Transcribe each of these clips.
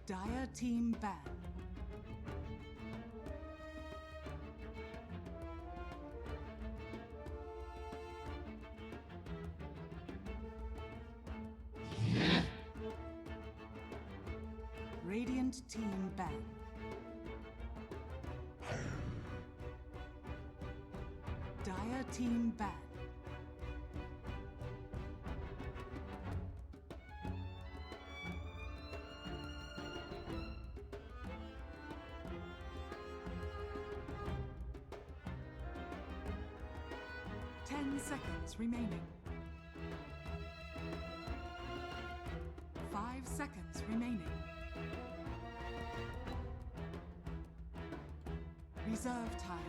Dire team ban. Radiant team ban. Dire team ban. Remaining. 5 seconds remaining. Reserve time.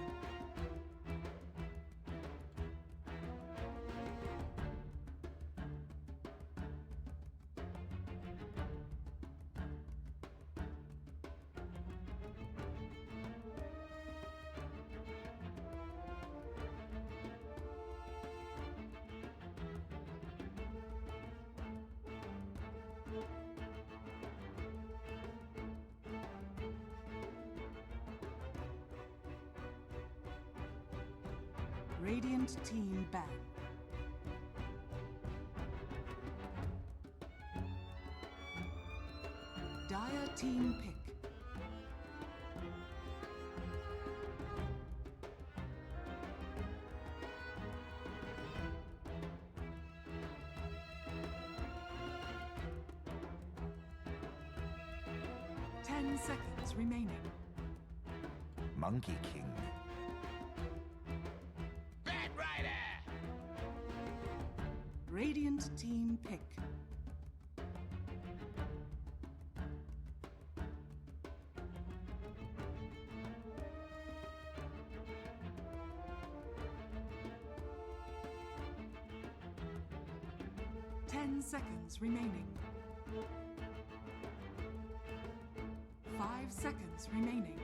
Radiant team ban. Dire team pick. Ten seconds remaining. Monkey King. Radiant team pick. Ten seconds remaining. 5 seconds remaining.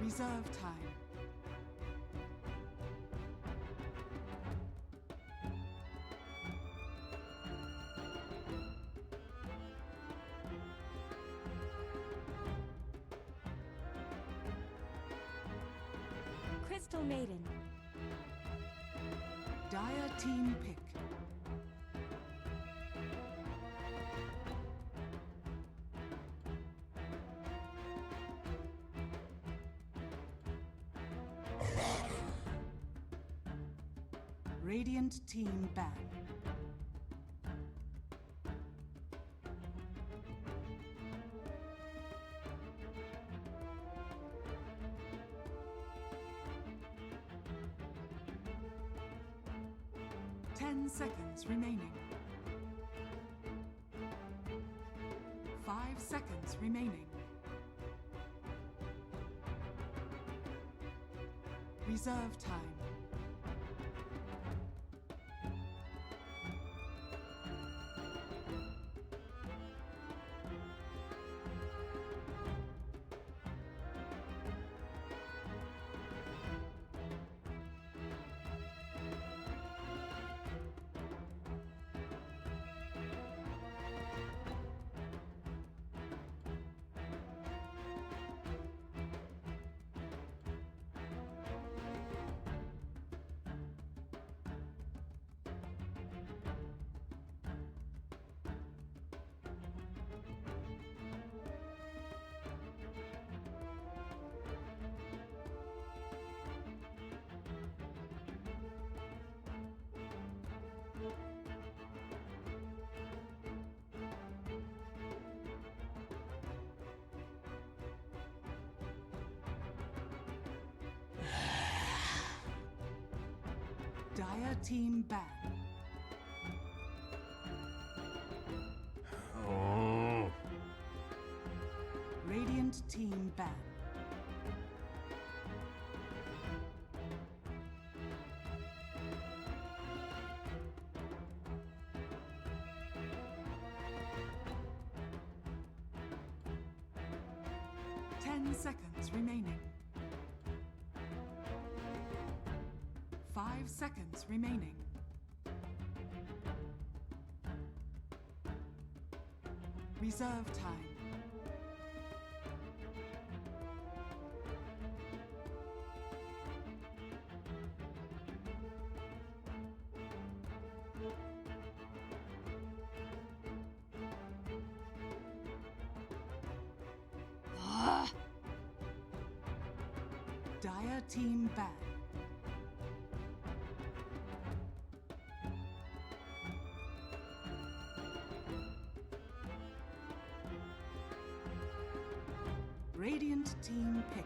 Reserve time. Crystal Maiden. Dire team pick. Radiant team ban. Seconds remaining. 5 seconds remaining. Reserve time. Dire team ban. Oh. Radiant team ban. Ten seconds remaining. 5 seconds remaining. Reserve time. Dire team ban. Radiant team pick.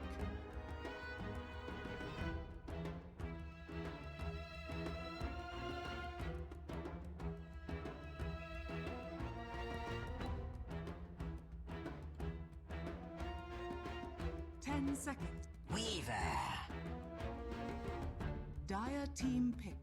Ten seconds. Weaver. Dire team pick.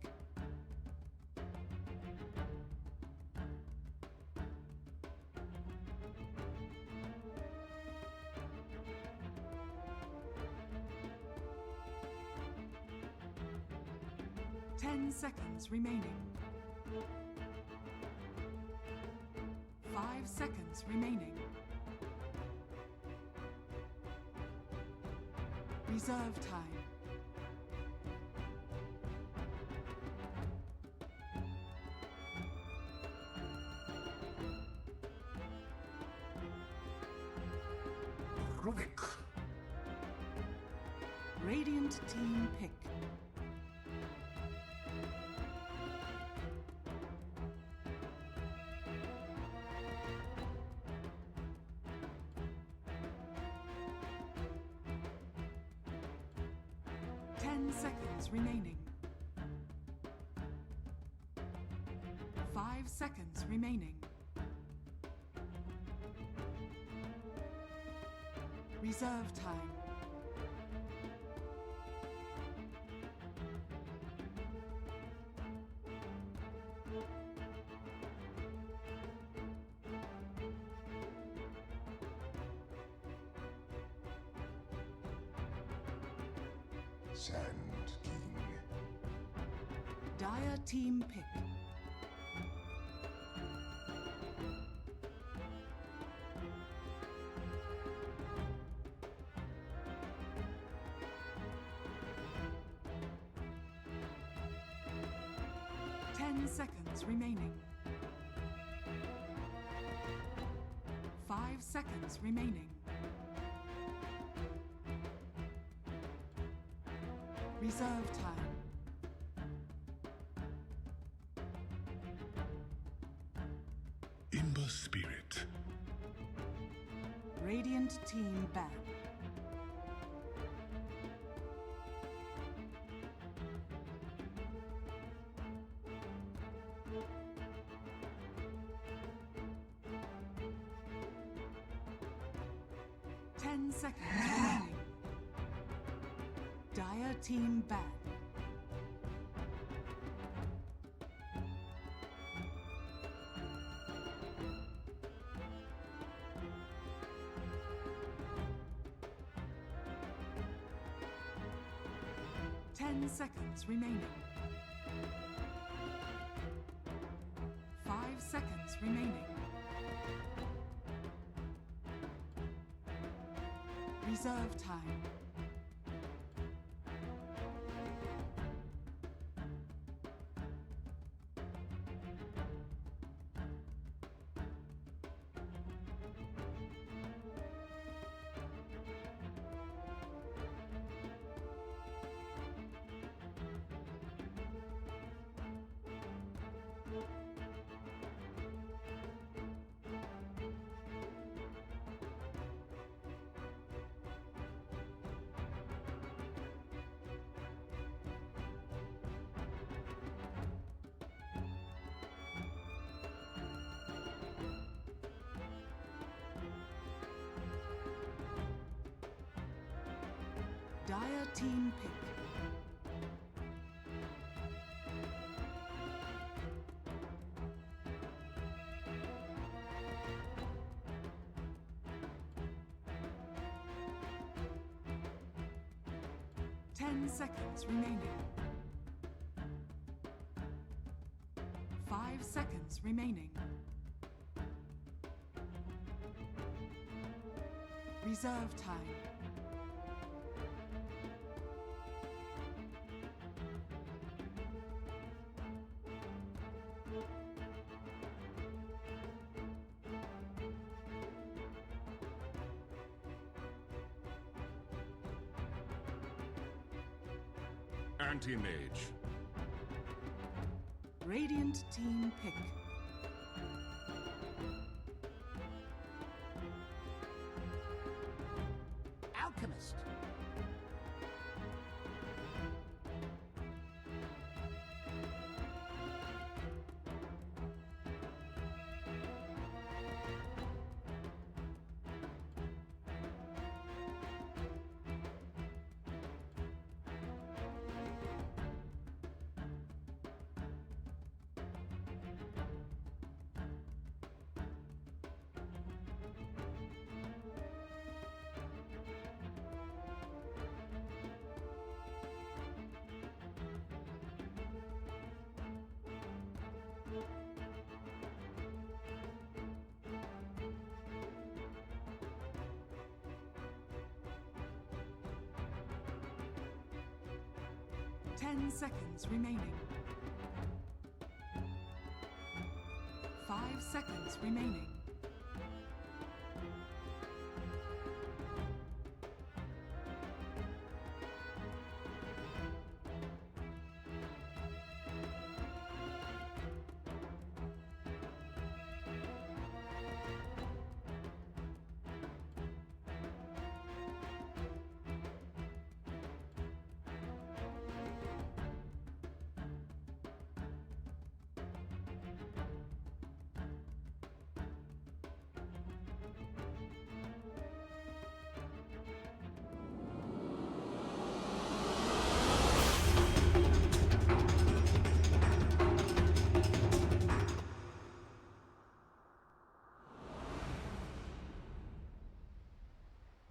Ten seconds remaining. 5 seconds remaining. Reserve time. Rubik. Radiant team pick. Seconds remaining. 5 seconds remaining. Reserve time. Sand King. Dire team pick. Ten seconds remaining. 5 seconds remaining. Reserve time. Imber Spirit. Radiant team ban. Ten seconds remaining. Dire team ban. Ten seconds remaining. 5 seconds remaining. Reserve time. Dire team pick. Ten seconds remaining. 5 seconds remaining. reserve time. Anti-mage. Radiant team pick. Alchemist. Ten seconds remaining. 5 seconds remaining.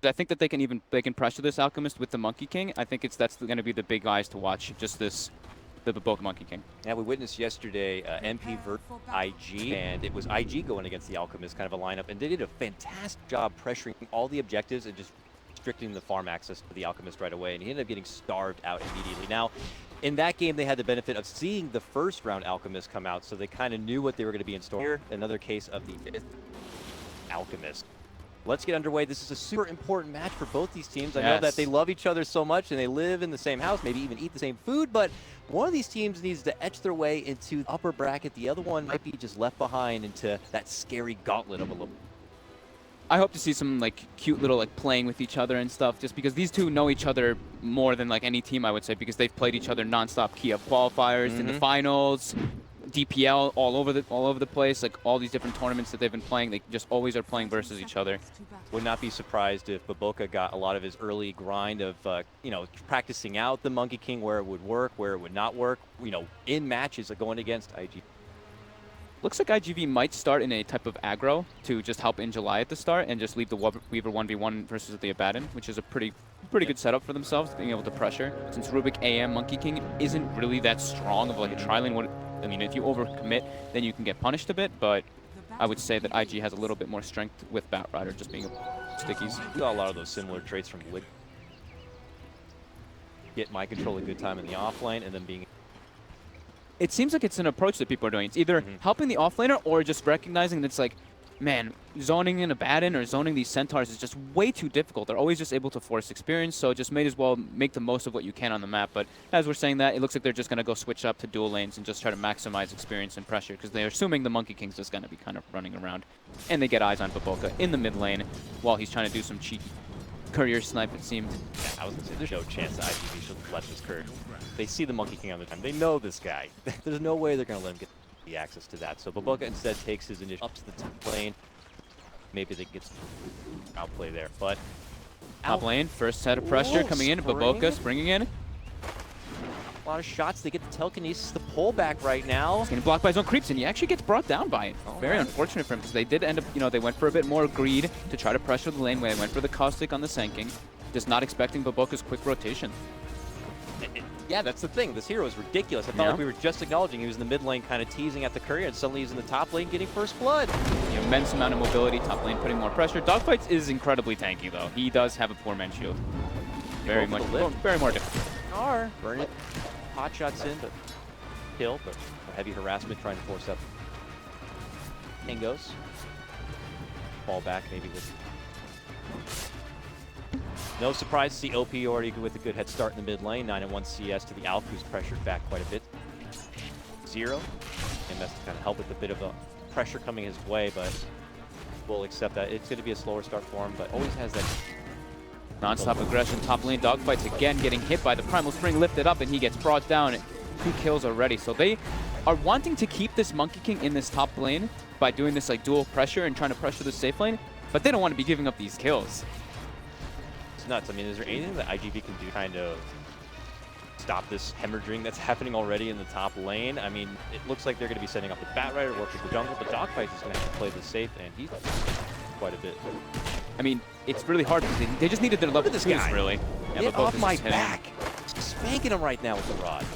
I think that they can pressure this Alchemist with the Monkey King. I think that's going to be the big eyes to watch. Just the Boca Monkey King. Yeah, we witnessed yesterday MP vs IG, and it was IG going against the Alchemist, kind of a lineup, and they did a fantastic job pressuring all the objectives and just restricting the farm access to the Alchemist right away, and he ended up getting starved out immediately. Now, in that game, they had the benefit of seeing the first round Alchemist come out, so they kind of knew what they were going to be in store. Here, another case of the Alchemist. Let's get underway. This is a super important match for both these teams. I know that they love each other so much and they live in the same house, maybe even eat the same food, but one of these teams needs to etch their way into the upper bracket. The other one might be just left behind into that scary gauntlet of a little. I hope to see some like cute little like playing with each other and stuff, just because these two know each other more than like any team, I would say, because they've played each other nonstop Kiev qualifiers in the finals, DPL all over the place, like all these different tournaments that they've been playing. They just always are playing versus each other. Would not be surprised if Baboka got a lot of his early grind of, you know, practicing out the Monkey King, where it would work, where it would not work, you know, in matches going against IG. Looks like IGV might start in a type of aggro to just help in July at the start and just leave the Weaver 1v1 versus the Abaddon, which is a pretty good setup for themselves, being able to pressure. Since Rubik AM Monkey King isn't really that strong of like a tri-lane. I mean, if you overcommit, then you can get punished a bit, but I would say that IG has a little bit more strength with Batrider just being stickies. We got a lot of those similar traits from Lig. Get my control a good time in the offlane and then being... It seems like it's an approach that people are doing. It's either helping the offlaner or just recognizing that it's like, man, zoning in Abaddon or zoning these Centaurs is just way too difficult. They're always just able to force experience, so just may as well make the most of what you can on the map. But as we're saying that, it looks like they're just going to go switch up to dual lanes and just try to maximize experience and pressure, because they're assuming the Monkey King's just going to be kind of running around. And they get eyes on Baboka in the mid lane while he's trying to do some cheeky courier snipe, it seemed. Yeah, I was going to say, there's no chance that IGV should let this occur. They see the Monkey King on the time. They know this guy. There's no way they're going to let him get the access to that. So Baboka instead takes his initiative up to the top lane. Maybe they get some outplay there, but... Top lane, first set of pressure coming in. Baboka springing in. A lot of shots. They get the telekinesis, the pullback right now. He's getting blocked by his own creeps, and he actually gets brought down by it. Very unfortunate for him, because they did end up, you know, they went for a bit more greed to try to pressure the lane, where they went for the caustic on the Sanking, just not expecting Baboka's quick rotation. Yeah, that's the thing. This hero is ridiculous. I felt like we were just acknowledging he was in the mid lane kind of teasing at the courier, and suddenly he's in the top lane getting first blood. The immense amount of mobility, top lane putting more pressure. Dogfights is incredibly tanky, though. He does have a poor man shield. Very much, very more difficult. Burn it. Hot shots in, but kill, but heavy harassment trying to force up Tangos. Fall back maybe with... No surprise to see OP already with a good head start in the mid lane. 9-1 CS to the Alk, who's pressured back quite a bit. 0. And that's to kind of help with a bit of a pressure coming his way, but we'll accept that. It's going to be a slower start for him, but always has that non-stop aggression. Top lane Dogfights again getting hit by the Primal Spring, lifted up, and he gets brought down. 2 kills already. So they are wanting to keep this Monkey King in this top lane by doing this like dual pressure and trying to pressure the safe lane, but they don't want to be giving up these kills. Nuts. I mean, is there anything that IGV can do kind of stop this hemorrhaging that's happening already in the top lane? I mean, it looks like they're going to be setting up the Bat Rider, work with the jungle, but Dogfights is going to have to play this safe, and he's quite a bit. I mean, it's really hard because they just needed their level 2s, really. Yeah, Get off my back! Spanking him right now with the rod.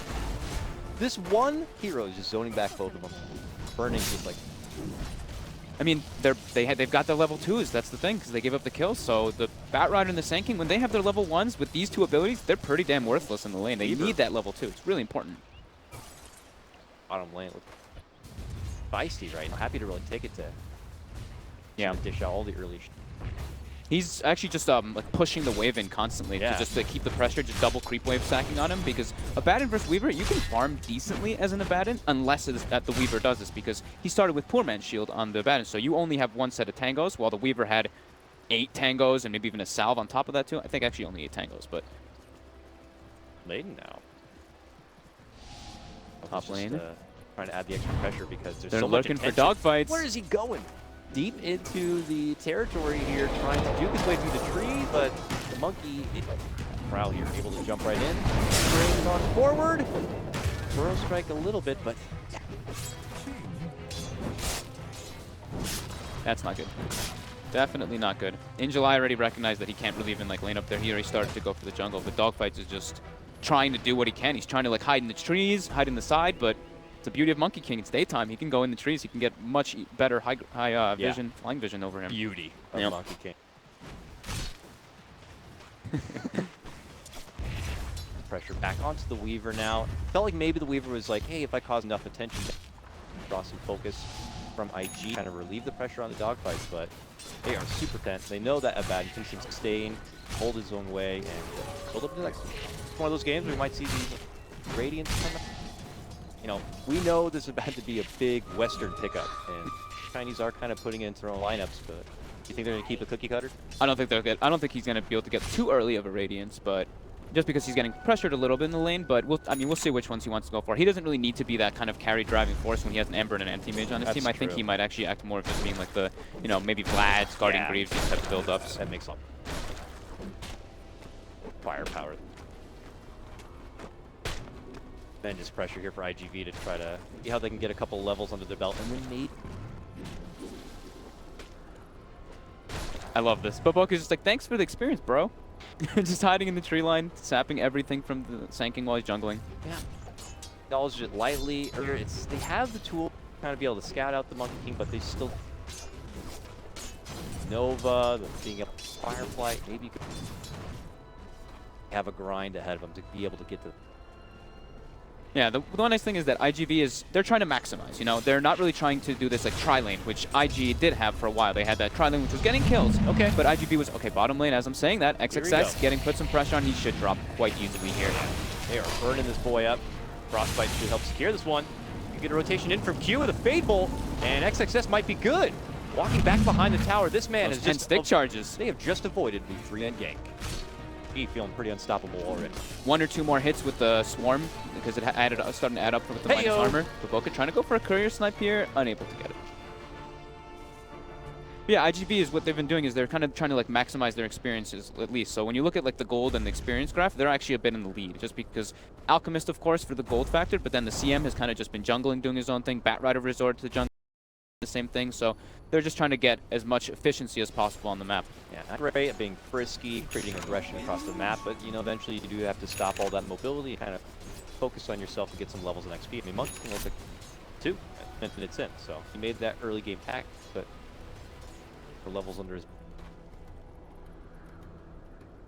This one hero is just zoning back both of them. Burning just like... I mean, they've got their level 2s, that's the thing, because they gave up the kills. So the Bat Rider and the Sand King, when they have their level 1s with these 2 abilities, they're pretty damn worthless in the lane. They need that level 2. It's really important. Bottom lane with feisty right now. Happy to really take it to dish out all the early. He's actually just like pushing the wave in constantly to just to keep the pressure, just double creep wave stacking on him, because Abaddon versus Weaver, you can farm decently as an Abaddon unless it is that the Weaver does this, because he started with poor man's shield on the Abaddon, so you only have 1 set of tangos, while the Weaver had 8 tangos and maybe even a salve on top of that too. I think actually only 8 tangos, but... Laden now. Top lane. Trying to add the extra pressure because there's They're so much looking for attention. dogfights. Where is he going? Deep into the territory here, trying to juke his way through the tree, but the monkey, Prowl here, able to jump right in. Brings on forward. Burrow strike a little bit, but that's not good. Definitely not good. In July, already recognized that he can't really even like lane up there. He already started to go for the jungle, but Dogfights is just trying to do what he can. He's trying to like hide in the trees, hide in the side, but it's the beauty of Monkey King. It's daytime. He can go in the trees. He can get much better high vision, flying vision over him. Beauty of Monkey King. Pressure back onto the Weaver now. Felt like maybe the Weaver was like, hey, if I cause enough attention, draw some focus from IG, kind of relieve the pressure on the Dogfights, but they are super tense. They know that Abaddon can sustain, hold his own way, and build up to the next. It's one of those games where we might see these Radiants come up. You know, we know this is about to be a big Western pickup, and Chinese are kind of putting it into their own lineups, but do you think they're going to keep a cookie cutter? I don't think they're good. I don't think he's going to be able to get too early of a Radiance, but just because he's getting pressured a little bit in the lane, but we'll see which ones he wants to go for. He doesn't really need to be that kind of carry driving force when he has an Ember and an anti-mage on his team. I think he might actually act more of just being like the, you know, maybe Vlad's, Guardian Greaves, these type of build-ups. That makes sense. Firepower. Then just pressure here for IGV to try to see how they can get a couple levels under their belt, and then maybe. I love this. But Boku's just like, thanks for the experience, bro. Just hiding in the tree line, sapping everything from the Sand King while he's jungling. Yeah. Acknowledge it lightly. They have the tool to kind of be able to scout out the Monkey King, but they still. Nova, the being able to Firefly, maybe could have a grind ahead of them to be able to get to. Yeah, the one nice thing is that IGV is, they're trying to maximize, you know? They're not really trying to do this like tri-lane, which IG did have for a while. They had that tri-lane which was getting kills. Okay. But IGV was, okay, bottom lane, as I'm saying that, XXX getting put some pressure on, he should drop quite easily here. They are burning this boy up. Frostbite should help secure this one. You get a rotation in from Q with a Fade Bolt, and XXS might be good. Walking back behind the tower, this man has just stick charges. They have just avoided the 3-man gank. He feeling pretty unstoppable already. 1 or 2 more hits with the Swarm, because it starting to add up with the minus armor. But Boka trying to go for a courier snipe here, unable to get it. But yeah, IGV is what they've been doing is they're kind of trying to like maximize their experiences at least. So when you look at like the gold and the experience graph, they're actually a bit in the lead, just because Alchemist, of course, for the gold factor, but then the CM has kind of just been jungling, doing his own thing. Bat Rider resorted to the jungle. the same thing. So they're just trying to get as much efficiency as possible on the map. Yeah, not great at being frisky, creating aggression across the map, but you know, eventually you do have to stop all that mobility, kind of focus on yourself and get some levels of XP. I mean, Monkey can look like 2 minutes in, so he made that early game hack, but for levels under his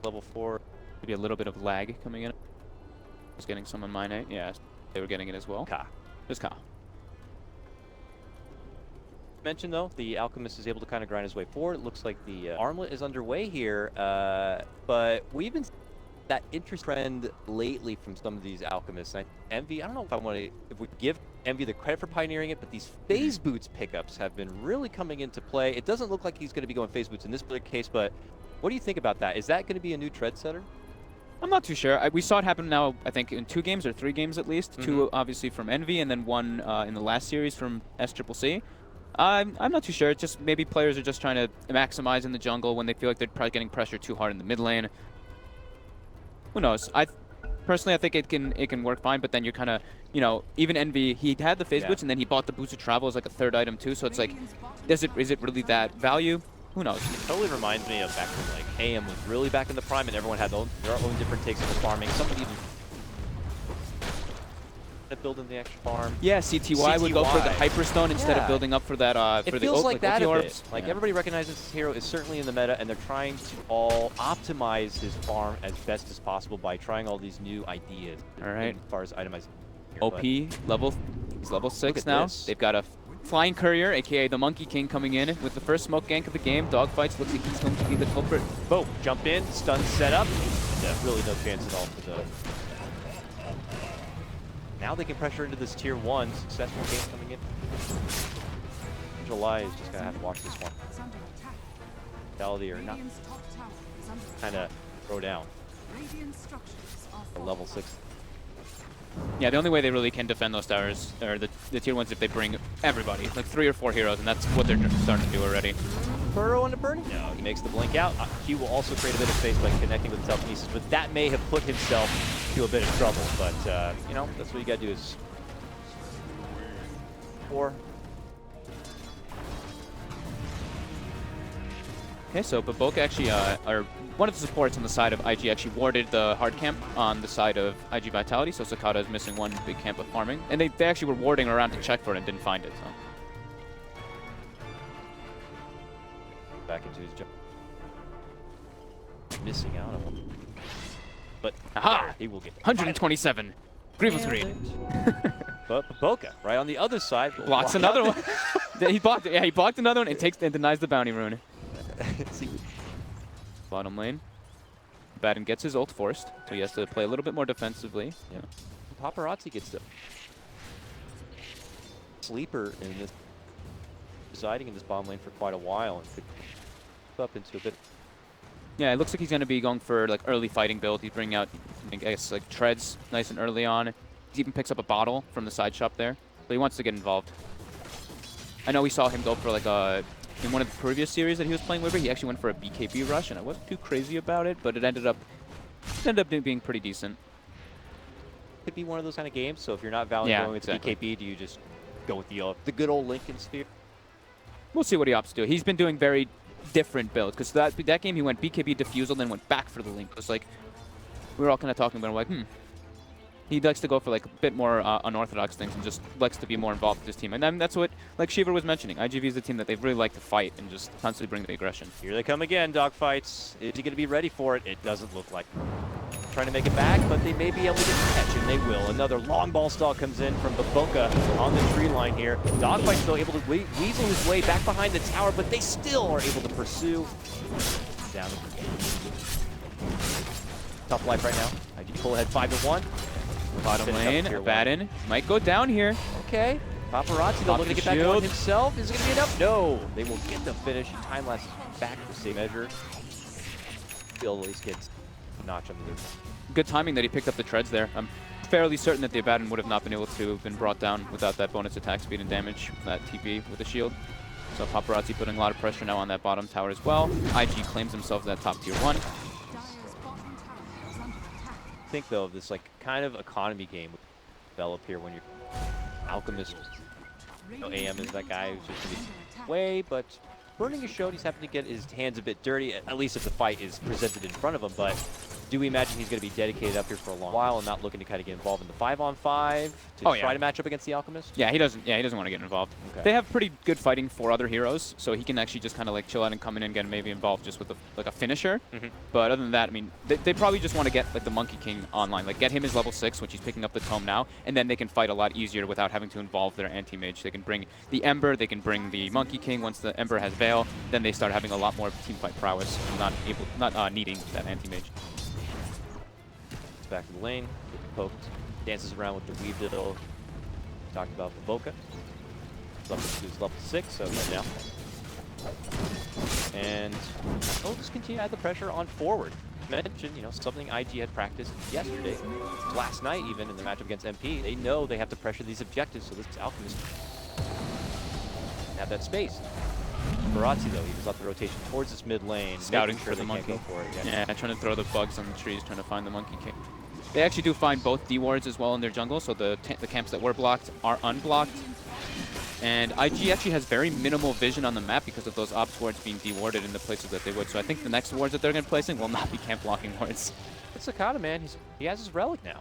level 4. Maybe a little bit of lag coming in. Was getting some on mine, eh? Yeah, they were getting it as well. Ka. Just Ka. Mentioned though, the Alchemist is able to kind of grind his way forward. It looks like the Armlet is underway here, but we've been that interest trend lately from some of these Alchemists. And Envy, I don't know if we give Envy the credit for pioneering it, but these phase boots pickups have been really coming into play. It doesn't look like he's going to be going phase boots in this particular case, but what do you think about that? Is that going to be a new trendsetter? I'm not too sure. We saw it happen now, I think, in 2 games or 3 games at least. 2 obviously from Envy, and then 1 in the last series from SCCC. I'm not too sure. It's just maybe players are just trying to maximize in the jungle when they feel like they're probably getting pressured too hard in the mid lane. Who knows? Personally, I think it can work fine, but then you're kind of, you know, even Envy, he had the phase boots, and then he bought the boots of travel as like a 3rd item too. So it's like, is it really that value? Who knows? It totally reminds me of back when like AM was really back in the prime, and everyone had their own different takes on the farming. Somebody even building the extra farm. Yeah, CTY would go for the Hyperstone instead of building up for that for it the feels like that a orbs. bit. Like everybody recognizes this hero is certainly in the meta, and they're trying to all optimize his farm as best as possible by trying all these new ideas. All right. As far as itemizing. OP he's level 6 now. This. They've got a Flying Courier, aka the Monkey King, coming in with the first smoke gank of the game. Dogfights looks like he's going to be the culprit. Boom! Jump in, stun set up. Yeah, really no chance at all for the. Now they can pressure into this tier 1. Successful game coming in. July is just gonna have to watch this one. Vitality or not. Kind of throw down. A level 6. Yeah, the only way they really can defend those towers, or the tier 1s, if they bring everybody, like 3 or 4 heroes, and that's what they're starting to do already. Burrow into Burning? No, he makes the blink out. He will also create a bit of space by connecting with telekinesis, but that may have put himself to a bit of trouble. But, you know, that's what you gotta do is... 4. Okay, so Baboka actually, or one of the supports on the side of IG actually warded the hard camp on the side of IG Vitality, so Sakata is missing 1 big camp of farming. And they actually were warding around to check for it and didn't find it, so... Back into his jump. Missing out on one. But aha! He will get 127. Grievous Reed. But Baboka, right on the other side, blocks another one. he blocked another one and denies the bounty rune. Bottom lane. Baden gets his ult forced, so he has to play a little bit more defensively. Yeah. Paparazzi gets the sleeper in this, residing in this bottom lane for quite a while, and could up into a bit. Yeah, it looks like he's going to be going for like early fighting build. He's bringing out, I guess, like treads nice and early on. He even picks up a bottle from the side shop there, but he wants to get involved. I know we saw him go for like in one of the previous series that he was playing with, he actually went for a BKB rush, and I wasn't too crazy about it, but it ended up being pretty decent. Could be one of those kind of games. So if you're not valuing going with BKB, do you just go with the good old Lincoln Sphere? We'll see what he opts to do. He's been doing very different builds, because that game he went BKB Diffusal, then went back for the Link. It was like, we were all kind of talking about it, like, He likes to go for like a bit more unorthodox things and just likes to be more involved with his team. And then that's what, like Shiva was mentioning, IGV is the team that they really like to fight and just constantly bring the aggression. Here they come again, dogfights. Is he going to be ready for it? It doesn't look like. Trying to make it back, but they may be able to get the catch, and they will. Another long ball stall comes in from Baboka on the tree line here. Dogfight still able to weasel his way back behind the tower, but they still are able to pursue. Down. Tough life right now. IG pull ahead 5-1. Bottom lane, Baden might go down here. Okay. Paparazzi, though, looking to get back on himself. Is it going to be enough? No. They will get the finish. Time lapse back for safe measure. He'll at least gets a notch on the loop. Good timing that he picked up the treads there. I'm fairly certain that the Abaddon would have not been able to have been brought down without that bonus attack speed and damage, that TP with the shield. So Paparazzi putting a lot of pressure now on that bottom tower as well. IG claims himself that top tier 1. I think though this like kind of economy game would develop here when you're Alchemist AM is that guy who's just going to be way, but Burning has showed he's having to get his hands a bit dirty, at least if the fight is presented in front of him, but do we imagine he's going to be dedicated up here for a long while and not looking to kind of get involved in the 5-on-5 to try to match up against the Alchemist? Yeah, he doesn't want to get involved. Okay. They have pretty good fighting for other heroes, so he can actually just kind of like chill out and come in and get maybe involved just with like a finisher. But other than that, I mean, they probably just want to get like the Monkey King online, like get him his level 6, which he's picking up the tome now, and then they can fight a lot easier without having to involve their anti-mage. They can bring the Ember, they can bring the Monkey King. Once the Ember has Veil, then they start having a lot more team fight prowess, not needing that anti-mage. Back to the lane, poked, dances around with the Weaved. Talked about the Boca. Level 6, so right now. And they'll just continue to add the pressure on forward. Mentioned, you know, something IG had practiced yesterday, last night even in the matchup against MP. They know they have to pressure these objectives, so this Alchemist have that space. Barazzi, though, he was up the rotation towards this mid lane, scouting sure for the monkey. Go for it, yeah, trying to throw the bugs on the trees, trying to find the Monkey King. They actually do find both D wards as well in their jungle, so the camps that were blocked are unblocked. And IG actually has very minimal vision on the map because of those ops wards being dewarded in the places that they would. So I think the next wards that they're going to be placing will not be camp blocking wards. It's Arcana, man. He has his relic now.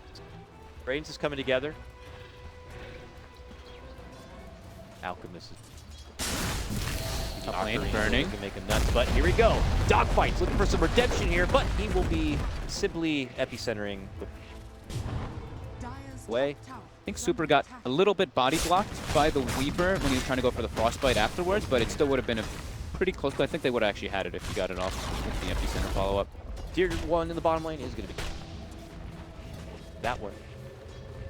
Brains is coming together. Alchemist is Top lane, Burning. Can make him nuts, but here we go. Dogfights, looking for some redemption here, but he will be simply epicentering way. I think Super got a little bit body blocked by the Weaver when he was trying to go for the Frostbite afterwards, but it still would have been a pretty close. I think they would have actually had it if he got it off with the epicenter follow-up. Tier 1 in the bottom lane is going to be that one.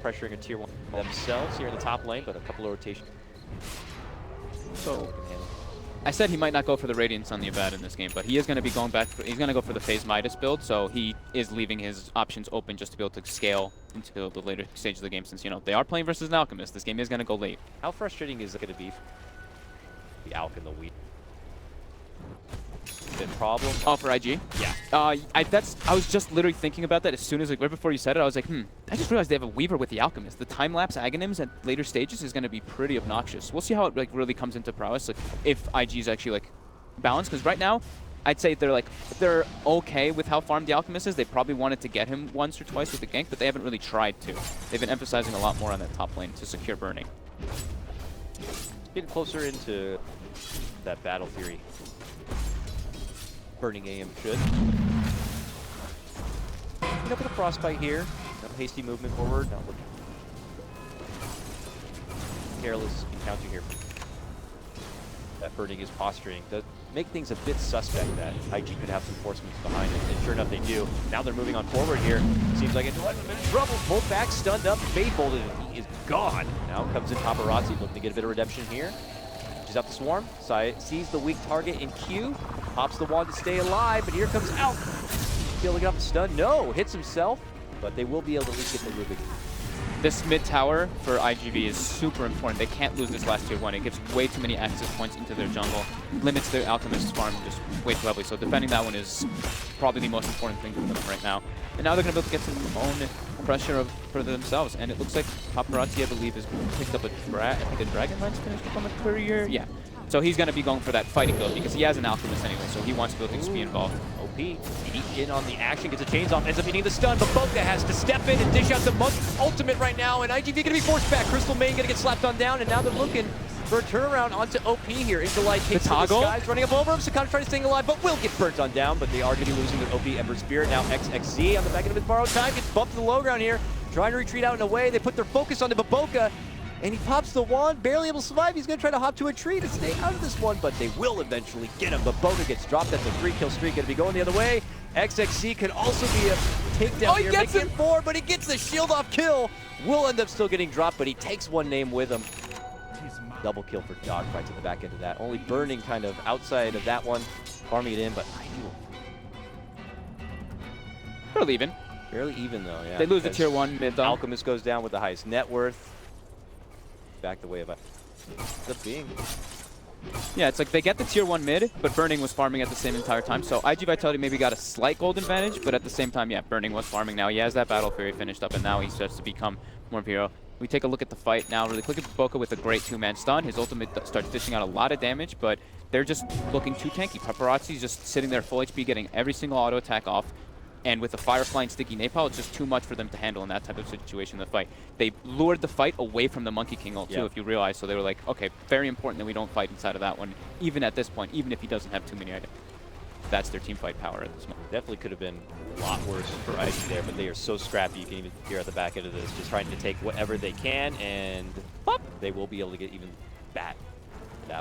Pressuring a Tier 1 themselves here in the top lane, but a couple of rotations. So I said he might not go for the Radiance on the Abad in this game, but he is going to be going back. He's going to go for the Phase Midas build, so he is leaving his options open just to be able to scale until the later stage of the game. Since, you know, they are playing versus an Alchemist, this game is going to go late. How frustrating is it going to be for the Alch and the Weave? Been problem? Oh, for IG? Yeah. I was just literally thinking about that as soon as, like, right before you said it. I was like, I just realized they have a Weaver with the Alchemist. The time-lapse Aghanims at later stages is going to be pretty obnoxious. We'll see how it, like, really comes into prowess, like, if IG is actually, like, balanced. Because right now, I'd say they're okay with how farmed the Alchemist is. They probably wanted to get him once or twice with the gank, but they haven't really tried to. They've been emphasizing a lot more on that top lane to secure Burning. Getting closer into that battle theory. Burning AM should. Pick up with a Frostbite here. No hasty movement forward. Not looking careless encounter here. That Burning is posturing. Does make things a bit suspect that IG could have some forcements behind it. And sure enough, they do. Now they're moving on forward here. Seems like it's in trouble. Pulled back, stunned up, fade bolted, and he is gone. Now comes in Paparazzi looking to get a bit of redemption here. She's up the swarm, sees the weak target in Q, pops the wand to stay alive, but here comes Alch. Feeling up stun, no, hits himself, but they will be able to at least get the Rubik. This mid tower for IGV is super important. They can't lose this last tier 1. It gives way too many access points into their jungle, limits their Alchemist's farm just way too heavily. So defending that one is probably the most important thing for them right now. And now they're going to be able to get some own pressure for themselves. And it looks like Paparazzi, I believe, has picked up a Dragon Lance finished up on the career. Yeah. So he's going to be going for that fighting build because he has an Alchemist anyway, so he wants to be involved. OP, deep in on the action, gets a chains off, ends up getting the stun, but Boca has to step in and dish out the ultimate right now, and IGV going to be forced back. Crystal Main going to get slapped on down, and now they're looking for a turnaround onto OP here. Into Light takes the skies, running up over him. Sakata trying to stay alive, but will get burnt on down, but they are going to be losing their OP Ember Spirit. Now XXZ on the back end of his borrowed time, gets bumped to the low ground here, trying to retreat out and away. They put their focus onto Baboka, and he pops the wand, barely able to survive. He's going to try to hop to a tree to stay out of this one, but they will eventually get him. Baboka gets dropped. That's a 3-kill streak. Going to be going the other way. XXC could also be a takedown here. Making it 4, but he gets the shield off kill. Will end up still getting dropped, but he takes one name with him. Double kill for Dogfights at the back end of that. Only Burning kind of outside of that one, farming it in, but Fairly even. Barely even though, yeah. They lose the tier 1 mid though. Alchemist goes down with the highest net worth. Back the way of the being. Yeah, it's like they get the tier 1 mid, but Burning was farming at the same entire time. So IG Vitality maybe got a slight gold advantage, but at the same time, yeah, Burning was farming now. He has that Battle Fury finished up, and now he starts to become more of a hero. We take a look at the fight now really quick. Boca with a great two-man stun. His ultimate starts dishing out a lot of damage, but they're just looking too tanky. Paparazzi's just sitting there full HP, getting every single auto attack off. And with the Firefly and Sticky Napalm, it's just too much for them to handle in that type of situation in the fight. They lured the fight away from the Monkey King ult, too, if you realize. So they were like, okay, very important that we don't fight inside of that one, even at this point, even if he doesn't have too many items. That's their team fight power at this moment. Definitely could have been a lot worse for IG there, but they are so scrappy. You can even hear at the back end of this, just trying to take whatever they can, and pop, they will be able to get even that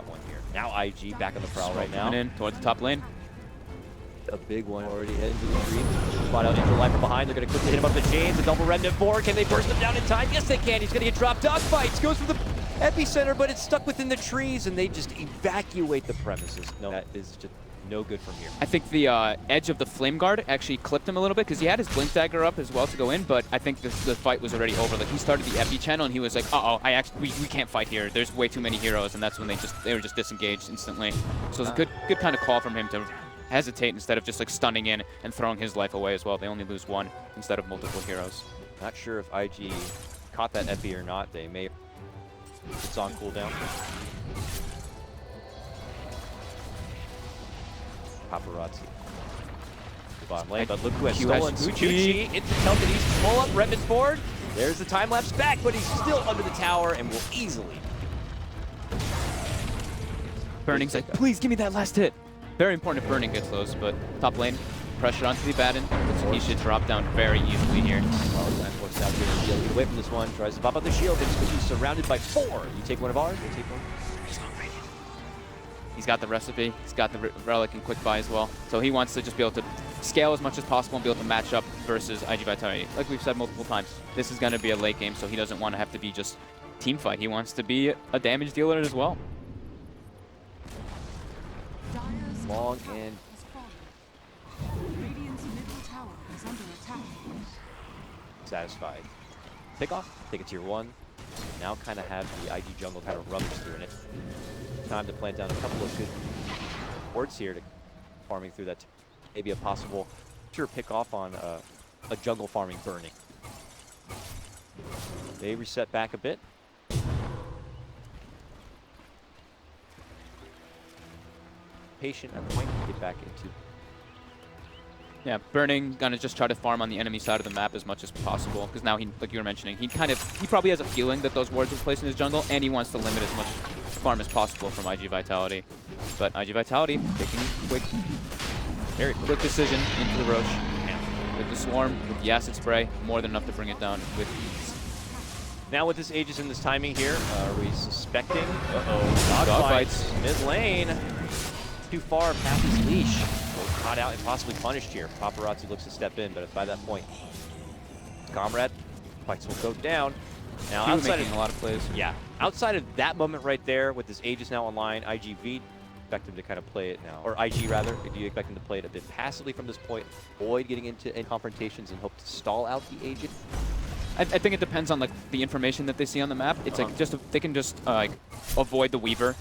one here. Now IG back on the prowl right now. Coming in towards the top lane. A big one already heading to the creep. Spot out into life from behind. They're going to quickly hit him up the chains. A double remnant board. Can they burst them down in time? Yes, they can. He's going to get dropped. Dogfights goes for the epicenter, but it's stuck within the trees, and they just evacuate the premises. No, that is just no good from here. I think the edge of the Flame Guard actually clipped him a little bit because he had his Blink Dagger up as well to go in, but I think the fight was already over. Like, he started the Epi channel, and he was like, uh-oh, we can't fight here. There's way too many heroes, and that's when they were just disengaged instantly. So it was a good kind of call from him to hesitate instead of just like stunning in and throwing his life away as well. They only lose one instead of multiple heroes. Not sure if IG caught that Epi or not. They may. It's on cooldown. Paparazzi. The bottom lane, but look who has stolen Gucci. It's a telekinesis pull up, Redmond's forward. There's the time lapse back, but he's still under the tower and will easily. Burning's like, please give me that last hit. Very important if Burning gets those, but top lane, pressure onto the Abaddon. He should drop down very easily here. Well, time forced out here to be able to get away from this one. Tries to pop out the shield, and he's surrounded by 4. You take one of ours, we'll take one. He's got the recipe, he's got the relic and quick buy as well. So he wants to just be able to scale as much as possible and be able to match up versus IG Vitality. Like we've said multiple times, this is going to be a late game, so he doesn't want to have to be just team fight. He wants to be a damage dealer as well. Long and Radiant's middle tower is under attack. satisfied. Pick off, take a tier 1. Now kind of have the IG jungle kind of rummage through in it. Time to plant down a couple of good wards here to farming through that. Maybe a possible pure pick off on a jungle farming Burning. They reset back a bit. Patient at the point to get back into. Yeah, Burning gonna just try to farm on the enemy side of the map as much as possible because now he, like you were mentioning, he probably has a feeling that those wards will place in his jungle, and he wants to limit as much farm as possible from IG Vitality. But IG Vitality taking very quick decision into the Roche. With the Swarm, with the Acid Spray, more than enough to bring it down with ease. Now with this Aegis and this timing here, are we suspecting? Uh-oh, dogfights. Mid lane. Too far past his leash. Caught out and possibly punished here. Paparazzi looks to step in, but by that point, Comrade, fights will go down. Now outside making a lot of plays. Yeah, outside of that moment right there, with this Aegis now online, IGV, expect him to kind of play it now, or IG rather. Do you expect him to play it a bit passively from this point, avoid getting into confrontations, and hope to stall out the Aegis? I think it depends on like the information that they see on the map. It's like just they can just like avoid the Weaver,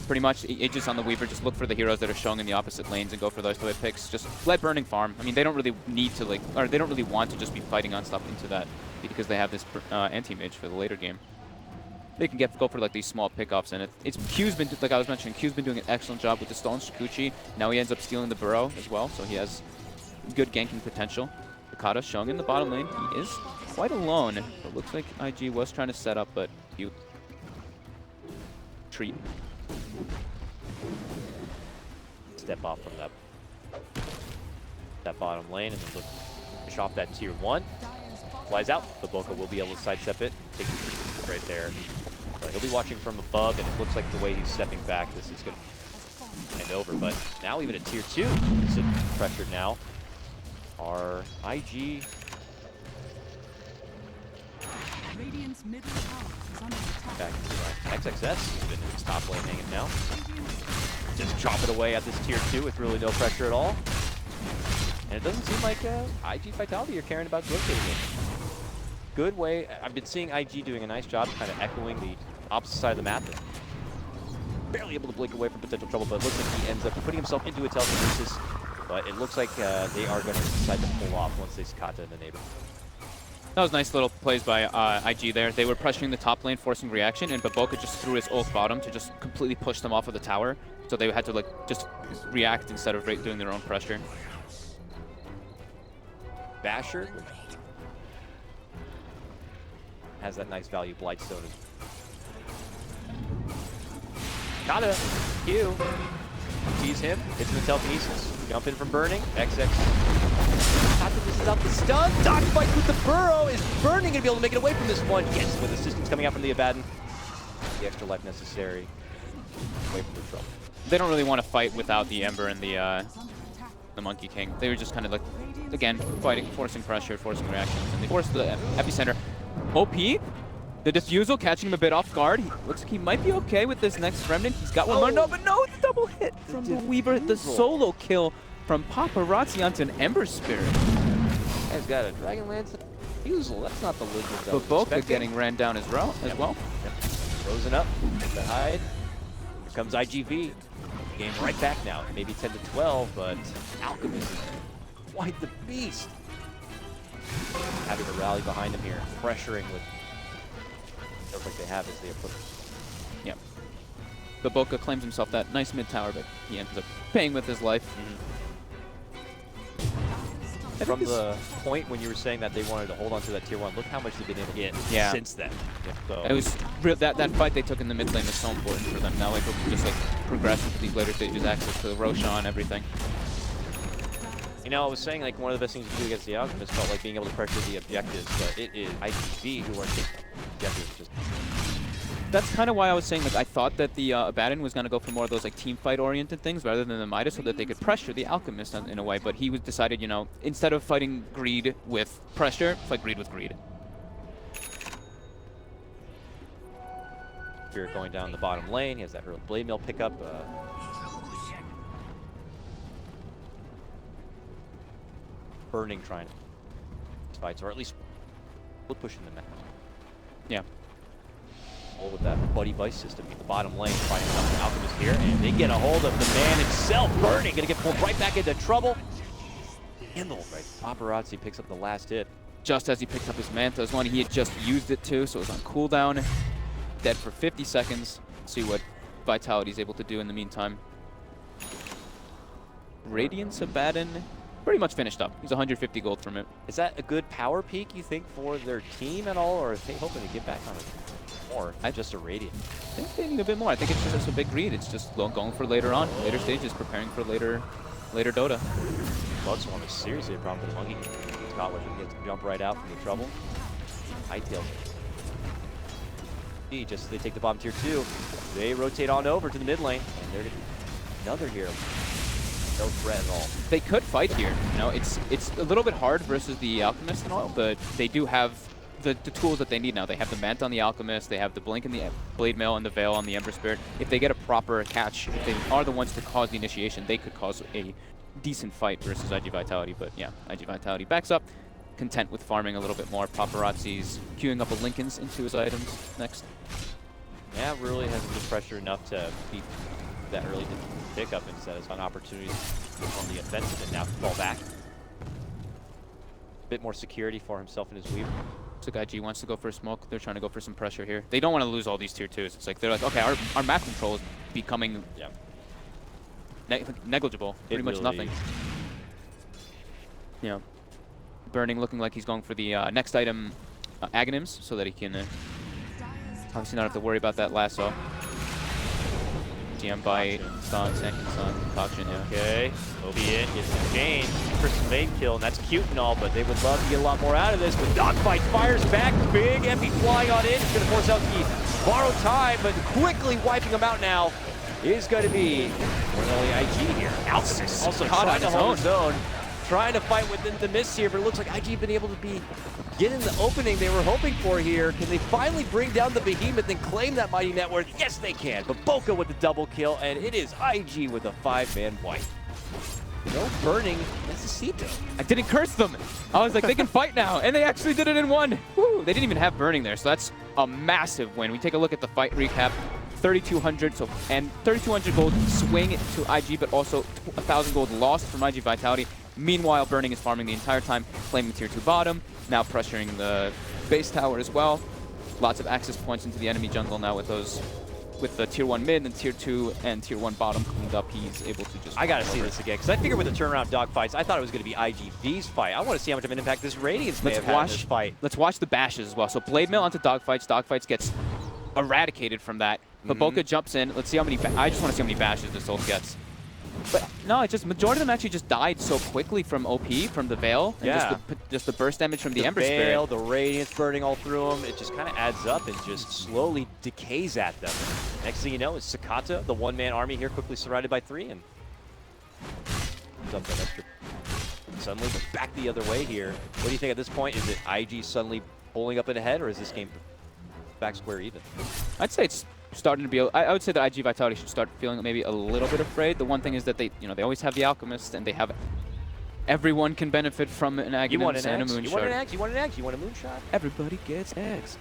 pretty much. Aegis on the Weaver, just look for the heroes that are showing in the opposite lanes and go for those two picks. Just let Burning farm. I mean, they don't really need to or they don't really want to just be fighting on stuff into that because they have this anti-mage for the later game. They can go for like these small pickoffs, and Q's been, like I was mentioning, Q's been doing an excellent job with the stolen Shikuchi. Now he ends up stealing the Burrow as well, so he has good ganking potential. Akata showing in the bottom lane. He is quite alone. It looks like IG was trying to set up, but you treat. Step off from that bottom lane and then look push off that tier 1. Flies out. The Boca will be able to sidestep it. Take it right there. But he'll be watching from above, and it looks like the way he's stepping back, this is going to end over. But now even at tier 2, is it pressured now? Our IG. Radiant's middle tower is under attack. Back to XXS. He's been in his top lane hanging now. Just chop it away at this tier 2 with really no pressure at all. And it doesn't seem like IG Vitality are caring about rotating it. Good way. I've been seeing IG doing a nice job kind of echoing the opposite side of the map. Barely able to blink away from potential trouble, but it looks like he ends up putting himself into a telekinesis. But it looks like they are going to decide to pull off once they Kata in the neighborhood. That was nice little plays by IG there. They were pressuring the top lane, forcing reaction, and Baboka just threw his ult bottom to just completely push them off of the tower. So they had to like just react instead of doing their own pressure. Basher has that nice value Blightstone. Gotta Q. Sees him, hits him with telekinesis. Jump in from burning. XX. After this is out the stun. Dodge fights with the burrow. Is Burning gonna be able to make it away from this one? Yes, with assistance coming out from the Abaddon. The extra life necessary. Away from the trouble. They don't really want to fight without the Ember and the Monkey King. They were just kind of like, again, fighting, forcing pressure, forcing reactions, and they forced the epicenter. OP, the defusal catching him a bit off guard. He looks like he might be okay with this next Remnant. He's got one more. No, but no, the double hit from the Weaver. The solo kill from Paparazzi onto an Ember Spirit. Has got a Dragon Lance defusal. That's not the Lizard that was Baboka expected. getting ran down as well. Yep. Frozen up. The hide. Here comes IGV. Game right back now. Maybe 10 to 12, but Alchemist is quite the beast. Having to rally behind him here, pressuring with. Looks like they have as they approach. Yep. Baboka claims himself that nice mid tower, but he ends up paying with his life. From the point when you were saying that they wanted to hold on to that tier 1, look how much they've been able to get since then. So. It was real, that fight they took in the mid lane was so important for them. Now like we can just like progress into these later stages, access to the Roshan, everything. You know, I was saying like one of the best things you can do against the Alchemist felt like being able to pressure the objectives, but it is IGV who are taking objectives. Just that's kind of why I was saying like I thought that the Abaddon was going to go for more of those like team fight oriented things rather than the Midas, so that they could pressure the Alchemist in a way. But he was decided, you know, instead of fighting greed with pressure, fight greed with greed. Spirit going down the bottom lane. He has that early blade mill pickup. Burning trying to fights, or at least pushing them out. Yeah. All with that Buddy Vice system in the bottom lane, fighting up the Alchemist here, and they get a hold of the man himself. Burning, gonna get pulled right back into trouble. Handle right. Paparazzi picks up the last hit. Just as he picked up his Manta's one, he had just used it too, so it was on cooldown. Dead for 50 seconds. See what Vitality's able to do in the meantime. Radiance Abaddon pretty much finished up. He's 150 gold from it. Is that a good power peak, you think, for their team at all, or are they hoping to get back on it more? Just a Radiant. I think they need a bit more. I think it's just a big greed. It's just going for later on, later stages, preparing for later Dota. Bloodstorm is seriously a problem for the Monkey. Scotland gets to jump right out from the trouble. Hightails. They take the bottom tier 2. They rotate on over to the mid lane, and they're another hero. No threat at all. They could fight here. You know, it's a little bit hard versus the Alchemist and all, but they do have the tools that they need now. They have the Manta on the Alchemist, they have the Blink and the Blade Mail and the Veil on the Ember Spirit. If they get a proper catch, if they are the ones to cause the initiation, they could cause a decent fight versus IG Vitality. But yeah, IG Vitality backs up, content with farming a little bit more. Paparazzi's queuing up a Linken's into his items next. Yeah, really hasn't been pressure enough to beat that early pickup, instead of on opportunities on the offensive and now fall back. A bit more security for himself and his Weaver. Looks like IG wants to go for a smoke. They're trying to go for some pressure here. They don't want to lose all these tier 2s. It's like they're like, okay, our map control is becoming negligible. Pretty much nothing. Yeah. Burning looking like he's going for the next item, Aghanims, so that he can obviously not have to worry about that lasso. GM bite, stun, second stun, concoction, yeah. Okay, OB in, gets the chain for some main kill, and that's cute and all, but they would love to get a lot more out of this. But Dogfight fires back, big MP flying on in. It's going to force out the borrowed time, but quickly wiping him out now is going to be more than only IG here. Alchemist also trying to hold his own. Trying to fight within the mist here, but it looks like IG been able to get in the opening they were hoping for here. Can they finally bring down the behemoth and claim that mighty net worth? Yes, they can. But Baboka with the double kill, and it is IG with a 5-man wipe. No burning necessito. I didn't curse them. I was like, they can fight now, and they actually did it in one. Woo! They didn't even have burning there, so that's a massive win. We take a look at the fight recap. 3,200, and 3,200 gold swing to IG, but also 1,000 gold lost from IG Vitality. Meanwhile, Burning is farming the entire time, claiming tier 2 bottom, now pressuring the base tower as well. Lots of access points into the enemy jungle now with those, with the tier 1 mid and tier 2 and tier 1 bottom cleaned up. He's able to just... I gotta see this again, because I figured with the turnaround dogfights, I thought it was going to be IGV's fight. I want to see how much of an impact this Radiance may have had in this fight. Let's watch the bashes as well. So Blade Mail onto Dogfights. Dogfights gets eradicated from that. Baboka jumps in. Let's see how many... I just want to see how many bashes this ult gets. But no, it's just majority of them actually just died so quickly from OP, from the Veil. And just the burst damage from the Ember Veil, Spirit. the Radiance burning all through them. It just kind of adds up and just slowly decays at them. Next thing you know is Sakata, the one-man army here, quickly surrounded by 3. And something extra. Suddenly back the other way here. What do you think at this point? Is it IG suddenly pulling up in ahead, or is this game back square even? I'd say it's starting to be... I would say that IG Vitality should start feeling maybe a little bit afraid. The one thing is that they, they always have the Alchemist, and they have... Everyone can benefit from an Aghanim and a Moonshot. You want an X? You want an X? You want a Moonshot? Everybody gets eggs.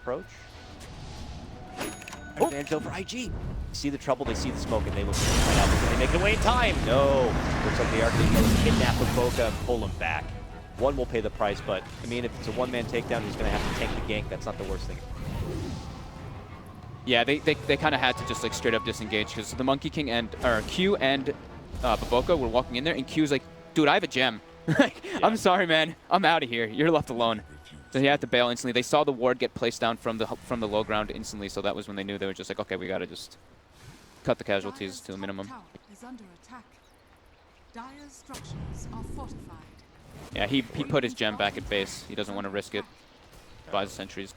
Approach. Advantage over IG. See the trouble, they see the smoke, and they look right out. Can they make it away in time? No. Looks like they are going to kidnap Baboka and pull him back. One will pay the price, but I mean, if it's a one-man takedown, he's going to have to tank the gank. That's not the worst thing. Yeah, they kind of had to just like straight up disengage because the Monkey King and Q and Baboka were walking in there, and Q's like, dude, I have a gem. I'm sorry, man. I'm out of here. You're left alone. So he had to bail instantly. They saw the ward get placed down from the low ground instantly, so that was when they knew they were just like, okay, we gotta just cut the casualties to a minimum. Tower is under attack. Dire's structures are fortified. Yeah, he put his gem back at base. He doesn't want to risk it. Buys the sentries.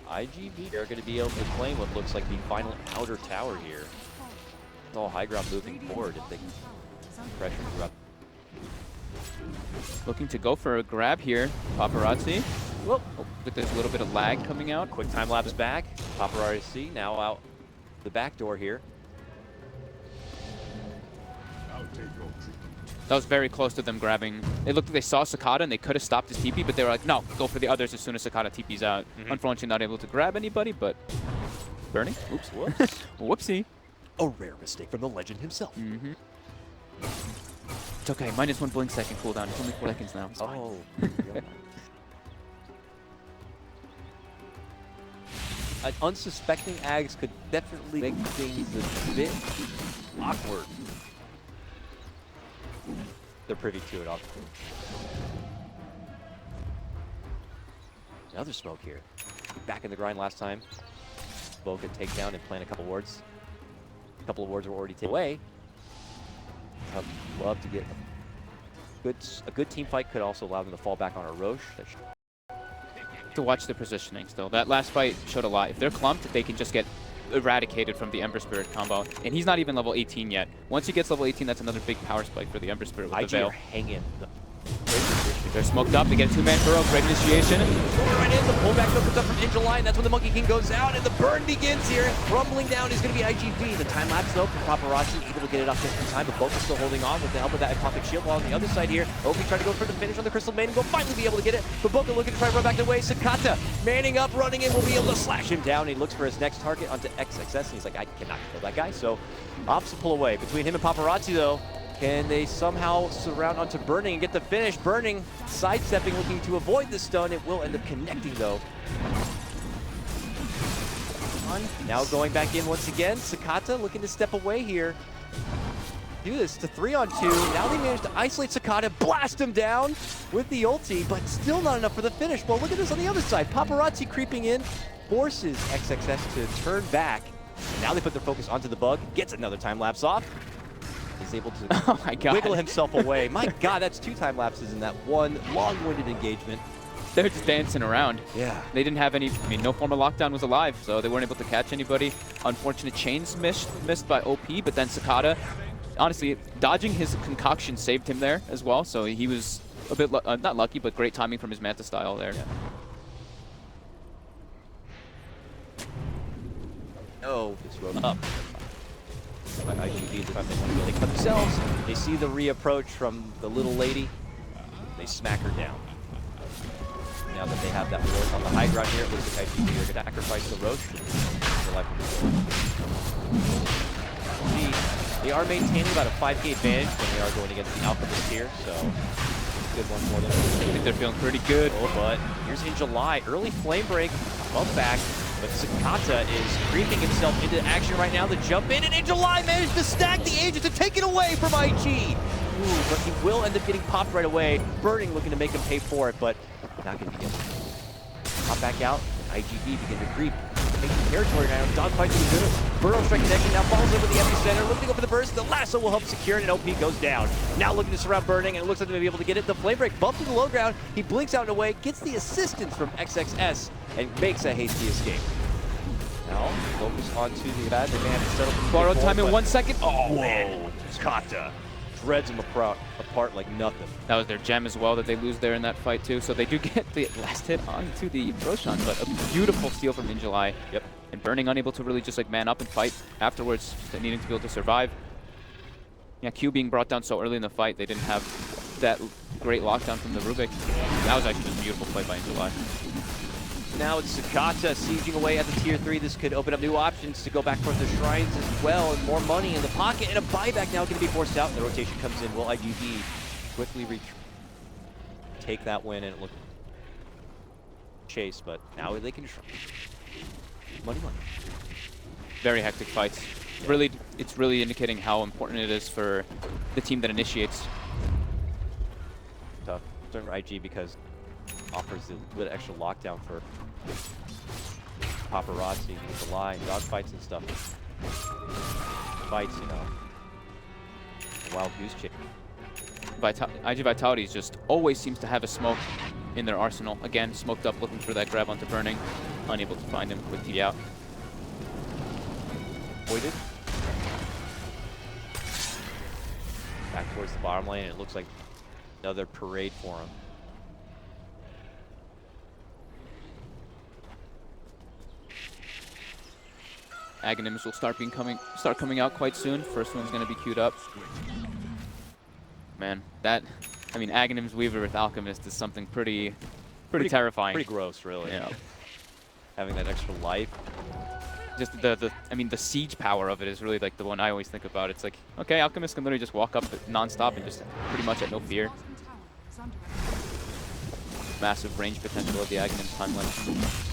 IGV are going to be able to claim what looks like the final outer tower here. It's all high ground moving forward if they can pressure throughout. Looking to go for a grab here. Paparazzi. Whoop. Oh, but there's a little bit of lag coming out. Quick time lapse back. Paparazzi now out the back door here. I'll take your treatment. That was very close to them grabbing. It looked like they saw Sakata and they could have stopped his TP, but they were like, no, go for the others as soon as Sakata TP's out. Unfortunately, not able to grab anybody, but Burning. Oops. Whoops. Whoopsie. A rare mistake from the legend himself. It's okay. -1 blink second cooldown. It's only 4 seconds now. It's fine. Oh. An unsuspecting Ags could definitely make things a bit awkward. They're privy to it, obviously. Another smoke here. Back in the grind last time. Boca take down and plant a couple wards. A couple of wards were already taken away. I'd love to get a good team fight. Could also allow them to fall back on a Roche. To watch the positioning still. That last fight showed a lot. If they're clumped, they can just get eradicated from the Ember Spirit combo. And he's not even level 18 yet. Once he gets level 18, that's another big power spike for the Ember Spirit with the Veil. Hanging. They're smoked up. They get a 2-man burrow. Great initiation. Right in. The pullback comes up from Angelai, and that's when the Monkey King goes out, and the burn begins here. Rumbling down is going to be IGV. The time lapse though from Paparazzi, able to get it off just in time, but both are still holding on with the help of that Iconic Shield. While on the other side here, Obi trying to go for the finish on the Crystal Maiden, will finally be able to get it. But Boca looking to try to run back the way. Sakata manning up, running in, will be able to slash him down. He looks for his next target onto XXS, and he's like, I cannot kill that guy. So opts to pull away. Between him and Paparazzi though, can they somehow surround onto Burning and get the finish? Burning sidestepping, looking to avoid the stun. It will end up connecting though. Now going back in once again. Sakata looking to step away here. Do this to 3-on-2. Now they managed to isolate Sakata, blast him down with the ulti, but still not enough for the finish. Well, look at this on the other side. Paparazzi creeping in, forces XXS to turn back. And now they put their focus onto the bug, gets another time lapse off. He's able to wiggle himself away. My God, that's 2 time lapses in that one long-winded engagement. They're just dancing around. Yeah. They didn't have any, no form of lockdown was alive, so they weren't able to catch anybody. Unfortunate chains missed by OP, but then Sakata, honestly, dodging his concoction saved him there as well, so he was a bit, not lucky, but great timing from his Manta style there. Yeah. Oh, this road up. By IGV, the time they want to go, they cut themselves. They see the reapproach from the little lady. They smack her down. Now that they have that ward on the high ground here, it looks like IGV are going to sacrifice the Roche. IG. They are maintaining about a 5k advantage when they are going against the Alchemist here, so good one for them. I think they're feeling pretty good. Oh, but here's In July. Early flame break, bump back, but Sakata is creeping himself into action right now. The jump in, and In July managed to stack the agent to take it away from IG. Ooh, but he will end up getting popped right away. Burning looking to make him pay for it, but not going to be able to pop back out. IGB begin to creep. Taking territory now. Dogfight to the good. Burrow strike connection now falls in with the epicenter. Looking to go for the burst. The lasso will help secure it, and OP goes down. Now looking to surround Burning, and it looks like they'll be able to get it. The flame break bumped to the low ground. He blinks out and away, gets the assistance from XXS, and makes a hasty escape. Now focus onto the bad. They may have to settle for Borrow time in 1 second. Oh, man. Kata shreds him apart like nothing. That was their gem as well that they lose there in that fight too. So they do get the last hit onto the Roshan, but a beautiful steal from In July. Yep. And Burning unable to really just like man up and fight afterwards, just needing to be able to survive. Yeah, Q being brought down so early in the fight, they didn't have that great lockdown from the Rubik. That was actually just a beautiful play by In July. Now it's Sakata sieging away at the tier 3. This could open up new options to go back towards the shrines as well, and more money in the pocket, and a buyback now going to be forced out. The rotation comes in. Will IGB quickly take that win and look chase, but now they can money. Very hectic fights. Yeah. Really, it's really indicating how important it is for the team that initiates. Tough. Turn for IG because offers a bit extra lockdown for paparazzi and the line, dogfights and stuff. Fights, you know. Wild goose chase. IG Vitality just always seems to have a smoke in their arsenal. Again, smoked up, looking for that grab onto Burning. Unable to find him, quick TD out. Voided. Back towards the bottom lane, and it looks like another parade for him. Aghanims will start coming out quite soon. First one's going to be queued up. Man, I mean, Aghanim's Weaver with Alchemist is something pretty terrifying. Pretty gross, really. Yeah. Having that extra life. Just I mean, the siege power of it is really like the one I always think about. It's like, okay, Alchemist can literally just walk up non-stop and just pretty much at no fear. Bottom tower is under attack. Massive range potential of the Aghanim's timeline.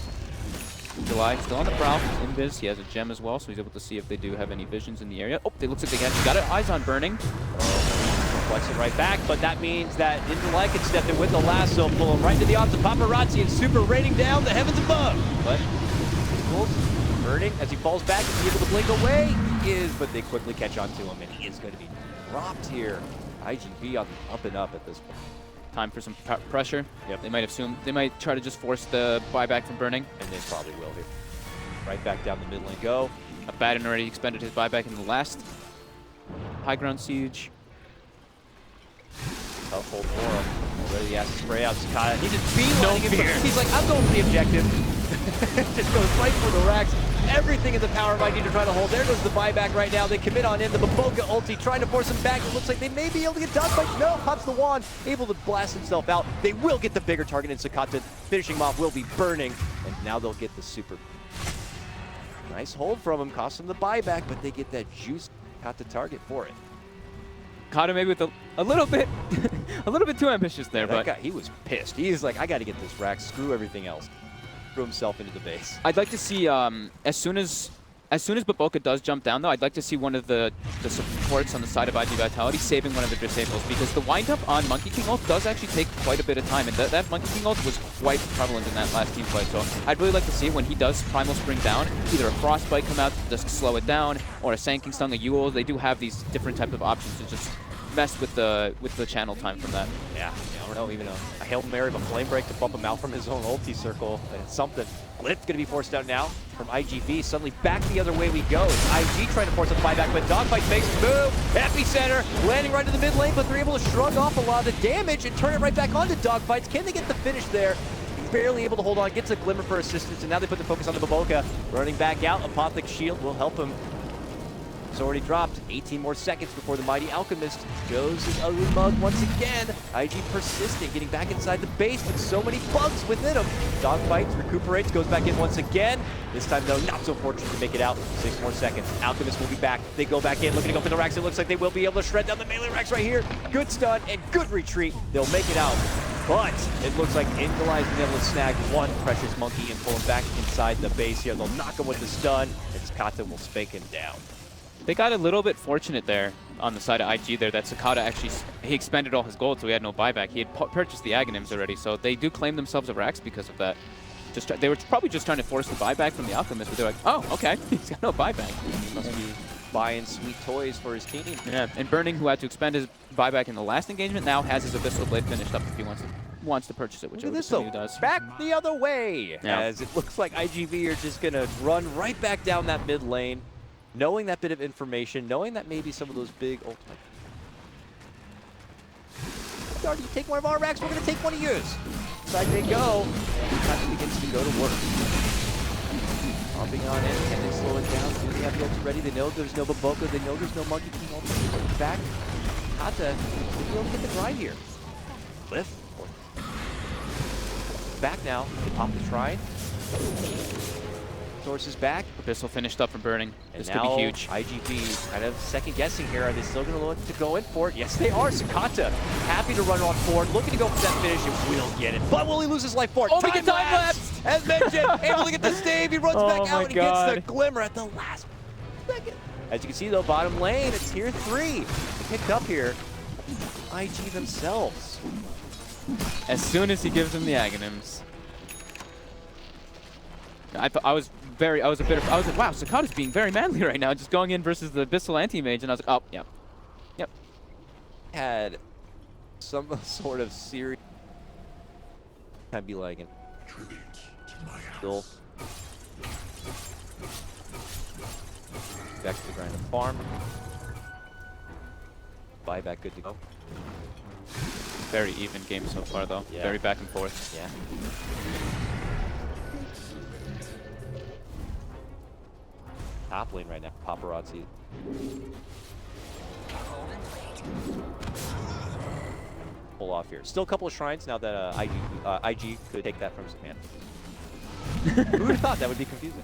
July still on the prowl. Invis, he has a gem as well, so he's able to see if they do have any visions in the area. Oh, they looks like they actually got it. Eyes on Burning. Flex it right back, but that means that In July can step in with the lasso, pull him right into the arms of Paparazzi, and super raining down the heavens above. But Burning, as he falls back, is he able to blink away? He is, but they quickly catch on to him, and he is going to be dropped here. IGB on up and up at this point. Time for some pressure. Yep. They might try to just force the buyback from Burning. And they probably will here. Right back down the mid lane go. Abaddon already expended his buyback in the last high ground siege. Tough hold for him. Already has to spray out Sakata. He just beelining it. He's like, I'm going for the objective. Just goes right for the racks. Everything in the power of ID to try to hold. There goes the buyback right now. They commit on him. The Baboka ulti trying to force him back. It looks like they may be able to get dogfight. No, pops the wand. Able to blast himself out. They will get the bigger target in Sakata. Finishing him off will be Burning. And now they'll get the super. Nice hold from him. Cost them the buyback, but they get that juice. Got the target for it. Caught him maybe with a little bit a little bit too ambitious there, That but guy, he was pissed. He was like, I got to get this rack. Screw everything else. Threw himself into the base. I'd like to see as soon as Baboka does jump down, though, I'd like to see one of the supports on the side of IG Vitality saving one of the disables, because the windup on Monkey King ult does actually take quite a bit of time, and that Monkey King ult was quite prevalent in that last team fight. So I'd really like to see when he does Primal Spring down, either a Frostbite come out to just slow it down, or a Sand King Stung, a Yule. They do have these different types of options to just mess with the channel time from that. Yeah, I don't know, even a Hail Mary of a Flame Break to bump him out from his own ulti circle. It's something. Blitz going to be forced out now from IGV. Suddenly back the other way we go. It's IG trying to force a buyback, but Dogfight makes the move. Epicenter landing right in the mid lane, but they're able to shrug off a lot of the damage and turn it right back onto Dogfights. Can they get the finish there? Barely able to hold on, gets a glimmer for assistance, and now they put the focus on the Baboka. Running back out, Apothic Shield will help him Bomb's already dropped. 18 more seconds before the mighty Alchemist shows his ugly mug once again. IG persistent, getting back inside the base with so many bugs within him. Dogfights, recuperates, goes back in once again. This time, though, not so fortunate to make it out. 6 more seconds. Alchemist will be back. They go back in, looking to go for the racks. It looks like they will be able to shred down the melee racks right here. Good stun and good retreat. They'll make it out. But it looks like Ingolai's been able to snag one precious monkey and pull him back inside the base here. They'll knock him with the stun, and Sakata will spank him down. They got a little bit fortunate there on the side of IG there that Sakata actually, he expended all his gold, so he had no buyback. He had purchased the Aghanims already, so they do claim themselves a Rax because of that. They were probably just trying to force the buyback from the Alchemist, but they're like, oh, okay, he's got no buyback. He must be buying sweet toys for his team. Yeah, and Burning, who had to expend his buyback in the last engagement, now has his Abyssal Blade finished up if he wants to purchase it, which Look at this, he does. Back the other way, yeah. As it looks like IGV are just going to run right back down that mid lane, knowing that bit of information, knowing that maybe some of those big ultimate. You take one of our racks, we're going to take one of yours. Inside they go, and time begins to go to work. Hopping on in, can they slow it down? Do they have the ulti ready? They know there's no Baboka, they know there's no Monkey King ulti back. Kata will be able to get the grind here. Lift. Back now, they pop the Shrine. Source is back. Abyssal finished up from Burning. And this could be huge. IGV kind of second guessing here. Are they still going to look to go in for it? Yes, they are. Sakata happy to run on forward, looking to go for that finish, and will get it. But will he lose his life for it? Oh, time lapse! As mentioned, able to get the stave. He runs back out and gets the glimmer at the last second. As you can see, though, bottom lane at tier 3. Picked up here. IG themselves. As soon as he gives him the Aghanims. I was like, wow, Sakata's being very manly right now, just going in versus the Abyssal Anti-Mage, and I was like, oh, yeah. Yep. Had some sort of serious I'd be lagging. Still. Back to the grind of farm. Buyback good to go. Very even game so far, though. Yeah. Very back and forth. Yeah. Top lane right now, paparazzi. Pull off here. Still a couple of shrines now that IG could take that from his hand. Who would have thought that would be confusing?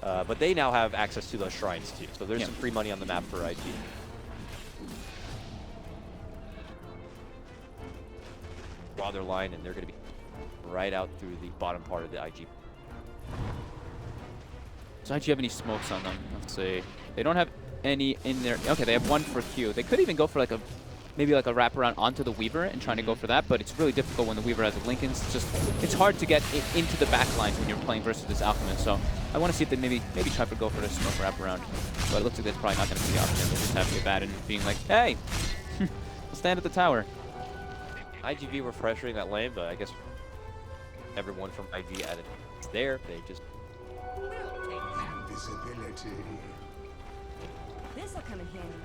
But they now have access to those shrines too, so there's some free money on the map for IG. Draw their line, and they're going to be right out through the bottom part of the IG. Does IG have any smokes on them? Let's see. They don't have any in there. Okay, they have one for Q. They could even go for like maybe like a wraparound onto the Weaver and trying to go for that, but it's really difficult when the Weaver has a Lincoln. It's hard to get into the back lines when you're playing versus this Alchemist. So I want to see if they maybe try to go for the smoke wraparound. But it looks like that's probably not going to be the option. They're just having a bat and being like, hey, we'll stand at the tower. IGV were pressuring that lane, but I guess everyone from IG added there. They just This'll come in handy.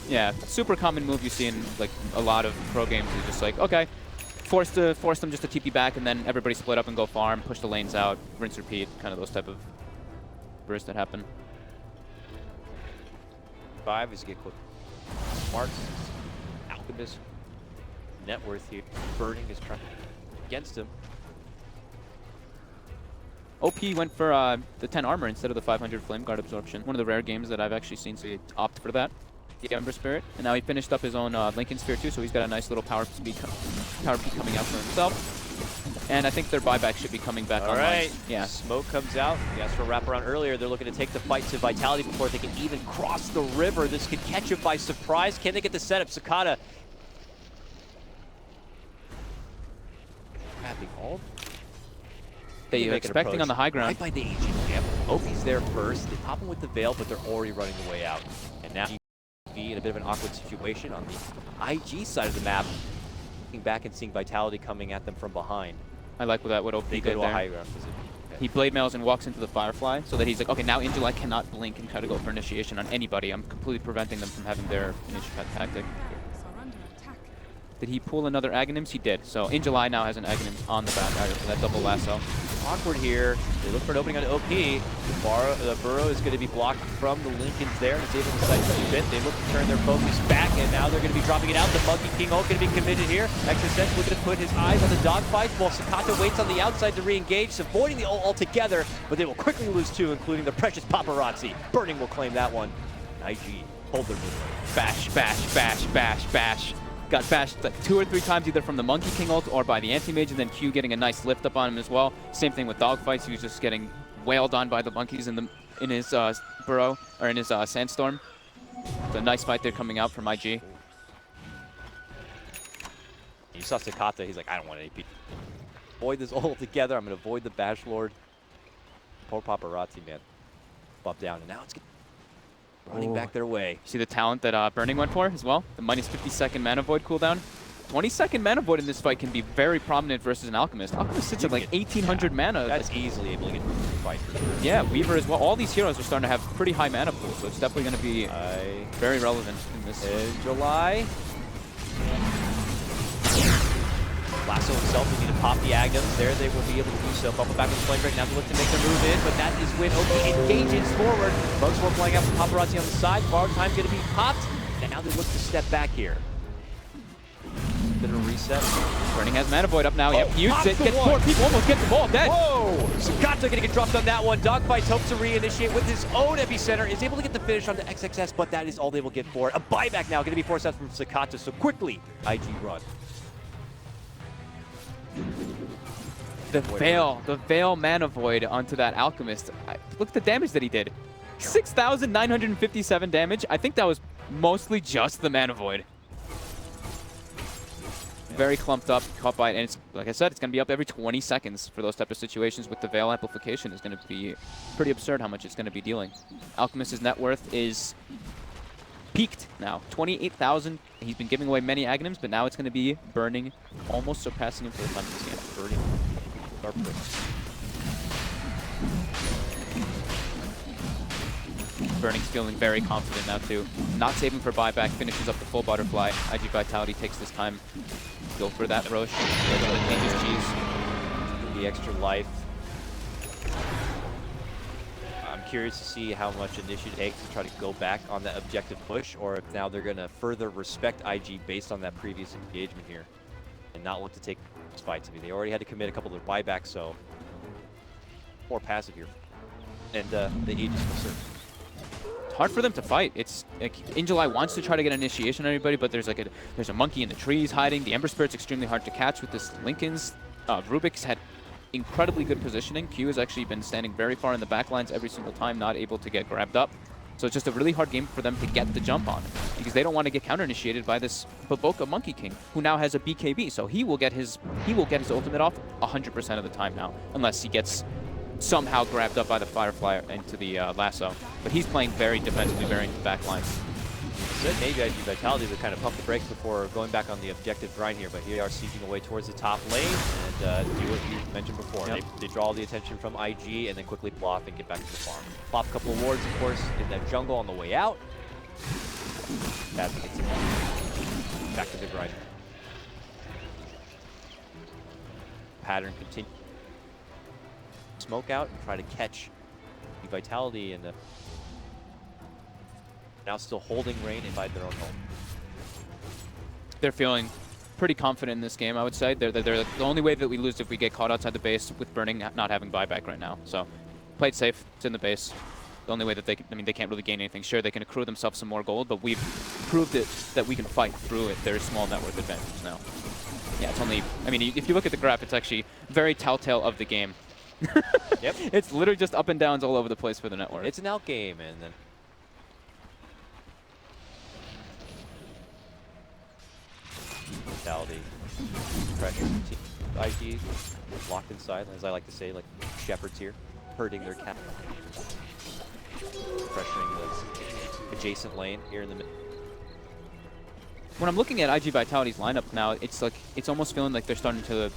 Yeah, super common move you see in like a lot of pro games is just like, okay, force them just to TP back, and then everybody split up and go farm, push the lanes out, rinse, repeat, kind of those type of bursts that happen. 5 is get quick. Marks, Alchemist, net worth here. Burning is trying against him. OP went for the 10 armor instead of the 500 flame guard absorption. One of the rare games that I've actually seen so he opt for that. The Ember Spirit. And now he finished up his own Lincoln Sphere too, so he's got a nice little power peak coming out for himself. And I think their buyback should be coming back online. Alright, yeah. Smoke comes out. He asked for a wraparound earlier. They're looking to take the fight to Vitality before they can even cross the river. This could catch him by surprise. Can they get the setup? Sakata. Happy all. They are expecting on the high ground. Right by the agent camp. Opie's there first. They pop him with the veil, but they're already running the way out. And now be in a bit of an awkward situation on the IG side of the map. Looking back and seeing Vitality coming at them from behind. I like what OP They did go to there. a high ground position. Okay. He blade mails and walks into the Firefly so that he's like, okay, now Ingolai cannot blink and try to go for initiation on anybody. I'm completely preventing them from having their initiation tactic. Are under attack. Did he pull another Aghanims? He did. So Ingolai now has an Aghanims on the back item for that double lasso. awkward here. They look for an opening on OP. The Burrow is going to be blocked from the Lincolns there, and it's able to sight a bit. They look to turn their focus back, and now they're going to be dropping it out. The Monkey King ult going to be committed here. Extra Sense looking to put his eyes on the dogfight, while Sakata waits on the outside to re-engage, avoiding the ult altogether, but they will quickly lose two, including the precious Paparazzi. Burning will claim that one. IG, hold their move. Bash, bash, bash, bash, bash. Got bashed like 2 or 3 times either from the Monkey King ult or by the anti-mage, and then Q getting a nice lift up on him as well. Same thing with dogfights. He was just getting wailed on by the monkeys in his burrow, or in his sandstorm. It's a nice fight there coming out from IG. You saw Sakata, he's like, I don't want any AP. Avoid this ult together. I'm going to avoid the Bash Lord. Poor Paparazzi, man. Bop down, and now it's running back their way. See the talent that Burning went for as well? The minus 50-second mana void cooldown. 20-second mana void in this fight can be very prominent versus an Alchemist. Alchemist sits at like 1,800 mana. That's easily able to get through the fight for sure. Yeah, Weaver as well. All these heroes are starting to have pretty high mana pools, so it's definitely going to be very relevant in this. In July. Lasso himself will need to pop the Agams. There they will be able to do so. Bubble back with Flame right now to look to make their move in, but that is when OP engages forward. Bugs will playing out with Paparazzi on the side. Borrowed time going to be popped, and now they look to step back here. Bit of a reset. Burning has mana void up now. Yep, uses it. Gets 4 people, almost gets them all dead. Whoa! Sakata going to get dropped on that one. Dogfights hopes to reinitiate with his own epicenter. Is able to get the finish onto XXS, but that is all they will get for it. A buyback now going to be forced out from Sakata, so quickly IG run. The Veil mana void onto that Alchemist. Look at the damage that he did. 6,957 damage. I think that was mostly just the mana void. Very clumped up, caught by it, and it's, like I said, it's going to be up every 20 seconds for those type of situations with the Veil amplification. Is going to be pretty absurd how much it's going to be dealing. Alchemist's net worth is peaked now, 28,000. He's been giving away many Aghanims, but now it's going to be Burning, almost surpassing him for the time of this game. Burning. Burning's feeling very confident now too. Not saving for buyback, finishes up the full butterfly. IG Vitality takes this time. Go for that Roche. Changes cheese. The extra life. I'm curious to see how much initiative takes to try to go back on that objective push, or if now they're going to further respect IG based on that previous engagement here and not look to take these fights. I mean, they already had to commit a couple of buybacks, so more passive here. And the Aegis will serve. It's hard for them to fight. It's like, July wants to try to get initiation on everybody, but there's a monkey in the trees hiding. The Ember Spirit's extremely hard to catch with this Lincoln's. Rubik's had incredibly good positioning. Q has actually been standing very far in the back lines every single time, not able to get grabbed up. So it's just a really hard game for them to get the jump on, because they don't want to get counter-initiated by this Baboka Monkey King, who now has a BKB. So he will get his ultimate off 100% of the time now, unless he gets somehow grabbed up by the Firefly into the lasso. But he's playing very defensively, very into the back lines. So maybe IG Vitality to kind of pump the brakes before going back on the objective grind here, but here they are seeking away towards the top lane and do what you mentioned before. Yep. They draw the attention from IG and then quickly plop and get back to the farm. Plop a couple of wards, of course, in that jungle on the way out. That gets him back to the grind. Pattern continues. Smoke out and try to catch the Vitality and now still holding Rain inside their own home. They're feeling pretty confident in this game, I would say. They're the only way that we lose if we get caught outside the base with Burning not having buyback right now. So played safe. It's in the base. The only way that they can't really gain anything. Sure, they can accrue themselves some more gold, but we've proved it that we can fight through it. There's small net worth advantage now. Yeah, it's only, I mean, if you look at the graph, it's actually very telltale of the game. Yep. It's literally just up and downs all over the place for the net worth. It's an out game, and then Vitality, pressure, IG locked inside, as I like to say, like shepherds here, herding their cat, pressuring the adjacent lane here in the middle. When I'm looking at IG Vitality's lineup now, it's like it's almost feeling like they're starting to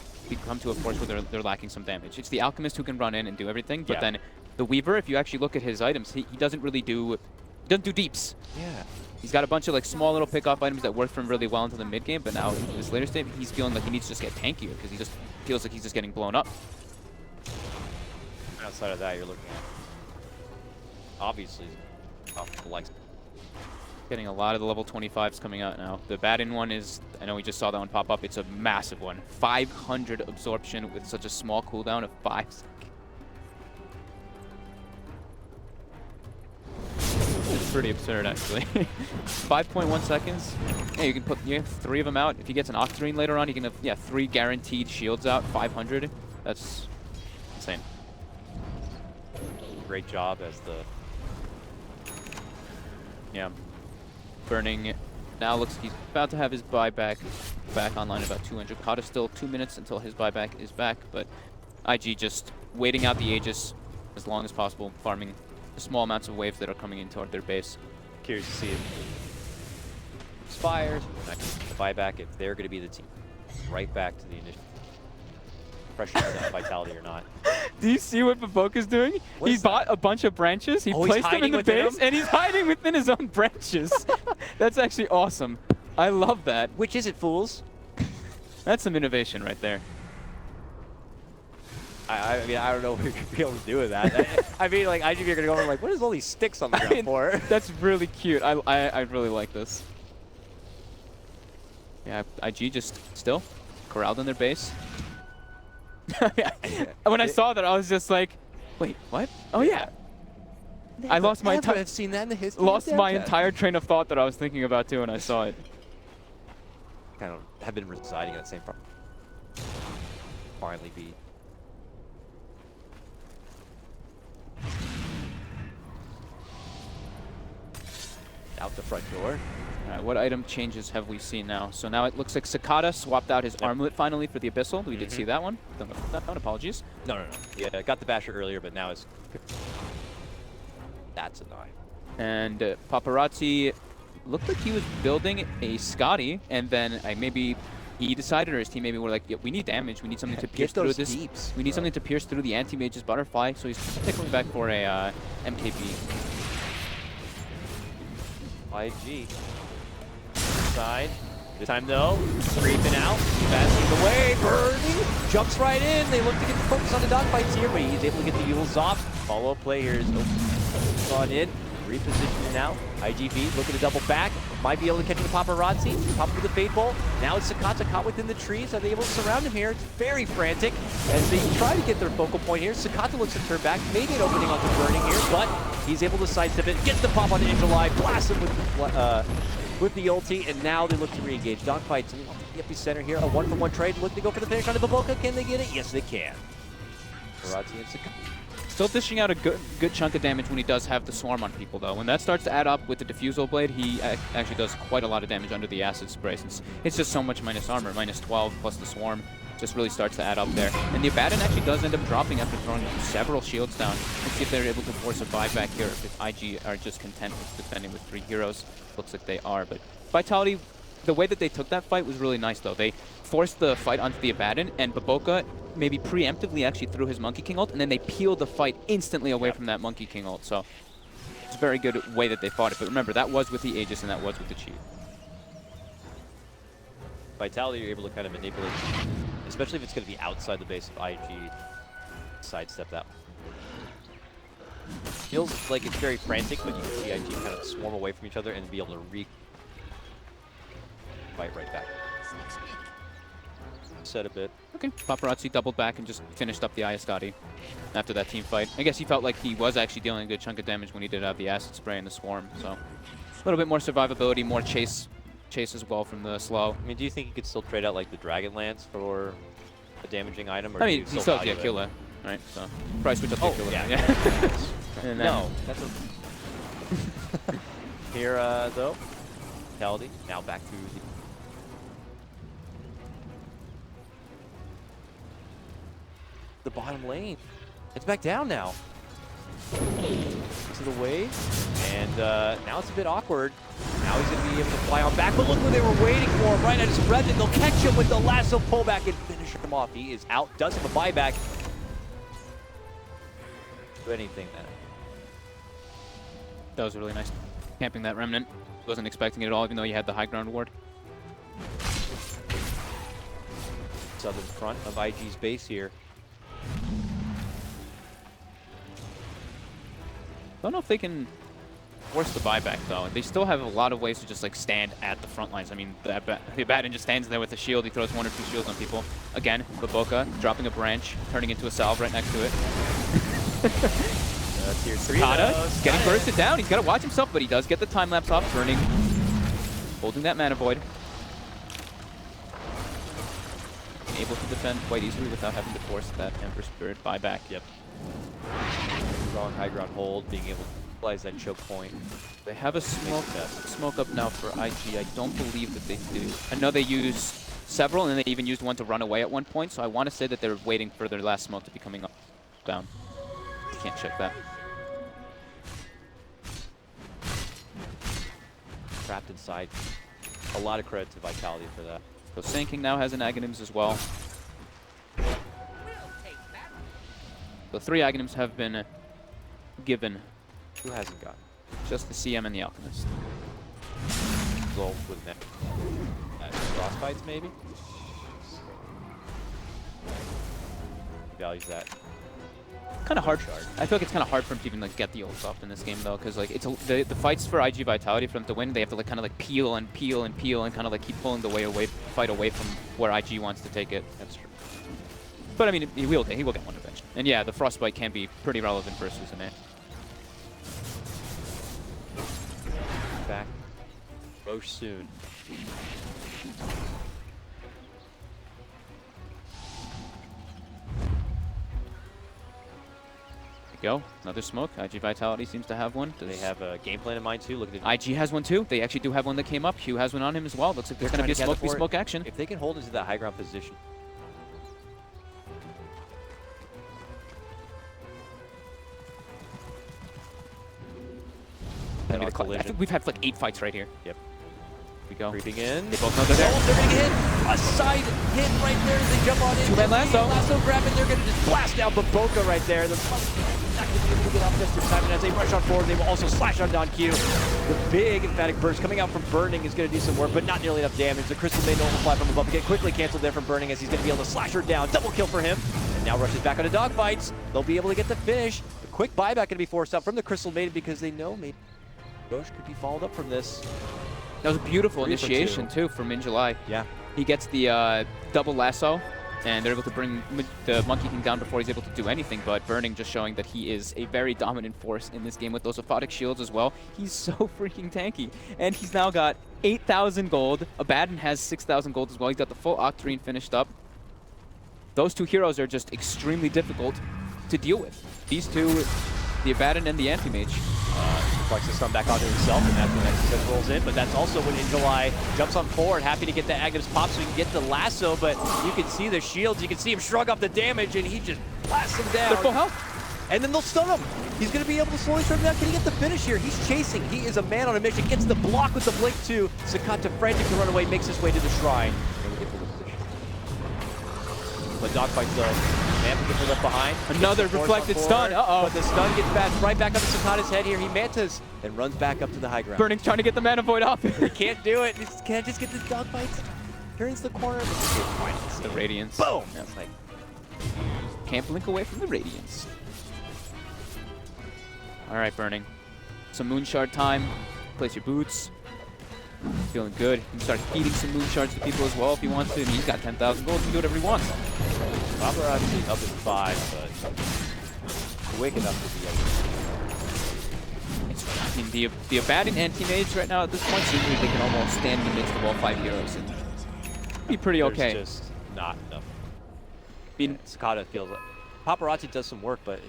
come to a force where they're lacking some damage. It's the Alchemist who can run in and do everything, but then the Weaver, if you actually look at his items, he doesn't really do deeps. Yeah. He's got a bunch of like small little pick-off items that work for him really well into the mid-game, but now in this later state, he's feeling like he needs to just get tankier because he just feels like he's just getting blown up. outside of that, you're looking at obviously off the likes. Getting a lot of the level 25s coming out now. The Baden one is, I know we just saw that one pop up. It's a massive one. 500 absorption with such a small cooldown of 5 seconds. It's pretty absurd, actually. 5.1 seconds. Yeah, you can put 3 of them out. If he gets an Octarine later on, you can have 3 guaranteed shields out. 500. That's insane. Great job as the Burning now looks like he's about to have his buyback back online at about 200. Kata still 2 minutes until his buyback is back, but IG just waiting out the Aegis as long as possible, farming the small amounts of waves that are coming in toward their base. Curious to see if Spires, the buyback, if they're going to be the team. Right back to the initial pressure on Vitality or not. Do you see what Baboka's doing? He bought a bunch of branches, he placed them in the base, and he's hiding within his own branches. That's actually awesome. I love that. Which is it, fools? That's some innovation right there. I mean, I don't know what you're going to be able to do with that. I mean, like, IGV are going to go over like, what is all these sticks on the ground for? That's really cute. I really like this. Yeah, IG just still corralled in their base. When I saw that, I was just like, wait, what? Oh, yeah. I lost my entire seen that in the history. Lost my entire train of thought that I was thinking about too when I saw it. Kind of have been residing in that same farm. Finally be. Out the front door. All right, what item changes have we seen now? So now it looks like Sakata swapped out his armlet finally for the Abyssal. We did see that one. That one, apologies. No. Yeah, got the Basher earlier, but now it's... That's a 9. And Paparazzi looked like he was building a Scotty, and then maybe he decided, or his team maybe were like, yeah, we need damage. We need something to pierce through this. Deeps, we need something to pierce through the anti-mage's butterfly. So he's tickling back for a MKB. IG. Side. This time though, creeping out, passing away, Birdie jumps right in. They look to get the focus on the dogfights here, but he's able to get the Yules off. Follow-up play here is gone in. Repositioning now. IGV looking to double back. Might be able to catch the Paparazzi. Pop with the Fade Bolt. Now it's Sakata caught within the trees. Are they able to surround him here? It's very frantic as they try to get their focal point here. Sakata looks to turn back. Maybe an opening onto Burning here, but he's able to sidestep it. Gets the pop on the Angelai. Blast him with the ulti, and now they look to re-engage. Dogfights in the epicenter here. A 1-for-1 trade. Look to go for the finish on the Baboka. Can they get it? Yes, they can. Paparazzi and Sakata. Still dishing out a good chunk of damage when he does have the swarm on people, though. When that starts to add up with the Diffusal Blade, he actually does quite a lot of damage under the Acid Spray, since it's just so much minus armor. Minus 12 plus the swarm just really starts to add up there. And the Abaddon actually does end up dropping after throwing several shields down. Let's see if they're able to force a buyback here, if IG are just content with defending with 3 heroes. Looks like they are, but Vitality, the way that they took that fight was really nice, though. They forced the fight onto the Abaddon, and Baboka maybe preemptively actually threw his Monkey King ult, and then they peeled the fight instantly away from that Monkey King ult. So it's a very good way that they fought it. But remember, that was with the Aegis, and that was with the cheat. Vitality, you're able to kind of manipulate, especially if it's going to be outside the base of IG. Sidestep that. Feels like it's very frantic, but you can see IG kind of swarm away from each other and be able to fight right back. Set a bit. Okay, Paparazzi doubled back and just finished up the Ayascati after that team fight. I guess he felt like he was actually dealing a good chunk of damage when he did have the Acid Spray and the Swarm, so a little bit more survivability, more chase as well from the slow. I mean, do you think you could still trade out like the Dragon Lance for a damaging item? Or I mean, he still has the Aquila, right? So probably switch up the Aquila. Yeah. And no, that's a here though. Vitality now back to the bottom lane. It's back down now. To the wave, and now it's a bit awkward. Now he's going to be able to fly on back, but look what they were waiting for. Right at his red, and they'll catch him with the lasso pullback and finish him off. He is out. Does have a buyback. Do anything then. That was really nice. Camping that Remnant. Wasn't expecting it at all, even though you had the high ground ward. Southern front of IG's base here. Don't know if they can force the buyback, though. They still have a lot of ways to just, like, stand at the front lines. I mean, the Abaddon just stands there with a shield. He throws 1 or 2 shields on people. Again, Baboka dropping a branch, turning into a salve right next to it. Tier 3 Kata getting bursted down. He's got to watch himself, but he does get the time lapse off. Burning, holding that mana void. Able to defend quite easily without having to force that Emperor Spirit buyback. Yep. Strong high ground hold, being able to utilize that choke point. They have a smoke up now for IG. I don't believe that they do. I know they used several, and they even used one to run away at one point, so I want to say that they're waiting for their last smoke to be coming up down. Can't check that. Trapped inside. A lot of credit to Vitality for that. So Sinking now has an Aghanims as well. So 3 Aghanims have been given. Who hasn't gotten? Just the CM and the Alchemist. Goal with that. Frostbites, maybe? Values that. Kind of hard. I feel like it's kind of hard for him to even like get the ults off in this game though, because like it's the fights for IG Vitality for them to win, they have to like kind of like peel and peel and peel and kind of like keep pulling the fight away from where IG wants to take it. That's true. But I mean, he will get one eventually. And yeah, the Frostbite can be pretty relevant versus an A. Back. Roche soon. Go. Another smoke. IG Vitality seems to have one. Do they have a game plan in mind too? Look at IG has one too. They actually do have one that came up. Hugh has one on him as well. Looks like there's going to be a smoke action. If they can hold into that high ground position. I think we've had like 8 fights right here. Yep. We go. Creeping in. They both know they're there. Oh, they're going to get hit. A side hit right there as they jump on in. 2-man lasso. Lasso grab it. They're going to just blast down Baboka right there. They're not going to be able to get off this time. And as they rush on forward, they will also slash on Don Q. The big emphatic burst coming out from Burning is going to do some work, but not nearly enough damage. The Crystal Maiden will fly from above. Get quickly canceled there from Burning as he's going to be able to slash her down. Double kill for him. And now rushes back onto dogfights. They'll be able to get the finish. The quick buyback going to be forced out from the Crystal Maiden because they know maybe Roche could be followed up from this. That was a beautiful initiation too from In July. Yeah. He gets the double lasso, and they're able to bring the Monkey King down before he's able to do anything, but Burning just showing that he is a very dominant force in this game with those aphotic shields as well. He's so freaking tanky. And he's now got 8,000 gold. Abaddon has 6,000 gold as well. He's got the full Octarine finished up. Those 2 heroes are just extremely difficult to deal with. These 2, the Abaddon and the Anti-Mage. Flex the stun back onto himself, and that's when Decisive rolls in. But that's also when In July jumps on forward, happy to get the Aghanims pop so he can get the lasso. But you can see the shields, you can see him shrug off the damage, and he just blasts them down. They're full health. And then they'll stun him. He's going to be able to slowly turn him down. Can he get the finish here? He's chasing. He is a man on a mission. Gets the block with the blink too. Sakata frantic to run away, makes his way to the shrine. And we get the position. But dogfights though. Manta left behind. Another reflected stun. Uh-oh. But the stun gets bashed right back onto Sakata's head here. He mantas and runs back up to the high ground. Burning's trying to get the mana void off. He can't do it. He can't just get the dogfights. Turns the corner. It's the Radiance. Boom! That's like, can't blink away from the Radiance. All right, Burning. Some Moonshard time. Place your boots. Feeling good. He can start feeding some Moonshards to people as well if he wants to. I mean, he's got 10,000 gold. He can do whatever he wants. Paparazzi up in 5, but quick enough to be able to. I mean, the Abaddon Anti-Mage right now at this point seems like they can almost stand in the midst of all 5 heroes and be pretty okay. There's just not enough. I mean, Sakata feels like Paparazzi does some work, but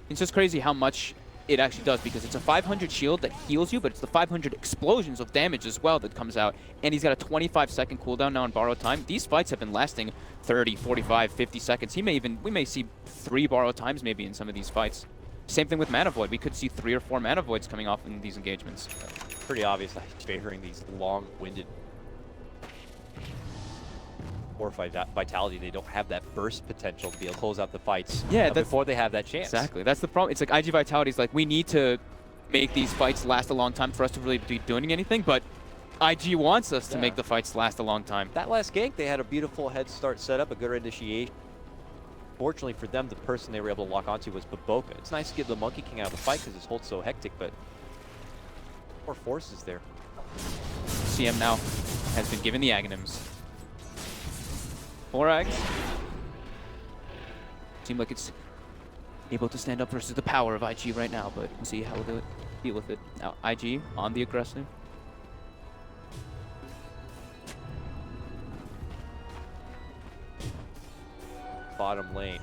it's just crazy how much it actually does, because it's a 500 shield that heals you, but it's the 500 explosions of damage as well that comes out. And he's got a 25-second cooldown now on borrowed time. These fights have been lasting 30, 45, 50 seconds. We may see 3 borrowed times maybe in some of these fights. Same thing with Mana Void. We could see 3 or 4 Mana Voids coming off in these engagements. Pretty obvious that he's favoring these long-winded or Vitality. They don't have that burst potential to be able to close out the fights before they have that chance. Exactly. That's the problem. It's like IG Vitality's like, we need to make these fights last a long time for us to really be doing anything, but IG wants us to make the fights last a long time. That last gank, they had a beautiful head start set up, a good initiation. Fortunately for them, the person they were able to lock onto was Baboka. It's nice to get the Monkey King out of the fight because his hold's so hectic, but more forces there. CM now has been given the Aghanims. 4x. Seems like it's able to stand up versus the power of IG right now, but we'll see how we'll deal with it. Now, IG on the aggressive. Bottom lane.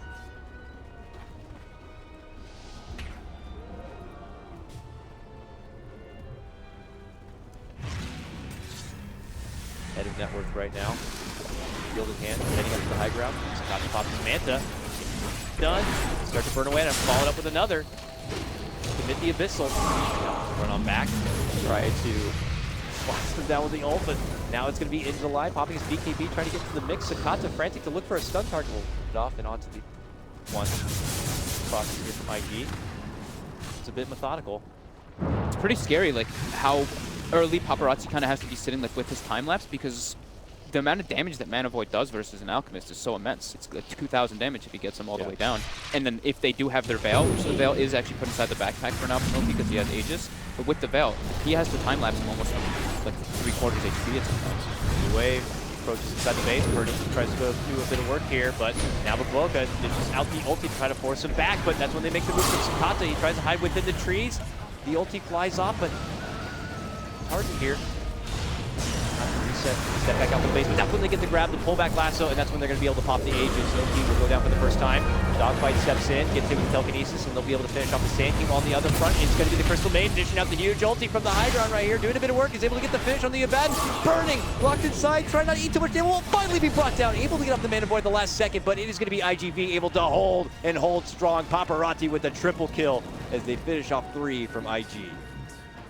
Head of net worth right now. Field in hand, heading up to the high ground. Got to pop his Manta. Done. Start to burn away and followed up with another. Commit the Abyssal. Run on back. Try to box him down with the ult, but now it's going to be into the line. Popping his BKB, trying to get to the mix. Sakata frantic to look for a stun target. Will put off and onto the one. Crosses here from IG. It's a bit methodical. It's pretty scary, like how early Paparazzi kind of has to be sitting like with his time lapse, because the amount of damage that Mana Void does versus an Alchemist is so immense. It's like 2,000 damage if he gets them all the way down. And then if they do have their Veil, which the Veil is actually put inside the backpack for now because he has Aegis, but with the Veil, he has to time lapse him almost like 3/4 HP at sometimes. New wave approaches inside the base. Purdy tries to go do a bit of work here, but now Baboka just out the ulti to try to force him back, but that's when they make the move from Sakata. He tries to hide within the trees. The ulti flies off, but target here. Step back out the base, but that's when they get the grab, the pullback lasso, and that's when they're going to be able to pop the Aegis. So he will go down for the first time. Dogfight steps in, gets him with telekinesis, and they'll be able to finish off the Sand King on the other front. It's going to be the Crystal Maiden dishing out the huge ulti from the Hydron right here, doing a bit of work. He's able to get the finish on the Abaddon. Burning, locked inside, trying not to eat too much damage. Will finally be brought down, able to get off the Mana Void the last second, but it is going to be IGV able to hold and hold strong. Paparazzi with the triple kill as they finish off 3 from IG.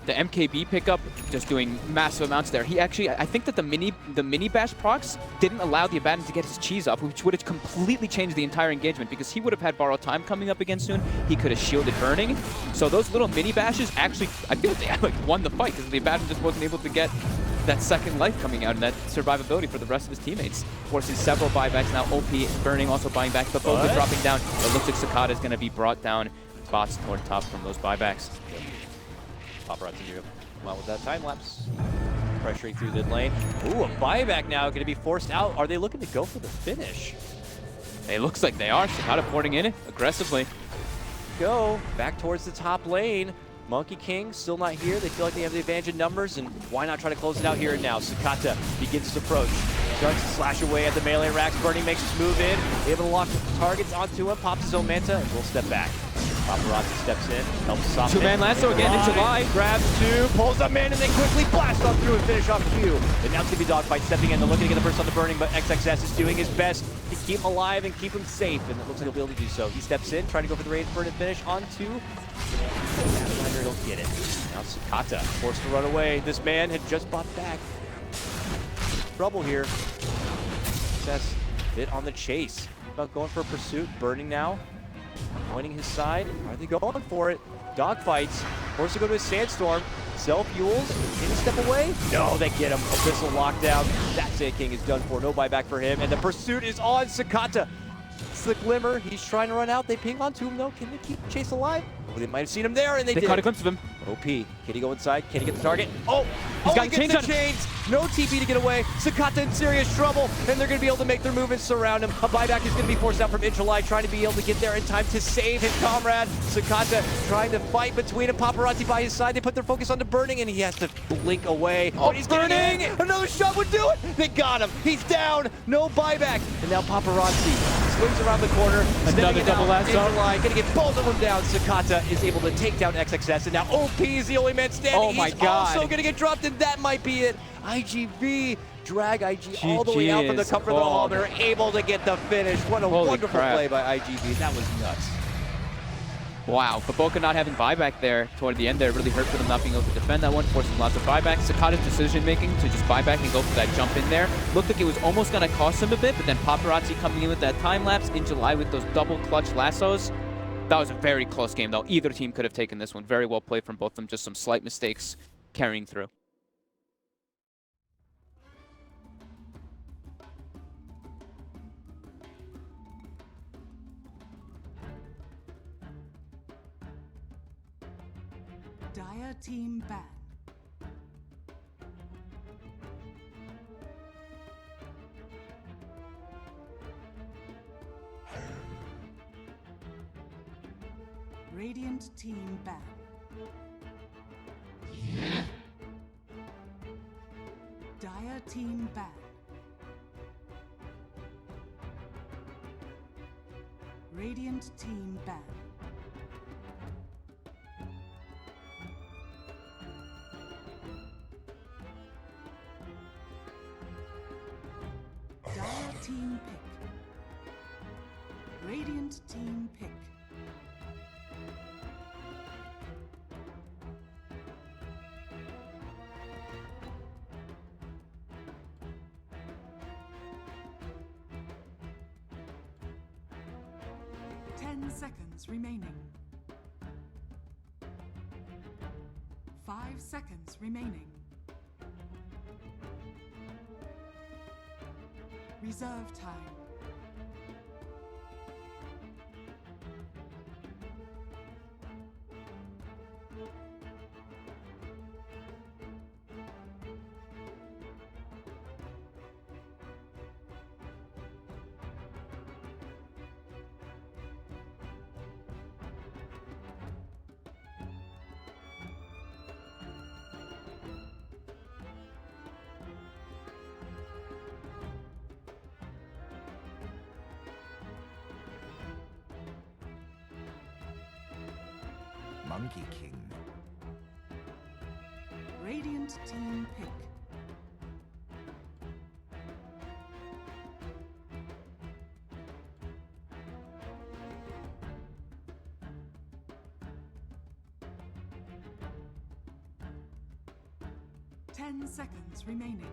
The MKB pickup just doing massive amounts there. He actually, I think that the mini bash procs didn't allow the Abaddon to get his cheese up, which would have completely changed the entire engagement, because he would have had borrowed time coming up again soon. He could have shielded burning. So those little mini bashes actually, I feel like they like won the fight, because the Abaddon just wasn't able to get that second life coming out and that survivability for the rest of his teammates. Forcing several buybacks now. OP burning also buying back, but both are dropping down. It looks like Sakata is going to be brought down. Bots toward top from those buybacks. Paparazzi here come out with that time lapse. Pressuring through the lane. Ooh, a buyback now going to be forced out. Are they looking to go for the finish? It looks like they are. Sakata porting in it aggressively. Go back towards the top lane. Monkey King still not here. They feel like they have the advantage in numbers, and why not try to close it out here and now? Sakata begins to approach. Starts to slash away at the melee racks. Burning makes his move in. Able to lock targets onto him. Pops his own Manta and will step back. Paparazzi steps in, helps soften. Two-man lasso again in July. Grabs 2, pulls them in, and then quickly blasts on through and finish off Q. And now it's going to be Dogfight stepping in. They're looking to get the first on the burning, but XXS is doing his best to keep him alive and keep him safe. And it looks like he'll be able to do so. He steps in, trying to go for the Rage Burn and finish on 2. He'll get it. Now Sakata forced to run away. This man had just bought back. Trouble here. XXS bit on the chase. About going for a pursuit. Burning now. Pointing his side. Are they going for it? Dogfights. Forced to go to a Sandstorm. Self-fuels. Can he step away? No, they get him. Abyssal lockdown. That Sand King is done for. No buyback for him. And the pursuit is on Sakata. It's the Glimmer. He's trying to run out. They ping onto him, though. Can they keep Chase alive? Oh, they might have seen him there, and they did. They caught a glimpse of him. OP. Can he go inside? Can he get the target? Oh! He's got he gets the chains! No TP to get away. Sakata in serious trouble, and they're going to be able to make their move and surround him. A buyback is going to be forced out from Intralai, trying to be able to get there in time to save his comrade. Sakata trying to fight between him. Paparazzi by his side. They put their focus on the burning, and he has to blink away. Oh, he's burning! Another shot would do it! They got him! He's down! No buyback! And now Paparazzi swings around the corner. Another double lasso. Intralai going to get both of them down. Sakata is able to take down XXS, and now OP is the only man standing. Oh my He's God. also going to get dropped, and that might be it. IGV drag IG all the way out from the is comfort of the hall. cold. They're able to get the finish. What a Holy wonderful crap. play by IGV. That was nuts. Wow, Baboka not having buyback there toward the end there really hurt for them not being able to defend that one, forcing lots of buybacks. Sakata's decision-making to just buy back and go for that jump in there looked like it was almost going to cost him a bit, but then Paparazzi coming in with that time lapse in July with those double clutch lassos. That was a very close game, though. Either team could have taken this one. Very well played from both of them. Just some slight mistakes carrying through. Dire team ban. Radiant team ban. Dire team ban. Radiant team ban. Dire team pick. Radiant team pick. Seconds remaining. 5 seconds remaining. Reserve time. Monkey King. Radiant team pick. Ten seconds remaining.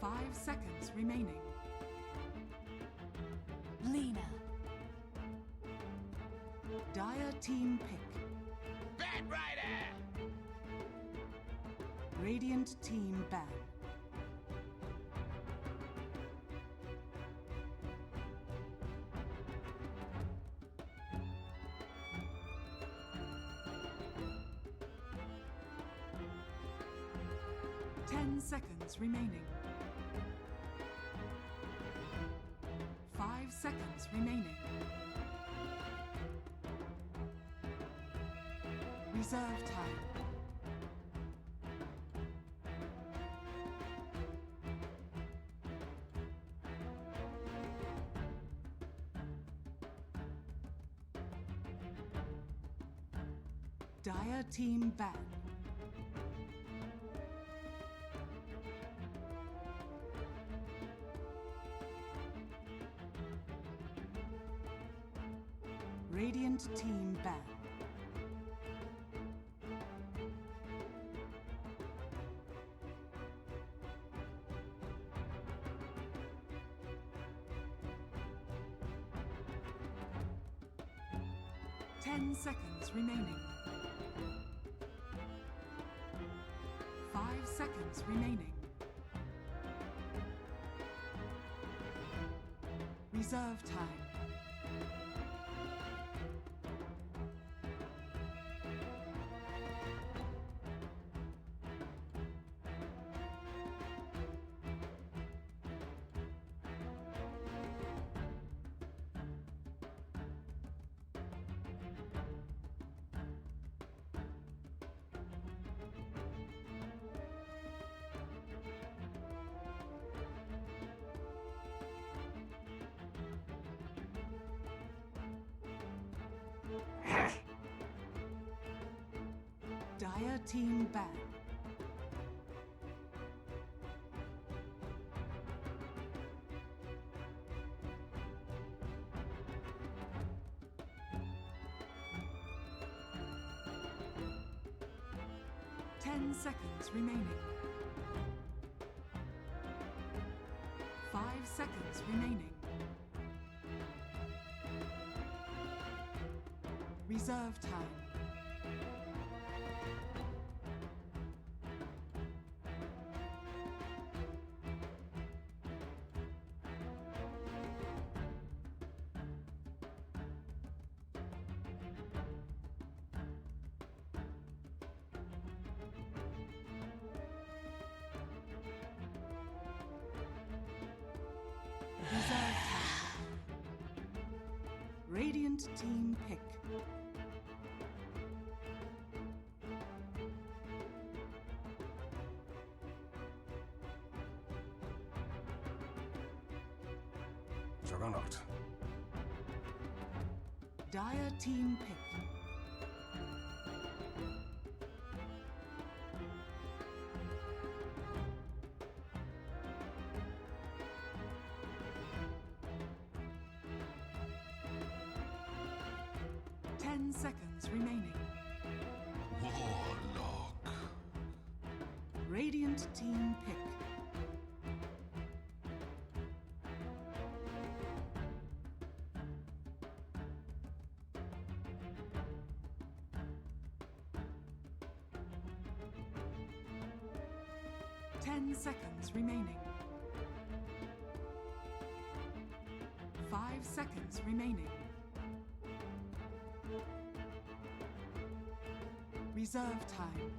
5 seconds remaining. Lina. Dire team pick. Bad Rider! Radiant team ban. Ten seconds remaining. 5 seconds remaining. Reserve time. Dire team ban. Radiant team ban. Ten seconds remaining. 5 seconds remaining. Reserve time. Dire team ban. Ten seconds remaining. 5 seconds remaining. Reserve time. Reserve time. Radiant team pick. Juggernaut. Dire team pick. Seconds remaining. Warlock. Radiant team pick. Ten seconds remaining. 5 seconds remaining. Reserve time.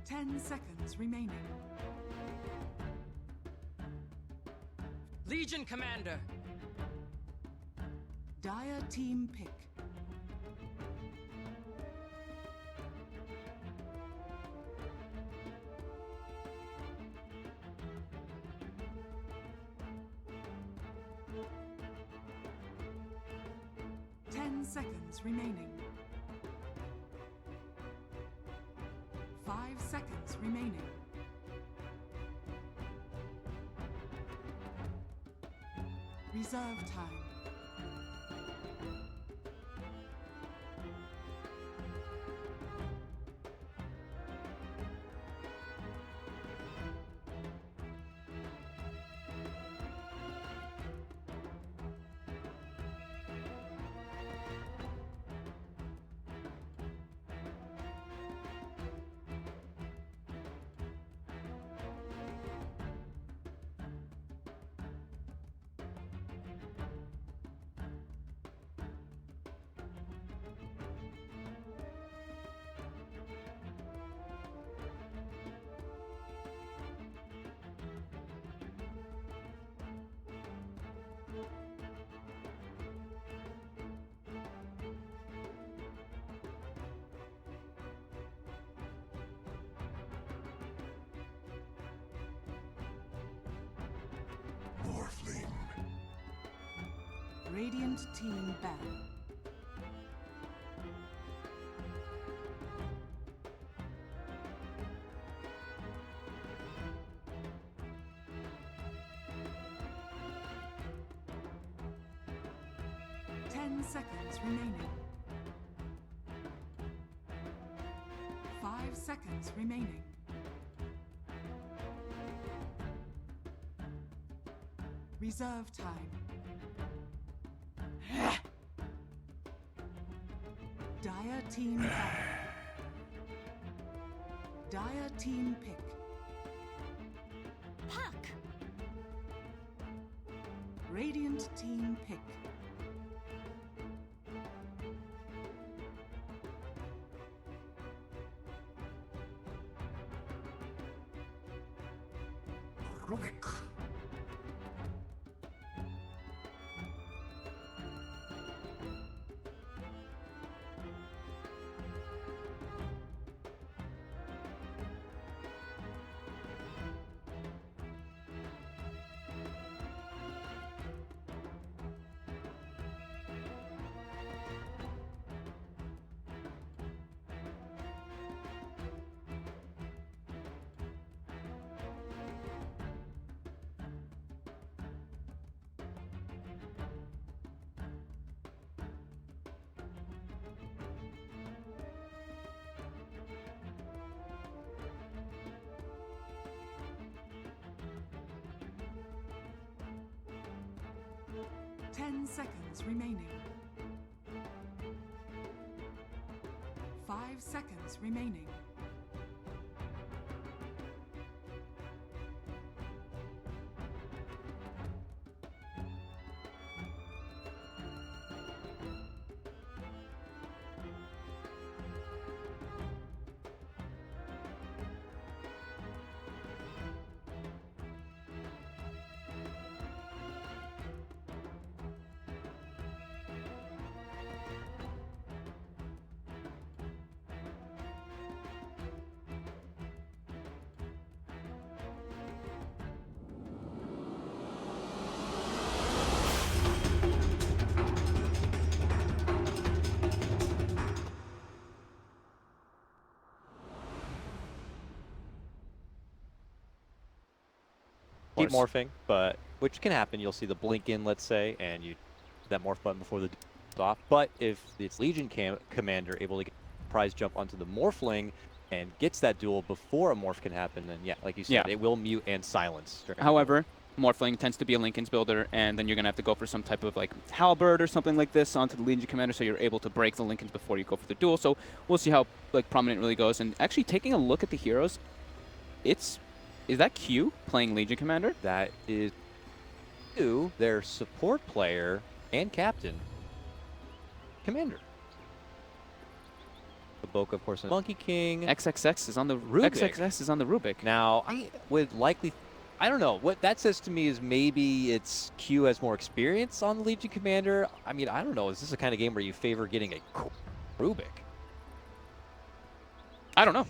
Ten seconds remaining. Legion Commander. Dire team pick. Ten seconds remaining. 5 seconds remaining. Reserve time. Morphling. Radiant team ban. Ten seconds remaining. 5 seconds remaining. Reserve time. Dire team ban. Dire team pick. Puck! Radiant team pick. Rubik. 10 seconds remaining. 5 seconds remaining. Keep morphing, but which can happen. You'll see the blink in, let's say, and you that morph button before the off. But if it's Legion commander able to get prize jump onto the morphling and gets that duel before a morph can happen, then yeah, like you said, it will mute and silence. However, morphling tends to be a Lincoln's builder, and then you're gonna have to go for some type of like halberd or something like this onto the Legion commander, so you're able to break the Lincolns before you go for the duel. So we'll see how like prominent it really goes. And actually taking a look at the heroes, is that Q playing Legion commander? That is Q, their support player and captain, commander. The Boca, of course, Monkey King. XXX is on the Rubik. XXX is on the Rubik. Now, I would likely, I don't know, what that says to me is maybe it's Q has more experience on the Legion commander. I mean, I don't know. Is this the kind of game where you favor getting a Rubik? I don't know.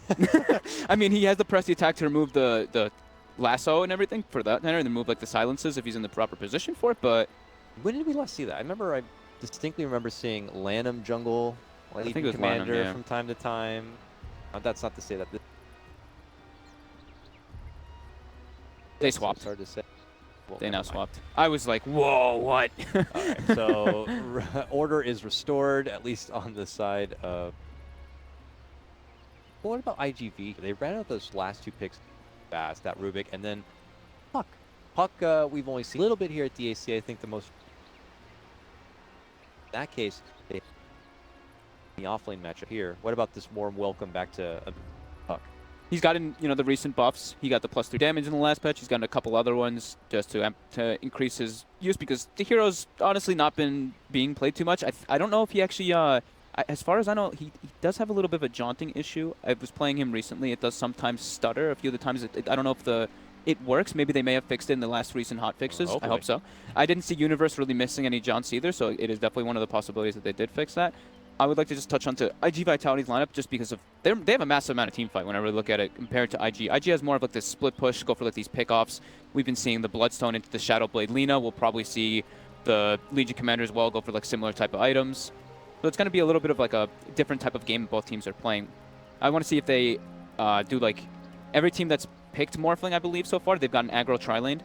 I mean, he has the press the attack to remove the lasso and everything for that matter, and then move like the silences if he's in the proper position for it. But when did we last see that? I distinctly remember seeing Lanham jungle Legion commander Lanham, from time to time. That's not to say that they swapped. It's hard to say. Well, they now swapped. I was like, whoa, what? All right, so order is restored, at least on the side of. Well, what about IGV? They ran out those last two picks fast, that Rubik, and then Puck. Puck, we've only seen a little bit here at DAC. I think the most. In that case, the offlane matchup here. What about this warm welcome back to Puck? He's gotten, the recent buffs. He got the +3 damage in the last patch. He's gotten a couple other ones just to increase his use because the hero's honestly not been being played too much. I don't know if he actually. As far as I know, he does have a little bit of a jaunting issue. I was playing him recently. It does sometimes stutter. A few of the times, I don't know if it works. Maybe they may have fixed it in the last recent hot fixes. I hope so. I didn't see Universe really missing any jaunts either, so it is definitely one of the possibilities that they did fix that. I would like to just touch on to IG Vitality's lineup just because of they have a massive amount of team fight when I really look at it compared to IG. IG has more of like this split push, go for like these pickoffs. We've been seeing the Bloodstone into the Shadowblade Lina. We'll probably see the Legion Commander as well go for like similar type of items. So it's going to be a little bit of like a different type of game both teams are playing. I want to see if they do like every team that's picked Morphling, I believe, so far, they've got an aggro tri-lane.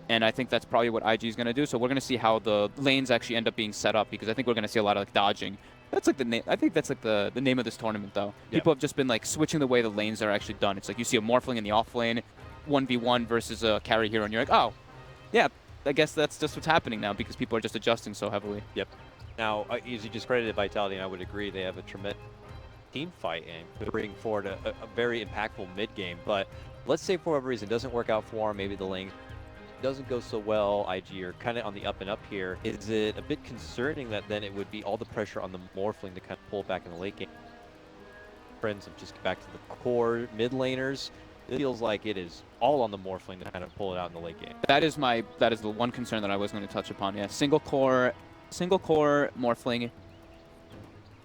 And I think that's probably what IG is going to do. So we're going to see how the lanes actually end up being set up because I think we're going to see a lot of like dodging. That's like the name. I think that's like the name of this tournament, though. Yeah. People have just been like switching the way the lanes are actually done. It's like you see a Morphling in the off lane, 1v1 versus a carry hero, and you're like, oh, yeah, I guess that's just what's happening now because people are just adjusting so heavily. Yep. Now, as you just credited Vitality, and I would agree, they have a tremendous team fight and bring forward a very impactful mid game. But let's say for whatever reason it doesn't work out for them, maybe the lane doesn't go so well, IG are kind of on the up and up here. Is it a bit concerning that then it would be all the pressure on the Morphling to kind of pull back in the late game? Friends of just get back to the core mid laners. It feels like it is all on the Morphling to kind of pull it out in the late game. That is the one concern that I was going to touch upon. Yeah, single core Morphling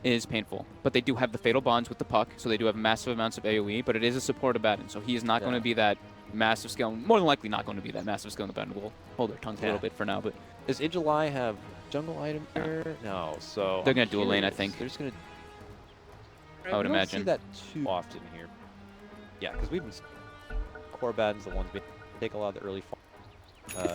is painful, but they do have the fatal bonds with the Puck, so they do have massive amounts of AoE, but it is a support abaddon, so he is not going to be that massive skill, more than likely not going to be that massive skill in the abaddon. We'll hold our tongues a little bit for now, but... Does Injuly have jungle item here? No, so... They're going to dual lane, I think. They're just going to... I would imagine. See that too often here. Yeah, because we've been... Core abaddon's the ones that take a lot of the early farm. I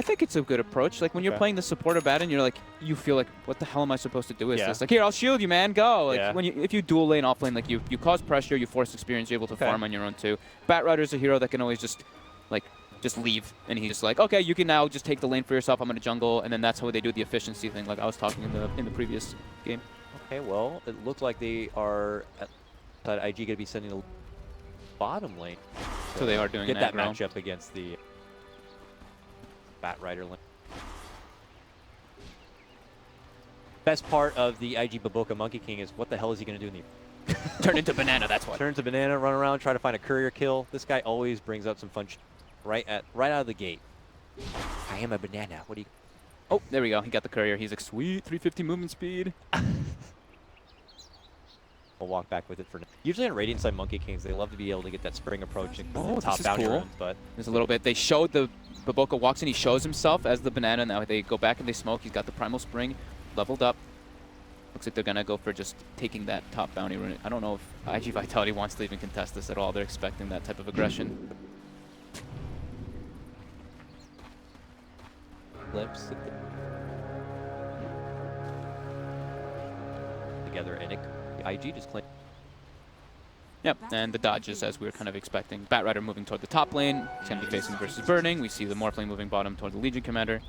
think it's a good approach. Like when you're playing the support abaddon, you're like, you feel like, what the hell am I supposed to do with this? Like, here, I'll shield you, man, go. Like when if you dual lane, off lane, like you cause pressure, you force experience, you're able to farm on your own too. Batrider's a hero that can always just like just leave. And he's just like, okay, you can now just take the lane for yourself. I'm going to jungle. And then that's how they do the efficiency thing, like I was talking in the previous game. Okay, well, it looks like they are at IG going to be sending the bottom lane. So they are doing get that aggro. matchup against the Bat Rider lane. Best part of the IG Baboka Monkey King is what the hell is he going to do in the Turn into banana, that's what. turn to banana, run around, try to find a courier kill. This guy always brings up some fun right out of the gate. I am a banana. What do you? Oh, there we go. He got the courier. He's like, sweet, 350 movement speed. We'll walk back with it for now. Usually on Radiant side Monkey Kings, they love to be able to get that spring approach and Oh, top this is bounty cool. runs, but There's a little bit. They showed the Baboka walks in. He shows himself as the banana. Now they go back and they smoke. He's got the primal spring leveled up. Looks like they're going to go for just taking that top bounty rune. I don't know if IG Vitality wants to even contest this at all. They're expecting that type of aggression. Lips together, and IG just claimed. Yep, and the dodges as we were kind of expecting. Bat Rider moving toward the top lane. He's going to be facing versus Burning. We see the Morphling moving bottom toward the Legion Commander.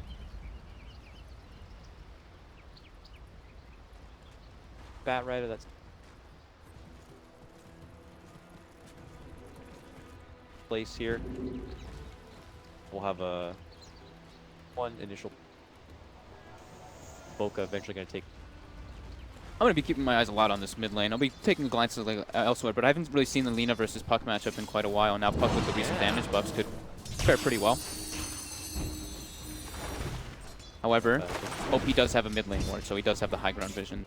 Bat Rider, that's place here. We'll have a one initial Boca eventually going to take. I'm going to be keeping my eyes a lot on this mid lane. I'll be taking glances like elsewhere, but I haven't really seen the Lina versus Puck matchup in quite a while. Now Puck with the recent damage buffs could fare pretty well. However, OP does have a mid lane ward, so he does have the high ground vision.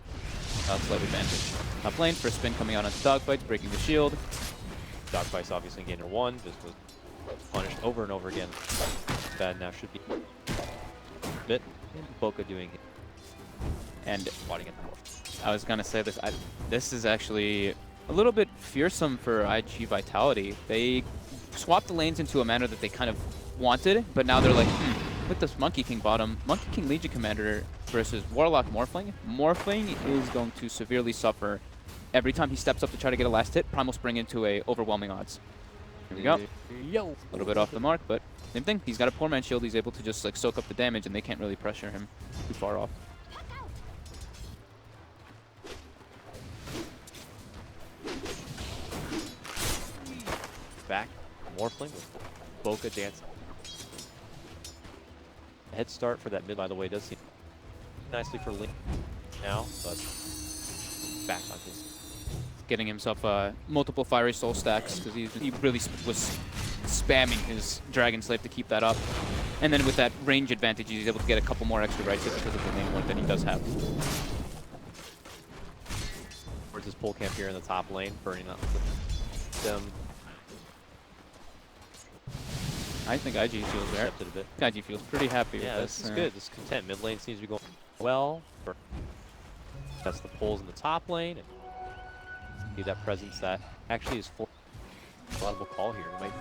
Slight advantage. Top lane, first spin coming out onto Dogfights, breaking the shield. Dogfights obviously in gainer 1, just was punished over and over again. Bad now should be bit. And Boca doing it. And Spotting it. I was going to say this. This is actually a little bit fearsome for IG Vitality. They swapped the lanes into a manner that they kind of wanted, but now they're like, with this Monkey King bottom, Monkey King Legion Commander versus Warlock Morphling. Morphling is going to severely suffer every time he steps up to try to get a last hit. Primal Spring into a overwhelming odds. Here we go. Yo. A little bit off the mark, but same thing. He's got a poor man shield. He's able to just like soak up the damage, and they can't really pressure him too far off. Back. Morphling with Boca dancing. Head start for that mid, by the way, does seem nicely for Link now, but back on his. Getting himself multiple fiery soul stacks because he really was spamming his Dragon Slave to keep that up. And then with that range advantage, he's able to get a couple more extra rights because of the lane ward that he does have. Towards his pull camp here in the top lane, burning up them. I think IG feels there. A bit. IG feels pretty happy with this. This is good. This is content. Mid lane seems to be going well. That's the pulls in the top lane. And see that presence that actually is for a laudable call here. It might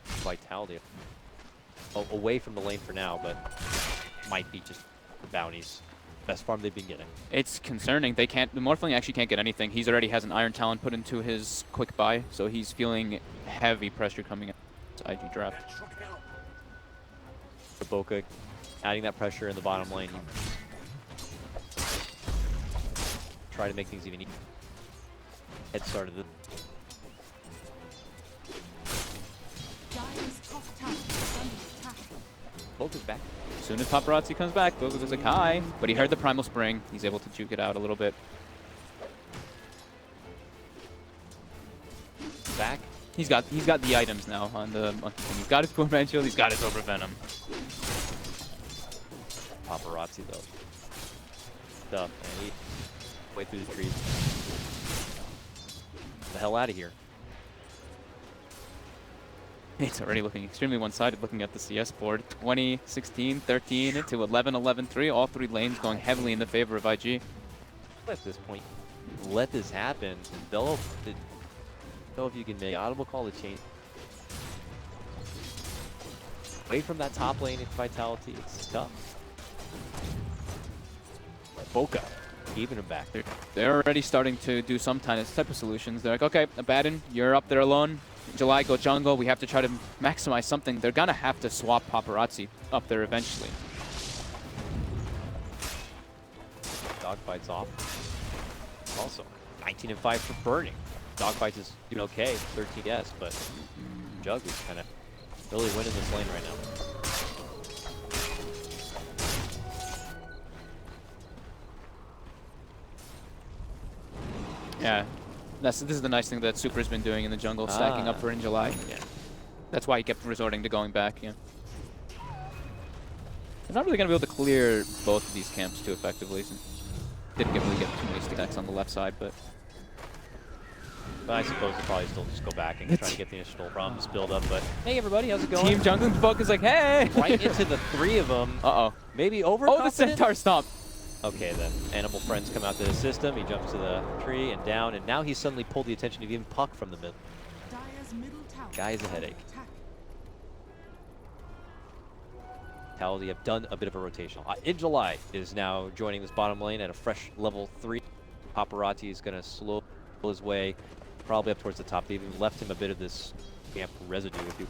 Vitality away from the lane for now, but might be just the bounties. Best farm they've been getting. It's concerning. They can't. The Morphling actually can't get anything. He's already has an Iron Talon put into his quick buy, so he's feeling heavy pressure coming in this IG draft. The Boca adding that pressure in the bottom lane. Try to make things even easier. Head start of the. Dire's top tower is under attack. Boca's back. As soon as Paparazzi comes back, Boga was like, hi. But he heard the Primal Spring. He's able to juke it out a little bit. Back. He's got the items now on the Monkey King. He's got his poor man shield. He's got his Over Venom. Paparazzi though. Stuff. And he way through the trees. Get the hell out of here. It's already looking extremely one-sided looking at the CS board. 20, 16, 13 to 11, 11, 3. All three lanes going heavily in the favor of IG. At this point, let this happen. They'll know if you can make audible call to change. Away from that top lane in Vitality, it's tough. Boca keeping him back. They're already starting to do some type of solutions. They're like, okay, Abaddon, you're up there alone. July, go jungle. We have to try to maximize something. They're going to have to swap Paparazzi up there eventually. Dogfights off. Also, 19 and 5 for Burning. Dogfights is doing okay, 13 yes, but Jug is kind of really winning this lane right now. Yeah, this is the nice thing that Super's been doing in the jungle, stacking up for in July. Yeah. That's why he kept resorting to going back. Yeah. He's not really going to be able to clear both of these camps too effectively. So didn't really get too many stacks on the left side, but I suppose he'll probably still just go back and try to get the initial problems build up. But hey, everybody, how's it going? Team Jungling Book is like, hey! Right into the three of them. Uh-oh. Maybe over. Oh, the Centaur stomp. Okay, then animal friends come out to the system. He jumps to the tree and down, and now he's suddenly pulled the attention of even Puck from the middle. Dire's middle tower Guy is a headache. attack. Vitality have done a bit of a rotation. In July is now joining this bottom lane at a fresh level 3. Paparazzi is going to slow his way probably up towards the top. They even left him a bit of this camp residue. If you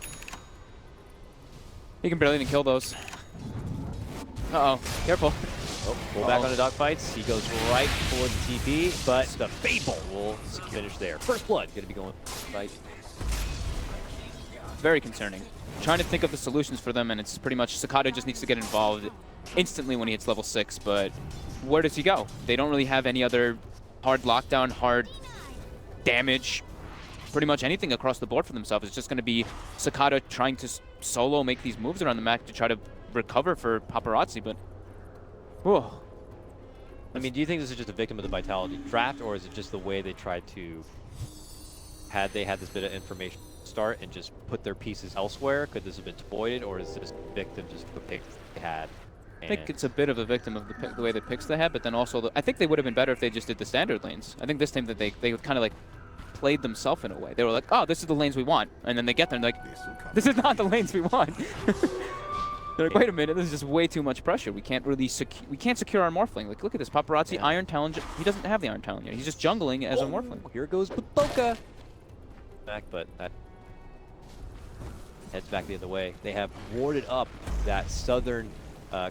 He can barely even kill those. Uh-oh, careful. Oh, pull back on the dogfights. He goes right for the TP, but the Fable will finish there. First blood going to be going right. Very concerning. Trying to think of the solutions for them, and it's pretty much Sakata just needs to get involved instantly when he hits level 6, but where does he go? They don't really have any other hard lockdown, hard damage, pretty much anything across the board for themselves. It's just going to be Sakata trying to solo make these moves around the map to try to recover for Paparazzi, but whoa. I mean, do you think this is just a victim of the Vitality draft, or is it just the way they tried to, had they had this bit of information start and just put their pieces elsewhere? Could this have been avoided, or is this victim just the picks they had? I think it's a bit of a victim of the way the picks they had, but then also I think they would have been better if they just did the standard lanes. I think this time that they kind of like played themselves in a way. They were like, oh, this is the lanes we want, and then they get there and they're like, this is not the lanes we want. They're like, wait a minute, this is just way too much pressure. We can't really secure our Morphling. Like, look at this, Paparazzi, Yeah. Iron Talon. He doesn't have the Iron Talon yet. He's just jungling as a Morphling. Here goes Boca. Back, but that heads back the other way. They have warded up that southern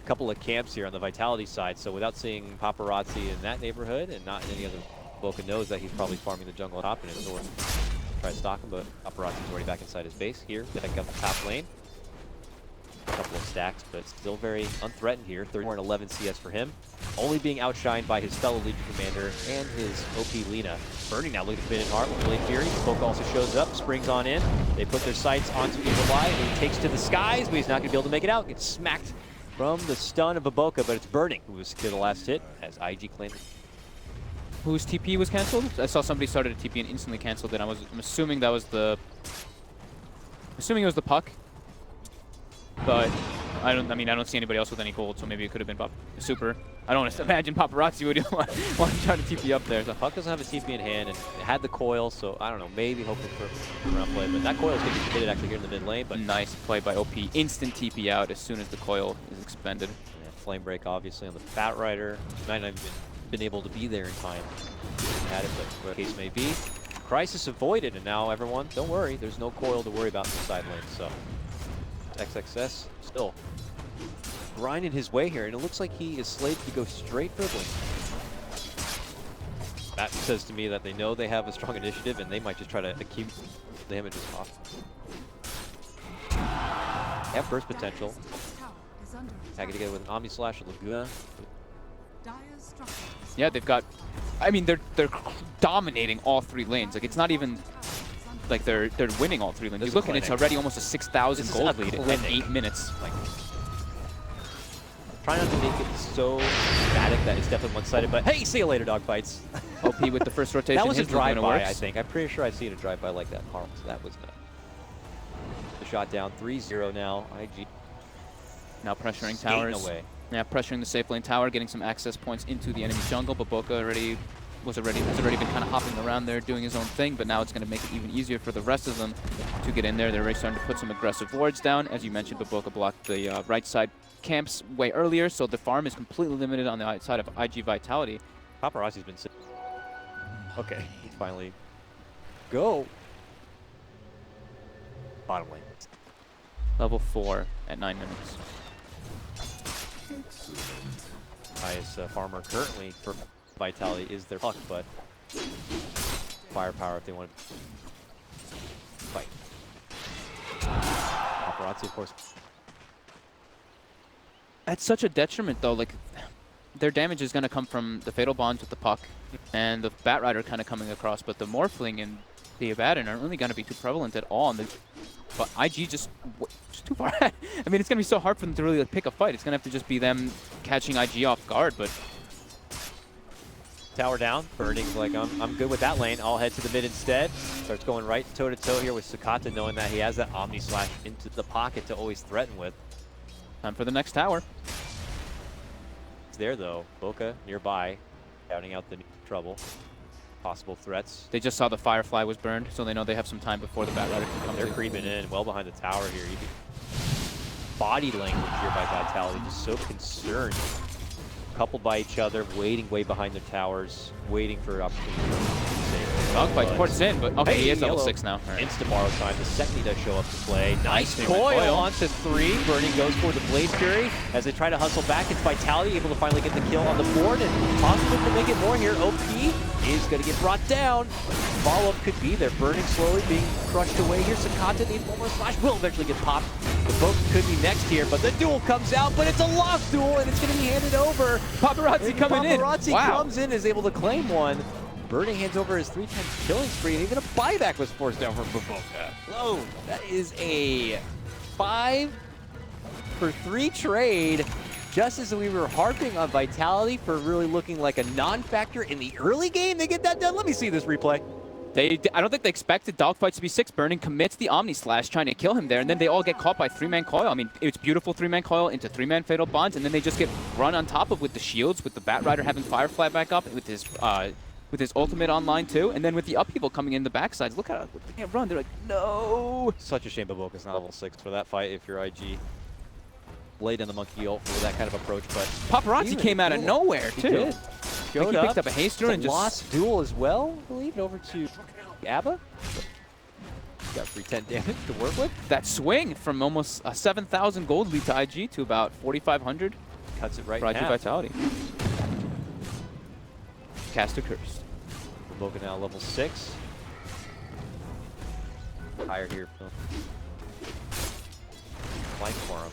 couple of camps here on the Vitality side, so without seeing Paparazzi in that neighborhood and not in any other, Boca knows that he's probably farming the jungle top and in the north. Try to stalk him, but Paparazzi's already back inside his base here. Back up the top lane. A couple of stacks, but still very unthreatened here. 34 and 11 CS for him. Only being outshined by his fellow Legion commander and his OP Lina. Burning now looking to fit in hard with Blade Fury. Boca also shows up, springs on in. They put their sights onto Evil Eye, and he takes to the skies, but he's not going to be able to make it out. Gets smacked from the stun of Boca, but it's Burning who was secured the last hit as IG claimed. Whose TP was canceled? I saw somebody started a TP and instantly canceled it. I'm assuming that was the... Assuming it was the Puck. But I don't see anybody else with any gold, so maybe it could have been Super. I don't want to imagine Paparazzi would want to try to TP up there. So. Puck doesn't have a TP in hand and it had the coil, so I don't know, maybe hoping for round play, but that coil is going to be committed actually here in the mid lane. But nice play by OP. Instant TP out as soon as the coil is expended. Yeah, flame break obviously on the Fat Rider. He might not have been able to be there in time. Had it, but whatever the case may be. Crisis avoided, and now everyone, don't worry, there's no coil to worry about in the side lane, so. XXS still grinding his way here, and it looks like he is slated to go straight for the blink. That says to me that they know they have a strong initiative, and they might just try to accumulate damages off. They have burst potential. Tagging together with an Omni Slash and Laguna. Yeah, they've got... I mean, they're dominating all 3 lanes. Like, it's not even... Like they're winning all 3 lanes. You look and it's already almost a 6,000 gold lead in 8 minutes. Like, try not to make it so dramatic that it's definitely one-sided, but hey, see you later, dogfights. OP with the first rotation. That was a drive-by, I think. I'm pretty sure I've seen a drive-by like that, Carl. So that was the shot down. 3-0 now. IG now pressuring towers. Away. Yeah, pressuring the safe lane tower, getting some access points into the enemy jungle, but Boca has already been kind of hopping around there doing his own thing, but now it's going to make it even easier for the rest of them to get in there. They're already starting to put some aggressive wards down. As you mentioned, Boca blocked the right side camps way earlier, so the farm is completely limited on the outside of IG Vitality. Paparazzi's been sitting. Okay, he finally go. bottom lane. Level 4 at 9 minutes. Highest farmer currently for Vitality is their puck, but firepower if they want to fight. Paparazzi, of course. That's such a detriment, though. Like, their damage is going to come from the Fatal Bonds with the puck and the Bat Rider kind of coming across, but the Morphling and the Abaddon aren't really going to be too prevalent at all. And but IG just too far ahead. I mean, it's going to be so hard for them to really pick a fight. It's going to have to just be them catching IG off guard, but... Tower down. Burning's like, I'm good with that lane. I'll head to the mid instead. Starts going right toe-to-toe here with Sakata, knowing that he has that Omni Slash into the pocket to always threaten with. Time for the next tower. It's there, though. Boca nearby, counting out the trouble. Possible threats. They just saw the Firefly was burned, so they know they have some time before the Bat Rider can come. They're creeping in well behind the tower here. You can... Body language here by Vitality, just so concerned. Coupled by each other, waiting way behind their towers, waiting for opportunity to save. Dogfight ports in, but okay, he is level 6 now. Right. Insta borrow time. The second he does show up to play. Nice coil onto 3. Burning goes for the Blade Fury as they try to hustle back. It's Vitality able to finally get the kill on the board and possible to make it more here. OP is going to get brought down. Follow-up could be there. Burning slowly being crushed away here. Sakata needs one more slash. Will eventually get popped. The boat could be next here, but the duel comes out, but it's a lost duel, and it's going to be handed over. Paparazzi coming in. Paparazzi comes in, is able to claim one. Burning hands over his 3 times killing spree, and even a buyback was forced down from Baboka. Whoa, that is a 5 for 3 trade. Just as we were harping on Vitality for really looking like a non-factor in the early game, they get that done. Let me see this replay. I don't think they expected Dogfights to be 6. Burning commits the Omni Slash, trying to kill him there, and then they all get caught by 3-man coil. I mean, it's beautiful 3-man coil into 3-man Fatal Bonds, and then they just get run on top of with the shields, with the Bat Rider having Firefly back up, with his ultimate online too, and then with the upheaval coming in the backsides. Look how they can't run. They're like, no. Such a shame Baboka's not level 6 for that fight if you're IG. Laid in the monkey ult for that kind of approach, but Paparazzi came out of nowhere too. He did. He picked up a haste rune and just lost duel as well, I believe, over to Abba. Got 310 damage to work with. That swing from almost 7,000 gold lead to IG to about 4,500. Cuts it right for in IG half. Vitality. Caster cursed. Baboka now level 6. Higher here. Flank for him.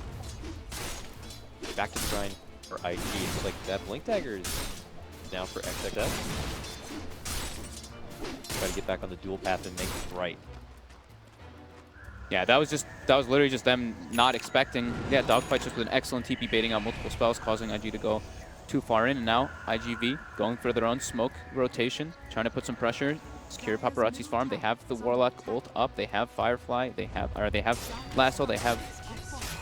Back to the grind for IG. It's like that Blink Dagger is now for XXS. Try to get back on the dual path and make it right. Yeah, that was literally just them not expecting. Yeah, Dogfight just with an excellent TP baiting out multiple spells, causing IG to go too far in, and now IGV going for their own smoke rotation, trying to put some pressure, secure Paparazzi's farm. They have the Warlock ult up, they have Firefly, they have Lasso, they have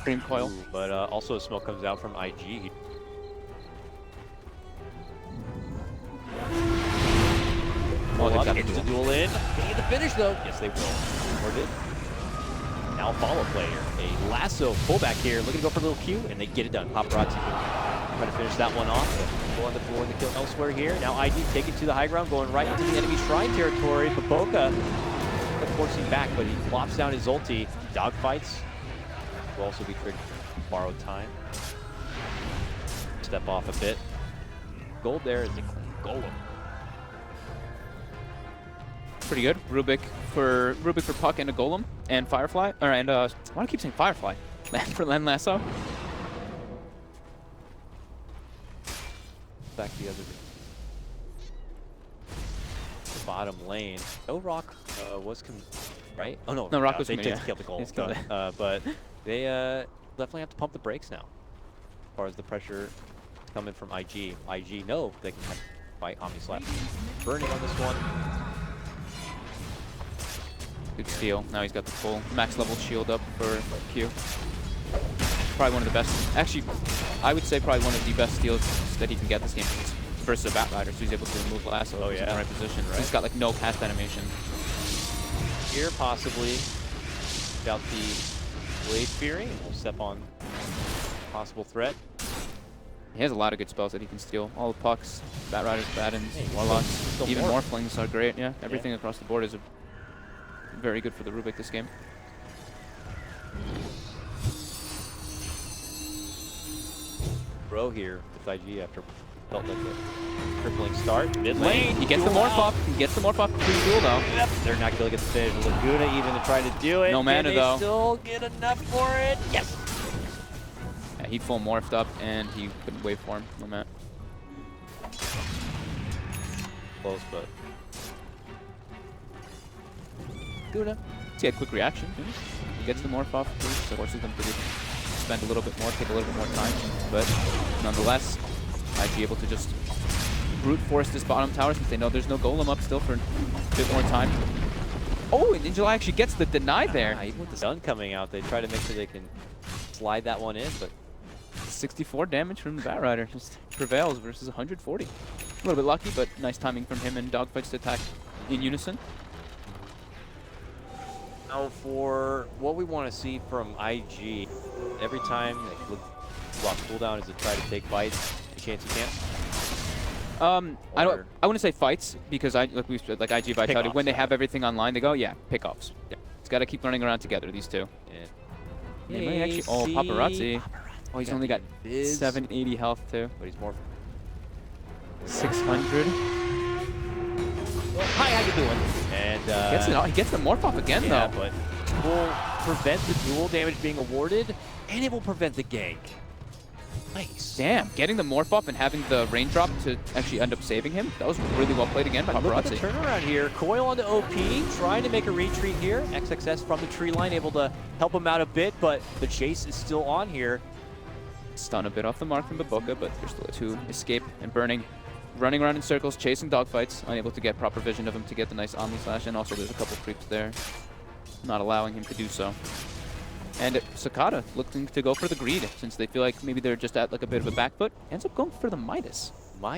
Dream Coil. Ooh, but also a smoke comes out from IG. Oh, they got the Into the duel. duel in. They need the finish though. Yes, they will. Or did. Now follow player. A Lasso pullback here, looking to go for a little Q, and they get it done. Paparazzi trying to finish that one off. Go on the floor and the kill elsewhere here. Now IG take it to the high ground, going right into the enemy shrine territory. Baboka forcing back, but he flops down his ulti. Dogfights will also be triggered. Borrowed time. Step off a bit. Gold there is a clean golem. Pretty good. Rubik for Puck and a Golem and Firefly. Or and why do I keep saying Firefly? For Len Lasso. Back the other the bottom lane. No Rock was right? Oh no, No, Rock was they committed, did kill the goal. He's killed it. But they definitely have to pump the brakes now. As far as the pressure coming from IG. IG know they can fight Omni Slap. Burning on this one. Good steal. Now he's got the full max level shield up for Q. Probably one of the best. Actually, I would say probably one of the best steals that he can get this game versus a Bat Rider. So he's able to remove Lasso in the right position. Right. He's got like no cast animation. Here possibly without the Blade Fury, and we'll step on possible threat. He has a lot of good spells that he can steal. All the Pucks, Bat Riders, Battens, Warlocks, still even more. Morphlings are great. Yeah, everything across the board is very good for the Rubik this game. row here with IG after felt like a crippling start. Mid lane, He gets the morph off. He gets the morph off pre-duel though. Yep, they're not going to get the finish. Laguna even to try to do it. No mana, Can they though. still get enough for it? Yes. Yeah, he full morphed up and he couldn't wait for him. No mana. Close, but Laguna. See a quick reaction. He gets the morph off, so forces them to spend a little bit more, take a little bit more time. But nonetheless, might be able to just brute force this bottom tower since they know there's no golem up still for a bit more time. Oh, and Injuly actually gets the deny there. Even with the sun coming out, they try to make sure they can slide that one in, but 64 damage from the Batrider just prevails versus 140. A little bit lucky, but nice timing from him and Dogfights to attack in unison. now for what we want to see from IG, every time like, look, block cooldown is to try to take fights. Any chance you can't? I wouldn't say fights because like we said, like IG Vitality, when they have everything online, they go, yeah, pickoffs. Yeah. It's got to keep running around together, these two. Yeah. They might actually, oh, Paparazzi. Oh, he's only got 780 health too. But he's more 600. Hi, how you doing? And He gets the morph off again yeah, though. but will prevent the dual damage being awarded, and it will prevent the gank. Nice. Damn, getting the morph off and having the raindrop to actually end up saving him. That was really well played again by Look at the Paparazzi. turnaround here. Coil onto OP, trying to make a retreat here. XXS from the tree line, able to help him out a bit, but the chase is still on here. Stun a bit off the mark from Baboka, but there's still a two escape and burning. Running around in circles, chasing dogfights, unable to get proper vision of him to get the nice Omni Slash, and also there's a couple creeps there, not allowing him to do so. And Sakata looking to go for the greed, since they feel like maybe they're just at like a bit of a back foot. Ends up going for the Midas.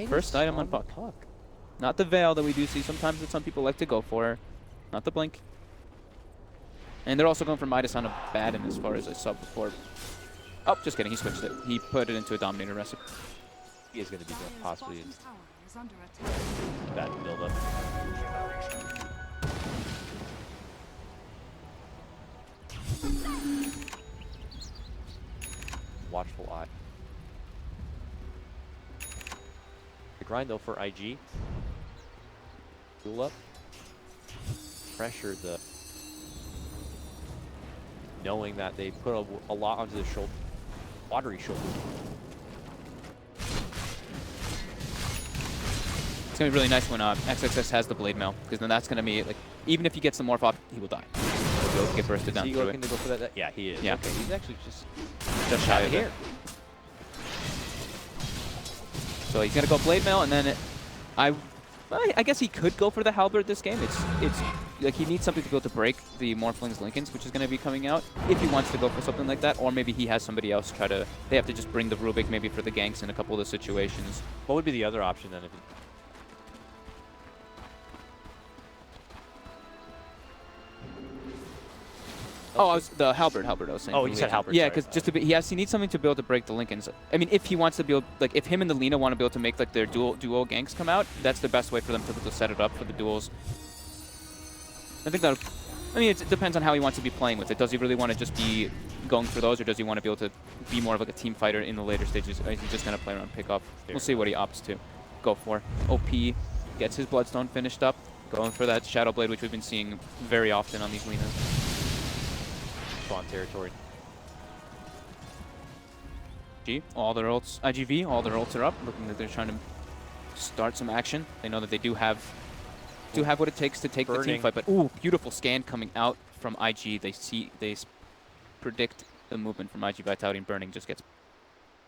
First item on Puck. Not the Veil that we do see sometimes that some people like to go for. Not the Blink. And they're also going for Midas on a Baden as far as I saw before. Oh, just kidding, he switched it. He put it into a Dominator recipe. He is going to be possibly Bottom tower is under attack. bad build up. Watchful eye. The grind though for IG. Duel up. Pressure the. Knowing that they put a lot onto the shoulder. Watery shoulder. It's going to be really nice when XXS has the Blade Mail, because then that's going to be, like, even if he gets the morph off, he will die. He'll get bursted down Is he through looking it. to go for that? Yeah, he is. Yeah. Okay, he's actually just Shy of here. it. So he's going to go Blade Mail, and then I guess he could go for the Halberd this game. It's like he needs something to be able to break the Morphling's Lincolns, which is going to be coming out, if he wants to go for something like that, or maybe he has somebody else try to, they have to just bring the Rubik maybe for the ganks in a couple of the situations. What would be the other option then? If Oh, the Halberd I was saying. Oh, from you said Legion. Halberd, Yeah, sorry. because just to be, he needs something to be able to break the Lincolns. I mean, if he wants to be able, like, if him and the Lina want to be able to make like their duo ganks come out, that's the best way for them to be able to set it up for the duels. I think that, I mean, it depends on how he wants to be playing with it. Does he really want to just be going for those, or does he want to be able to be more of like a team fighter in the later stages? Or is he just going to play around pick off? We'll see what he opts to go for. OP gets his Bloodstone finished up, going for that Shadow Blade, which we've been seeing very often on these Linas. on territory. All their ults, IGV, all their ults are up, looking like they're trying to start some action. They know that they do have what it takes to take the team fight, but ooh, beautiful scan coming out from IG. They predict the movement from IG Vitality, and Burning just gets.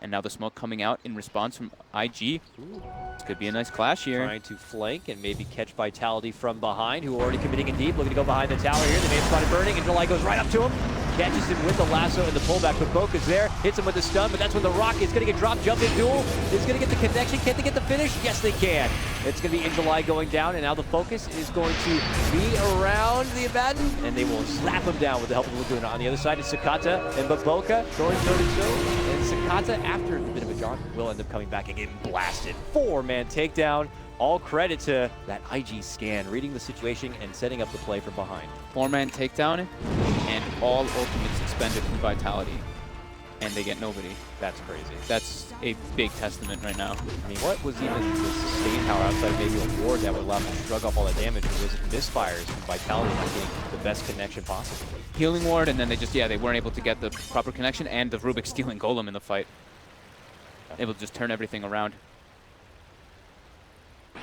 And now the smoke coming out in response from IG. Ooh, this could be a nice clash here. Trying to flank and maybe catch Vitality from behind, who are already committing in deep, looking to go behind the tower here. They may have spotted Burning, and July goes right up to him. Catches him with the lasso and the pullback, but Boca's there. Hits him with the stun, but that's when the Rocket's going to get dropped. Jumping duel is going to get the connection. Can they get the finish? Yes, they can. It's going to be July going down, and now the focus is going to be around the Abaddon, and they will slap him down with the help of Laguna. On the other side is Sakata and Baboka going toe-to-toe, and Sakata, after a bit of a jaunt, will end up coming back and getting blasted. 4-man takedown. All credit to that IG scan, reading the situation and setting up the play from behind. 4-man takedown, and all ultimates expended from Vitality. and they get nobody. That's crazy. That's a big testament right now. I mean, what was even the sustain power outside of maybe a ward that would allow them to shrug off all that damage? It was misfires from Vitality not getting the best connection possible. Healing ward, and then they just, they weren't able to get the proper connection, and the Rubik stealing Golem in the fight. Able to just turn everything around.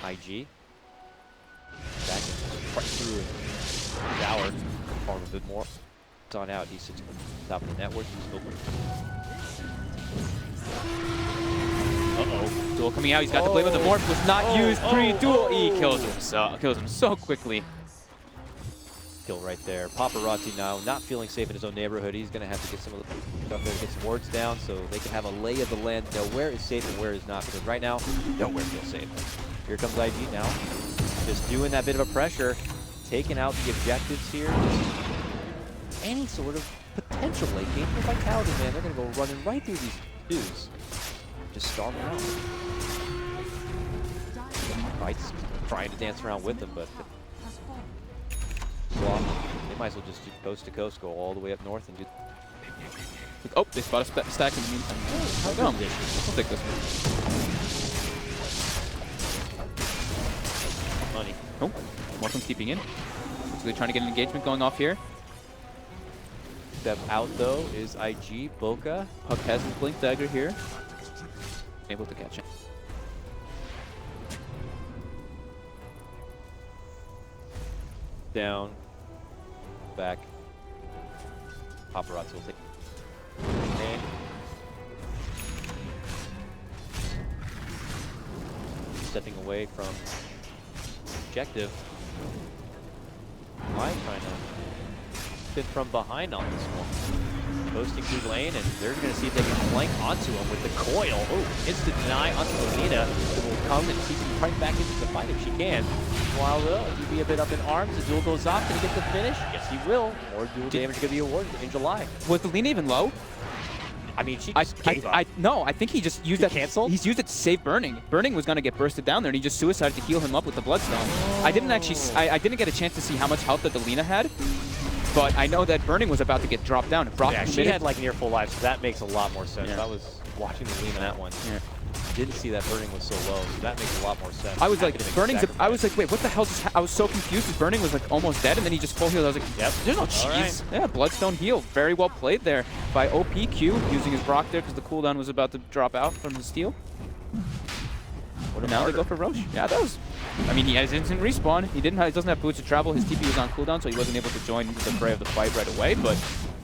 IG. Back right through the tower. Farm a bit more. It's on out. He sits on top of the network. He's open. Uh-oh. Duel coming out. He's got the blade of the morph. Was not used pre-duel. He kills him so quickly. Kill right there. Paparazzi now not feeling safe in his own neighborhood. He's going to have to get some of the stuff there to get some wards down so they can have a lay of the land, know where is safe and where is not. Because right now, nowhere feels safe. Here comes IG now. Just doing that bit of a pressure. Taking out the objectives here. Just any sort of potential late game for Vitality, man. They're going to go running right through these dudes. Just starve them out. Fight's trying to dance around with them, but well, they might as well just do coast to coast, go all the way up north and do. Oh, they spot a stack in the meantime. How come? I'll take this one. Money. Oh, Morphin's keeping in. So they're trying to get an engagement going off here. Step out though is IG, Boca. Puck has his blink dagger here. Able to catch it. Down. Back. Paparazzi will take. And stepping away from objective. Why trying to fit from behind on this one? Posting through lane, and they're going to see if they can flank onto him with the coil. Oh, instant deny onto Lina, who will come and see him right back into the fight if she can. While he'll be a bit up in arms, the duel goes off. Can he get the finish? Yes, he will. More duel damage going to be awarded in July. Was the Lina even low? I mean, she just gave up. No, I think he just used that. Canceled? He's used it to save Burning. Burning was going to get bursted down there, and he just suicided to heal him up with the Bloodstone. I didn't actually, I didn't get a chance to see how much health that the Lina had, but I know that Burning was about to get dropped down. Yeah, she had like near full life, so that makes a lot more sense. Yeah. I was watching the Lina that one. Yeah. Didn't see that Burning was so low, so that makes a lot more sense. I was like, Burning's I was like, wait, what the hell just I was so confused because Burning was like almost dead, and then he just full healed. I was like, yep. There's no cheese. Yeah, Bloodstone heal. Very well played there by OPQ, using his Brock there because the cooldown was about to drop out from his steal. And now they go for Roche. Yeah, that was... I mean, he has instant respawn. He doesn't have boots to travel. His TP was on cooldown, so he wasn't able to join into the fray of the fight right away, but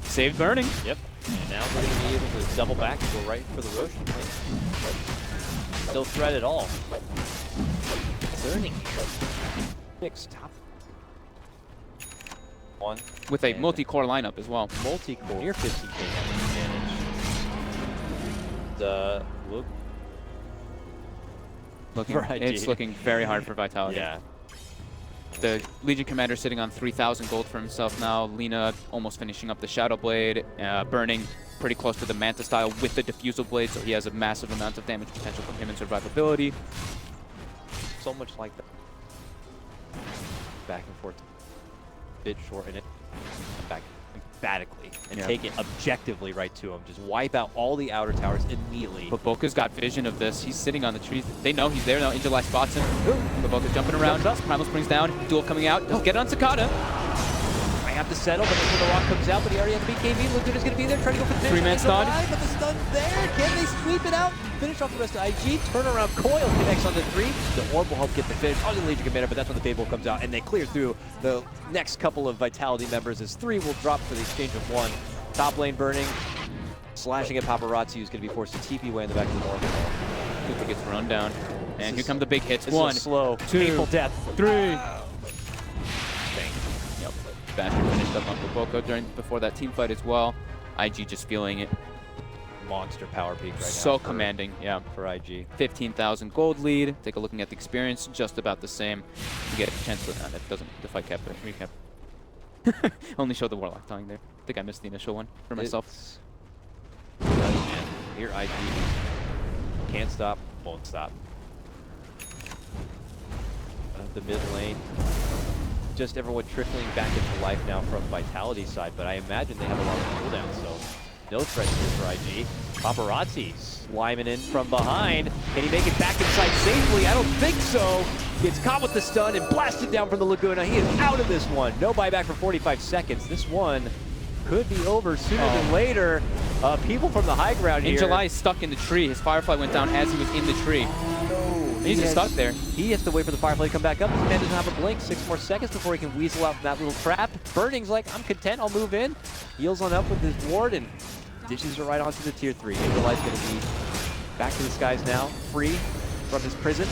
saved Burning. Yep. And now they're going to be able to double back and go right for the Roche. No threat at all. Burning here. Fixed top. One. With a multi-core lineup as well. Multi-core. Near 15k damage. Look. It's looking very hard for Vitality. Yeah. The Legion Commander sitting on 3,000 gold for himself now. Lina almost finishing up the Shadow Blade. Burning pretty close to the Manta style with the Diffusal Blade, so he has a massive amount of damage potential from him and survivability. So much like that. Back and forth. Bit short in it. Back emphatically. And take it objectively right to him. Just wipe out all the outer towers immediately. But Boca's got vision of this. He's sitting on the trees. They know he's there now. In July spots him. But Boca's jumping around. Primal springs down. Duel coming out. Doesn't get it on Cicada. I have to settle, but that's when the rock comes out. But he already has the BKB. Luguna's going to be there trying to go for the finish. Three-man stun. But the stun's there. Can they sweep it out? Finish off the rest of IG. Turnaround coil connects on the 3. The orb will help get the finish on the Legion Commander, but that's when the Fable comes out. And they clear through the next couple of Vitality members as 3 will drop for the exchange of 1. Top lane Burning. Slashing at Paparazzi, who's going to be forced to TP away in the back of the orb. Luca gets run down. And here come the big hits. This 1, is slow, 2, painful death. 3. Yep. Bastion finished up on Boca before that team fight as well. IG just feeling it. Monster power peak right now. So commanding, yeah. For IG. 15,000 gold lead. Take a looking at the experience, just about the same. You get a chance to that doesn't the fight cap recap. Only show the Warlock dying there. I think I missed the initial one for myself. Man, here IG can't stop, won't stop. The mid lane. Just everyone trickling back into life now from Vitality's side, but I imagine they have a lot of cooldown, so No threat here for IG. Paparazzi sliming in from behind. Can he make it back inside safely? I don't think so. Gets caught with the stun and blasted down from the Laguna. He is out of this one. No buyback for 45 seconds. This one could be over sooner than later. People from the high ground here. July is stuck in the tree. His Firefly went down as he was in the tree. He's just stuck there. He has to wait for the Firefly to come back up. This man doesn't have a blink. 6 more seconds before he can weasel out from that little trap. Burning's like, I'm content. I'll move in. Heals on up with his ward and dishes her right onto the tier 3. July's going to be back to the skies now, free from his prison.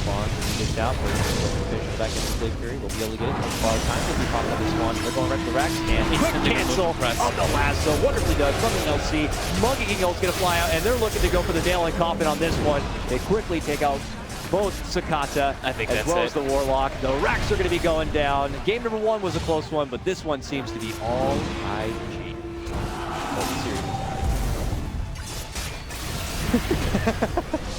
Bonds as he gets out. We're going to finish back into the Blade Fury. We'll be able to get it. Borrow time. We'll be popping up this one. They're going right to the racks. And quick cancel of the lasso. Wonderfully done from the LC. Monkey King Ult's going to fly out, and they're looking to go for the nail and coffin on this one. They quickly take out both Sakata as well as the Warlock. The racks are going to be going down. Game number 1 was a close one, but this one seems to be all IG.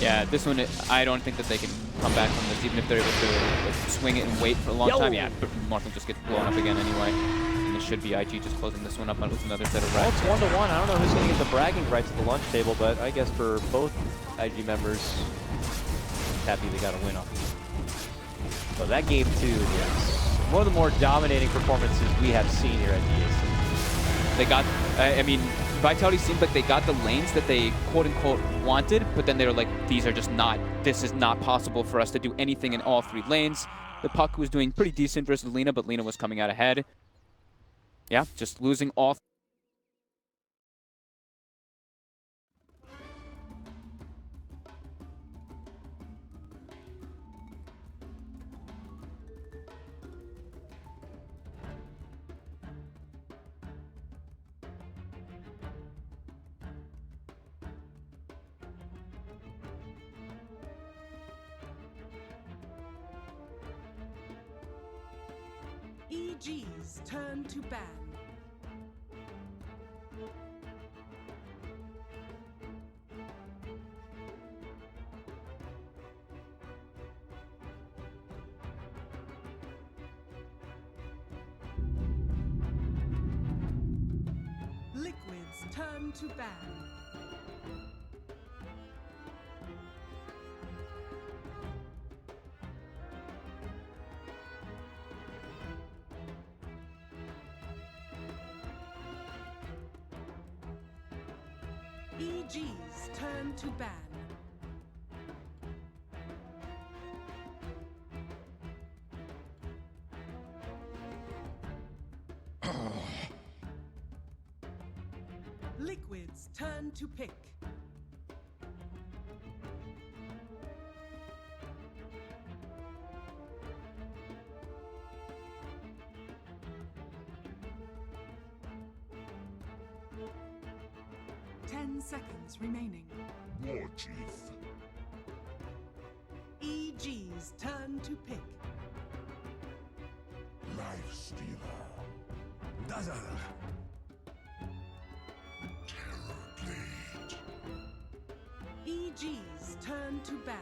Yeah, this one, I don't think that they can come back from this, even if they're able to like, swing it and wait for a long time. Yeah, but Martham just gets blown up again anyway. And it should be IG just closing this one up with another set of racks. Well, it's 1-1. I don't know who's going to get the bragging rights at the lunch table, but I guess for both IG members, happy they got a win off. So that game 2 is one of the more dominating performances we have seen here at DAC. They got, I mean, Vitality seemed like they got the lanes that they quote-unquote wanted, but then they were like, these are just not, this is not possible for us to do anything in all 3 lanes. The Puck was doing pretty decent versus Lina, but Lina was coming out ahead. Yeah, just losing all. EG's turn to ban. Liquid's turn to ban. EG's turn to ban. Liquid's turn to pick. Seconds remaining. War Chief. EG's turn to pick. Life Stealer. Dazzle. Terror Blade. EG's turn to ban.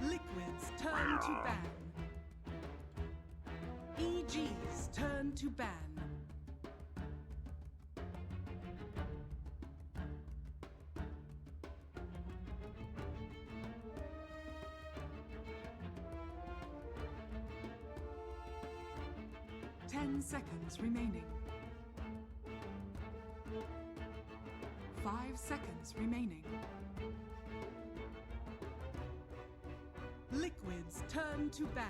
Liquid's turn to ban. EG's turn to ban. Ten seconds remaining. 5 seconds remaining. Liquid's turn to ban.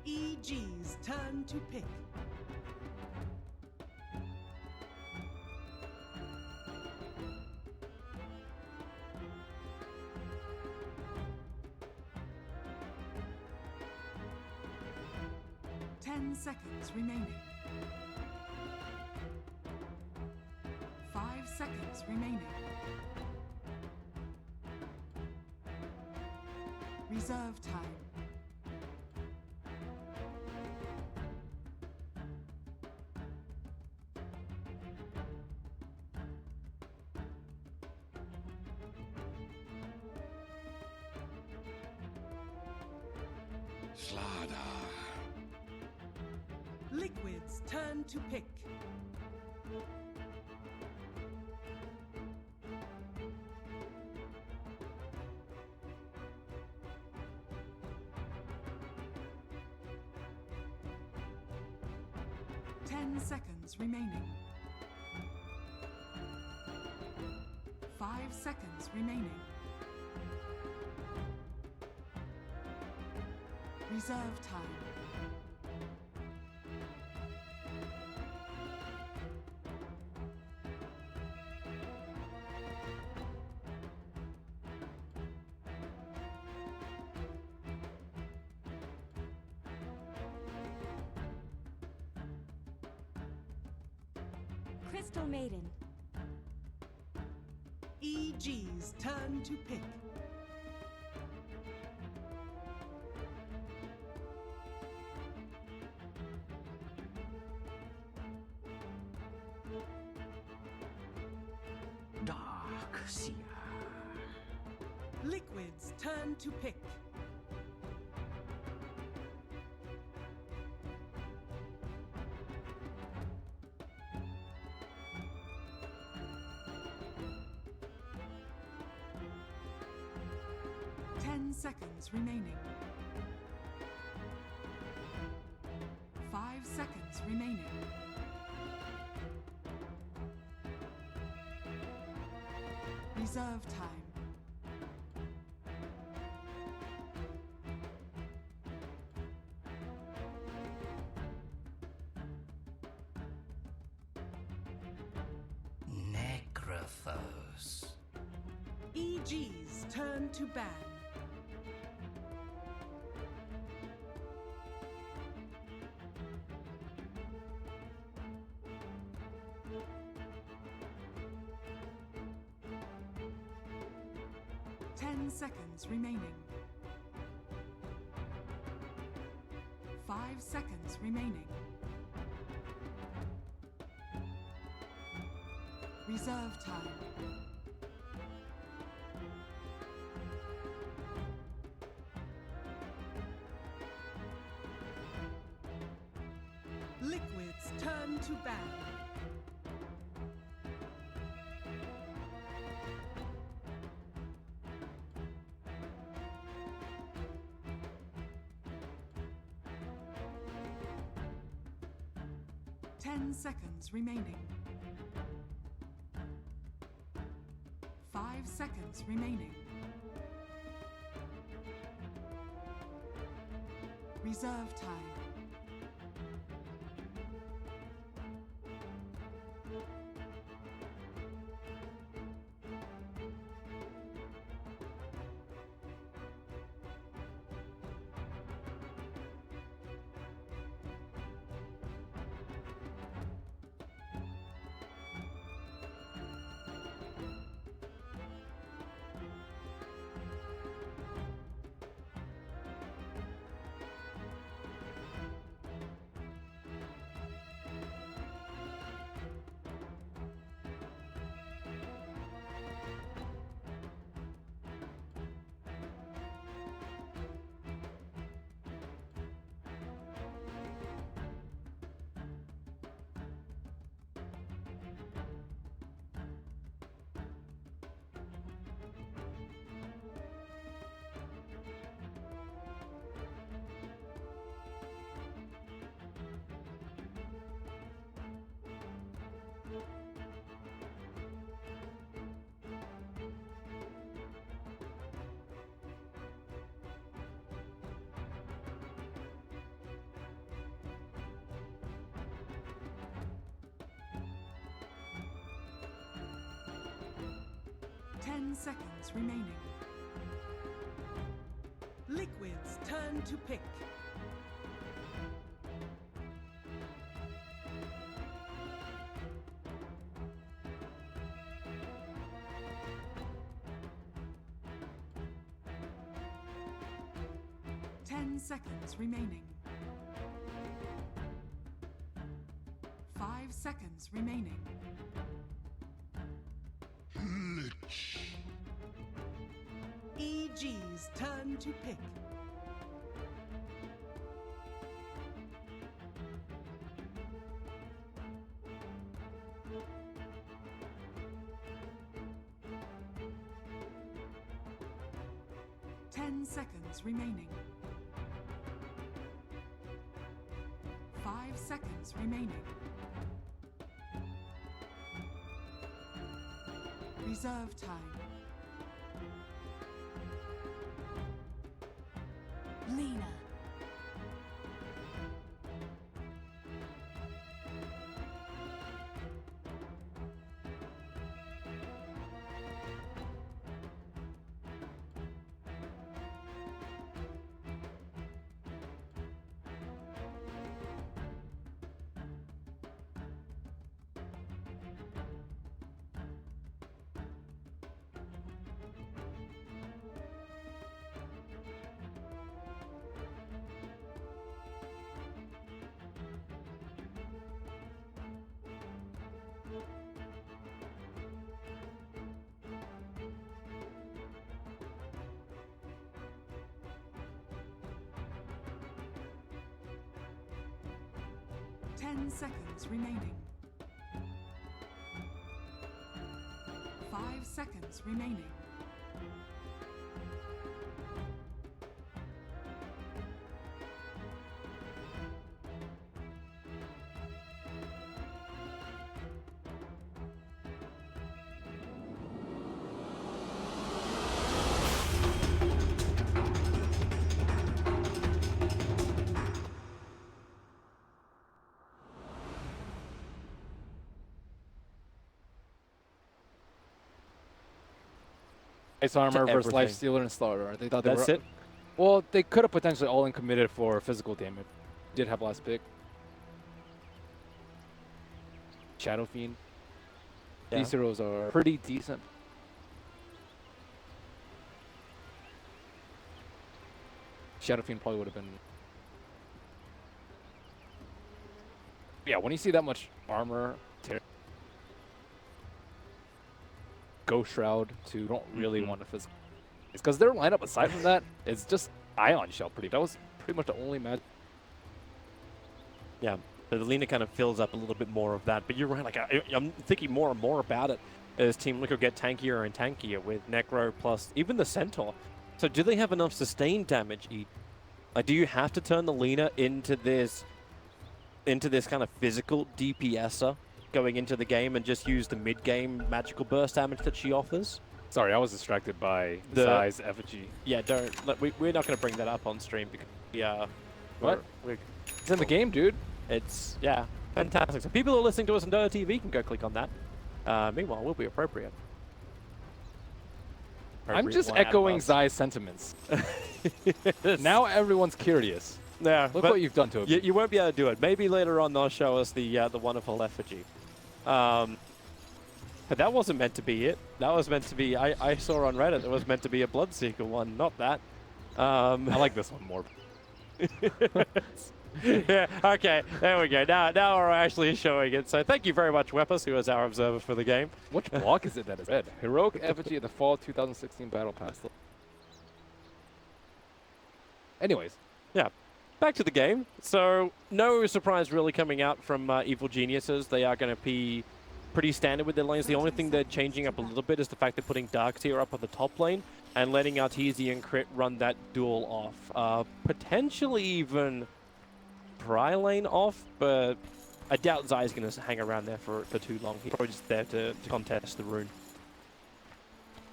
EG's turn to pick. Ten seconds remaining. 5 seconds remaining. Reserve time. Slada. Liquid's turn to pick. Ten seconds remaining. 5 seconds remaining. Reserve time. Crystal Maiden. EG's turn to pick. Dark Seer. Liquid's turn to pick. Seconds remaining. 5 seconds remaining. Reserve time. Necrophos. EG's turn to ban. Seconds remaining. 5 seconds remaining. Reserve time. Liquid's turn to ban. Seconds remaining. 5 seconds remaining. Reserve time. Seconds remaining. Liquid's turn to pick. Seconds remaining. 5 seconds remaining. Lich. EG's turn to pick. 10 seconds remaining. 5 seconds remaining. Reserve time. Lina. Ten seconds remaining. 5 seconds remaining. Ice Armor versus everything. Lifestealer and Starter. They thought they That's were, it? Well, they could have potentially all in committed for physical damage. Did have last pick. Shadow Fiend. Yeah. These heroes are pretty decent. Shadow Fiend probably would have been. Yeah, when you see that much armor, Ghost Shroud too, you don't really want to physical. It's because their lineup aside from that is just Ion Shell pretty. That was pretty much the only match. Yeah, the Lina kind of fills up a little bit more of that. But you're right, like I'm thinking more and more about it as Team Liquid get tankier and tankier with Necro plus even the Centaur. So do they have enough sustained damage? Like, do you have to turn the Lina into this kind of physical DPSer going into the game and just use the mid-game magical burst damage that she offers? Sorry, I was distracted by The- Zai's effigy. Yeah, don't. We're not going to bring that up on stream because What? It's in the game, dude. It's, yeah, fantastic. So people who are listening to us on Dota TV can go click on that. Meanwhile, we'll be appropriate. I'm just Appropriate echoing line Zai's sentiments. Now everyone's curious. Yeah, Look but what you've done to him. you won't be able to do it. Maybe later on they'll show us the wonderful effigy. But that wasn't meant to be it. That was meant to be, I saw on Reddit, it was meant to be a Bloodseeker one, not that. I like this one more. Yeah, okay, there we go. Now we're actually showing it. So thank you very much, Weppers, who is our observer for the game. Which block is it that is red? Heroic effigy of the Fall 2016 Battle Pass. Anyways. Yeah, back to the game. So no surprise really coming out from Evil Geniuses. They are going to be pretty standard with their lanes. The only thing they're changing up a little bit is the fact they're putting Dark Tier up on the top lane and letting Arteezy and Crit run that duel off. Potentially even Pry lane off, but I doubt Zai's going to hang around there for too long. He's probably just there to contest the rune.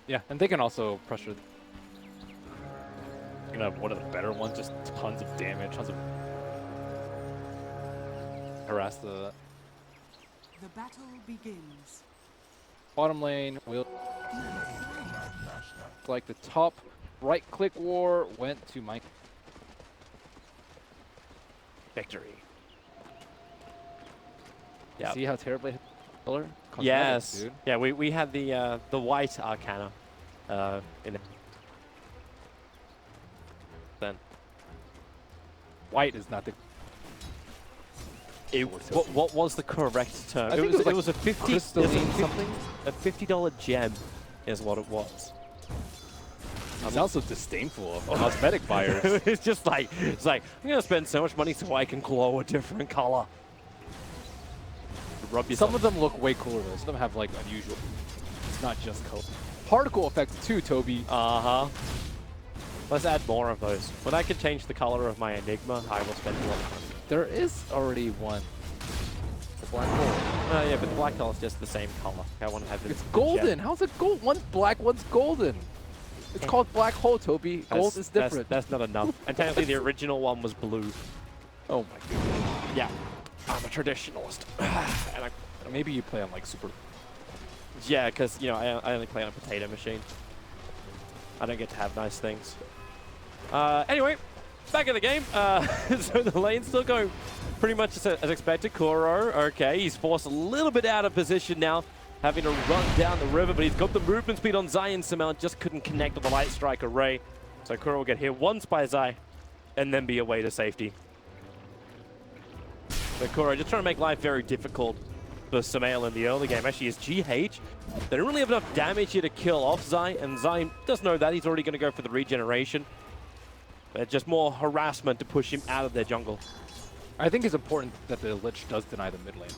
Yeah, and they can also pressure. You know, one of the better ones, just tons of damage, tons of harass the The battle begins. bottom lane. Will like the top right click war went to Mike. Victory. Yeah. See how terribly color? Yes. Dude. Yeah, we had the white Arcana in it. Then White is not the. what was the correct term? I It think was, it was like it was a 50 crystalline something. A $50 gem is what it was. Sounds so disdainful of cosmetic buyers. It's just like I'm gonna spend so much money so I can glow a different color. Rub yourself. Some of them look way cooler though. Some of them have like unusual. It's not just color. Particle effects too, Toby. Uh-huh. Let's add more of those. When I can change the color of my Enigma, I will spend more money. There is already one. The black hole. Yeah, but the black color is just the same color. I want to have It's golden. How's it gold? One's black, one's golden. It's called black hole, Toby. Gold is different. That's not enough. And technically, the original one was blue. Oh my god. Yeah, I'm a traditionalist. And Maybe you play on like super. yeah, because you know I only play on a potato machine. I don't get to have nice things. Anyway, back in the game. So the lane's still going pretty much as expected. Kuro, okay, he's forced a little bit out of position now, having to run down the river, but he's got the movement speed on Zai and Samel, just couldn't connect with the Light Strike array. So Kuro will get hit once by Zai, and then be away to safety. So Kuro just trying to make life very difficult for Samel in the early game. Actually, is GH. They don't really have enough damage here to kill off Zai, and Zai does know that. He's already going to go for the regeneration. But just more harassment to push him out of their jungle. I think it's important that the Lich does deny the mid lane.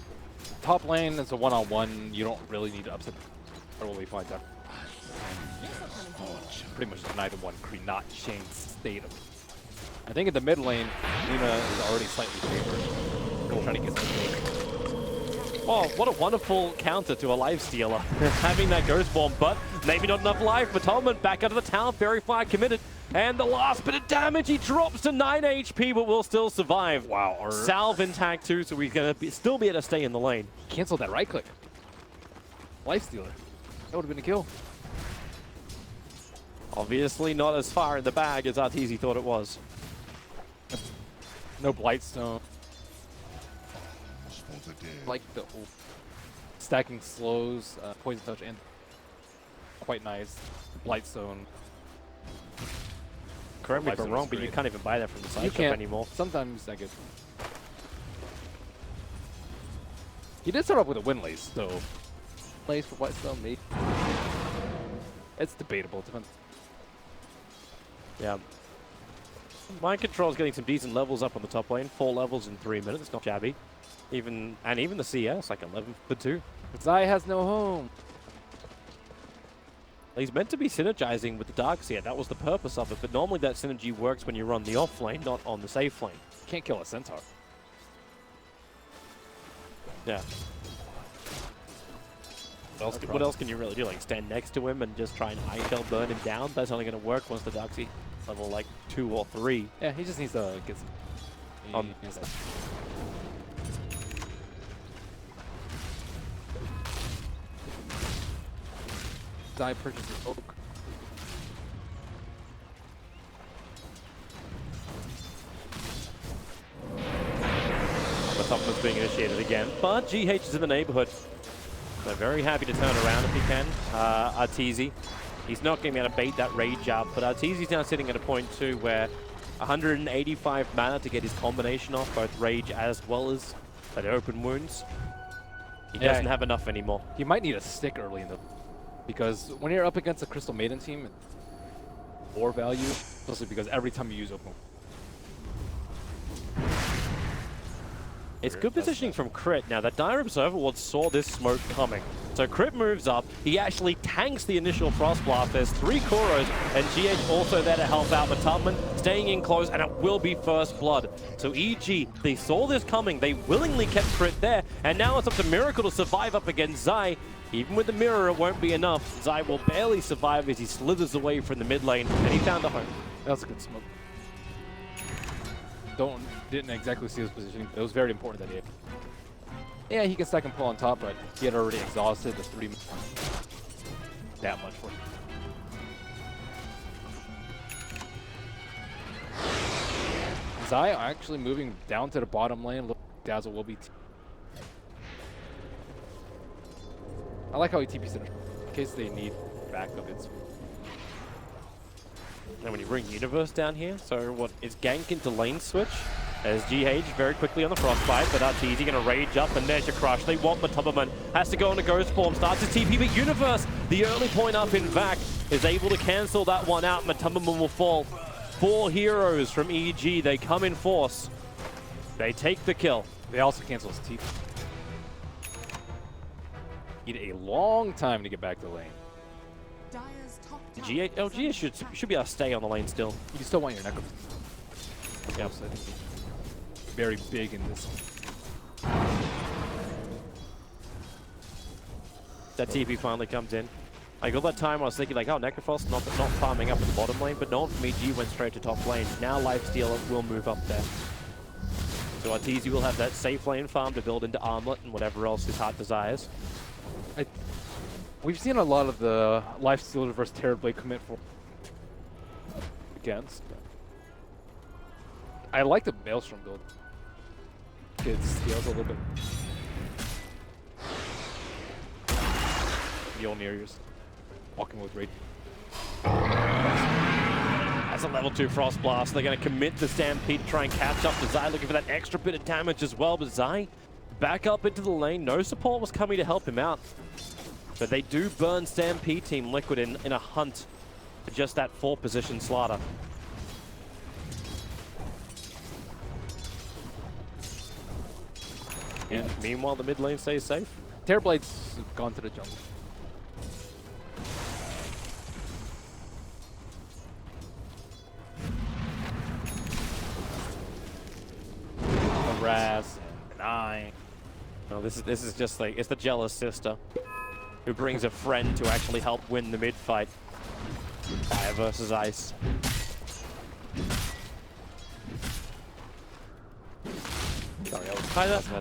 Top lane is a one-on-one. You don't really need to upset. Probably find that. Pretty much deny the one Kree, not change state of. I think in the mid lane, Lina is already slightly favored. Still trying to get some bait. Oh, what a wonderful counter to a lifestealer. Having that Ghost Bomb, but maybe not enough life. Matolman back out of the tower, very far committed. And the last bit of damage, he drops to 9 HP, but will still survive. Wow. Salve intact too, so he's going to still be able to stay in the lane. Cancel that right click. Lifestealer. That would have been a kill. Obviously not as far in the bag as Arteezy thought it was. No Blightstone. For the dead. Like the whole stacking slows, poison touch, and quite nice. Blightstone. Correct me if I'm Blightstone wrong, is but you great. can't even buy that from the You side shop can't anymore. Sometimes I get. He did start off with a win lace, so lace for Blightstone, maybe. It's debatable. Depends. Yeah. Mind Control's getting some decent levels up on the top lane. 4 levels in 3 minutes, not shabby. Even the CS, like 11 for 2. Zai has no home. He's meant to be synergizing with the Darkseer. That was the purpose of it. But normally that synergy works when you're on the off lane, not on the safe lane. Can't kill a centaur. Yeah. What else can you really do? Like stand next to him and just try and Ice Shell burn him down? That's only going to work once the Darkseer level like 2 or 3. Yeah, he just needs to get some. Zai purchases Oak. The top was being initiated again, but GH is in the neighborhood. They're very happy to turn around if he can. Arteezy, he's not going to be able to bait that rage up, but Arteezy's now sitting at a point too where 185 mana to get his combination off, both rage as well as the open wounds. He doesn't have enough anymore. He might need a stick early in the. Because when you're up against a Crystal Maiden team, more value, especially because every time you use open. It's good positioning from Crit. Now, that Dire Observer Ward saw this smoke coming. So Crit moves up. He actually tanks the initial Frost Blast. There's 3 Kuros, and GH also there to help out. But Tubman staying in close, and it will be First Blood. So EG, they saw this coming. They willingly kept Crit there, and now it's up to Miracle to survive up against Zai. Even with the mirror, it won't be enough. Zai will barely survive as he slithers away from the mid lane, and he found a home. That was a good smoke. Didn't exactly see his positioning, but it was very important that he had. Yeah, he can stack and pull on top, but he had already exhausted the 3 that much for him. Zai actually moving down to the bottom lane. Look, Dazzle will be. I like how he TP's in case they need backup. It's. And when you bring Universe down here, so what is gank into lane switch? As GH very quickly on the Frostbite, but Arteezy going to rage up, and there's your crush. They want Matubberman. Has to go into Ghost Form, starts his TP, but Universe, the early point up in back, is able to cancel that one out. Matubberman will fall. 4 heroes from EG, they come in force. They take the kill. They also cancel his TP. Need a long time to get back to the lane. Dire's top LG should be able to stay on the lane still. You still want your Necro. Yep. I think very big in this one. That TP finally comes in. Like all that time I was thinking like, oh, Necrophos not farming up in the bottom lane, but not for me. G went straight to top lane. Now Lifestealer will move up there. So Arteezy will have that safe lane farm to build into Armlet and whatever else his heart desires. We've seen a lot of the Lifestealer versus Terrorblade commit for against. I like the Maelstrom build. It steals a little bit. Mjolnir's walking with Radiant. That's a level 2 Frost Blast. They're going to commit the Stampede to try and catch up to Zai, looking for that extra bit of damage as well. But Zai back up into the lane. No support was coming to help him out. But they do burn Stampede Team Liquid in a hunt for just that 4th position slaughter. And meanwhile, the mid lane stays safe. Terrorblade's gone to the jungle. Raz, and I. No, this is just like, it's the jealous sister who brings a friend to actually help win the mid fight. Fire versus ice. Sorry,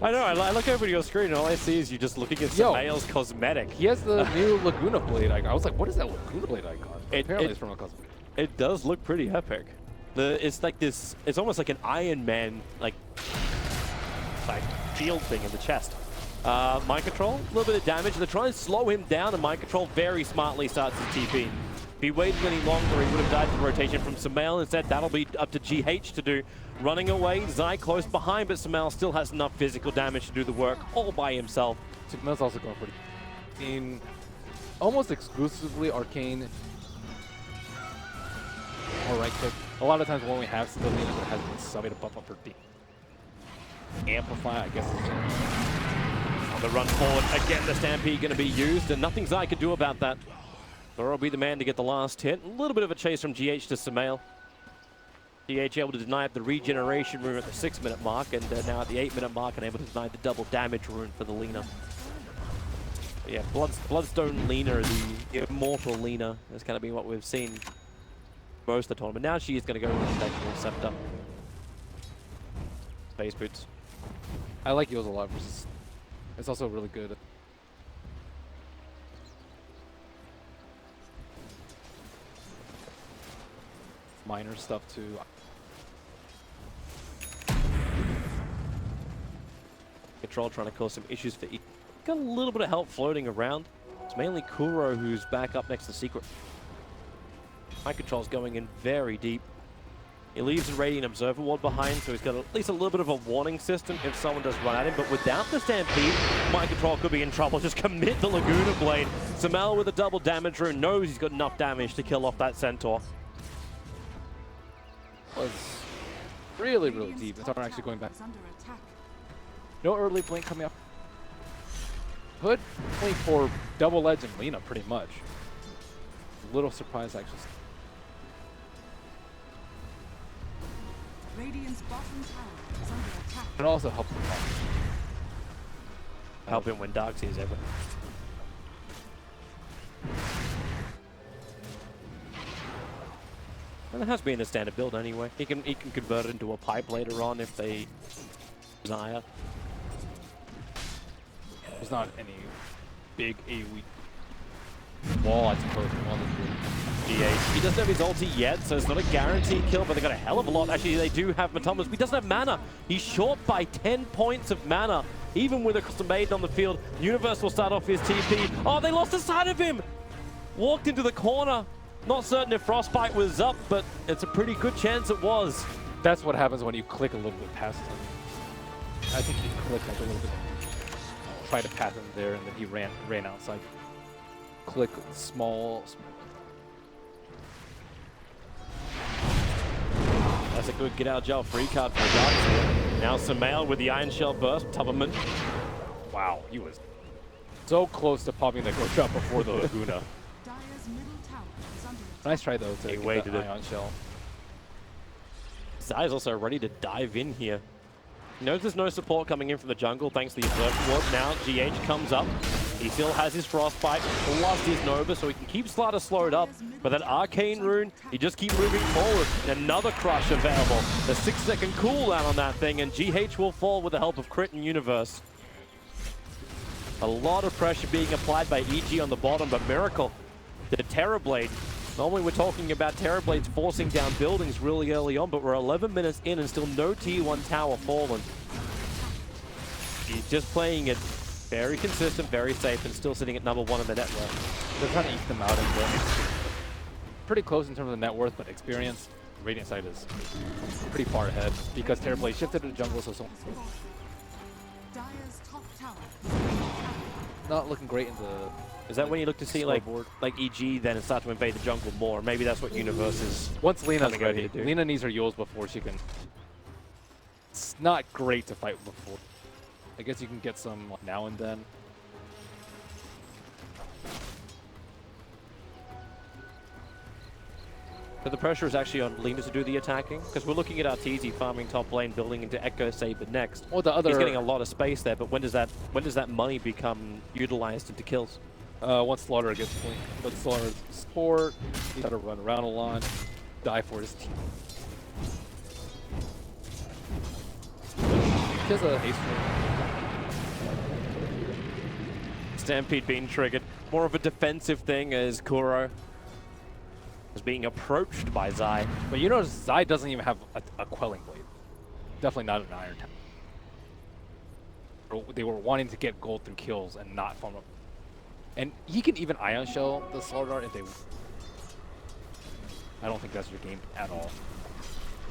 I know, I look over to your screen and all I see is you just looking at Samael's cosmetic. He has the new Laguna Blade icon. I was like, what is that Laguna Blade icon? Apparently it's from a cosmetic. It does look pretty epic. It's like this, it's almost like an Iron Man, like shield thing in the chest. Mind Control, a little bit of damage. They're trying to slow him down, and Mind Control very smartly starts his TP. If he waited any longer, he would have died to the rotation from Samael. Instead, that'll be up to GH to do. Running away, Zai close behind, but Samael still has enough physical damage to do the work all by himself. Samael's also going pretty. In almost exclusively Arcane or right click. A lot of times when we have Lina, there has been somebody to buff up her D. Amplify, I guess. On the run forward, again the Stampede going to be used, and nothing Zai could do about that. Thor will be the man to get the last hit. A little bit of a chase from GH to Samael. GH able to deny the regeneration rune at the 6-minute mark, and now at the 8-minute mark, and able to deny the double damage rune for the Lina. But yeah, Bloodstone Lina, the immortal Lina, is going to be what we've seen most of the tournament. Now she is going to go with the Spectral Scepter. Space Boots. I like Yo's a lot versus. It's also really good. Minor stuff too. Control trying to cause some issues for E. Got a little bit of help floating around. It's mainly Kuro who's back up next to Secret. Mind Control's going in very deep. He leaves the Radiant Observer Ward behind, so he's got at least a little bit of a warning system if someone does run at him. But without the Stampede, Mind Control could be in trouble. Just commit the Laguna Blade. Samael with a double damage rune knows he's got enough damage to kill off that Centaur. Was really, really deep. It's actually going back. Under attack. No early blink coming up. Hood only for double edge and Lina pretty much. Little surprise actually. Radiant's bottom tower is under attack. It also helps him out. Help him when Dark sees everything. And it has been a standard build anyway. He can convert it into a pipe later on if they desire. There's not any big AoE wall, I suppose. He doesn't have his ulti yet, so it's not a guaranteed kill, but they got a hell of a lot. Actually, they do have Matamas, but he doesn't have mana. He's short by 10 points of mana. Even with a custom maiden on the field, Universe will start off his TP. Oh, they lost the sight of him! Walked into the corner. Not certain if Frostbite was up, but it's a pretty good chance it was. That's what happens when you click a little bit past him. I think he clicked like a little bit. Tried to pass him there, and then he ran outside. Click small. That's a good get out of jail free card for Darkseer. Now Samael with the Iron Shell burst. Tubberman. Wow, he was so close to popping the Ghost Shot before the Laguna. Dire's middle tower is Nice try though to He get waited that it. ion shell. Zai's also ready to dive in here. He knows there's no support coming in from the jungle thanks to the Observer Ward. Now GH comes up. He still has his Frostbite, plus his Nova, so he can keep Slider slowed up. But that Arcane Rune, he just keep moving forward. Another Crush available. The 6-second cooldown on that thing, and GH will fall with the help of Crit and Universe. A lot of pressure being applied by EG on the bottom, but Miracle, the Terrorblade. Normally we're talking about Terrorblades forcing down buildings really early on, but we're 11 minutes in and still no Tier 1 tower fallen. He's just playing it very consistent, very safe, and still sitting at #1 in the net worth. They're trying to eke them out, and pretty close in terms of the net worth, but experience, Radiant side is pretty far ahead because Terrorblade shifted to the jungle, so Dire's top tower. not looking great in the. Is that when you look to see like scoreboard. EG then and start to invade the jungle more? Maybe that's what Universe is. Once Lina's coming over ready, to do. Lina needs her Yules before she can. It's not great to fight before. I guess you can get some now and then. But the pressure is actually on Lina to do the attacking, because we're looking at Arteezy farming top lane, building into Echo Saber next. Well, the other He's getting a lot of space there, but when does that money become utilized into kills? once Slaughter gets clean, but Slaughter's support, he's got to run around a lot, die for his team. He has a haste rate. Stampede being triggered. More of a defensive thing as Kuro is being approached by Zai. But you notice Zai doesn't even have a Quelling Blade. Definitely not an Iron Tower. They were wanting to get gold through kills and not farm up. And he can even Ion Shell the Slaughter if they... I don't think that's your game at all.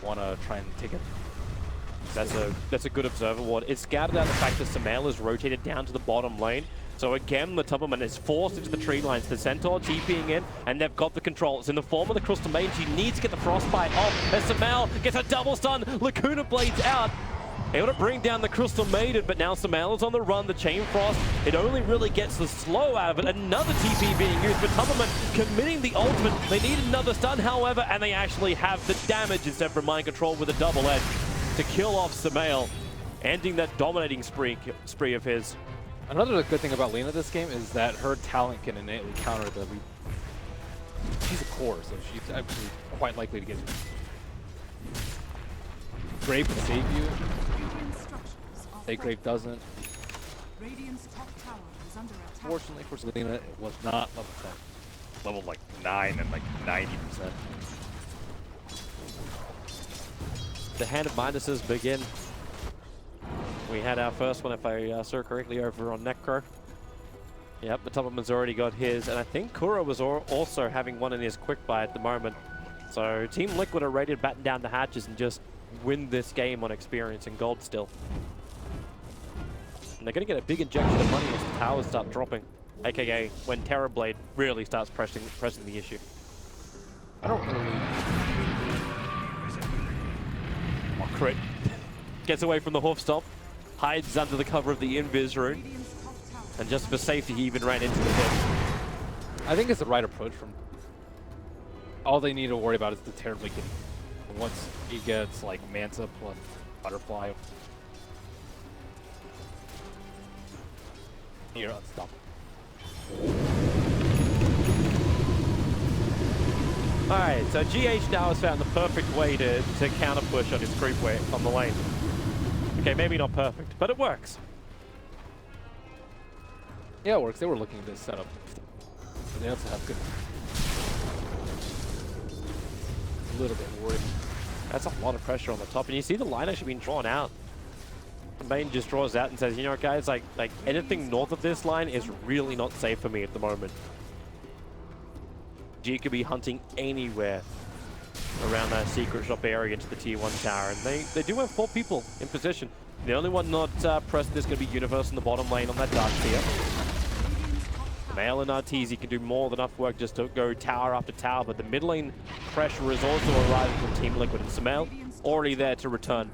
Want to try and take it. That's a good observer ward. It scouted out the fact that Sumail is rotated down to the bottom lane. So again, the Tubberman is forced into the tree lines. The Centaur TPing in, and they've got the control. It's in the form of the Crystal Maiden. She needs to get the Frostbite off. As Sumail gets a double stun, Lacuna Blades out. Able to bring down the Crystal Maiden, but now Sumail is on the run. The Chain Frost, it only really gets the slow out of it. Another TP being used, but Tubberman committing the ultimate. They need another stun, however, and they actually have the damage instead from Mind Control with a double edge to kill off Sumail, ending that dominating spree of his. Another good thing about Lina this game is that her talent can innately counter the... She's a core, so she's actually quite likely to get... Grave can save you. Radiant structures are Say Grave doesn't. Radiant's top tower is under attack. Fortunately for Lina, it was not level 10. Level like 9 and like 90%. The hand of minuses begin. We had our first one, if I saw correctly, over on Necro. Yep, the Tubberman's already got his, and I think Kuro was also having one in his quick buy at the moment. So Team Liquid are ready to batten down the hatches and just win this game on experience and gold still. And they're going to get a big injection of money as the towers start dropping, aka when Terrorblade really starts pressing the issue. I don't really... Oh, crit. Gets away from the hoof stomp, hides under the cover of the Invis rune, Radiant's top tower. and just for safety he even ran into the pit. I think it's the right approach from... All they need to worry about is the Terrorblade getting... Once he gets like Manta plus Butterfly... You're unstoppable. Alright, so GH now has found the perfect way to counter push on his creepway on the lane. Okay, maybe not perfect, but it works. Yeah, it works. They were looking at this setup. They also have good... A little bit worried. That's a lot of pressure on the top, and you see the line actually being drawn out. The main just draws out and says, you know what, guys, like anything north of this line is really not safe for me at the moment. G could be hunting anywhere around that secret shop area into the Tier 1 tower, and they do have 4 people in position. The only one not present is going to be Universe in the bottom lane on that Dark Tier. Male and Arteezy can do more than enough work just to go tower after tower, but the mid lane pressure is also arriving from Team Liquid, and Sumail already there to return.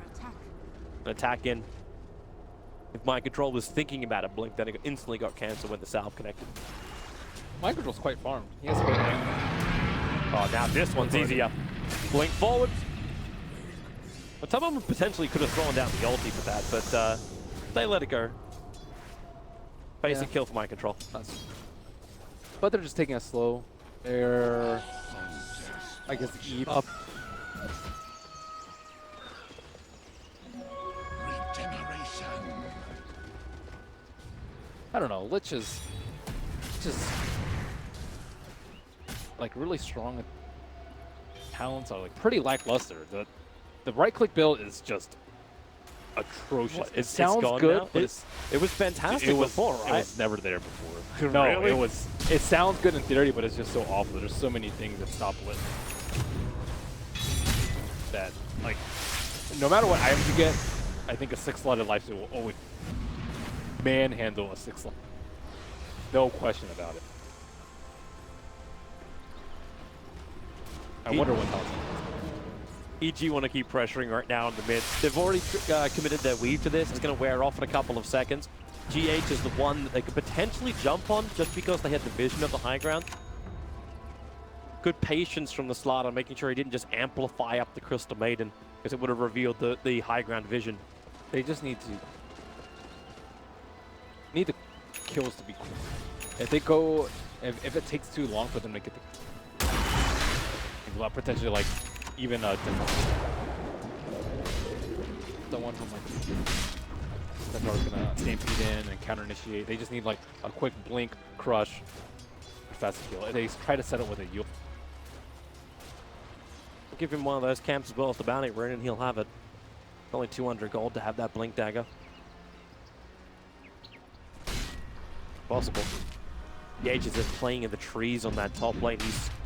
An attack in. If Mind Control was thinking about a blink, then it instantly got cancelled when the salve connected. Mind Control's quite farmed. He has 4 mana. Oh, now this one's easier. Blink forward. But some of them potentially could have thrown down the ulti for that, but they let it go. Basic kill for mind control. But they're just taking it slow. They're, I guess, Eve up. Regeneration. I don't know. Lich is just like really strong. Talents are like pretty lackluster. The right click build is just atrocious. What, It sounds gone good, now? but it was fantastic it was before, right? It was never there before. No, Really? it sounds good in theory, but it's just so awful. There's so many things that stop Lich. That like no matter what items you get, I think a 6-slotted lifesteal will always manhandle a 6-slot. No question about it. I wonder what else. EG want to keep pressuring right now in the mid. They've already committed their weave to this. It's going to wear off in a couple of seconds. GH is the one that they could potentially jump on just because they had the vision of the high ground. Good patience from the Slaughter, making sure he didn't just amplify up the Crystal Maiden, because it would have revealed the high ground vision. They just need the kills to be quick. If they go, if it takes too long for them to get the potentially like even the one from like that are gonna stampede in and counter initiate. They just need like a quick blink, crush, fast kill. They try to set it with a Yule. Give him one of those camps as well as the bounty rune and he'll have it. Only 200 gold to have that blink dagger. Possible. Gage is just playing in the trees on that top lane.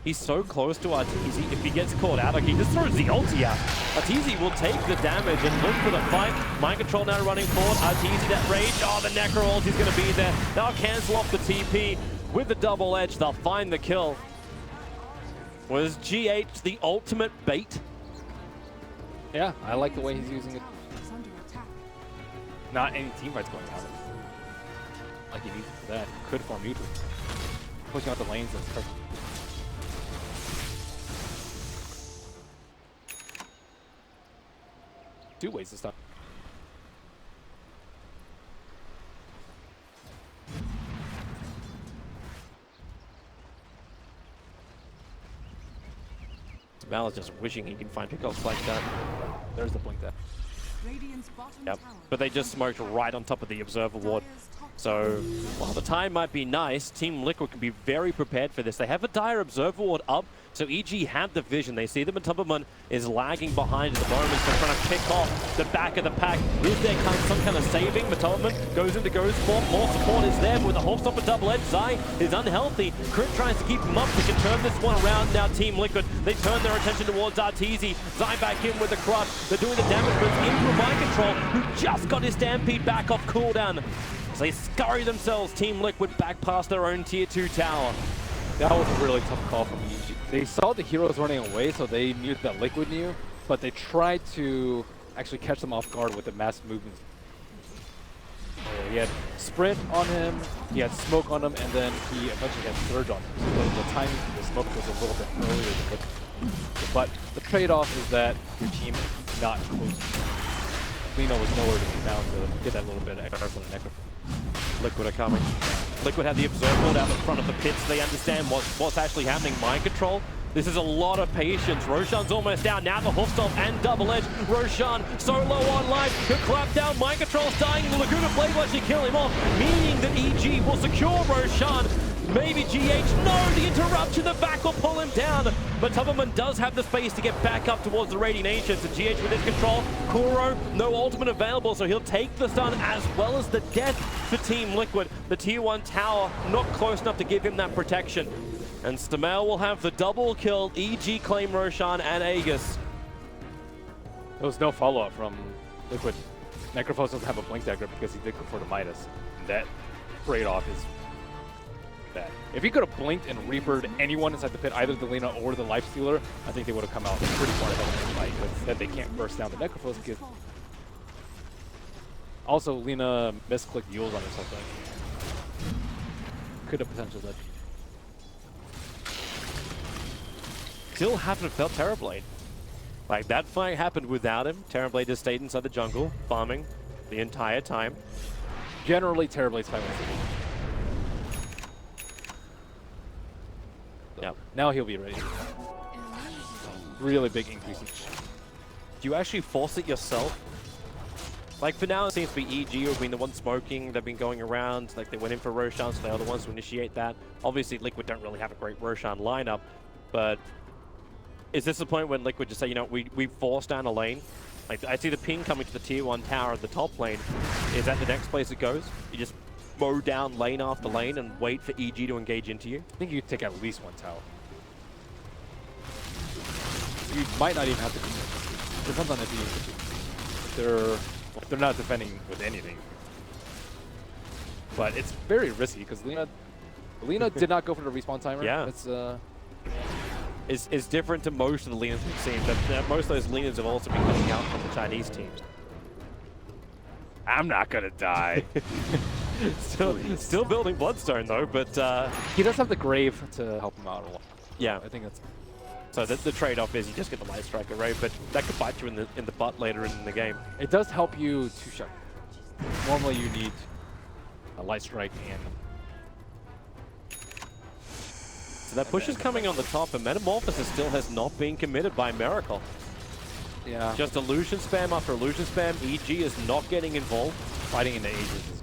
He's so close to Arteezy. If he gets caught out, like he just throws the ulti out. Arteezy will take the damage and look for the fight. Mind control now running forward. Arteezy that rage. Oh, the Necro ulti's going to be there. They'll cancel off the TP with the double edge. They'll find the kill. Was GH the ultimate bait? Yeah, I like the way he's using it. Is under attack. Not any team fights going on. Like he needs it for that. He could farm neutral. Pushing out the lanes, that's perfect. Two ways to stop. Mal is just wishing he can find pickups like that. There's the blink there. Radiant's bottom Yep. tower. But they just smoked right on top of the Observer Ward. Dire's top So while the time might be nice, Team Liquid can be very prepared for this. They have a dire Observer Ward up, so EG had the vision. They see the Matumbaman is lagging behind at the moment, so trying to pick off the back of the pack. Is there some kind of saving? Matumbaman goes into Ghost form. More support is there with a Hawk Stopper double edge. Zai is unhealthy. Crit tries to keep him up. They can turn this one around now. Team Liquid, they turn their attention towards Arteezy. Zai back in with the crush. They're doing the damage, but it's into Mind Control, who just got his Stampede back off cooldown. So they scurry themselves, Team Liquid, back past their own tier 2 tower. That was a really tough call from EG. They saw the heroes running away, so they knew that Liquid knew, but they tried to actually catch them off guard with the mass movements. So he had sprint on him, he had smoke on him, and then he eventually had surge on him. So the timing for the smoke was a little bit earlier than Liquid. But the trade-off is that your team is not close. Lina was nowhere to be found to get that little bit extra from the Necro. Liquid are coming. Liquid have the Observer Ward out in front of the pits. They understand what's actually happening. Mind control. This is a lot of patience. Roshan's almost down. Now the Hoofstomp and double edge. Roshan so low on life. He'll clap down. Mind control's dying. The Laguna Blade will actually kill him off, meaning that EG will secure Roshan. Maybe GH, no, the interruption, the back will pull him down. But Tubberman does have the space to get back up towards the Radiant Ancients. And GH with his control, Kuro, no ultimate available, so he'll take the stun as well as the death for Team Liquid. The tier 1 tower not close enough to give him that protection. And Stamel will have the double kill, EG claim Roshan and Aegis. There was no follow-up from Liquid. Necrophos doesn't have a blink dagger because he did go for the Midas. And that trade-off is bad. If he could have blinked and Reapered anyone inside the pit, either the Lina or the Lifestealer, I think they would have come out pretty far ahead in the fight. But instead, they can't burst down the Necrophos because... Also, Lina misclicked Yules on herself. Could have potentially led. still haven't felt Terrorblade. Like, that fight happened without him. Terrorblade just stayed inside the jungle, farming the entire time. Generally, Terrorblade's fight wins the game. Yep. Now he'll be ready. Really big increase. Do you actually force it yourself? Like, for now, it seems to be EG who've been the ones smoking. They've been going around. Like, they went in for Roshan, so they are the ones to initiate that. Obviously, Liquid don't really have a great Roshan lineup, but is this the point when Liquid just say, you know, we force down a lane? Like, I see the ping coming to the tier 1 tower at the top lane. Is that the next place it goes? You just mow down lane after lane and wait for EG to engage into you? I think you take at least one tower. You might not even have to commit. Depends on if they're not defending with anything. But it's very risky because Lina did not go for the respawn timer. Yeah. It's different to most of the Linas we've seen, but most of those Linas have also been coming out from the Chinese teams. I'm not gonna die. Still building Bloodstone though, but he does have the Grave to help him out a lot. yeah. I think that's. So the trade-off is you just get the Light Striker, right? But that could bite you in the butt later in the game. It does help you to shut. Normally you need a Light Strike and. So that push is coming on the top, and Metamorphosis still has not been committed by Miracle. Yeah. Just illusion spam after illusion spam. EG is not getting involved. Fighting in the ages.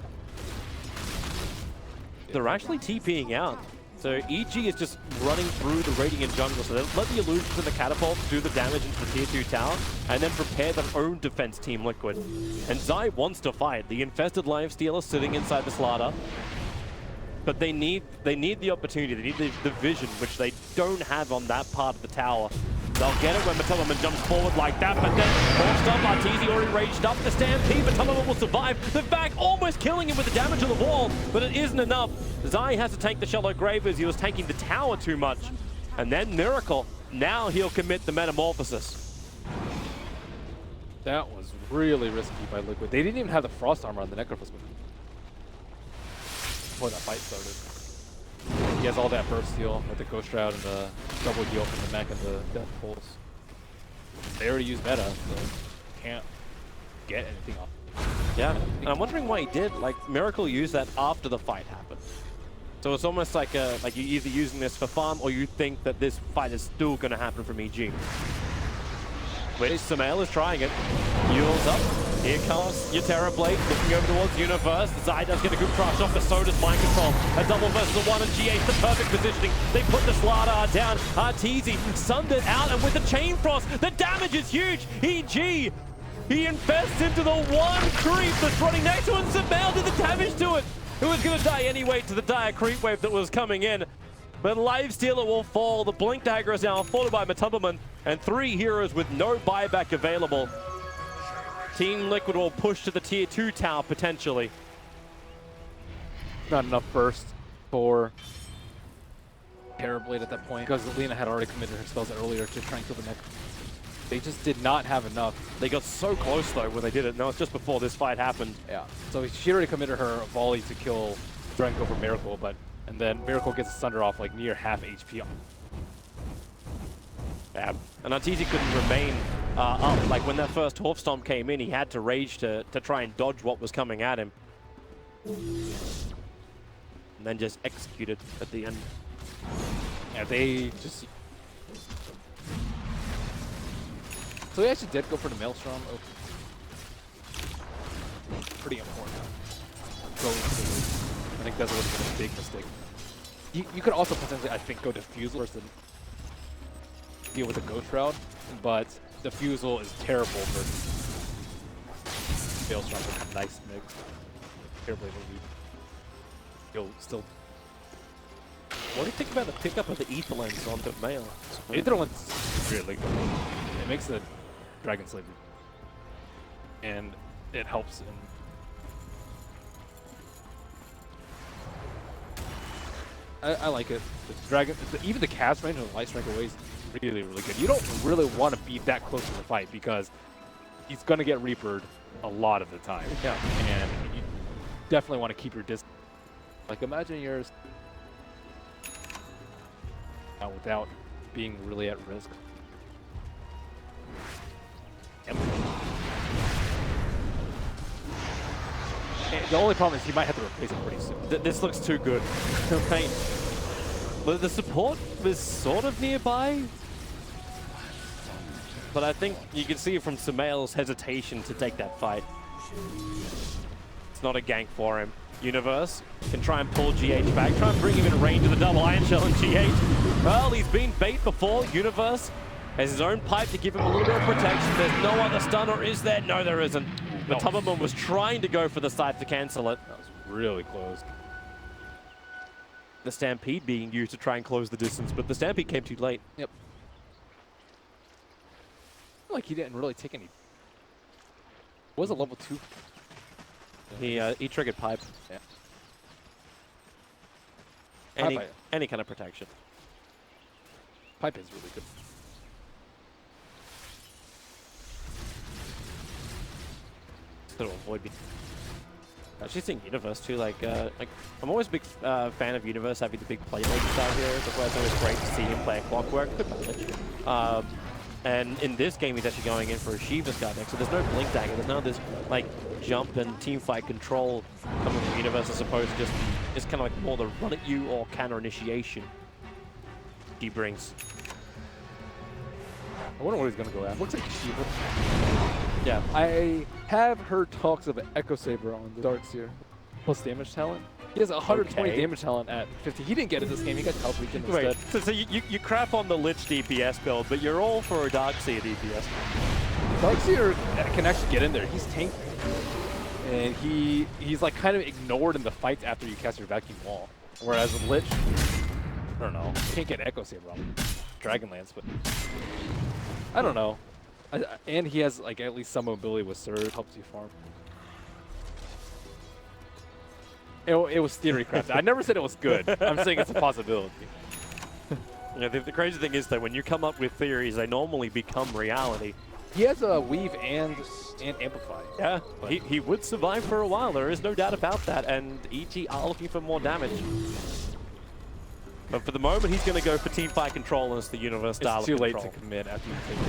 They're actually TPing out. So EG is just running through the Radiant jungle. So they'll let the illusions and the catapult do the damage into the tier 2 tower and then prepare their own defense team Liquid. And Zai wants to fight. The infested Lifestealer sitting inside the Slaughter. But they need the opportunity. They need the vision, which they don't have on that part of the tower. They'll get it when Mateleman jumps forward like that, but then forced up. Arteezy already raged up the stampede. Mateleman will survive. The back almost killing him with the damage on the wall, but it isn't enough. Zai has to take the shallow grave as he was taking the tower too much. And then Miracle. Now he'll commit the Metamorphosis. That was really risky by Liquid. They didn't even have the Frost Armor on the Necrophus before that fight started. He has all that burst heal with the Ghost Shroud and the double heal from the mech and the Death Pulse. They already used meta, so can't get anything off. Yeah, and I'm wondering why he did. Like, Miracle used that after the fight happened. So it's almost like you're either using this for farm or you think that this fight is still going to happen from EG. Which Sumail is trying it. Yule's up. Here comes your Terrorblade looking over towards Universe. Zai does get a good crush off, but so does Mind Control. A double versus a one, and G8's the perfect positioning. They put the Slaughter down. Arteezy sunned it out, and with the Chain Frost, the damage is huge. EG, he infests into the one creep that's running next to him. Sumail did the damage to it. It was going to die anyway to the dire creep wave that was coming in. But Lifestealer will fall. The Blink Dagger is now followed by Matubberman, and 3 heroes with no buyback available. Team Liquid will push to the tier 2 tower potentially. Not enough burst for Terrorblade at that point because Lina had already committed her spells earlier to try and kill the mech. They just did not have enough. They got so close though when they did it. No, it's just before this fight happened. Yeah. So she already committed her volley to kill Drenko for Miracle, and then Miracle gets a Sunder off like near half HP. Yeah, and Arteezy couldn't remain up. Like when that first Horf Stomp came in, he had to rage to try and dodge what was coming at him. And then just executed at the end. Yeah, they just... So they actually did go for the Maelstrom. Oh. Pretty important. I think that would have been a big mistake. You could also potentially, I think, go Diffusal versus deal with the Ghost Shroud, but Diffusal is terrible versus Maelstrom with a nice mix. Terribly movie. You'll still... What do you think about the pickup of the Aether Lens on the Mail? Aether Lens is really good. It makes the Dragon Slayer, and it helps in... I like it. The Dragon, even the cast range of the Light Strike away is really, really good. You don't really want to be that close to the fight because he's going to get Reapered a lot of the time. Yeah. And you definitely want to keep your distance. Like, imagine yours without being really at risk. And the only problem is he might have to replace him pretty soon. This looks too good. Right. The support was sort of nearby, but I think you can see from Sumail's hesitation to take that fight. It's not a gank for him. Universe can try and pull GH back, try and bring him in range of the double Iron Shell and GH. Well, he's been bait before. Universe has his own pipe to give him a little bit of protection. There's no other stun, or is there? No, there isn't. But Tubberman was trying to go for the side to cancel it. That was really close. The Stampede being used to try and close the distance, but the Stampede came too late. Yep. I feel like he didn't really take any. Was a level 2. He triggered pipe. Yeah. Any kind of protection. Pipe is really good. To avoid me. Actually seeing Universe too, like I'm always a big fan of Universe having the big playmakers out here. That's why it's always great to see him play Clockwork. Good manage. And in this game, he's actually going in for a Shiva's guard next, so there's no Blink Dagger. There's none of this like jump and team fight control coming from Universe, as opposed to just it's kind of like more the run at you or counter initiation he brings. I wonder what he's gonna go at. Looks like Shiva. Yeah, I have heard talks of an Echo Saber on the darts here. Plus damage talent. He has 120 damage talent at 50. He didn't get it this game. He got Health Regen instead. So you crap on the Lich DPS build, but you're all for a Darkseer DPS. Darkseer can actually get in there. He's tanky. And he's like kind of ignored in the fights after you cast your Vacuum Wall. Whereas with Lich, I don't know. You can't get Echo Saber on Dragonlance, but I don't know. And he has like at least some mobility with Surge, helps you farm. It was theory crafted. I never said it was good. I'm saying it's a possibility. Yeah, the crazy thing is that when you come up with theories, they normally become reality. He has a Weave and Amplify. Yeah, he would survive for a while. There is no doubt about that. And EG are looking for more damage. But for the moment, he's going to go for teamfight control as the Universe style. It's too late to commit after you take it.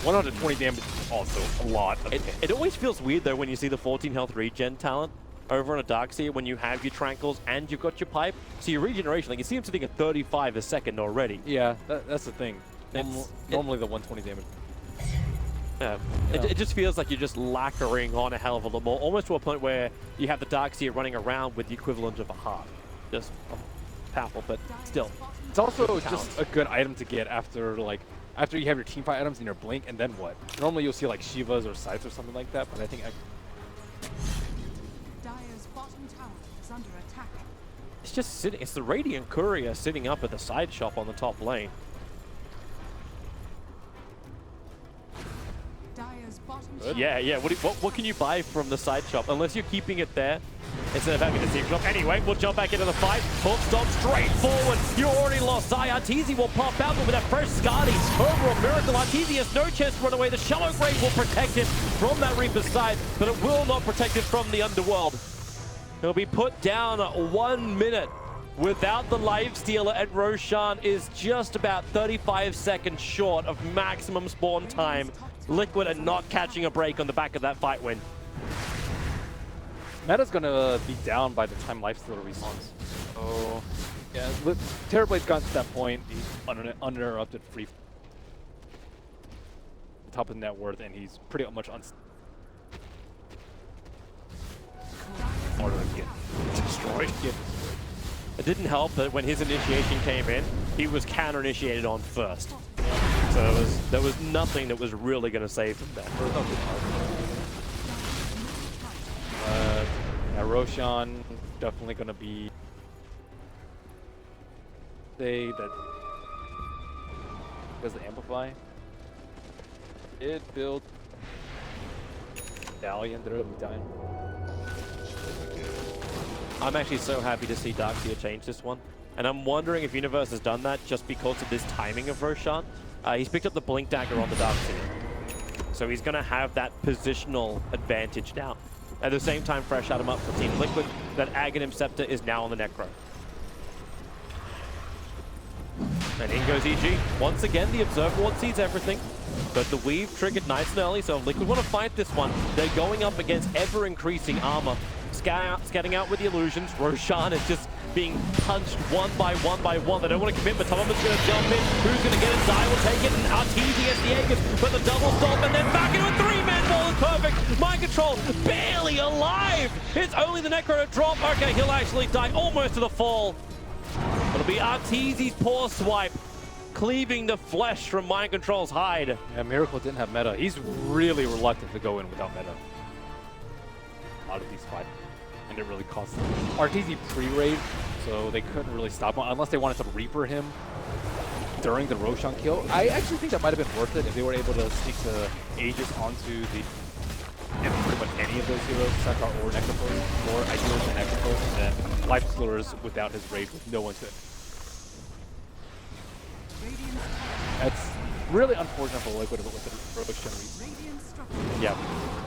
120 damage is also a lot of damage. It always feels weird, though, when you see the 14 health regen talent over on a Darkseer when you have your Tranquils and you've got your pipe. So your regeneration, like you see him sitting at 35 a second already. Yeah, that's the thing. Normally the 120 damage. Yeah. It just feels like you're just lacquering on a hell of a lot more, almost to a point where you have the Darkseer running around with the equivalent of a heart. Just powerful, but still. It's also just a good item to get after after you have your teamfight items and your Blink, and then what? Normally you'll see like Shivas or Scythes or something like that, but I think Dire's bottom tower is under attack. It's just sitting. It's the Radiant Courier sitting up at the side shop on the top lane. Dire's bottom tower. Yeah. What can you buy from the side shop unless you're keeping it there instead of having the team shop? Anyway, we'll jump back into the fight. Hook stop straight forward. You already lost Zai. Arteezy will pop out, but with that fresh Scardy over a miracle. Arteezy has no chance to run away. The Shallow Grave will protect him from that Reaper's side, but it will not protect him from the Underworld. He'll be put down 1 minute without the lifestealer, and Roshan is just about 35 seconds short of maximum spawn time. Liquid and not catching a break on the back of that fight win. Meta's gonna be down by the time Lifestealer respawns. So yeah, Terrorblade's gotten to that point. He's uninterrupted free top of net worth, and he's pretty much harder to get destroyed. It didn't help that when his initiation came in, he was counter-initiated on first. So there was nothing that was really going to save him there. Yeah, Roshan definitely going to be say that because the Amplify it built Stallion, they're going to be dying. I'm actually so happy to see Darkseer change this one. And I'm wondering if Universe has done that just because of this timing of Roshan. He's picked up the Blink Dagger on the Darkseer. So he's going to have that positional advantage now. At the same time, fresh out him up for Team Liquid. That Aghanim Scepter is now on the Necro. And in goes EG. Once again, the Observer Ward sees everything. But the Weave triggered nice and early, so Liquid want to fight this one. They're going up against ever-increasing armor. Scatting out with the illusions. Roshan is just being punched one by one. They don't want to commit, but Thomas going to jump in. Who's going to get it? Zai will take it, and Arteezy gets the Aegis, but the double stop, and then back into a three-man ball is perfect. Mind control, barely alive. It's only the Necro to drop. Okay, he'll actually die almost to the fall. It'll be Arteezy's poor swipe, cleaving the flesh from Mind Control's hide. Yeah, Miracle didn't have meta. He's really reluctant to go in without meta. A lot of these fights. And it really cost them. Arteezy pre-raid, so they couldn't really stop him unless they wanted to Reaper him during the Roshan kill. I actually think that might have been worth it if they were able to sneak the Aegis onto the pretty much any of those heroes, Centaur or Necropose, or ideally the Necropose, and then Life Stealers without his raid with no one to. That's really unfortunate for Liquid with the Roshan. Yeah.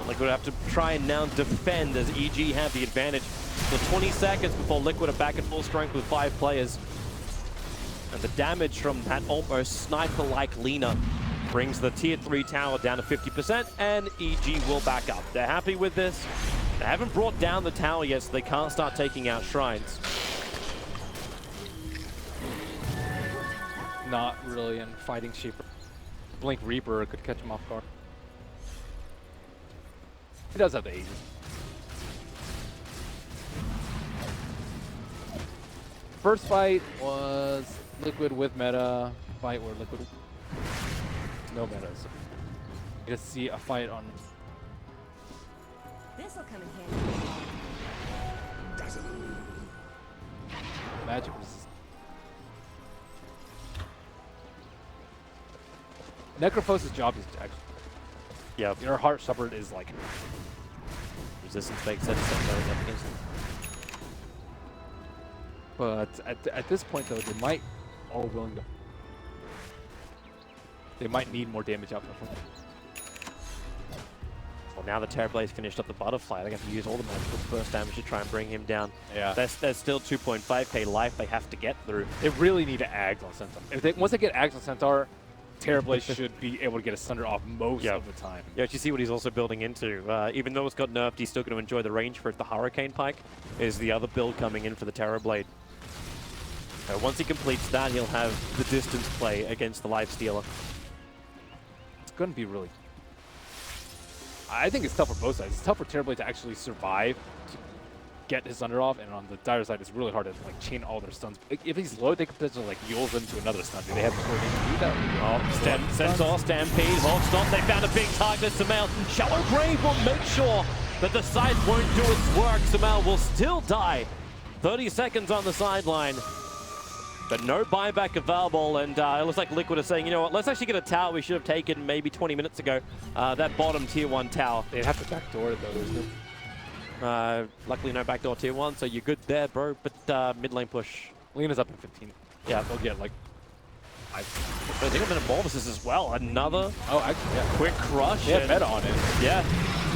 Liquid have to try and now defend as EG have the advantage. So 20 seconds before Liquid are back at full strength with 5 players. And the damage from that almost sniper-like Lina brings the tier 3 tower down to 50%, and EG will back up. They're happy with this. They haven't brought down the tower yet, so they can't start taking out shrines. Not really in fighting shape. Blink Reaper could catch him off guard. He does have the Aegis. First fight was Liquid with meta. Fight where Liquid no meta. So you just see a fight on. This'll come in handy. Magic resist. Necrophose's job is to actually. Yeah. Your Heart Shepherd is like. Resistance makes sense. Going up against them. But at this point, though, they might all willing to. They might need more damage output from it. Well, now the Terrorblade finished up the Butterfly. They have to use all the magical burst damage to try and bring him down. Yeah. There's still 2.5k life they have to get through. They really need to Ags on Centaur. Once they get Ags on Centaur, Terrorblade should be able to get a Sunder off most of the time. Yeah, you see what he's also building into. Even though it's got nerfed, he's still going to enjoy the range for it. The Hurricane Pike is the other build coming in for the Terrorblade. Once he completes that, he'll have the distance play against the Lifestealer. It's going to be really... I think it's tough for both sides. It's tough for Terrorblade to actually survive, to get his Sunder off, and on the dire side, it's really hard to like chain all their stuns. If he's low, they could potentially like Yule them to another stun. Do they have the coordination to do that? Oh, Centaur, Stampede, Hawk Stomp, they found a big target. Sumail, Shallow Grave will make sure that the side won't do its work. Sumail will still die. 30 seconds on the sideline. But no buyback available, and it looks like Liquid is saying, you know what, let's actually get a tower we should have taken maybe 20 minutes ago. That bottom tier 1 tower. They'd have to backdoor it, though, isn't it? Luckily no backdoor tier 1, so you're good there, bro. But mid lane push. Lina's up in 15. Yeah. They'll get like... I think I'm going to Morphosis as well. Another quick crush. Yeah, meta on it. Yeah.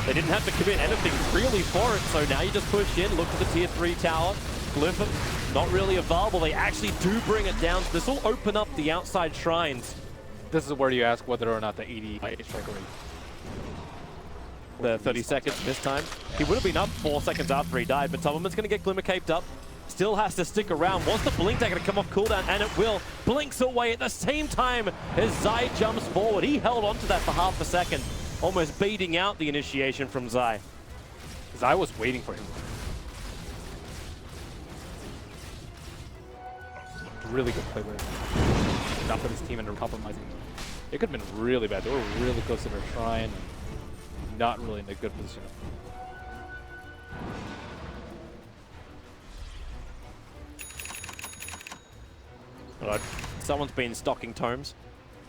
They didn't have to commit anything really for it, so now you just push in, look for the tier 3 tower. Glyph, not really available. They actually do bring it down. This will open up the outside shrines. This is where you ask whether or not the 80 strike rate. The 30 seconds this time. He would have been up 4 seconds after he died, but Tubman's going to get Glimmer caped up. Still has to stick around. Wants the Blink Dagger to come off cooldown, and it will. Blinks away at the same time as Zai jumps forward. He held onto that for half a second, almost baiting out the initiation from Zai. Zai was waiting for him. Really good play there. Not put his team into compromising. It could have been really bad. They were really close to their shrine. Not really in a good position. Right. Someone's been stocking tomes.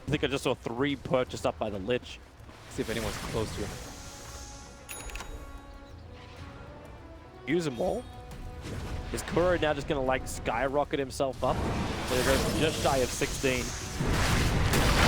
I think I just saw 3 purchased up by the Lich. See if anyone's close to him. Use them all. Is Kuro now just going to like skyrocket himself up? So he goes just shy of 16.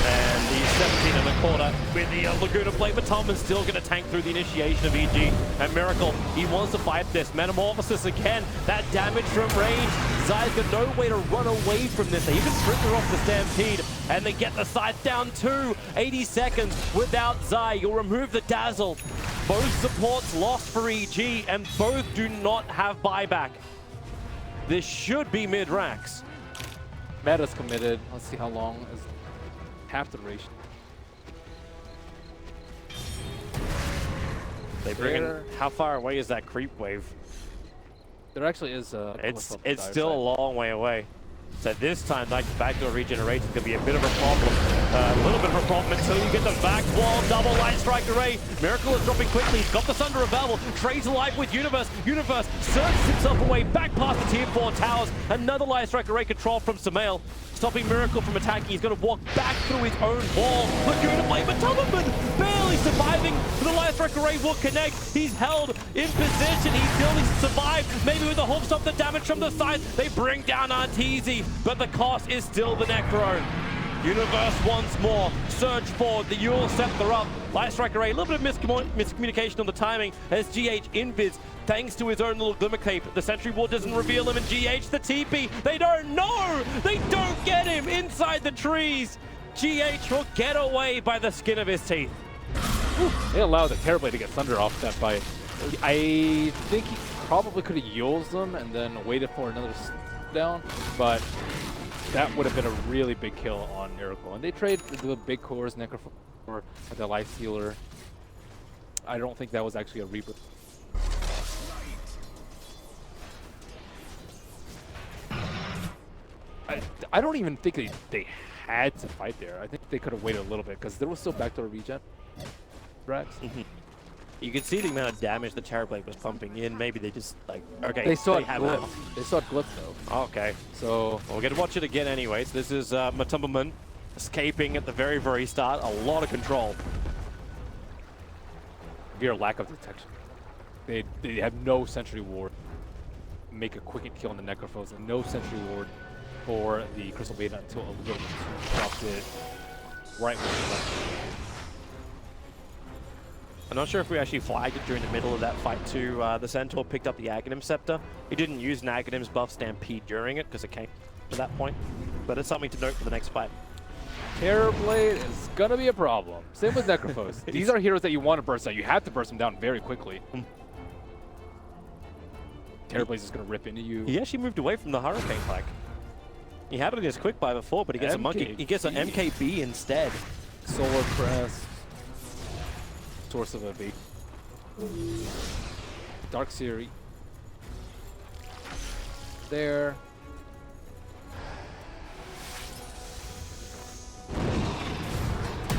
And he's 17 in the corner with the Laguna Blade, but Tomlin's still going to tank through the initiation of EG. And Miracle, he wants to fight this. Metamorphosis again, that damage from range. Zai's got no way to run away from this. They even trigger off the Stampede, and they get the scythe down too. 80 seconds without Zai. You'll remove the Dazzle. Both supports lost for EG, and both do not have buyback. This should be mid-racks. Meta's committed. Let's see how long is half the duration. They bring in, how far away is that creep wave? There actually is a... It's still a long way away. So this time, like the backdoor regeneration is going to be a bit of a problem. A little bit of a problem until you get the back wall, double light strike array. Miracle is dropping quickly. He's got the Sunder available. Trades alive with Universe. Universe surges himself away back past the tier 4 towers. Another light strike array control from Samael, stopping Miracle from attacking. He's going to walk back through his own wall. Laguna Blade, but Tomlinson barely surviving. The light strike array will connect. He's held in position. He still needs to survive. Maybe with the hook stop, the damage from the side. They bring down Arteezy, but the cost is still the Necro. Universe once more. Surge forward. The Yule Scepter up. Light strike array. A little bit of miscommunication on the timing as GH invis, thanks to his own little glimmer cape. The Sentry Ward doesn't reveal him, and GH the TP. They don't know. They don't get him inside the trees. GH will get away by the skin of his teeth. They allowed the Terrorblade to get Thunder off that fight. I think he probably could have used them and then waited for another down, but that would have been a really big kill on Miracle. And they trade the big cores, Necro for the Life Stealer. I don't think that was actually a Reaper. I don't even think they had to fight there. I think they could have waited a little bit because there was still backdoor regen. Drax. You can see the amount of damage the Terrorblade was pumping in. Maybe they just, like, okay. They saw it have glitch. They saw it glitch, though. Okay. So Well, we're going to watch it again anyways. This is Matumbaman escaping at the very, very start. A lot of control. Severe lack of detection. They have no Sentry Ward. Make a quick kill on the Necrophos, and no Sentry Ward for the Crystal Beta until a little bit drops it right when he left. I'm not sure if we actually flagged it during the middle of that fight too. The Centaur picked up the Aghanim Scepter. He didn't use an Aghanim's buff Stampede during it because it came to that point. But it's something to note for the next fight. Terrorblade is gonna be a problem. Same with Necrophos. These are heroes that you want to burst out. You have to burst them down very quickly. Terrorblade's just gonna rip into you. He actually moved away from the Hurricane Pack. He had it in his quick buy before, but he gets a monkey. He gets an MKB instead. Solar Press. Source of a bait. Dark Siri. There.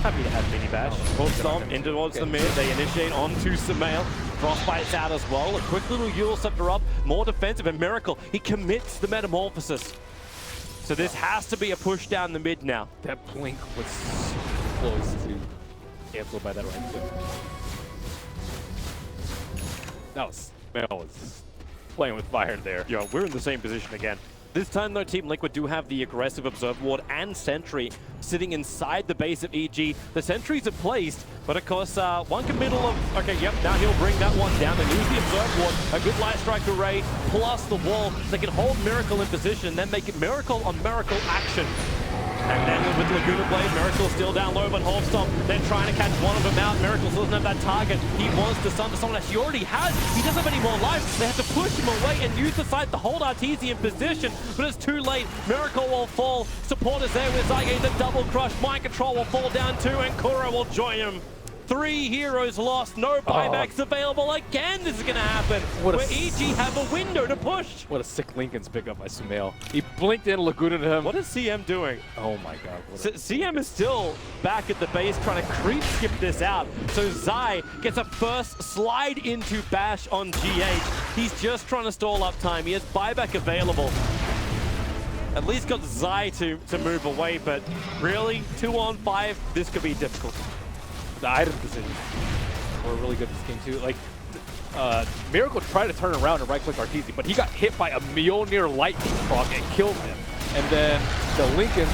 Happy to have Mini Bash. Full stomp in towards the mid. They initiate onto Samael. Frostbite's out as well. A quick little Yule Scepter up. More defensive, and Miracle. He commits the Metamorphosis. So this has to be a push down the mid now. That blink was so close to cancel by that right click. That was Mel was playing with fire there. Yo, we're in the same position again. This time though, Team Liquid do have the aggressive Observe Ward and Sentry sitting inside the base of EG. The Sentries are placed, but of course, one committal of, okay, yep, now he'll bring that one down. They lose the Observe Ward, a good Light Strike array, plus the wall. They can hold Miracle in position and then make it Miracle on Miracle action. And then with Laguna Blade, Miracle still down low, but Hold Stop, they're trying to catch one of them out. Miracle still doesn't have that target. He wants to stun someone that he already has. He doesn't have any more life. They have to push him away and use the side to hold Arteezy in position, but it's too late. Miracle will fall. Support is there with Zyge, the double crush. Mind Control will fall down too, and Kura will join him. 3 heroes lost, no buybacks available again. This is going to happen. Where EG have a window to push. What a sick Lincoln's pickup by Sumail. He blinked in, Laguna to him. What is CM doing? Oh my god. CM is still back at the base trying to creep skip this out. So Zai gets a first slide into Bash on GH. He's just trying to stall up time. He has buyback available. At least got Zai to move away, but really, 2-on-5, this could be difficult. The item decisions were really good this game too. Like, Miracle tried to turn around and right-click Arteezy, but he got hit by a Mjolnir lightning proc and killed him. And then the Lincoln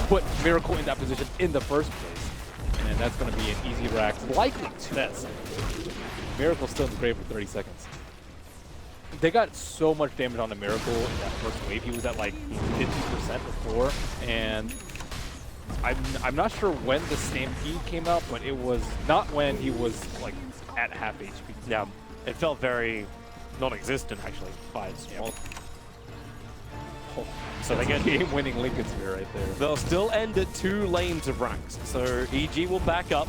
put Miracle in that position in the first place. And that's going to be an easy rack, likely to this. Miracle's still in the grave for 30 seconds. They got so much damage on the Miracle in that first wave. He was at like 50% before, and I'm not sure when the Stampede came out, but it was not when he was like at half HP. Yeah, it felt very non-existent actually by its Yeah. Oh. So they get game-winning Lincoln Sphere right there. They'll still end at 2 lanes of ranks. So EG will back up.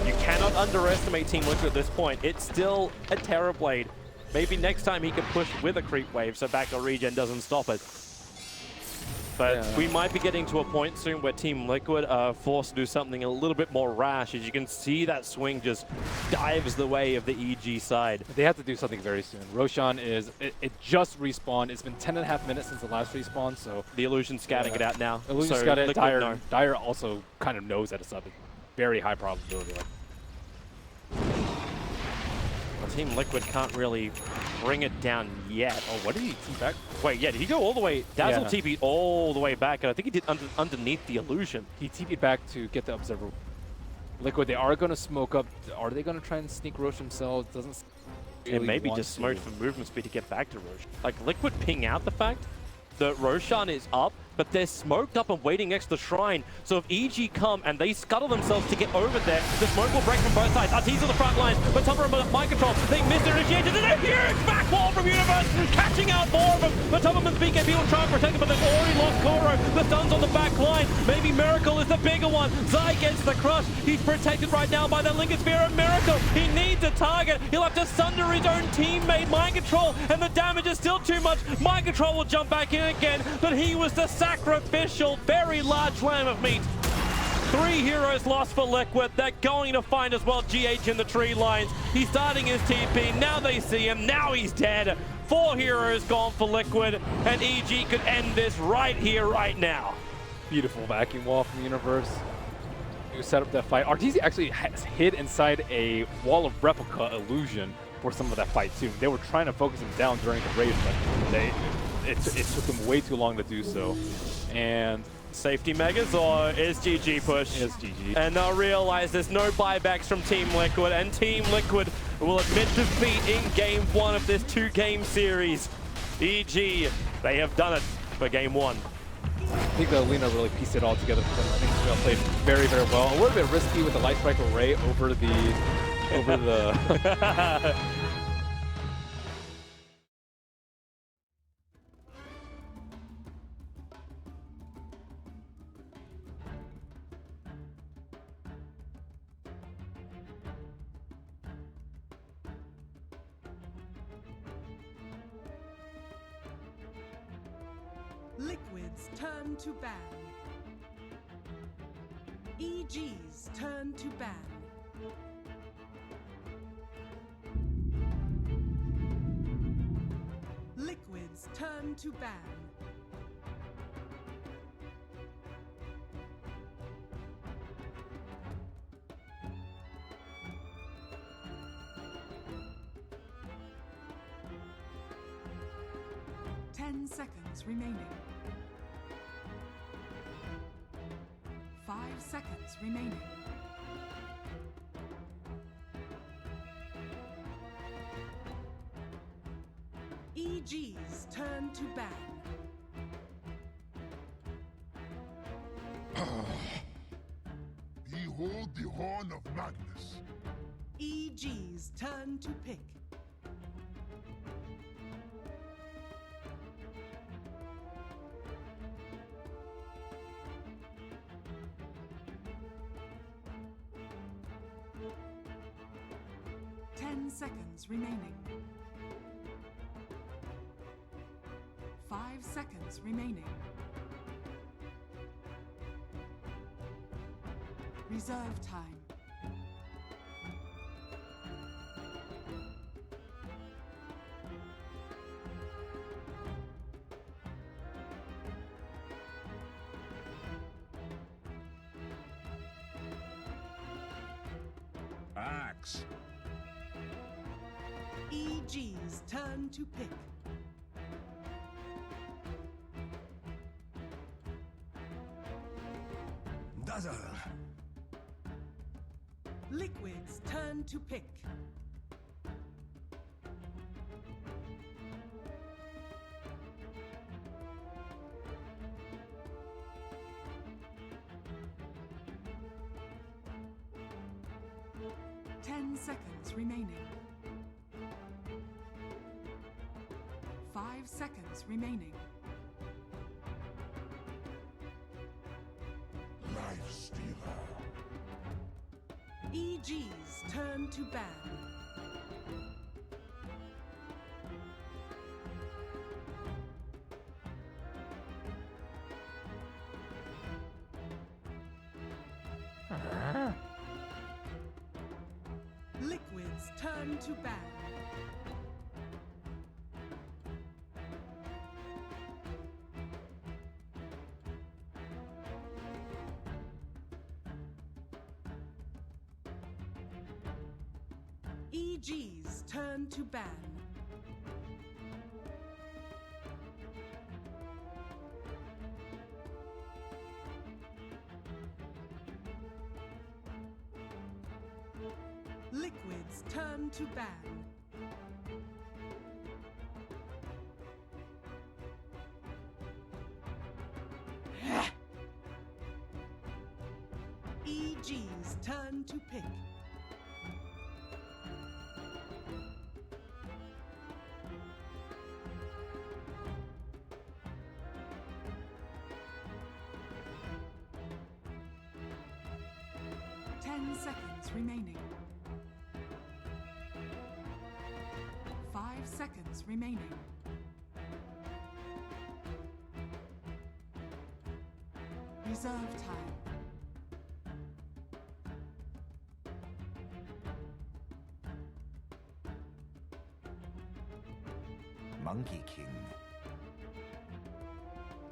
You cannot underestimate Team Liquid at this point. It's still a Terrorblade. Maybe next time he can push with a creep wave so backdoor regen doesn't stop it. But we might be getting to a point soon where Team Liquid are forced to do something a little bit more rash. As you can see, that swing just dives the way of the EG side. They have to do something very soon. Roshan is, it just respawned. It's been 10.5 minutes since the last respawn, so. The Illusion's scouting it out now. Illusion's got it. Dire also kind of knows that it's a very high probability. Well, Team Liquid can't really bring it down yet. Oh, what did he team back? Wait, yeah, did he go all the way? Dazzle Yeah. TP'd all the way back, and I think he did underneath the Illusion. He TP'd back to get the Observer. Liquid, they are going to smoke up. Are they going to try and sneak Roche themselves? Doesn't really And maybe want just to. smoked for movement speed to get back to Roche. Like, Liquid ping out the fact that Roshan is up, but they're smoked up and waiting next to the shrine. So if EG come and they scuttle themselves to get over there, the smoke will break from both sides. Artee's on the front lines, but top of them, mind control. They missed it initiated, and a huge back wall from Universe, catching out more of them. But top of them, BKB will try and protect them, but they've already lost Koro. The stun's on the back line. Maybe Miracle is the bigger one. Zai gets the crush. He's protected right now by the Lincoln Sphere of Miracle. He needs a target. He'll have to sunder his own teammate, Mind Control, and the damage is still too much. Mind Control will jump back in again, but he was the sacrificial, very large lamb of meat. 3 heroes lost for Liquid. They're going to find as well GH in the tree lines. He's starting his TP. Now they see him. Now he's dead. 4 heroes gone for Liquid, and EG could end this right here, right now. Beautiful vacuum wall from Universe. You set up that fight. RTZ actually has hid inside a wall of replica illusion for some of that fight too. They were trying to focus him down during the raid, but it took them way too long to do so. And Safety megas or is GG push? Is GG. And they'll realize there's no buybacks from Team Liquid, and Team Liquid will admit defeat in Game 1 of this 2-game series. EG, they have done it for Game 1. I think that Lina really pieced it all together for them. I think she played very, very well. A little bit risky with the Light Strike Array over the Liquid's turn to ban. EG's turn to ban. Liquid's turn to ban. Ten seconds remaining. 5 seconds remaining. EG's turn to ban. Behold the horn of madness. EG's turn to pick. Seconds remaining. 5 seconds remaining. Reserve time. Axe. EG's turn to pick. Liquid's turn to pick. Ten seconds remaining. 5 seconds remaining. Life stealer. EG's turn to ban. Liquid's turn to ban. EG's turn to ban. Liquid's turn to ban. EG's turn to pick. Ten seconds remaining. 5 seconds remaining. Reserve time. Monkey King.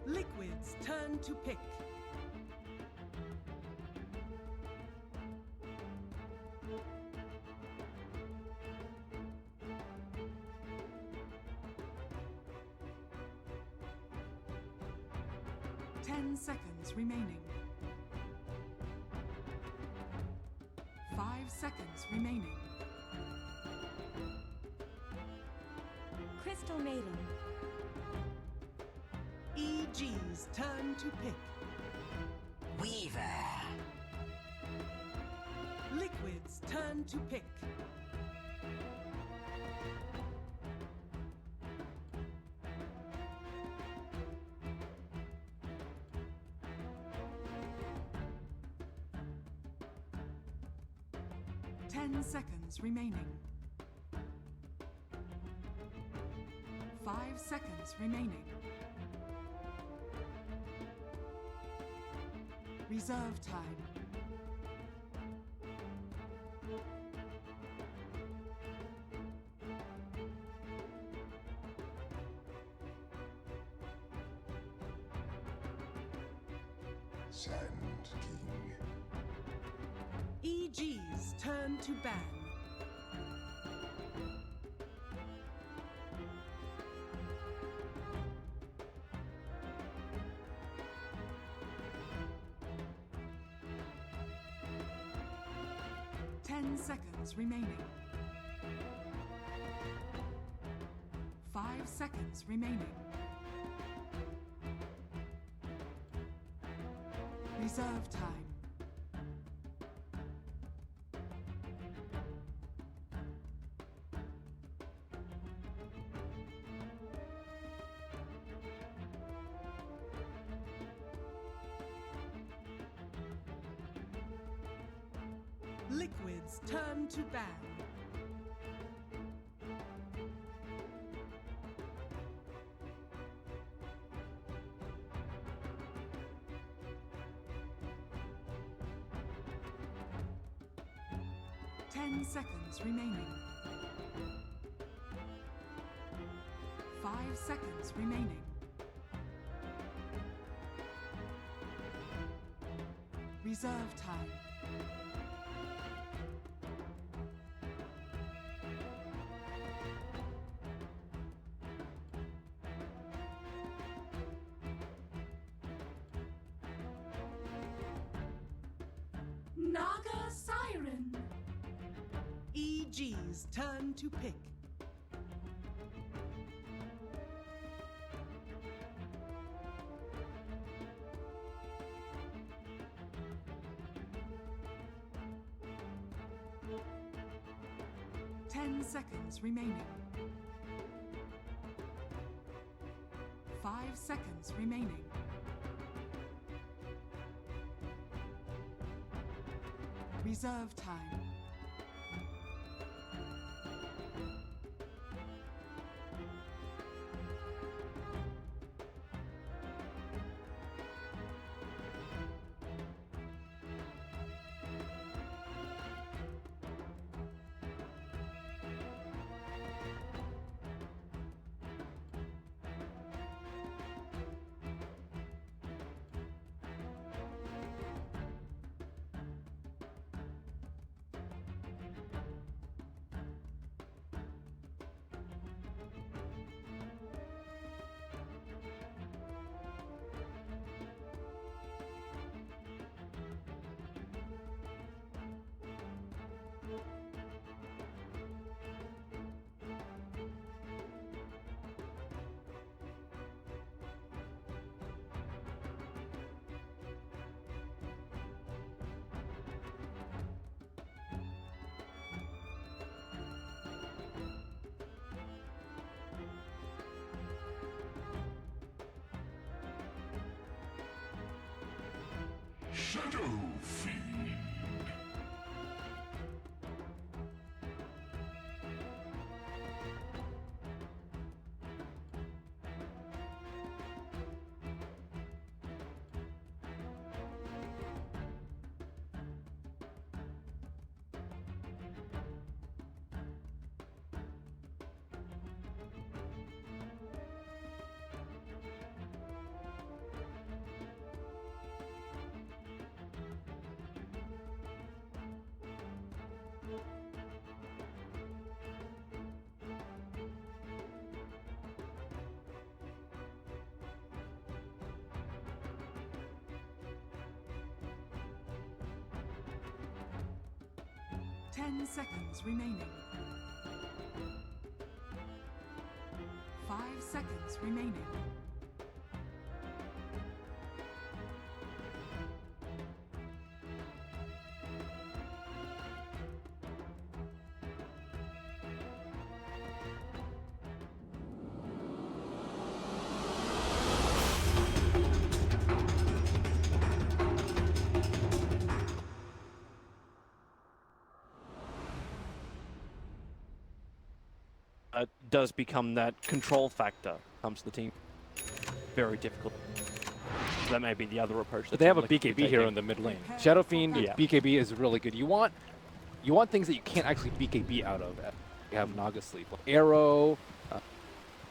Liquid's turn to pick. Ten seconds remaining. 5 seconds remaining. Crystal Maiden. EG's turn to pick. Weaver. Liquid's turn to pick. Ten seconds remaining. 5 seconds remaining. Reserve time. Sand King. EG's turn to ban. Ten seconds remaining. 5 seconds remaining. Reserve time. Liquid's turn to ban. Ten seconds remaining. 5 seconds remaining. Reserve time. Naga Siren. EG's turn to pick. Ten seconds remaining. 5 seconds remaining. Reserve time. Shadow Fiend. 10 seconds remaining. 5 seconds remaining. Does become that control factor comes to the team. Very difficult. So that may be the other approach. But they have a BKB here in the mid lane. Shadow Fiend Yeah. BKB is really good. You want things that you can't actually BKB out of. You have Naga Sleep, Arrow,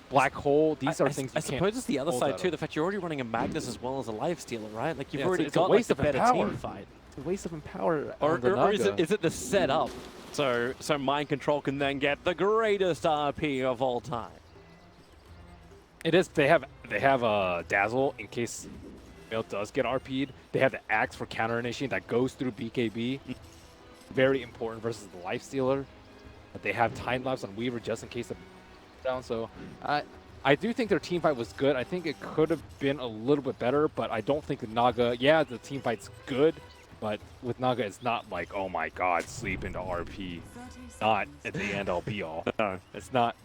Black Hole. These are things you I can't. suppose it's the other ult side out too. of. The fact you're already running a Magnus as well as a Life Stealer, right? Like you've Yeah, already it's a got waste like, the of better power. team fight. It's a waste of power. Or is Naga. it the setup? So Mind Control can then get the greatest RP of all time. It is. They have Dazzle in case Mail does get RP'd. They have the Axe for counter initiating that goes through BKB. Very important versus the Life Stealer. But they have time lapse on Weaver just in case of down. So I do think their team fight was good. I think it could have been a little bit better, but I don't think the Naga. Yeah, the team fight's good, but with Naga, it's not like, oh my God, sleep into RP. 30 Not seconds. at the end all be all. No. It's not.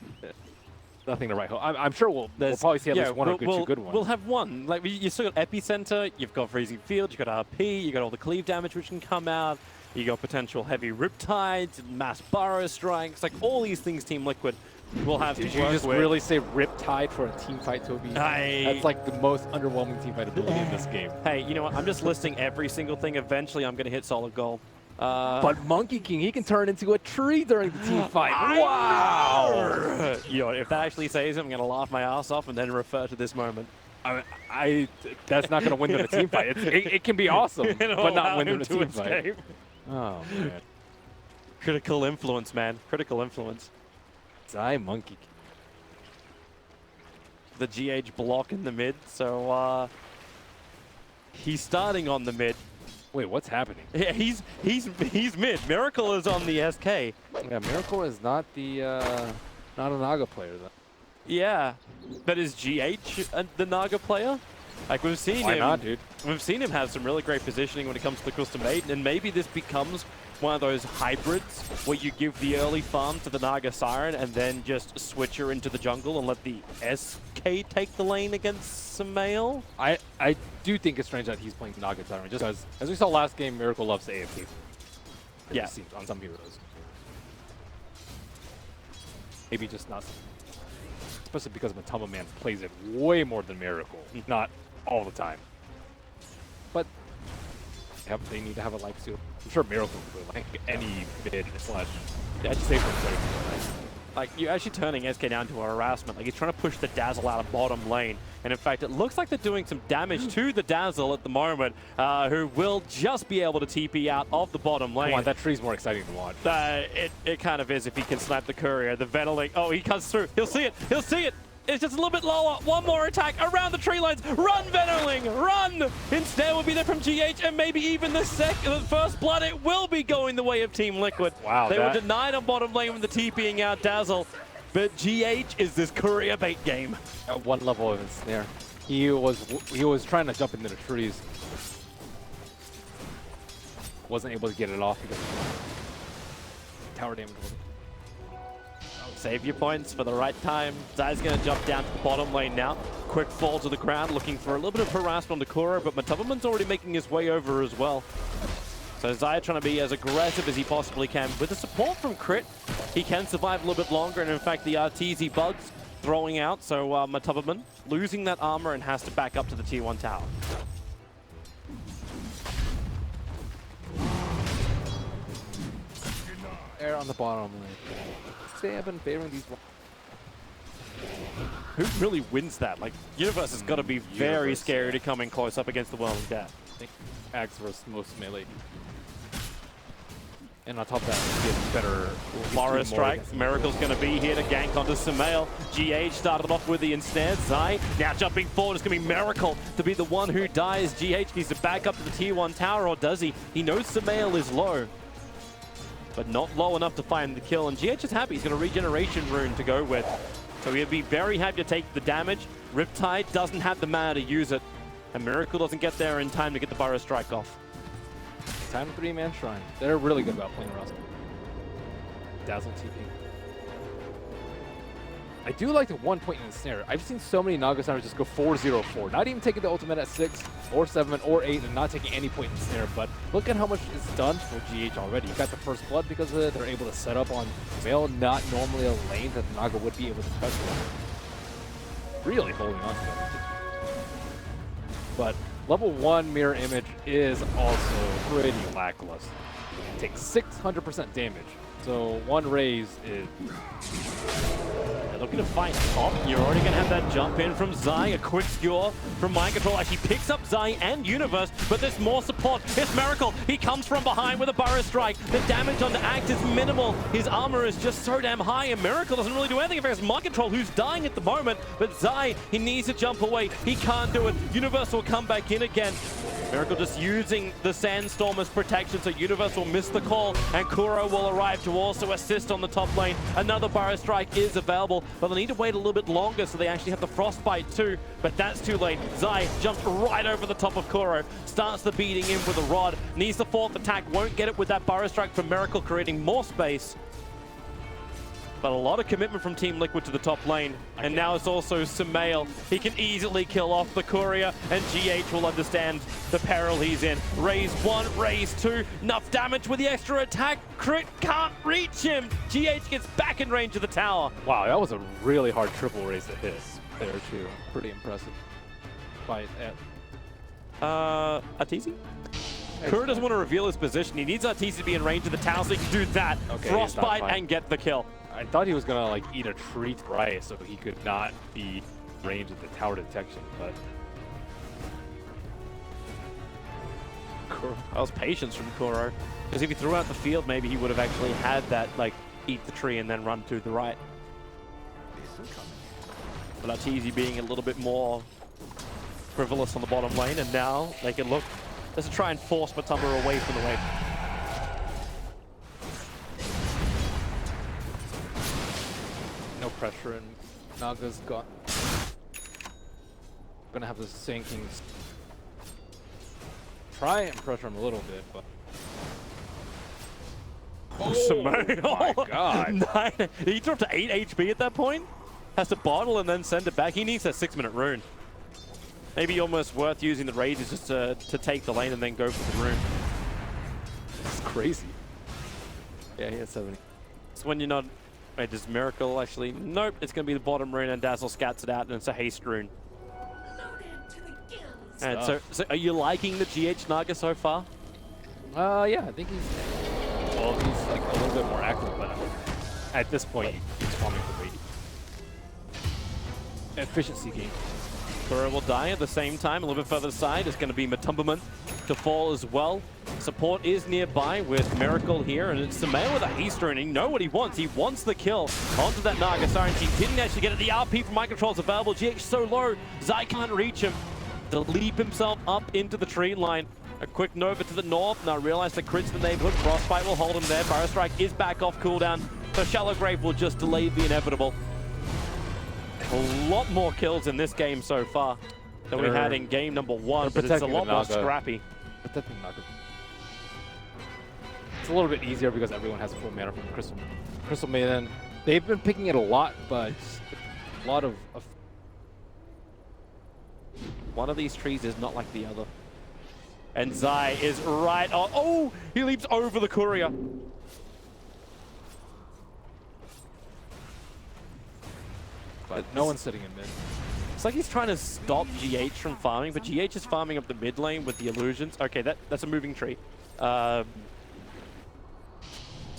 Nothing to write home. I'm sure we'll probably see at least one or two good ones. We'll have one. Like you still got Epicenter, you've got Freezing Field, you've got RP, you've got all the cleave damage which can come out, you got potential heavy Riptides, mass Burrow Strikes, like all these things Team Liquid will have Did to you work just with. really say Riptide for a team fight, Toby? That's like the most underwhelming team fight ability in this game. Hey, you know what? I'm just listing every single thing. Eventually, I'm going to hit solid gold. But Monkey King, he can turn into a tree during the team fight. Wow! You know, if that actually says it, I'm going to laugh my ass off and then refer to this moment. That's not going to win them a team fight. It can be awesome, but not win them a team fight. Escape. Oh, man. Critical influence, man. Critical influence. Zai Monkey King. The GH block in the mid, so he's starting on the mid. Wait, what's happening? Yeah, he's mid. Miracle is on the SK. Yeah, Miracle is not the not a Naga player though. Yeah, but is GH the Naga player? Like we've seen Why him. not, dude? We've seen him have some really great positioning when it comes to the custom maiden, and maybe this becomes one of those hybrids where you give the early farm to the Naga Siren and then just switch her into the jungle and let the SK take the lane against Samael. I do think it's strange that he's playing Naga Siren, just because, as we saw last game, Miracle loves the AFK. Yeah. It seems on some heroes. Maybe just not, especially because Matama Man plays it way more than Miracle, not all the time. But they need to have a life steal. I'm sure Miracle can play like any mid slash. Yeah, just save them. Like, you're actually turning SK down to a harassment. Like, he's trying to push the Dazzle out of bottom lane. And in fact, it looks like they're doing some damage to the Dazzle at the moment, who will just be able to TP out of the bottom lane. Come on, that tree's more exciting to watch. It kind of is if he can snipe the courier. The Venaling, oh, he cuts through. He'll see it. He'll see it. It's just a little bit lower. One more attack around the tree lines. Run, Venaling, run! Instead will be there from GH and maybe even the first blood. It will be going the way of Team Liquid. Wow, they were denied on bottom lane with the TPing out Dazzle. But GH is this courier bait game. At one level of ensnare, he was trying to jump into the trees. Wasn't able to get it off because of tower damage. Save your points for the right time. Zai's going to jump down to the bottom lane now. Quick fall to the ground, looking for a little bit of harassment on the Kuro, but Matubman's already making his way over as well. So Zai trying to be as aggressive as he possibly can. With the support from Crit, he can survive a little bit longer, and in fact the RTZ bugs throwing out, so Matubman losing that armor and has to back up to the T1 tower. There on the bottom lane. They have been favoring these. Who really wins that? Like, Universe has got to be very scary to come in close up against the World of Death. I think Axe versus most melee. And on top of that, he gets better. Forest Strike. Miracle's going to be here to gank onto Samael. GH started off with the ensnared. Zai now jumping forward. It's going to be Miracle to be the one who dies. GH needs to back up to the T1 tower, or does he? He knows Samael is low, but not low enough to find the kill. And GH is happy. He's got a regeneration rune to go with. So he'd be very happy to take the damage. Riptide doesn't have the mana to use it. And Miracle doesn't get there in time to get the Burrow Strike off. Time 3-man Shrine. They're really good about playing Rust. Dazzle TP. I do like the 1 point in the snare. I've seen so many Naga Snipers just go 4-0-4. Not even taking the ultimate at 6 or 7 or 8 and not taking any point in the snare. But look at how much is done for GH already. You got the first blood because of it. They're able to set up on Veil, not normally a lane that the Naga would be able to specialize. Really holding on to that. But level 1 mirror image is also pretty lackluster. It takes 600% damage. So one raise is... Looking to fight top. You're already going to have that jump in from Zai. A quick skewer from Mind Control. Actually picks up Zai and Universe, but there's more support. It's Miracle. He comes from behind with a Burrow Strike. The damage on the Act is minimal. His armor is just so damn high, and Miracle doesn't really do anything against Mind Control, who's dying at the moment. But Zai, he needs to jump away. He can't do it. Universe will come back in again. Miracle just using the Sandstorm as protection, so Universe will miss the call, and Kuro will arrive to also assist on the top lane. Another Burrow Strike is available, but they need to wait a little bit longer so they actually have the Frostbite too, but that's too late. Zai jumps right over the top of Kuro, starts the beating in with a rod, needs the fourth attack, won't get it with that Burrow Strike from Miracle, creating more space. But a lot of commitment from Team Liquid to the top lane. And now it's also Samael. He can easily kill off the Courier, and GH will understand the peril he's in. Raise 1, raise 2. Enough damage with the extra attack. Crit can't reach him. GH gets back in range of the tower. Wow, that was a really hard triple raise to hit there too. Pretty impressive. By Arteezy? Kuro doesn't want to reveal his position. He needs Arteezy to be in range of the tower so he can do that. Okay, Frostbite and get the kill. I thought he was gonna like eat a tree right so he could not be in range of the tower detection, but That was patience from Kuro. Because if he threw out the field, maybe he would have actually had that, like, eat the tree and then run to the right. But Arteezy being a little bit more frivolous on the bottom lane, and now they can look. Let's try and force Matamba away from the wave. pressure, and Naga's gonna have the sinking. Try and pressure him a little bit, but. Oh my God. He dropped to 8 HP at that point. Has to bottle and then send it back. He needs that 6-minute rune. Maybe almost worth using the rages just to take the lane and then go for the rune. It's crazy. Yeah, he has 70. It's when you're not... Wait, does Miracle actually... Nope, it's going to be the bottom rune and Dazzle scats it out and it's a haste rune. And so are you liking the GH Naga so far? Yeah, I think he's like a little bit more active, but at this point, he's farming for weight. Efficiency game. Kura will die at the same time. A little bit further side is going to be Matumbaman to fall as well. Support is nearby with Miracle here, and it's Sameo with a haste rune. You know what he wants. He wants the kill onto that Naga. Siren didn't actually get it. The RP from Mind Control is available. GH so low, Zai can't reach him. To leap himself up into the tree line. A quick Nova to the north. Now realize the crits in the neighborhood. Frostbite will hold him there. Barrow Strike is back off cooldown. So Shallow Grave will just delay the inevitable. A lot more kills in this game so far than we had in game number 1, but it's a lot more scrappy. Protecting Naga. It's a little bit easier because everyone has full mana from Crystal Maiden. They've been picking it a lot, but a lot of one of these trees is not like the other. And Zai is right on. Oh, he leaps over the courier. But no one's sitting in mid. It's like he's trying to stop GH from farming, but GH is farming up the mid lane with the illusions. Okay, that's a moving tree. So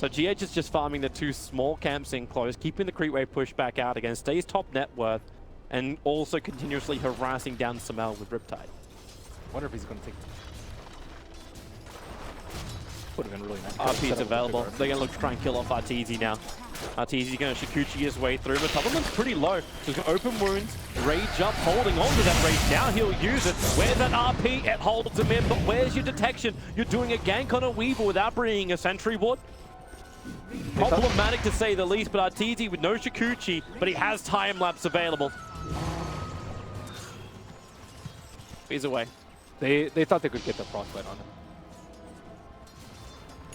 GH is just farming the 2 small camps in close, keeping the creep wave push back out again, stays top net worth, and also continuously harassing down Samel with Riptide. Wonder if he's going to take. Would have been really nice. RP is available. They're going to look to try and kill off Arteezy now. Arteezy's going to Shikuchi his way through, but Tubberman's pretty low. So he's going to open wounds, rage up, holding on to that rage. Now he'll use it. Where's that RP? It holds him in, but where's your detection? You're doing a gank on a Weaver without bringing a sentry ward. Problematic to say the least, but Arteezy with no Shikuchi, but he has time lapse available. He's away. They thought they could get the frostbite on him.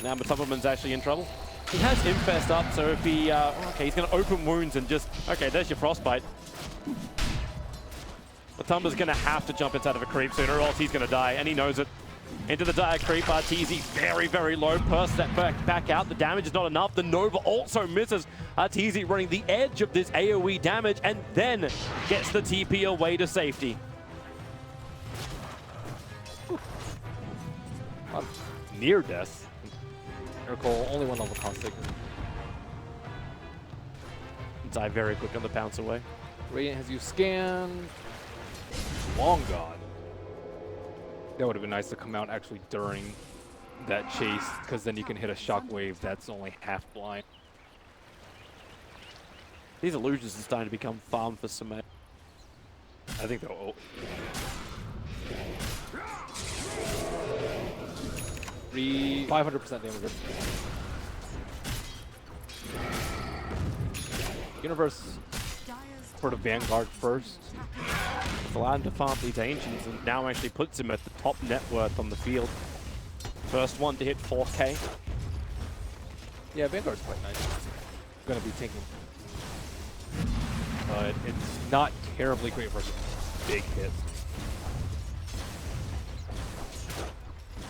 Now Matumbaman's actually in trouble. He has Infest up, so if he... okay, he's going to open wounds and just... Okay, there's your frostbite. Matumba's going to have to jump inside of a creep sooner or else he's going to die, and he knows it. Into the dire creep, Arteezy very, very low. Burst that back out. The damage is not enough. The Nova also misses. Arteezy running the edge of this AoE damage and then gets the TP away to safety. Near death. Miracle only one level caustic. Die very quick on the bounce away. Radiant has you scanned. Long gone. That would have been nice to come out actually during that chase, because then you can hit a shockwave that's only half blind. These illusions are starting to become farm for Sumet. I think they'll... 500% damage. Universe for the Vanguard first. It's allowed him to farm these Ancients and now actually puts him at the top net worth on the field. First one to hit 4K. Yeah, Vanguard's quite nice. Gonna be tanking. But it's not terribly great versus big hits.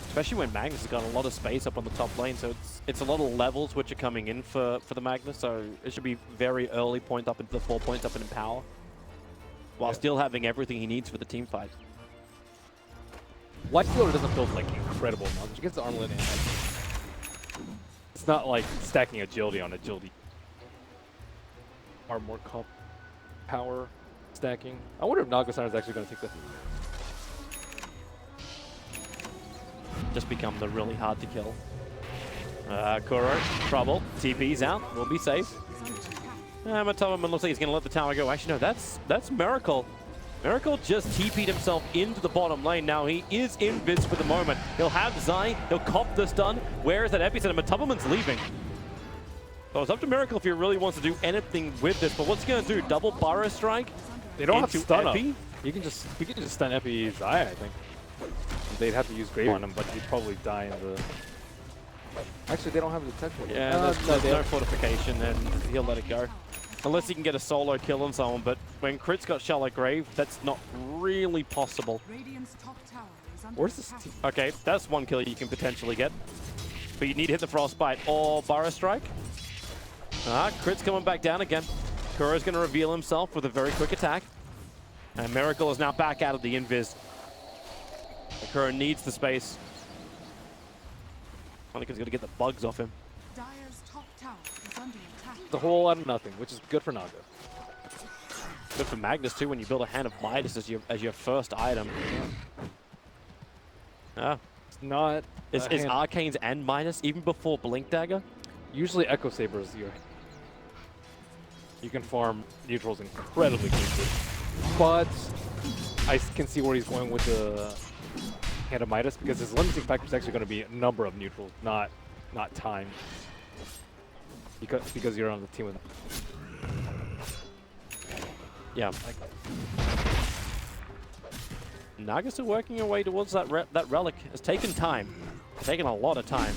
Especially when Magnus has got a lot of space up on the top lane, so it's a lot of levels which are coming in for the Magnus, so it should be very early point up into the 4 points up in power, while still having everything he needs for the team fight. Light Stealer doesn't build like incredible amounts. It gets the armlet in. It's not like stacking agility on agility. Armor cup power stacking. I wonder if Nagasana is actually going to take the... Just become the really hard to kill. Kuro, trouble. TP's out. We'll be safe. Matumbaman looks like he's going to let the tower go. Actually, no, that's Miracle. Miracle just TP'd himself into the bottom lane. Now he is invis for the moment. He'll have Zai. He'll cop the stun. Where is that epicenter? Matumbaman's leaving. Well, it's up to Miracle if he really wants to do anything with this, but what's he going to do? Double Burrow Strike? They don't have into stun up. Epi? He can just stun Epi Zaya, I think. They'd have to use Grave on him, but he'd probably die in the... Actually, they don't have a detectable. Yeah, there's no fortification, and he'll let it go. Unless he can get a solo kill on someone, but when Crit's got Shallow Grave, that's not really possible. Radiant's top tower is under Where's this attack. team? Okay, that's one kill you can potentially get. But you need to hit the Frostbite or Burrow Strike. Crit's coming back down again. Kuro's going to reveal himself with a very quick attack. And Miracle is now back out of the invis. Kuro needs the space. Only because he's going to get the bugs off him. Dire's top tower is under attack. The whole out of nothing, which is good for Naga. Good for Magnus too when you build a Hand of Midas as your first item. It's not... Is Arcanes and Midas even before Blink Dagger? Usually Echo Saber is you can farm neutrals incredibly quickly. But I can see where he's going with the Hand of Midas because his limiting factor is actually going to be a number of neutrals, not time. Because you're on the team with him. Yeah. Naga's still working your way towards that relic. It's taken time. It's taken a lot of time.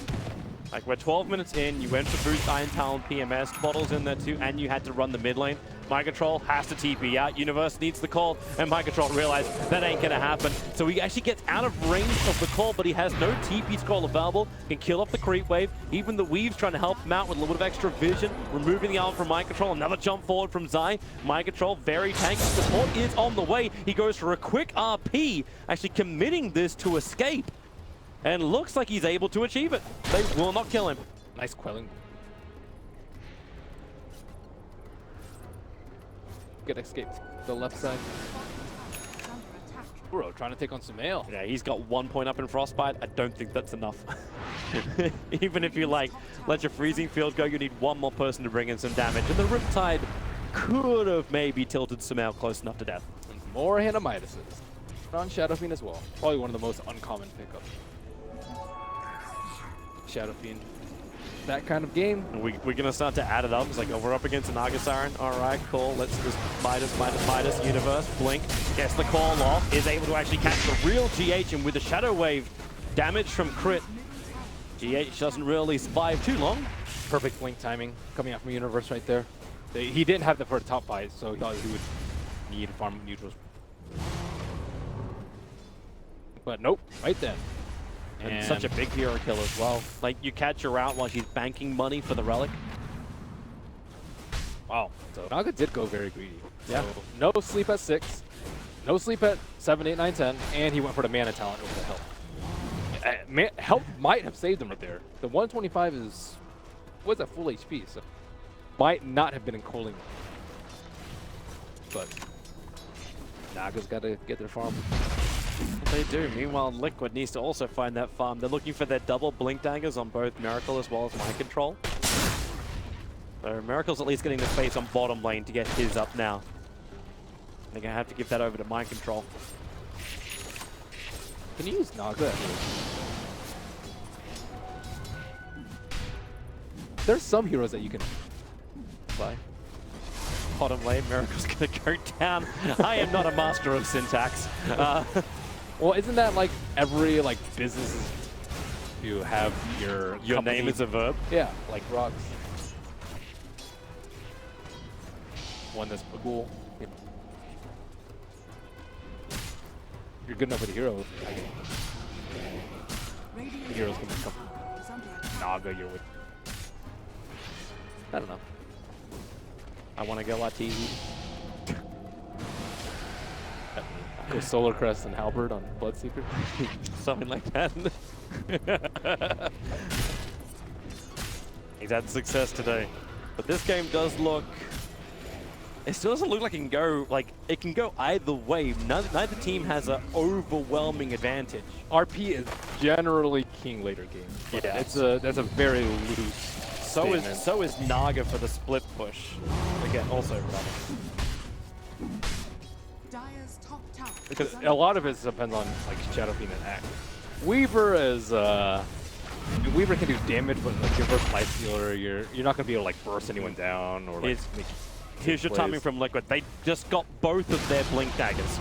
Like, we're 12 minutes in, you went to boost Iron Talon PMS, bottles in there too, and you had to run the mid lane. Mind Control has to TP out. Universe needs the call, and Mind Control realized that ain't gonna happen. So he actually gets out of range of the call, but he has no TP scroll available, can kill off the creep wave. Even the Weave's trying to help him out with a little bit of extra vision, removing the arm from Mind Control. Another jump forward from Zai. Mind Control, very tanky. Support is on the way. He goes for a quick RP, actually committing this to escape. And looks like he's able to achieve it. They will not kill him. Nice quelling. Good escape. The left side. Is under attack. Kuro trying to take on Sumail. Yeah, he's got 1 point up in Frostbite. I don't think that's enough. Even if you let your freezing field go, you need one more person to bring in some damage. And the Riptide could have maybe tilted Sumail close enough to death. And more Hand of Midases. On Shadow Fiend as well. Probably one of the most uncommon pickups. Shadow Fiend. That kind of game. And we're going to start to add it up. It's like, oh, we're up against an Naga Siren. All right, cool. Let's just Midas, Universe, Blink. Gets the call off. Is able to actually catch the real GH. And with the Shadow Wave damage from Crit, GH doesn't really survive too long. Perfect Blink timing coming out from Universe right there. He didn't have that for a top fight, so he thought he would need to farm neutrals. But nope, right then. And such a big hero kill as well. Like, you catch her out while she's banking money for the relic. Wow. So Naga did go very greedy. Yeah. So no sleep at 6, no sleep at 7, 8, 9, 10, and he went for the mana talent over the health. Health might have saved him right there. The 125 was at full HP, so might not have been in calling. But Naga's got to get their farm. They do. Meanwhile, Liquid needs to also find that farm. They're looking for their double Blink Daggers on both Miracle as well as Mind Control. So Miracle's at least getting the space on bottom lane to get his up now. They're going to have to give that over to Mind Control. Can you use Naga? There's some heroes that you can play. Bottom lane, Miracle's going to go down. I am not a master of syntax. Well, isn't that like every business you have your company? Name is a verb? Yeah, like rocks. One that's cool. Yeah. You're good enough with a hero. The heroes can become Is under attack. Naga. You're with. I don't know. I want to go RT. Go Solar Crest and Halberd on Bloodseeker. Something like that. He's had success today. But this game does look... It still doesn't look like it can go either way. Neither team has an overwhelming advantage. RP is generally king later game. Yeah. That's a very loose statement. So is Naga for the split push. Again, also running. Dire's top tower Because is a under lot of it depends on Shadow Fiend and Axe. Weaver is Weaver can do damage, but like your first life stealer, you're not gonna be able to like burst anyone down or like make Here's your timing from Liquid. They just got both of their blink daggers.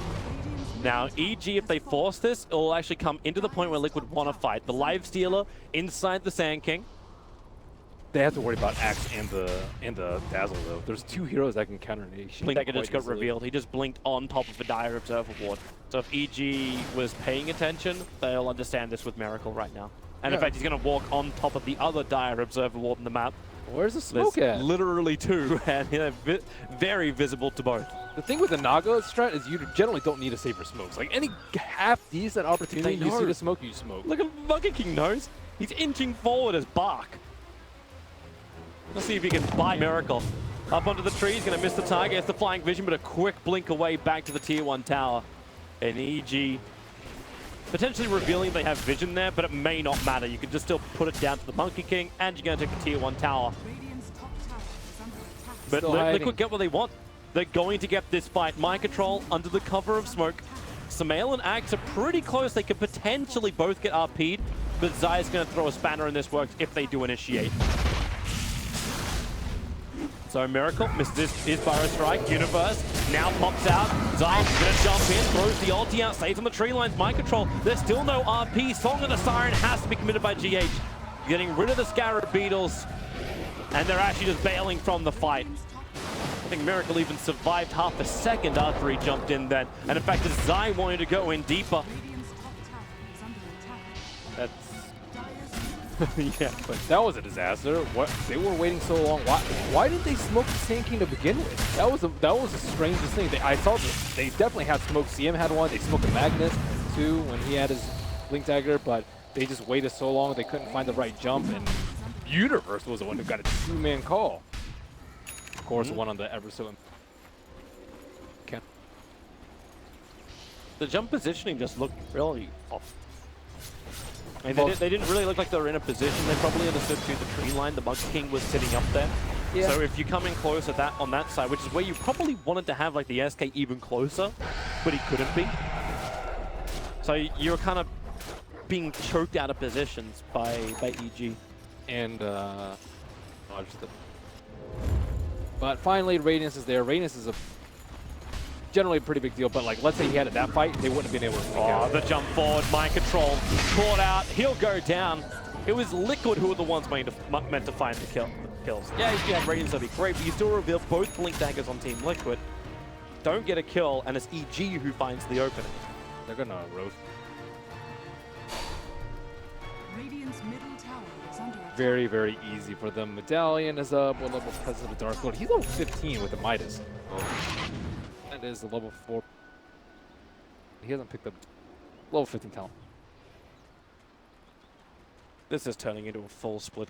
Now, EG, if they force this, it will actually come into the point where Liquid want to fight. The live stealer inside the Sand King. They have to worry about Axe and the Dazzle though. There's 2 heroes that can counter an EG. Blink dagger just got revealed. He just blinked on top of a Dire Observer ward. So if EG was paying attention, they'll understand this with Miracle right now. And in fact, he's going to walk on top of the other Dire Observer ward in the map. Where's the smoke at? Literally 2, and they're very visible to both. The thing with the Naga strat is you generally don't need to save your smokes. Like any half decent opportunity, you see the smoke, you smoke. Look at Monkey King knows. He's inching forward as bark. Let's see if he can buy Miracle. Up onto the tree, he's going to miss the target. It's the flying vision, but a quick blink away back to the tier 1 tower. And EG potentially revealing they have vision there, but it may not matter. You can just still put it down to the Monkey King, and you're going to take a tier 1 tower. Radiant's top tower is under attack. But Still hiding. Liquid get what they want. They're going to get this fight. Mind control under the cover of smoke. Samael and Axe are pretty close. They could potentially both get RP'd, but Zai's going to throw a spanner in this works if they do initiate. So Miracle misses his Burrow Strike. Universe now pops out. Zai's going to jump in, throws the ulti out, stays on the tree lines. Mind control. There's still no RP. Song of the Siren has to be committed by GH. Getting rid of the Scarab Beetles, and they're actually just bailing from the fight. I think Miracle even survived half a second after he jumped in then. And in fact, as Zai wanted to go in deeper. Radiant's top tower is under attack. That's Dire's yeah, but that was a disaster. What they were waiting so long. Why didn't they smoke the Sand King to begin with? That was the strangest thing. I saw this. They definitely had smoke. CM had one. They smoked the Magnus too when he had his blink dagger, but they just waited so long they couldn't find the right jump. And Universe was the one who got a 2-man call. Of course, one on the ever so. The jump positioning just looked really off. I mean, they didn't really look like they were in a position. They probably understood through the tree line the Monkey King was sitting up there. Yeah. So if you come in close at that on that side, which is where you probably wanted to have like the SK even closer, but he couldn't be. So you're kind of being choked out of positions by EG. And but finally, Radiance is there. Radiance is generally a pretty big deal, but like, let's say he had that fight, they wouldn't have been able to make out. The jump forward, mind control, caught out, he'll go down. It was Liquid who were the ones meant to find the kills. Yeah, if you had Radiance, that'd be great, but you still reveal both blink daggers on Team Liquid. Don't get a kill, and it's EG who finds the opening. They're gonna roast. Radiant's middle tower is under attack. Very, very easy for them. Medallion is up. What level President of the Dark Lord? He's level 15 with the Midas. That is the level 4. He hasn't picked up level 15 talent. This is turning into a full split.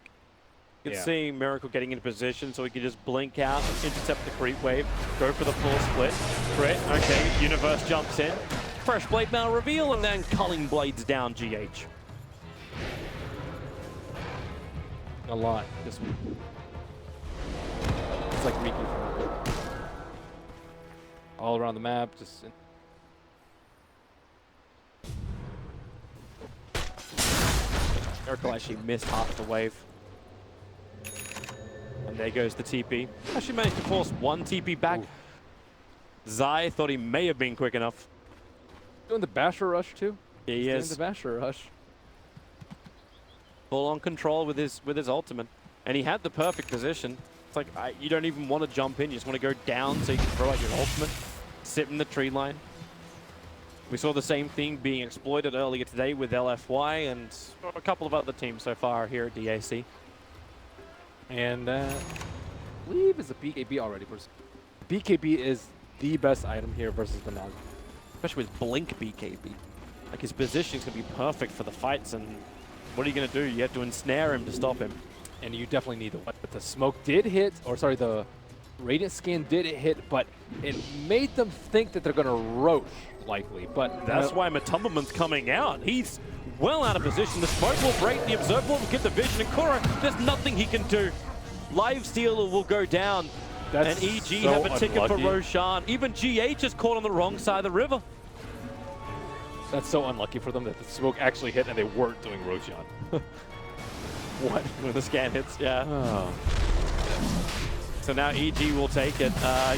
You can Yeah. see Miracle getting into position so he can just blink out, intercept the creep wave, go for the full split. Crit, okay, Universe jumps in. Fresh Blade Mail reveal, and then Culling Blades down GH. A lot this week. It's like Mickey. All around the map, just. Miracle actually missed half the wave. And there goes the TP. Actually managed to force one TP back. Ooh. Zai thought he may have been quick enough. Doing the Basher Rush too? He Doing is the Basher Rush. full on control with his ultimate. And he had the perfect position. It's like, you don't even want to jump in. You just want to go down so you can throw out your ultimate. Sit in the tree line. We saw the same thing being exploited earlier today with LFY and a couple of other teams so far here at DAC. And I believe it's a BKB already. BKB is the best item here versus the Naga. Especially with Blink BKB. Like, his positioning's going to be perfect for the fights, and what are you going to do? You have to ensnare him to stop him. And you definitely need the weapon. But the smoke did hit, or sorry, the Radiant skin did hit, but it made them think that they're going to roach, likely. But that's why Matumbaman's coming out. He's well out of position. The smoke will break, the Observer will get the vision, and Kura, there's nothing he can do. Live Stealer will go down, and EG so have a ticket unlucky. for Roshan. Even GH is caught on the wrong side of the river. That's so unlucky for them that the smoke actually hit and they weren't doing Roshan. What? When the scan hits, yeah. Oh. So now EG will take it.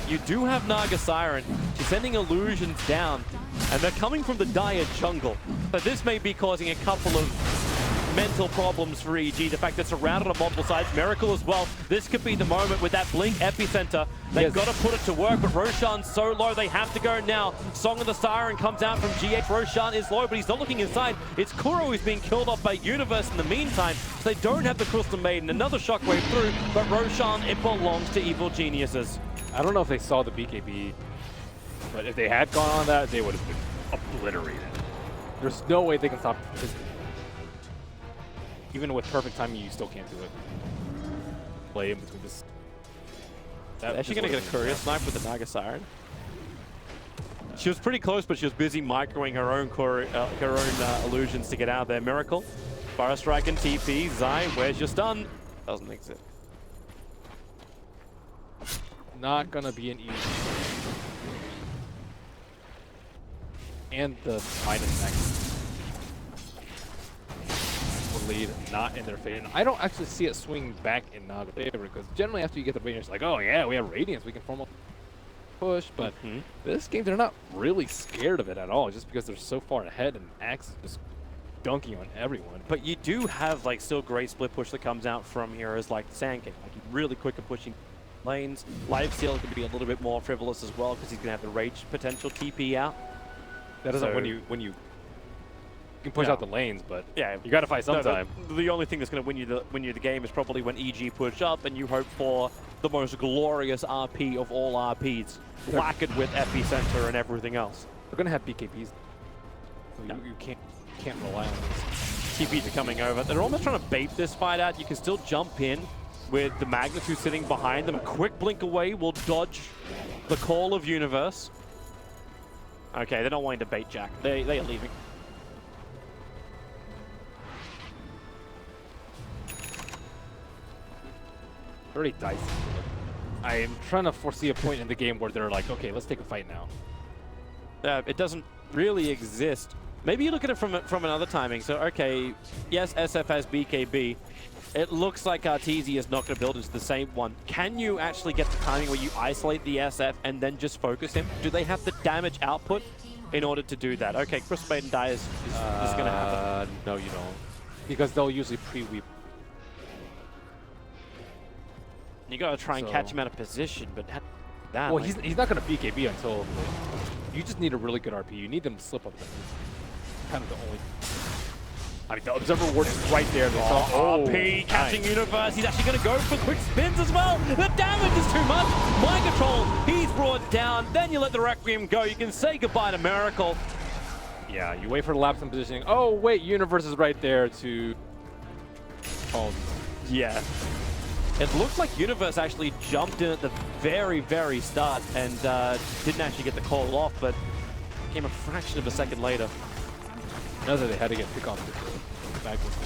You do have Naga Siren. She's sending illusions down, and they're coming from the Dire jungle. But this may be causing a couple of mental problems for EG. The fact that it's surrounded on multiple sides. Miracle as well. This could be the moment with that Blink Epicenter. They've got to put it to work, but Roshan's so low, they have to go now. Song of the Siren comes out from GH. Roshan is low, but he's not looking inside. It's Kuro who's being killed off by Universe in the meantime. So they don't have the Crystal Maiden. Another shockwave through, but Roshan, it belongs to Evil Geniuses. I don't know if they saw the BKB, but if they had gone on that, they would have been obliterated. There's no way they can stop this. Even with perfect timing, you still can't do it. Play in between this. They're actually going to get a courier snipe with the Naga Siren. She was pretty close, but she was busy microing her own illusions to get out of there. Miracle, Fire Strike and TP. Zai, where's your stun? Doesn't exist. Not gonna be an easy. And the minus next will lead not in their favor. I don't actually see it swing back in Naga's favor because generally after you get the Radiance, like, oh yeah, we have Radiance, we can form a push. But this game, they're not really scared of it at all, just because they're so far ahead and Axe is just dunking on everyone. But you do have like still great split push that comes out from heroes like the Sand King. Like, he's really quick at pushing lanes. Lifesteal can be a little bit more frivolous as well because he's gonna have the rage potential TP out. That doesn't when you can push out the lanes, but yeah, you got to fight sometime. The only thing that's going to win you the game is probably when EG push up and you hope for the most glorious RP of all RPs, lacquered with Epicenter and everything else. They're going to have BKBs, so you can't rely on this. TPs are coming over. They're almost trying to bait this fight out. You can still jump in with the Magnus who's sitting behind them. A quick blink away will dodge the call of Universe. Okay, they're not wanting to bait Jack. They are leaving. Very dicey. I am trying to foresee a point in the game where they're like, okay, let's take a fight now. It doesn't really exist. Maybe you look at it from another timing. So, okay, yes, SF has BKB. It looks like Arteezy is not going to build into the same one. Can you actually get the timing where you isolate the SF and then just focus him? Do they have the damage output in order to do that? Okay, Crystal Maiden die is going to happen. No, you don't. Because they'll usually pre-weep. You got to try and catch him out of position, but that... Well, he's not going to BKB until... You just need a really good RP. You need them to slip up. That's kind of the only... I mean, the Observer Ward is right there. RP catching Universe. He's actually going to go for quick spins as well. The damage is too much. Mind Control, he's brought down. Then you let the Requiem go. You can say goodbye to Miracle. Yeah, you wait for the lapse in positioning. Oh, wait, Universe is right there to... Yeah. It looks like Universe actually jumped in at the very, very start and didn't actually get the call off, but came a fraction of a second later. Knows that they had to get pick off the backwards.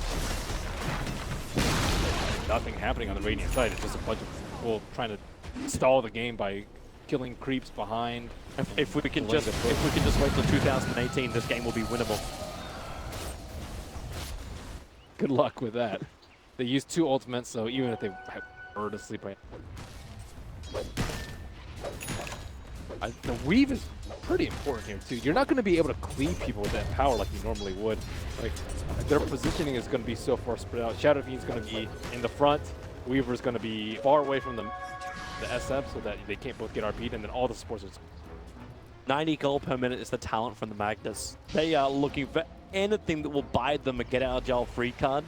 Nothing happening on the Radiant side. It's just a bunch of people trying to stall the game by killing creeps behind. If we can just wait till 2018, this game will be winnable. Good luck with that. They used 2 ultimates, so even if they were to sleep right. The weave is pretty important here too. You're not going to be able to cleave people with that power like you normally would. Like, their positioning is going to be so far spread out. Shadow Fiend's going to be in the front. Weaver's going to be far away from the SF so that they can't both get RP'd, and then all the supports are 90 gold per minute is the talent from the Magnus. They are looking for anything that will buy them a get out of jail free card.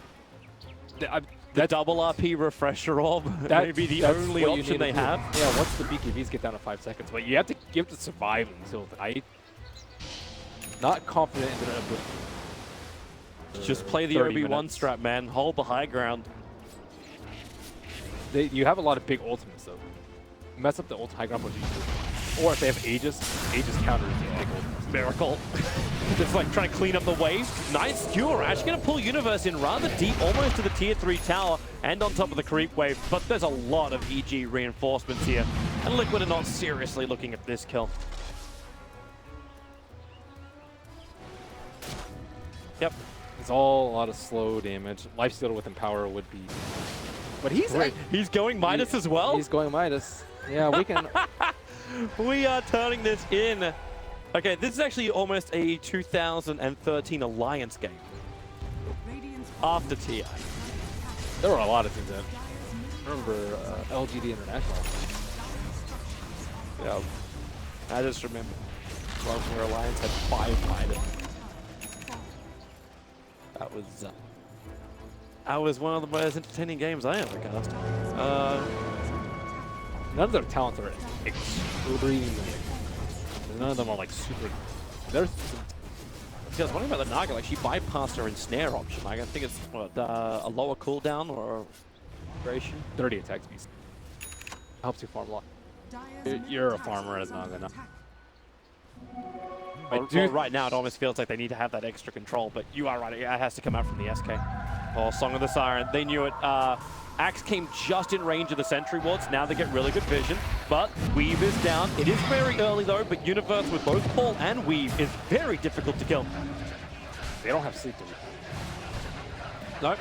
The double RP refresher orb may be the only option they have. Yeah, once the BKBs get down to 5 seconds, but you have to survive until I. Not confident in their ability. Just play the OB1 strat, man. Hold the high ground. You have a lot of big ultimates though. Mess up the high ground position. Or if they have Aegis counters the big ultimates. Miracle. Just like trying to clean up the wave. Nice skewer. Actually going to pull Universe in rather deep, almost to the tier 3 tower and on top of the creep wave. But there's a lot of EG reinforcements here. And Liquid are not seriously looking at this kill. Yep. It's all a lot of slow damage. Lifesteal with Empower would be... But He's going Midas as well? He's going Midas. Yeah, we can... We are turning this in. Okay, this is actually almost a 2013 Alliance game. Radiant's After TI. There were a lot of teams in. I remember LGD International. Yeah. I just remember where Alliance had 5 Midas. That was one of the most entertaining games I ever cast. None of their talents are extremely. None of them are like super. There's See, I was wondering about the Naga. Like, she bypassed her ensnare option. Like, I think it's what, a lower cooldown or duration. 30 attack speed. Helps you farm a lot. Dire's You're a middle tower farmer is as under Naga now. attack. Well, right now, it almost feels like they need to have that extra control, but you are right. It has to come out from the SK. Oh, Song of the Siren. They knew it. Axe came just in range of the sentry wards. Now they get really good vision, but Weave is down. It is very early, though, but Universe with both Paul and Weave is very difficult to kill. They don't have sleep to No.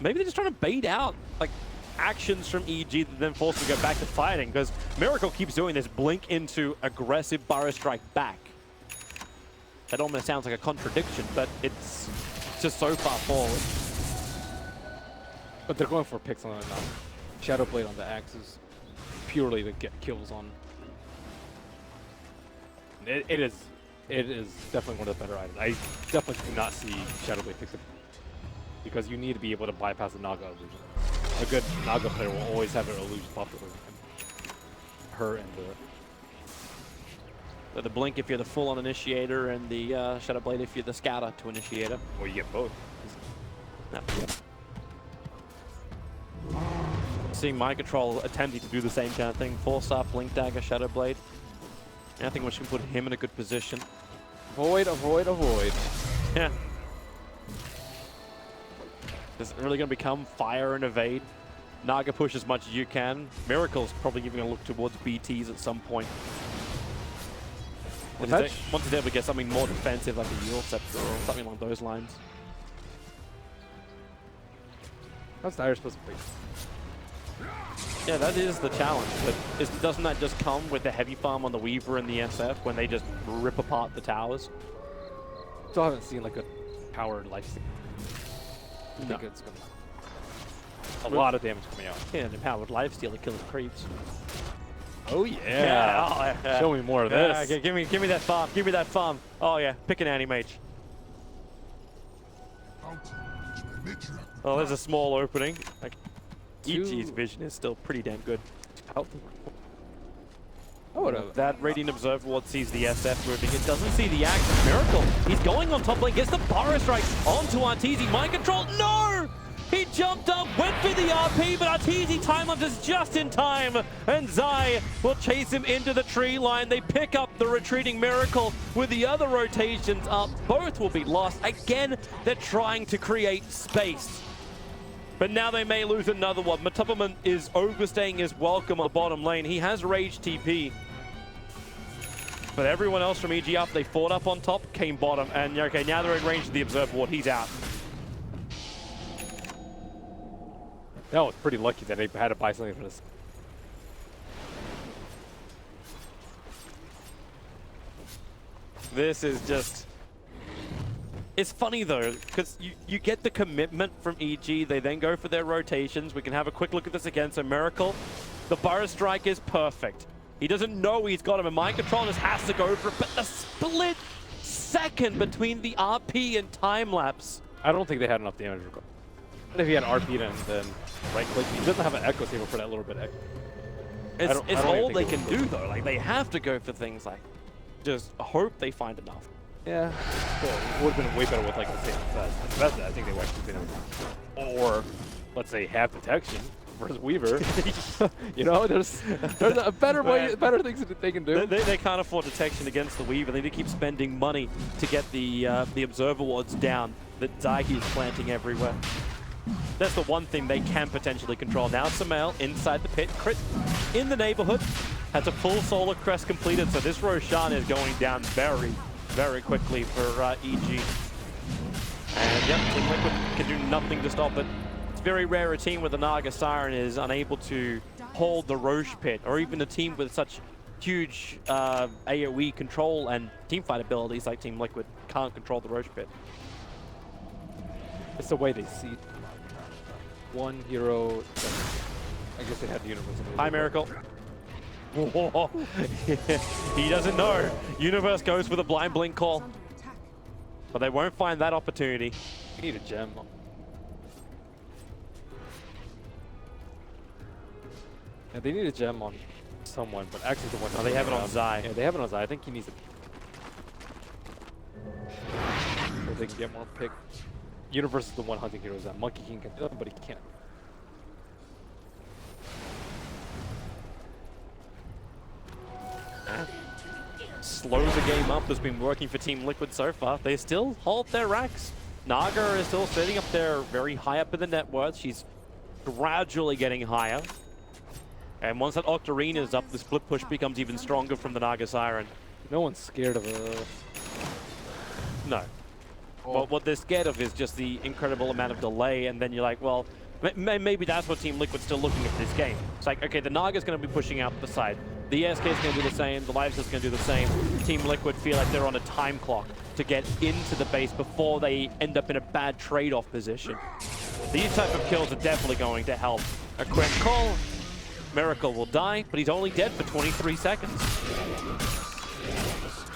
Maybe they're just trying to bait out, like, actions from EG that then force them to go back to fighting, because Miracle keeps doing this blink into aggressive Burrow Strike back. That almost sounds like a contradiction, but it's just so far forward. But they're going for picks on Shadow Blade on the axes purely to get kills on. It is definitely one of the better items. I definitely do not see Shadow Blade fix it because you need to be able to bypass the Naga illusion. A good Naga player will always have an illusion popular. Her and The blink if you're the full-on initiator, and the Shadow Blade if you're the scatter to initiator. well, you get both. No, yeah. Seeing My Control attempting to do the same kind of thing. Force up, Blink Dagger, Shadow Blade. And I think we can put him in a good position. Avoid, avoid, avoid. Yeah. Is it really going to become fire and evade? Naga push as much as you can. Miracle's probably even going to look towards BTs at some point. Once he's able to get something more defensive like a Yule Scepter or something along those lines. How's Dire supposed to play? Yeah, that is the challenge, but doesn't that just come with the heavy farm on the Weaver and the SF when they just rip apart the towers? Still haven't seen like a powered lifesteal. I think No. it's gonna a lot of damage coming out. Yeah, an empowered lifesteal to kill the creeps. Oh yeah. Show me more of this. Okay, give me that farm. Give me that farm. Oh yeah, pick an anti-mage. Oh, there's a small opening. Like, EG's vision is still pretty damn good. That Radiant Observer Ward sees the SF moving. It doesn't see the axe. Miracle. He's going on top lane. Gets the Burrow Strike onto Arteezy. Mind Control. No! He jumped up, went for the RP, but Arteezy time-lapses just in time. And Zai will chase him into the tree line. They pick up the retreating Miracle with the other rotations up. Both will be lost. Again, they're trying to create space. But now they may lose another one. Matupperman is overstaying his welcome on the bottom lane. He has Rage TP. But everyone else from EG up, they fought up on top, came bottom. And okay, now they're in range of the Observer Ward. He's out. That was pretty lucky that they had to buy something for this. This is just... It's funny though, because you get the commitment from EG, they then go for their rotations. We can have a quick look at this again. So Miracle, the Burrow Strike is perfect. He doesn't know he's got him, and Mind Control just has to go for it, but the split second between the RP and time-lapse. I don't think they had enough damage. If he had RP and then right-click, he doesn't have an Echo Saber for that little bit of echo. It's all they can do though. Like, they have to go for things like, just hope they find enough. Yeah, well, it would have been way better with like the same Bethesda. I think they would actually been able, or let's say have detection versus Weaver. You know, there's a better way, better things that they can do. They can't afford detection against the Weaver. They need to keep spending money to get the Observer Wards down that Daiki is planting everywhere. That's the one thing they can potentially control. Now Samael inside the pit, crit in the neighborhood, has a full Solar Crest completed, so this Roshan is going down very, very quickly for EG. And yep, Team Liquid can do nothing to stop it. It's very rare a team with a Naga Siren is unable to hold the Roche Pit, or even a team with such huge AoE control and teamfight abilities like Team Liquid can't control the Roche Pit. It's the way they see one hero. I guess they had the universe. Hi, Miracle. He doesn't know. Universe goes with a blind blink call, Under attack. but they won't find that opportunity. You need a gem. Yeah, they need a gem on someone, but actually the one. Oh, they have it on Zai. Yeah, they have it on Zai. I think he needs it. So they can get more pick. Universe is the one hunting heroes that Monkey King can do it, but he can't. Slow the game up has been working for Team Liquid so far. They still hold their racks. Naga is still sitting up there very high up in the net worth. She's gradually getting higher. And once that Octarine is up, the split push becomes even stronger from the Naga Siren. No one's scared of a. No. Well, what they're scared of is just the incredible amount of delay, and then you're like, well, maybe that's what Team Liquid's still looking at this game. It's like, okay, the Naga's going to be pushing out the side. The SK is going to do the same. The Lives is going to do the same. Team Liquid feel like they're on a time clock to get into the base before they end up in a bad trade-off position. These type of kills are definitely going to help. A quick call. Miracle will die, but he's only dead for 23 seconds.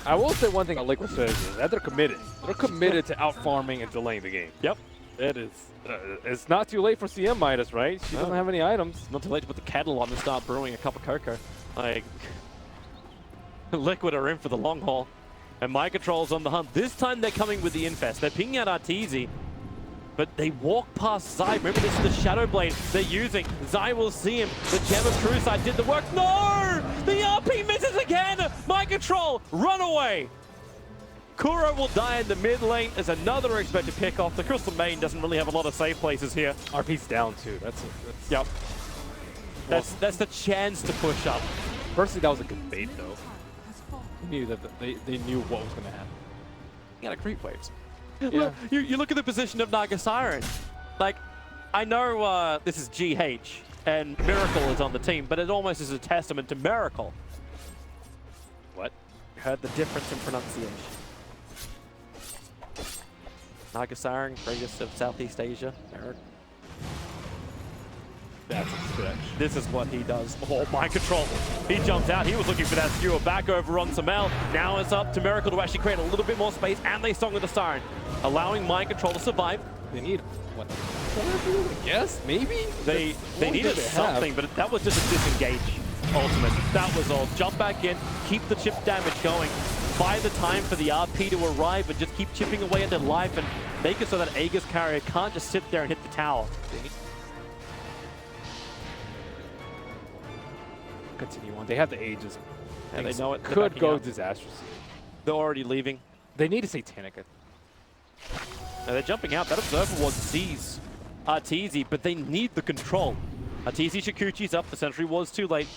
I will say one thing about Liquid strategy is that they're committed. They're committed to out-farming and delaying the game. Yep. It is. It's not too late for CM Midas, right? She doesn't have any items. Not too late to put the kettle on and start brewing a cup of cocoa. Like, Liquid are in for the long haul. And My Control's on the hunt. This time they're coming with the Infest. They're pinging out Arteezy, but they walk past Zai. Remember, this is the Shadow Blade they're using. Zai will see him. The Gem of Crusade did the work. No! The RP misses again! My Control, run away! Kuro will die in the mid lane as another expected pick off. The Crystal Main doesn't really have a lot of safe places here. RP's down too. Yep. That's the chance to push up. Personally, that was a good bait though. Has fallen. They knew that they knew what was going to happen. You got a creep waves. Yeah. Look, you look at the position of Naga Siren. Like, I know this is GH and Miracle is on the team, but it almost is a testament to Miracle. What? Heard the difference in pronunciation. Naga Siren, greatest of Southeast Asia. Eric. That's a stretch. This is what he does. Oh, My Control. He jumps out. He was looking for that skewer back over on Samel. Now it's up to Miracle to actually create a little bit more space, and they Song of the Siren, allowing My Control to survive. They need what? Yes, maybe. They needed something, but that was just a disengage ultimate. That was all. Jump back in, keep the chip damage going, buy the time for the RP to arrive, and just keep chipping away at their life and make it so that Aegis carrier can't just sit there and hit the tower. Continue on. They have the ages. And they know it. They're Could backing go out. disastrously. They're already leaving. They need a Satanic. Now they're jumping out. That Observer Ward sees Arteezy, but they need the control. Arteezy Shikuchi's up. The Sentry Ward's too late.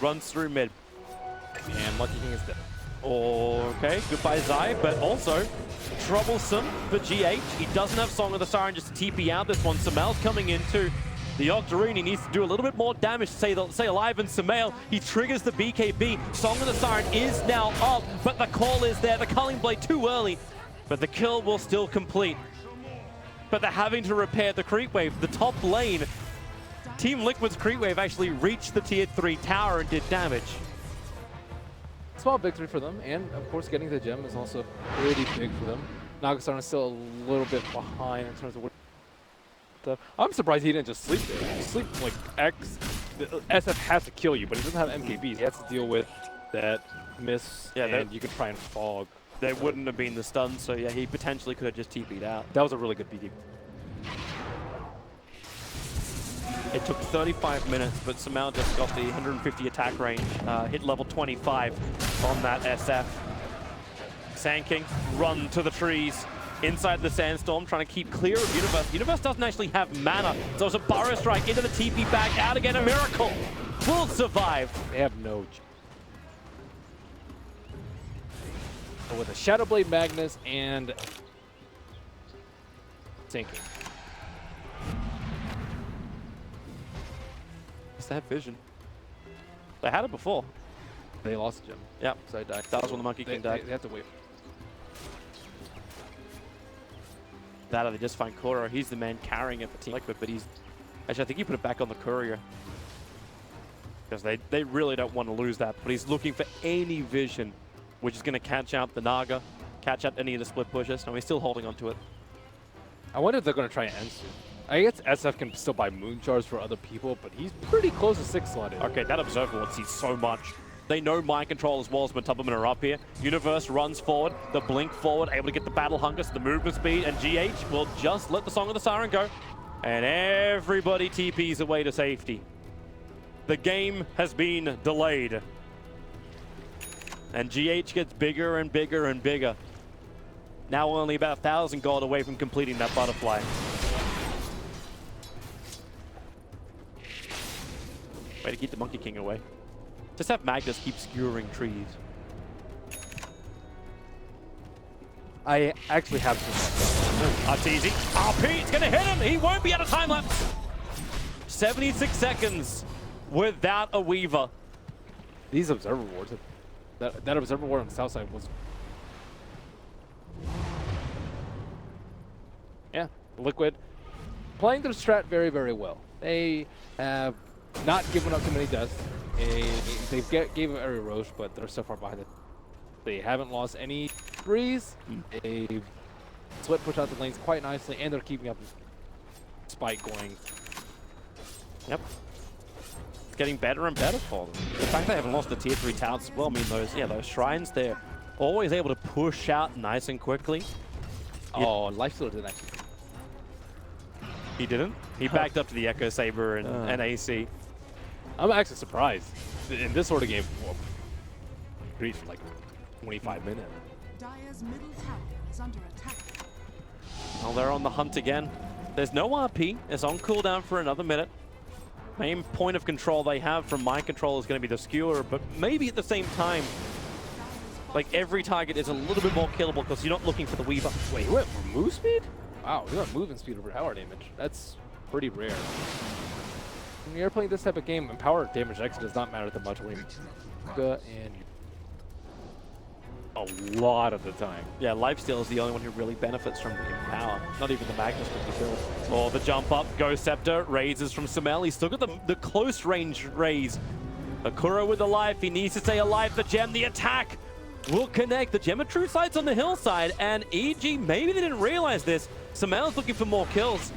Runs through mid. And Monkey King is dead. Okay, goodbye Zai, but also troublesome for GH. He doesn't have Song of the Siren just to TP out this one. Samel's coming into the Octarine. He needs to do a little bit more damage to stay alive, and Samel, he triggers the BKB. Song of the Siren is now up, but the call is there. The Culling Blade too early, but the kill will still complete. But they're having to repair the creep wave. The top lane, Team Liquid's creep wave actually reached the tier 3 tower and did damage. Small victory for them, and of course getting the gem is also pretty big for them. Nagasarn is still a little bit behind in terms of what stuff. I'm surprised he didn't just sleep there. Just sleep like X. The SF has to kill you, but he doesn't have MKBs. He has to deal with that miss, and you can try and fog. There wouldn't have been the stun, so yeah, he potentially could have just TP'd out. That was a really good BD. It took 35 minutes, but Samel just got the 150 attack range, hit level 25 on that SF. Sand King, run to the trees, inside the Sandstorm, trying to keep clear of Universe. Universe doesn't actually have mana, so it's a Burrow Strike into the TP back, out again, a Miracle. Will survive. They have no... with a Shadow Blade Magnus and sinking. Just have vision. They had it before. They lost the gem. Yep. So I died. That was when the Monkey King died. They have to wait. That or they just find Kuro. He's the man carrying it for Team Liquid, but he's... Actually, I think he put it back on the courier. Because they really don't want to lose that. But he's looking for any vision, which is going to catch out the Naga, catch out any of the split pushes. And he's still holding on to it. I wonder if they're going to try Ensu. I guess SF can still buy moon shards for other people, but he's pretty close to 6 slotted. Okay, that Observer Ward sees so much. They know mind control as well as Tubberman are up here. Universe runs forward, the blink forward, able to get the battle hunger, so the movement speed, and GH will just let the Song of the Siren go. And everybody TPs away to safety. The game has been delayed. And GH gets bigger and bigger and bigger. Now only about 1,000 gold away from completing that butterfly. Way to keep the Monkey King away. Just have Magnus keep skewering trees. I actually have some. That's easy. RP, it's gonna hit him. He won't be out of time lapse. 76 seconds without a Weaver. These Observer Wards, that Observer Ward on the south side was... Yeah, Liquid playing their strat very, very well. They have not given up too many deaths. They've gave up every Roche, but they're so far behind it. They haven't lost any threes. They've split push out the lanes quite nicely, and they're keeping up this spike going. Yep. It's getting better and better for them. The fact they haven't lost the tier 3 towers as well, I mean, those shrines, they're always able to push out nice and quickly. Oh, Lifestealer didn't actually. He didn't? He backed up to the Echo Saber and AC. I'm actually surprised. In this sort of game, reached like 25 minutes. Dire's middle tower is under attack. Well, they're on the hunt again. There's no RP. It's on cooldown for another minute. Main point of control they have from mind control is going to be the skewer, but maybe at the same time, like every target is a little bit more killable because you're not looking for the Weaver. Wait, what? Move speed? Wow, we got movement speed over tower damage. That's pretty rare. When you're playing this type of game, power damage actually does not matter that much when you're and a lot of the time. Yeah, Lifesteal is the only one who really benefits from power. Not even the Magnus can be killed. Oh, the jump up, Ghost Scepter, raises from Samel. He's still got the close range raise. Akura with the life, he needs to stay alive. The gem, the attack will connect. The gem of True Sight's on the hillside, and EG, maybe they didn't realize this. Samel's looking for more kills.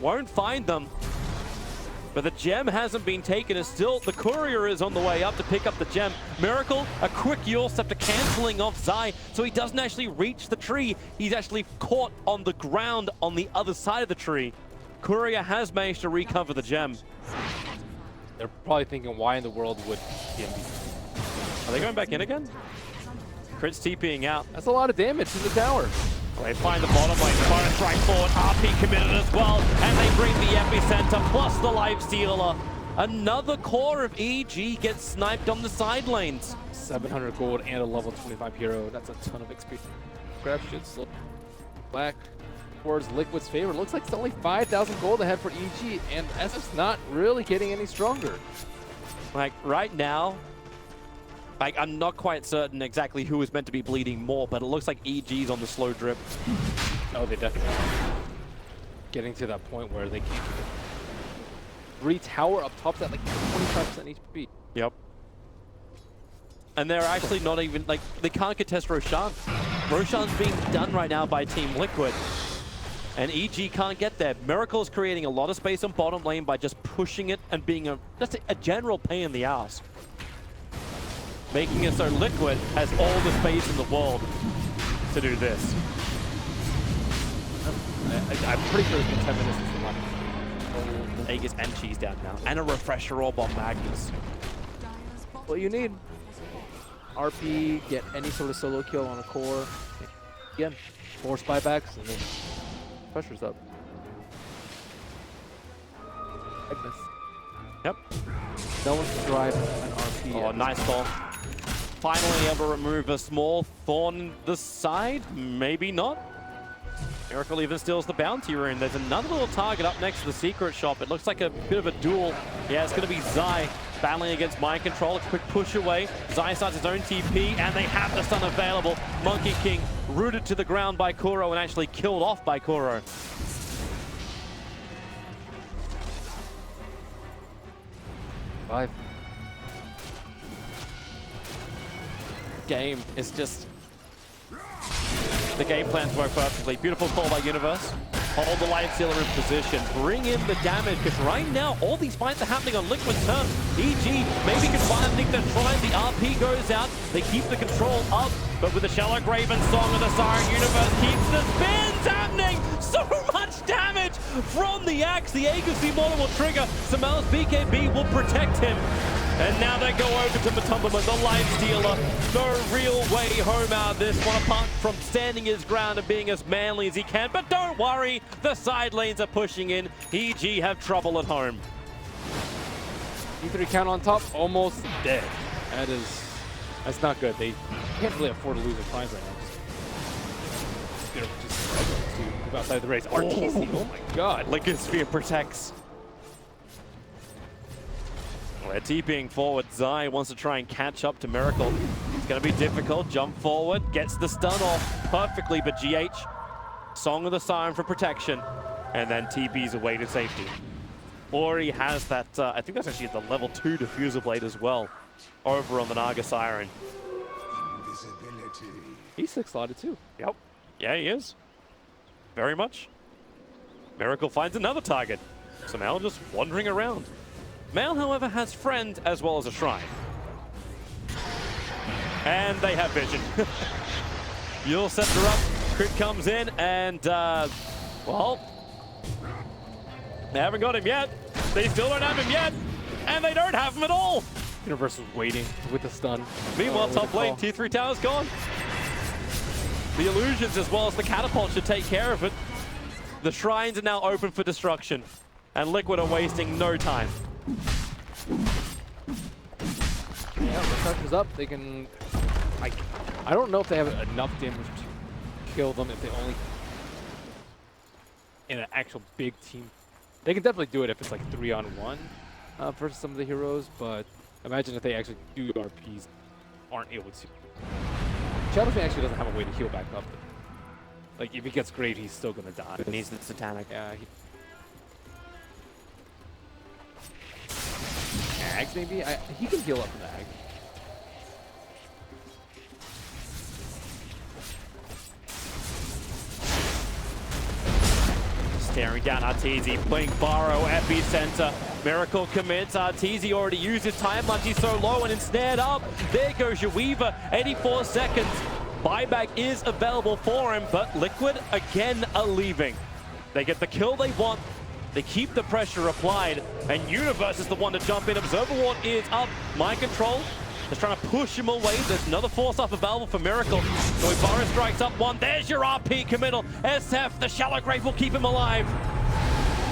Won't find them. But the gem hasn't been taken, and still the courier is on the way up to pick up the gem. Miracle, a quick Yule Scepter cancelling off Zai, so he doesn't actually reach the tree. He's actually caught on the ground on the other side of the tree. Courier has managed to recover the gem. They're probably thinking, why in the world would he be? Are they going back in again? Crit's TPing out. That's a lot of damage to the tower. They find the bottom lane, Fire Strike forward, RP committed as well, and they bring the epicenter plus the Lifestealer. Another core of EG gets sniped on the side lanes. 700 gold and a level 25 hero. That's a ton of XP. Grab should slow back towards Liquid's favor. Looks like it's only 5,000 gold ahead for EG, and SF's not really getting any stronger. Like right now, like, I'm not quite certain exactly who is meant to be bleeding more, but it looks like EG's on the slow drip. Oh, they definitely are. Getting to that point where they can't keep it. 3 tower up top's at like 25% HP. Yep. And they're actually not even, like, they can't contest Roshan. Roshan's being done right now by Team Liquid. And EG can't get there. Miracle's creating a lot of space on bottom lane by just pushing it and being just a general pain in the ass. Making it so Liquid has all the space in the world to do this. I'm pretty sure it's been 10 minutes since the last. Aegis and Cheese down now. And a refresher orb on Magnus. What you need. RP, get any sort of solo kill on a core. Again, force buybacks, and then pressure's up. Yep. No one's drive an RP. Oh, nice ball. finally ever remove a small thorn in the side? Maybe not. Miracle even steals the bounty rune. There's another little target up next to the secret shop. It looks like a bit of a duel. Yeah, it's going to be Zai battling against Mind Control. A quick push away. Zai starts his own TP, and they have the stun available. Monkey King rooted to the ground by Kuro and actually killed off by Kuro. Five. Game is just... The game plans work perfectly. Beautiful call by Universe. Hold the Life Stealer in position. Bring in the damage, because right now, all these fights are happening on Liquid turf. EG maybe can finally think they're trying. The RP goes out. They keep the control up. But with the Shallow Graven Song of the Siren, Universe keeps the spins happening. So much damage from the axe. The Agency model will trigger. Samel's BKB will protect him. And now they go over to Matumbaman, the Life Stealer. No real way home out of this one, apart from standing his ground and being as manly as he can. But don't worry, the side lanes are pushing in. EG have trouble at home. E3 count on top, almost dead. That's not good. They can't really afford to lose their prize right now. They're just struggling to move outside the race. RTC, oh my god. Liquid Sphere protects. They're TPing forward. Zai wants to try and catch up to Miracle. It's going to be difficult. Jump forward, gets the stun off perfectly, but GH, Song of the Siren for protection, and then TP's away to safety. Ori has that, I think that's actually the level 2 diffuser blade as well, over on the Naga Siren. He's 6-slotted too. Yep. Yeah, he is. Very much. Miracle finds another target. So Mal just wandering around. Mal, however, has friend as well as a shrine. And they have vision. You'll set her up. Crit comes in and, well, they haven't got him yet. They still don't have him yet. And they don't have him at all. Universe was waiting with the stun. Meanwhile, top lane, T3 tower's gone. The illusions as well as the catapult should take care of it. The shrines are now open for destruction. And Liquid are wasting no time. Yeah, the pressure's up. They can... I don't know if they have enough damage to kill them if they only... In an actual big team. They can definitely do it if it's like 3-on-1 versus some of the heroes, but imagine if they actually do RPs, aren't able to. Shadowfang actually doesn't have a way to heal back up. Like, if he gets great, he's still gonna die. He needs the Satanic. Yeah, Ags maybe? He can heal up from the Ag. Staring down Arteezy, playing Burrow, Epicenter. Miracle commits. Arteezy already used his time lunge. He's so low and ensnared up. There goes your Weaver. 84 seconds. Buyback is available for him, but Liquid again are leaving. They get the kill they want. They keep the pressure applied, and Universe is the one to jump in. Observer Ward is up. Mind Control is trying to push him away. There's another force up available for Miracle. So Ibarra strikes up one. There's your RP committal. SF, the Shallow Grave will keep him alive.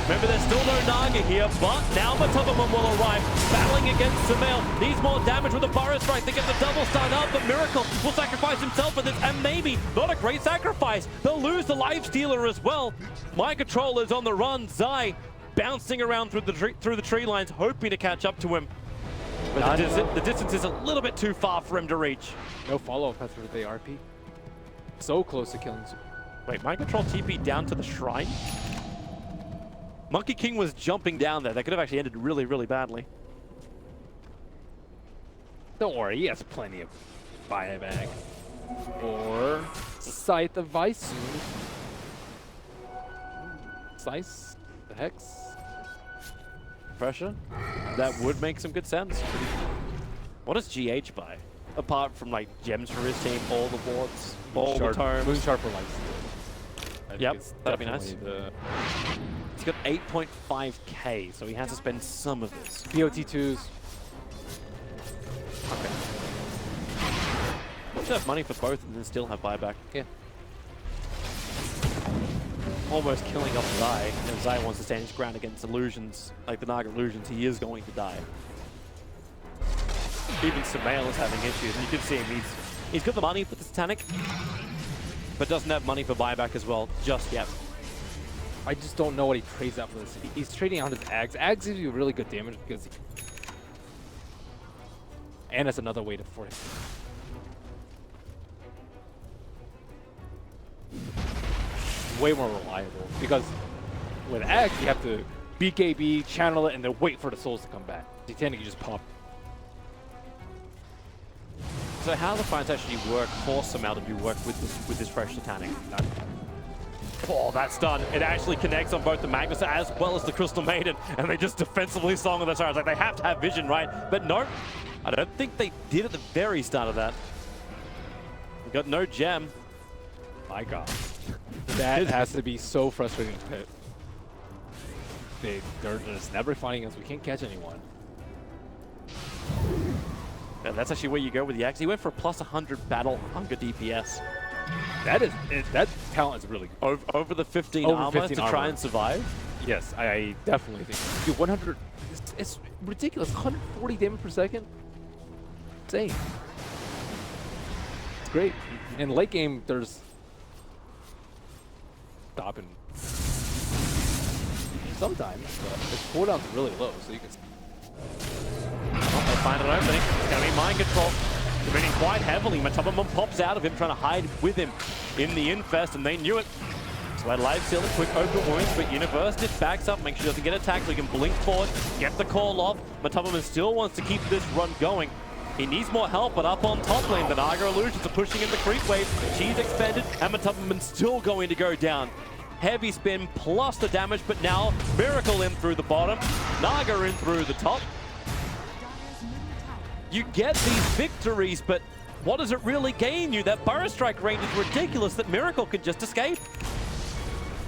Remember, there's still no Naga here, but now Matumbaman will arrive, battling against Samel. Needs more damage with the Burrow Strike. They get the double stun up, but Miracle will sacrifice himself for this, and maybe not a great sacrifice. They'll lose the Life Stealer as well. Mind Control is on the run. Zai bouncing around through the tree lines, hoping to catch up to him. But the distance is a little bit too far for him to reach. No follow-up after the RP. So close to killing. Wait, Mind Control TP down to the shrine? Monkey King was jumping down there. That could have actually ended really, really badly. Don't worry, he has plenty of buyback. Or Scythe of Vice. Slice? The Hex? Pressure? That would make some good sense. What does GH buy? Apart from like gems for his team, all the wards, all the tomes. Moon Sharp for Life. Yep, that'd be nice. He's got 8.5k, so he has to spend some of this. POT2s. Okay. Should have money for both and then still have buyback. Yeah. Almost killing off Zai. If Zai wants to stand his ground against illusions, like the Naga illusions, he is going to die. even Samael is having issues. And you can see him, he's got the money for the Titanic, but doesn't have money for buyback as well just yet. I just don't know what he trades out for this. He's trading out his Ags. Ags gives you really good damage because and it's another way to force. Way more reliable because with Ags you have to BKB, channel it, and then wait for the souls to come back. Titanic, you just pop. So how the fights actually work for Samael to do work with this fresh Titanic? Oh, that's done. It actually connects on both the Magnus as well as the Crystal Maiden, and they just defensively song on the stars. Like, they have to have vision, right? But no, I don't think they did at the very start of that. We got no gem. My God. That has to be so frustrating to pit. They're just never finding us. We can't catch anyone. And that's actually where you go with the axe. He went for a plus 100 battle hunger DPS. That talent is really good. Over the 15 Over armor 15 to armor. try and survive? Yes, I definitely think. Dude, 100, it's ridiculous. 140 damage per second. Insane. It's great. In late game, there's stopping sometimes, but the cooldown's really low, so you can. Well, they find an opening. It's going to be mind control. Committing quite heavily. Matubamon pops out of him, trying to hide with him in the infest, and they knew it. So that live seal a quick open wounds, but Universe just backs up, makes sure he doesn't get attacked, so he can blink forward, get the call off. Matubamon still wants to keep this run going. He needs more help, but up on top lane, the Naga Illusions are pushing in the creep wave. She's expended, and Matubamon's still going to go down. Heavy spin plus the damage, but now Miracle in through the bottom, Naga in through the top. You get these victories, but what does it really gain you? That Burrow Strike range is ridiculous that Miracle can just escape.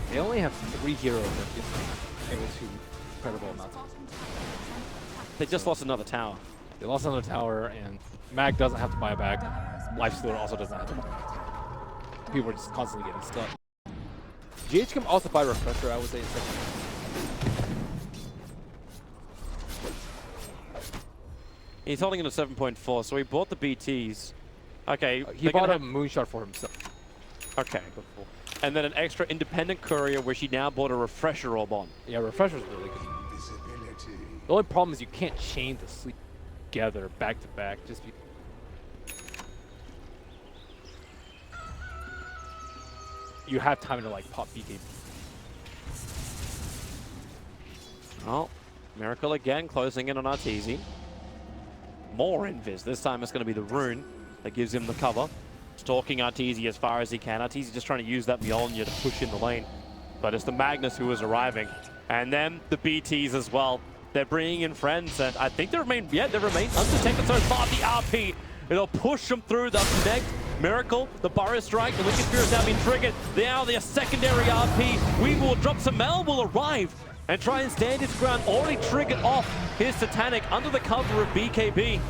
They only have 3 heroes that get able to incredible amounts. They just lost another tower. They lost another tower, and Mag doesn't have to buy back. Lifestealer also doesn't have to buy back. People are just constantly getting stuck. GH can also buy Refresher, I would say. He's holding it at 7.4, so he bought the BTs. Okay. He bought a Moonshot for himself. Okay. And then an extra independent courier where she now bought a Refresher orb on. Yeah, Refresher's really good. The only problem is you can't chain the sleep together back to back. Just be you have time to like pop BKB. Well, Miracle again closing in on Arteezy. More invis. This time it's going to be the rune that gives him the cover. Stalking Arteezy as far as he can. Arteezy just trying to use that Mjolnir to push in the lane. But it's the Magnus who is arriving. And then the BTs as well. They're bringing in friends, and I think they remain undetected so far. The RP, it'll push them through. They'll connect. Miracle, the Burrow Strike, the Wicked Spear has now been triggered. Now their secondary RP. Weaver will drop. Samael will arrive and try and stand his ground. Already triggered off his Titanic under the cover of BKB.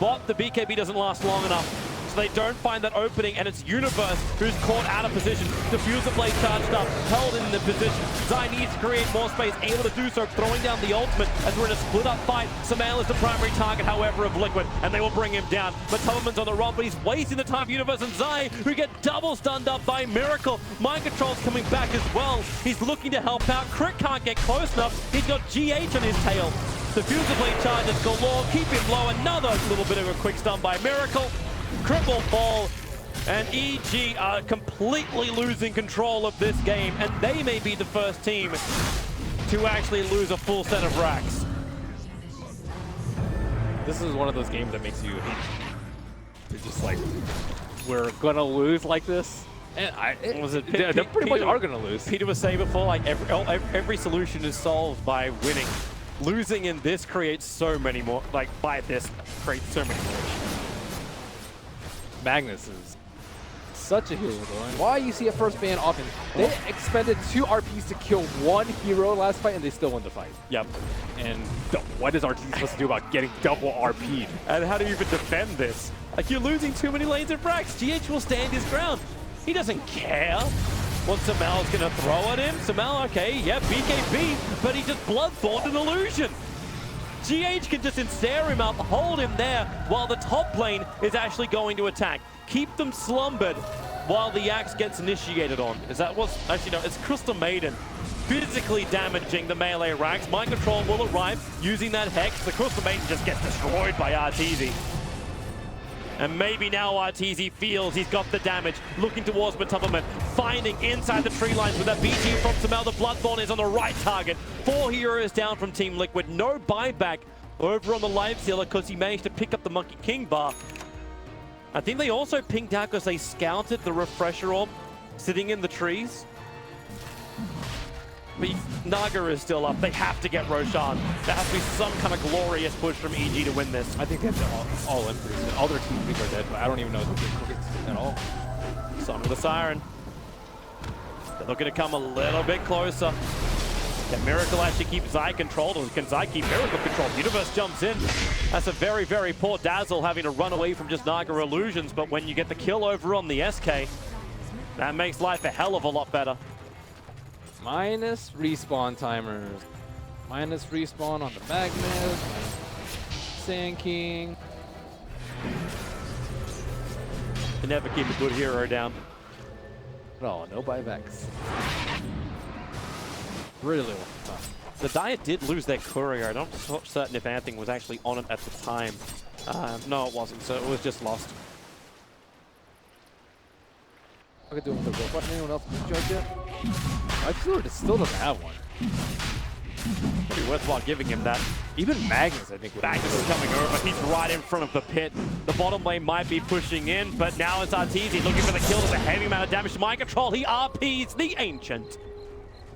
But the BKB doesn't last long enough. So they don't find that opening, and it's Universe who's caught out of position. Diffuser blade charged up, held in the position. Zai needs to create more space, able to do so, throwing down the ultimate as we're in a split-up fight. Samael is the primary target, however, of Liquid, and they will bring him down. But Tubbleman's on the run, but he's wasting the time for Universe, and Zai, who get double stunned up by Miracle. Mind Control's coming back as well. He's looking to help out. Crit can't get close enough. He's got GH on his tail. Diffuser blade charges galore, keep him low. Another little bit of a quick stun by Miracle. Cripple fall, and EG are completely losing control of this game, and they may be the first team to actually lose a full set of racks. This is one of those games that makes you hate. You're just like, we're gonna lose like this, and they pretty much are gonna lose. Peter was saying before, like every solution is solved by winning. Losing in this creates so many more, like by this creates so many more issues. Magnus is such a hero though, and why you see a first ban often. They expended 2 RPs to kill 1 hero last fight, and they still won the fight. Yep. And what is RT supposed to do about getting double RP'd? And how do you even defend this? Like, you're losing too many lanes of racks. GH will stand his ground. He doesn't care what Samael's gonna throw at him. Samael, okay, yeah, BKB, but he just bloodthorned an illusion. GH can just ensnare him up, hold him there, while the top lane is actually going to attack. Keep them slumbered while the axe gets initiated on. Is that what's... Actually, no, it's Crystal Maiden physically damaging the melee racks. Mind Control will arrive using that Hex. The Crystal Maiden just gets destroyed by Arteezy. And maybe now Arteezy feels he's got the damage, looking towards Matubberman, finding inside the tree lines with that BT from Samel. The Bloodborne is on the right target. 4 heroes down from Team Liquid. No buyback over on the Life Stealer because he managed to pick up the Monkey King bar. I think they also pinged out because they scouted the Refresher Orb sitting in the trees. But Naga is still up. They have to get Roshan. There has to be some kind of glorious push from EG to win this. I think they have to all in pretty soon. All their teammates are dead, but I don't even know if they can cook it at all. Song of the Siren. They're looking to come a little bit closer. Can Miracle actually keep Zai controlled, or can Zai keep Miracle controlled? Universe jumps in. That's a very, very poor Dazzle having to run away from just Naga illusions, but when you get the kill over on the SK, that makes life a hell of a lot better. Minus respawn timers. Minus respawn on the Magnus. Sand King. Can never keep a good hero down. No, no buybacks. Really tough. The Diet did lose their courier. I'm not certain if anything was actually on it at the time. No, it wasn't, so it was just lost. I could do it with the robot. Anyone else judge yet? I feel it still doesn't have one. Pretty worthwhile giving him that. Even Magnus, I think. Magnus is coming over. He's right in front of the pit. The bottom lane might be pushing in, but now it's Arteezy looking for the kill. There's a heavy amount of damage to Mind Control. He RPs the Ancient.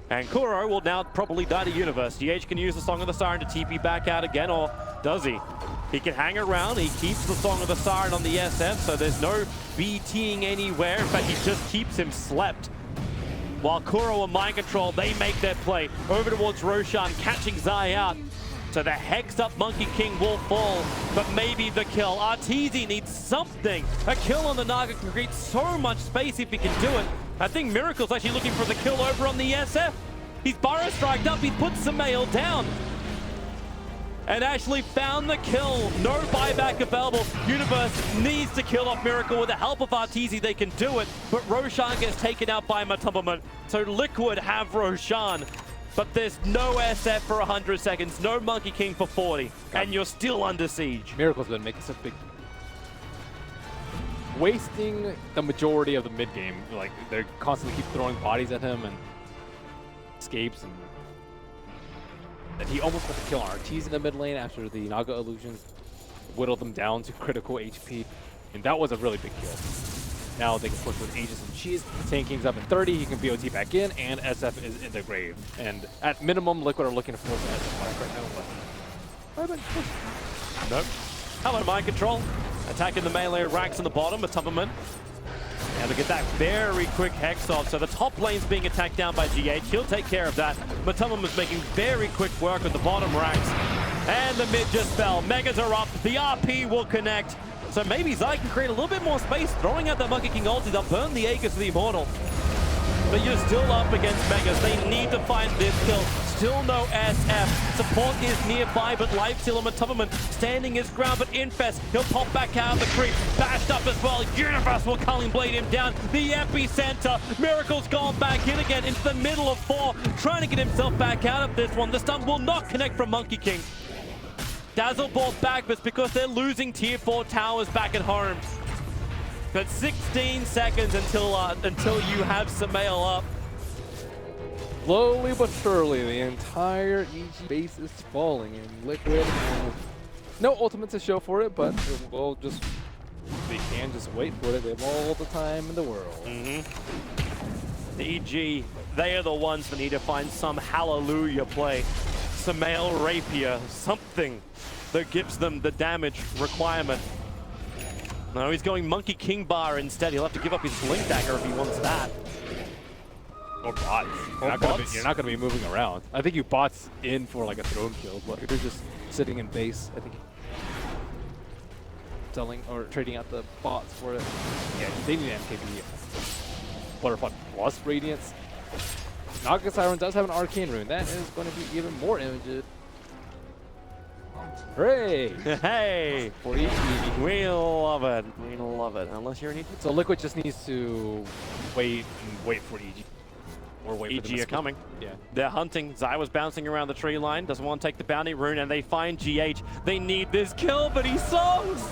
And Kuro will now probably die to Universe. GH can use the Song of the Siren to TP back out again, or does he? He can hang around. He keeps the Song of the Siren on the SF, so there's no BTing anywhere. In fact, he just keeps him slept. While Kuro and Mind Control, they make their play over towards Roshan, catching Zai out. So the hexed up Monkey King will fall, but maybe the kill. Arteezy needs something. A kill on the Naga can create so much space if he can do it. I think Miracle's actually looking for the kill over on the SF. He's Burrow striked up, he's put Samael down. And actually found the kill. No buyback available. Universe needs to kill off Miracle. With the help of Arteezy, they can do it. But Roshan gets taken out by Matubberman. So Liquid have Roshan. But there's no SF for 100 seconds. No Monkey King for 40. And you're still under siege. Miracle's been making such big... wasting the majority of the mid game. Like, they constantly keep throwing bodies at him and escapes, and he almost got the kill on Arteezy in the mid lane after the Naga illusions whittled them down to critical HP, and that was a really big kill. Now they can push with Aegis and Cheese. Sand King's up at 30, he can BOT back in, and SF is in the grave. And at minimum, Liquid are looking to force SF back right now, but... Nope. Hello, Mind Control. Attacking the melee racks on the bottom, Matubberman. And to get that very quick Hex off. So the top lane's being attacked down by GH. He'll take care of that. Matubberman's making very quick work with the bottom racks. And the mid just fell. Megas are up. The RP will connect. So maybe Zai can create a little bit more space. Throwing out the Monkey King ulti. They'll burn the Aegis of the Immortal. But you're still up against Megas. They need to find this kill. Still no SF. Support is nearby, but Lifesteal and Matubberman standing his ground. But Infest, he'll pop back out of the creep. Bashed up as well. Universe will Culling Blade him down. The epicenter. Miracle's gone back in again into the middle of 4. Trying to get himself back out of this one. The stun will not connect from Monkey King. Dazzle brought back, but it's because they're losing tier 4 towers back at home. But 16 seconds until you have Samael up. Slowly but surely, the entire EG base is falling, and Liquid no ultimate to show for it, but we'll just, they can just wait for it. They have all the time in the world. The EG, they are the ones that need to find some hallelujah play. Samael Rapier, something that gives them the damage requirement. No, he's going Monkey King bar instead. He'll have to give up his Blink Dagger if he wants that. Or bots. You're not going to be moving around. I think you bots in for like a throne kill, but if you're just sitting in base, I think selling or trading out the bots for it. Yeah, they need MKB. Butterfly plus Radiance. Naga Siren does have an Arcane rune. That is going to be even more images. Hooray! Hey, For each EG. we love it. We love it. Unless you're an EG. So Liquid just needs to wait for EG. Or wait for them EG to are coming. Yeah. They're hunting. Zai was bouncing around the tree line. Doesn't want to take the bounty rune, and they find GH. They need this kill, but he songs.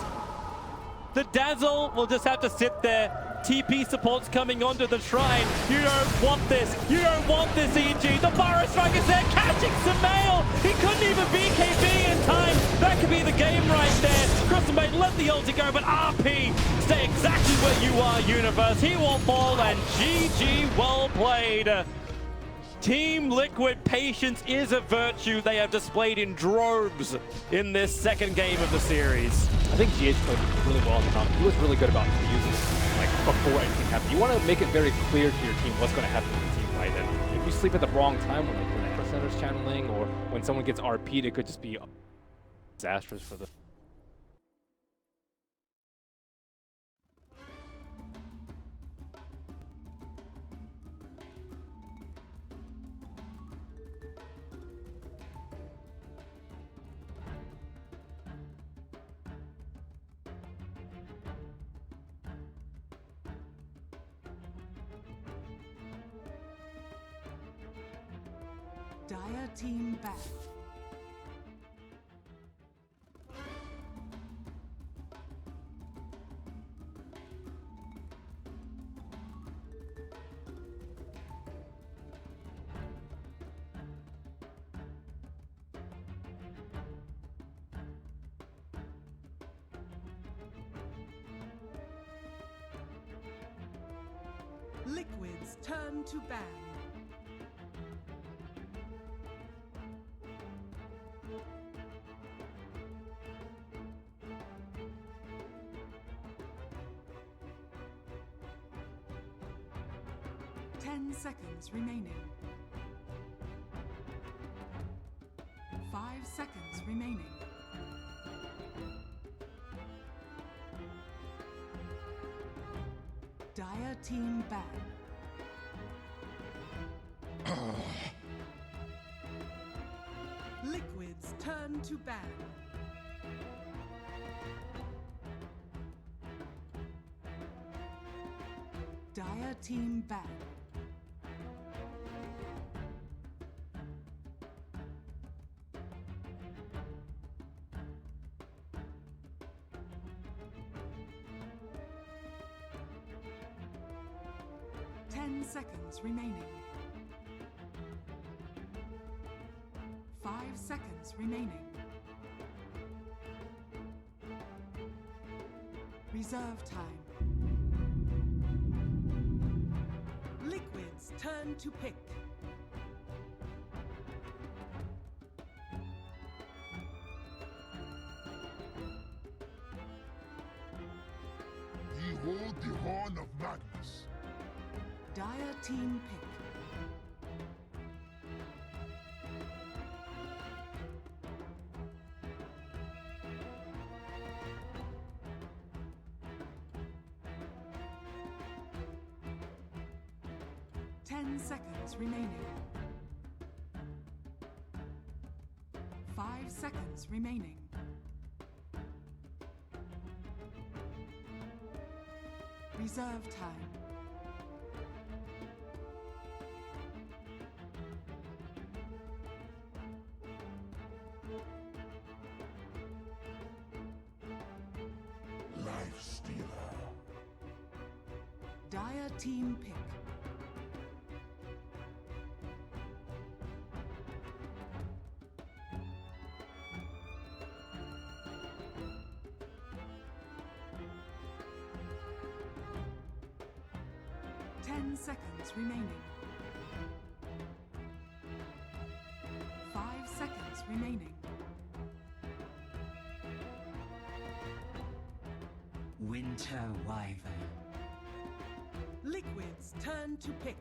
The Dazzle will just have to sit there. TP support's coming onto the shrine. You don't want this. You don't want this, EG. The Burrow Strike is there, catching Samael. He couldn't even BKB in time. That could be the game right there. Crystalmate let the ulti go, but RP, stay exactly where you are, Universe. He won't fall, and GG, well played. Team Liquid, patience is a virtue they have displayed in droves in this second game of the series. I think GH played really well on the top. He was really good about using it, like before anything happened. You want to make it very clear to your team what's going to happen to the team, right? And if you sleep at the wrong time when the Necro Center's channeling or when someone gets RP'd, it could just be disastrous for the... Dire team back. Liquid's turn to ban. Seconds remaining. 5 seconds remaining. Dire team ban. Liquid's turn to ban. Dire team ban. Seconds remaining. 5 seconds remaining. Reserve time. Liquid's turn to pick. Behold the horn of madness. Dire team pick. Seconds remaining. 5 seconds remaining. Reserve time. Life stealer. Dire team pick. Seconds remaining. 5 seconds remaining. Winter Wyvern. Liquid's turn to pick.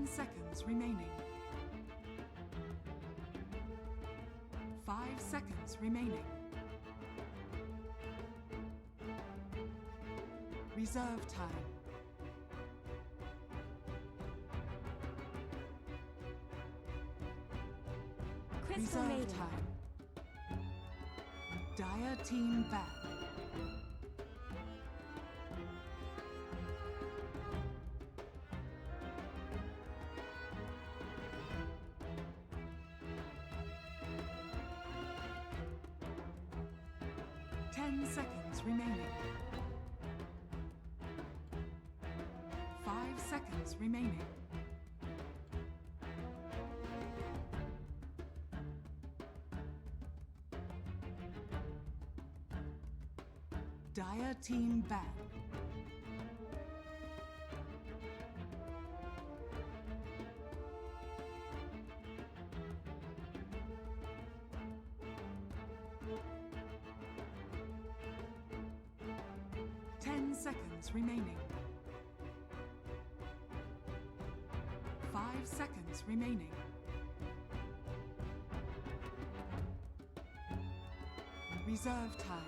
Seconds remaining. 5 seconds remaining. Reserve time. Crystal Reserve Maiden. time. Dire team ban. Ten seconds remaining. 5 seconds remaining. Dire team ban. Ten seconds remaining. 5 seconds remaining. Reserve time.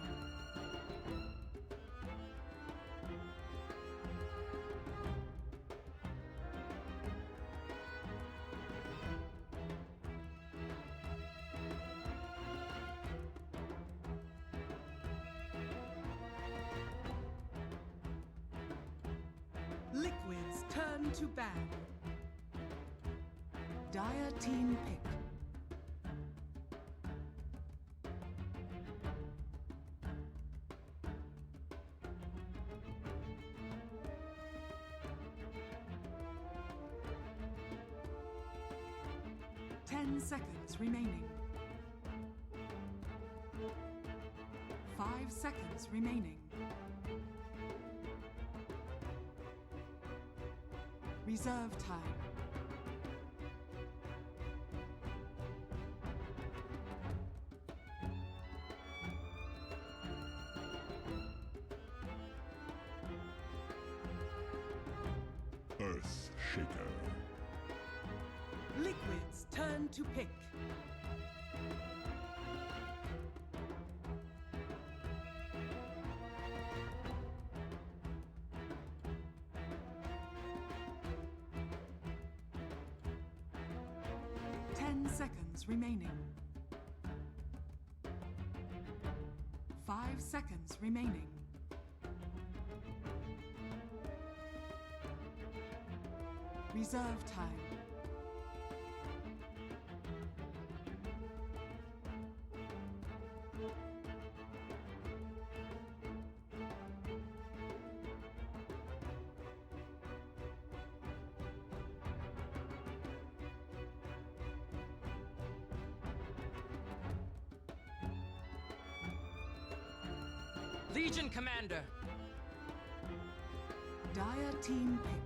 Liquids turn to ban. Dire team pick. Ten seconds remaining. 5 seconds remaining. Reserve time. Earth Shaker. Liquids turn to pick. Ten seconds remaining. 5 seconds remaining. Reserve time. Legion Commander. Dire team pick.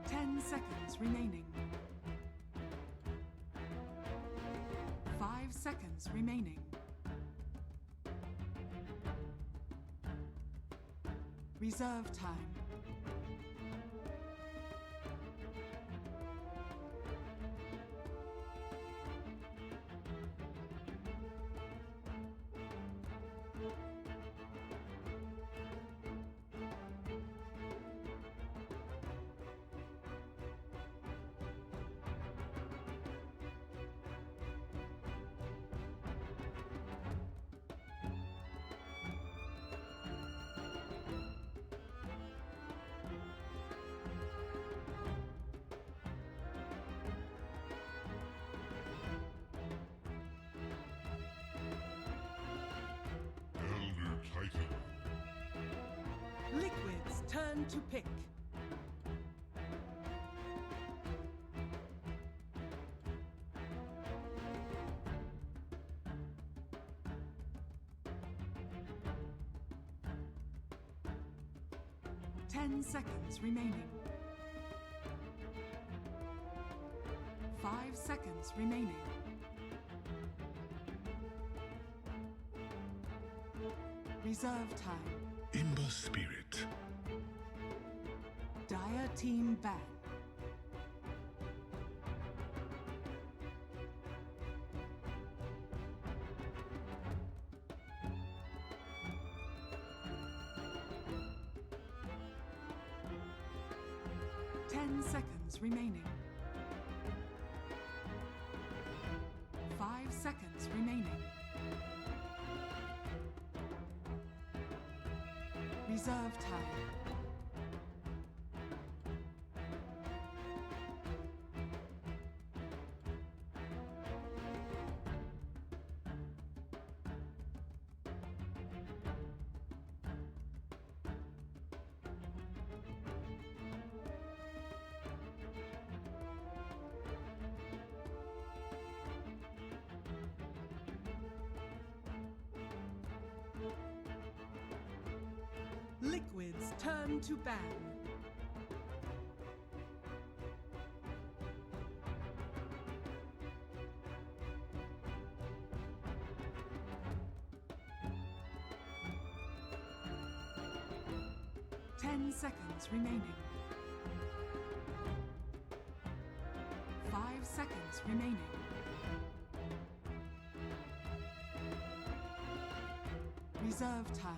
Ten seconds remaining. 5 seconds remaining. Reserve time. Elder Titan. Liquids turn to pick. Ten seconds remaining. 5 seconds remaining. Reserve time. Imber Spirit. Dire team ban. Ten seconds remaining. 5 seconds remaining. Reserve time. Liquids turn to ban. Ten seconds remaining. 5 seconds remaining. Reserve time.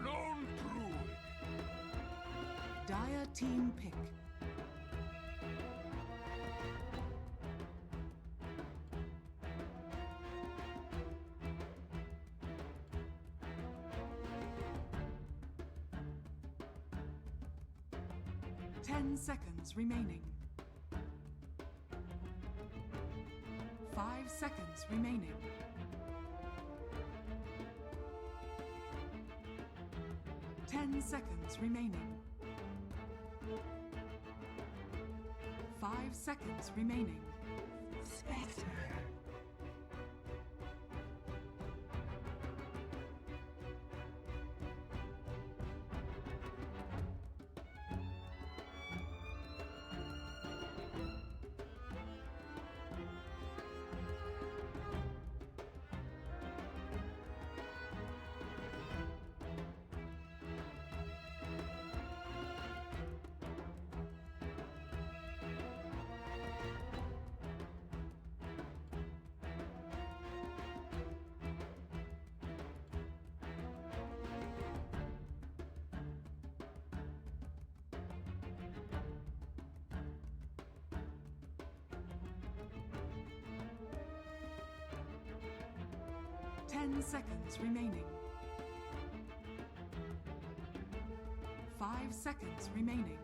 Lone Druid. Dire team pick. Ten seconds remaining. 5 seconds remaining. Ten seconds remaining. 5 seconds remaining. Spectre. Ten seconds remaining. 5 seconds remaining.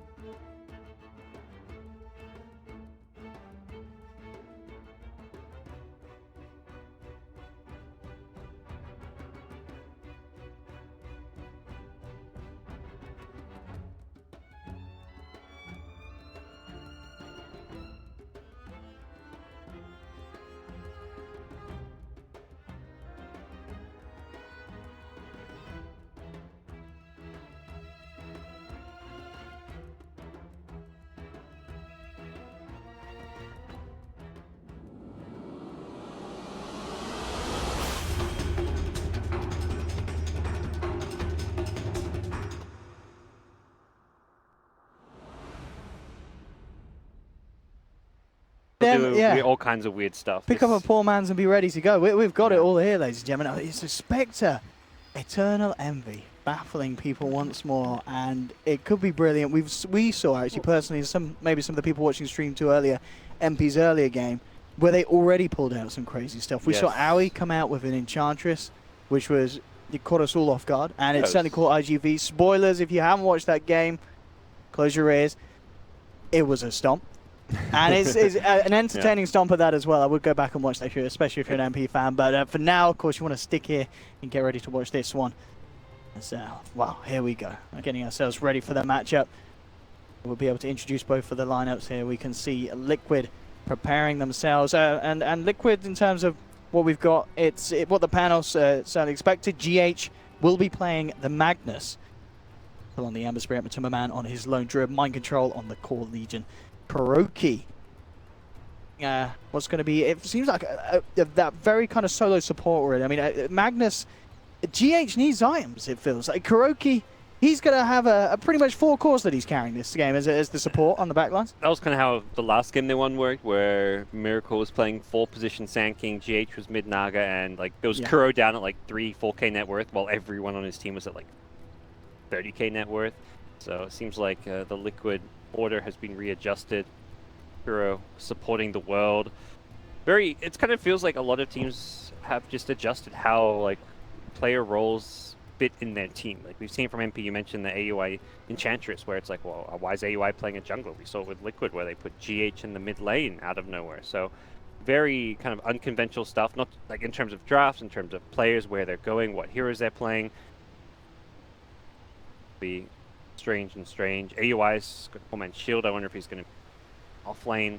Do all kinds of weird stuff. Pick up a poor man's and be ready to go. We've got it all here, ladies and gentlemen. It's a Spectre. Eternal Envy. Baffling people once more. And it could be brilliant. We saw, actually, personally, maybe some of the people watching stream too earlier, MP's earlier game. where they already pulled out some crazy stuff. We saw Yes. Aoi come out with an Enchantress, which was, it caught us all off guard, and it Yes. certainly caught IGV. Spoilers, if you haven't watched that game, close your ears. It was a stomp. And it's an entertaining stomp at that as well. I would go back and watch that, especially if you're an MP fan. But for now, of course, you want to stick here and get ready to watch this one. So, wow, here we go. We're getting ourselves ready for the matchup. We'll be able to introduce both of the lineups here. We can see Liquid preparing themselves. And Liquid, in terms of what we've got, what the panel certainly expected. GH will be playing the Magnus. Still on the Amber Spirit, Matuma Man on his Lone Druid, Mind Control on the Core Legion. Kuroki. What's going to be, it seems like that very kind of solo support really. I mean, Magnus, GH needs items, it feels like. Kuroki, he's going to have a pretty much 4 cores that he's carrying this game as the support on the backlines. That was kind of how the last game they won worked, where Miracle was playing 4-position Sand King, GH was mid Naga, and like there was Kuro down at like 4K net worth, while everyone on his team was at like 30k net worth. So it seems like the Liquid order has been readjusted. Kuro supporting the world. It kind of feels like a lot of teams have just adjusted how like player roles fit in their team. Like we've seen from MP, you mentioned the AUI Enchantress, where it's like, well, why is AUI playing a jungler? We saw it with Liquid, where they put GH in the mid lane out of nowhere. So very kind of unconventional stuff, not like in terms of drafts, in terms of players, where they're going, what heroes they're playing. Be strange. AUI's got 4-man shield. I wonder if he's going to off lane,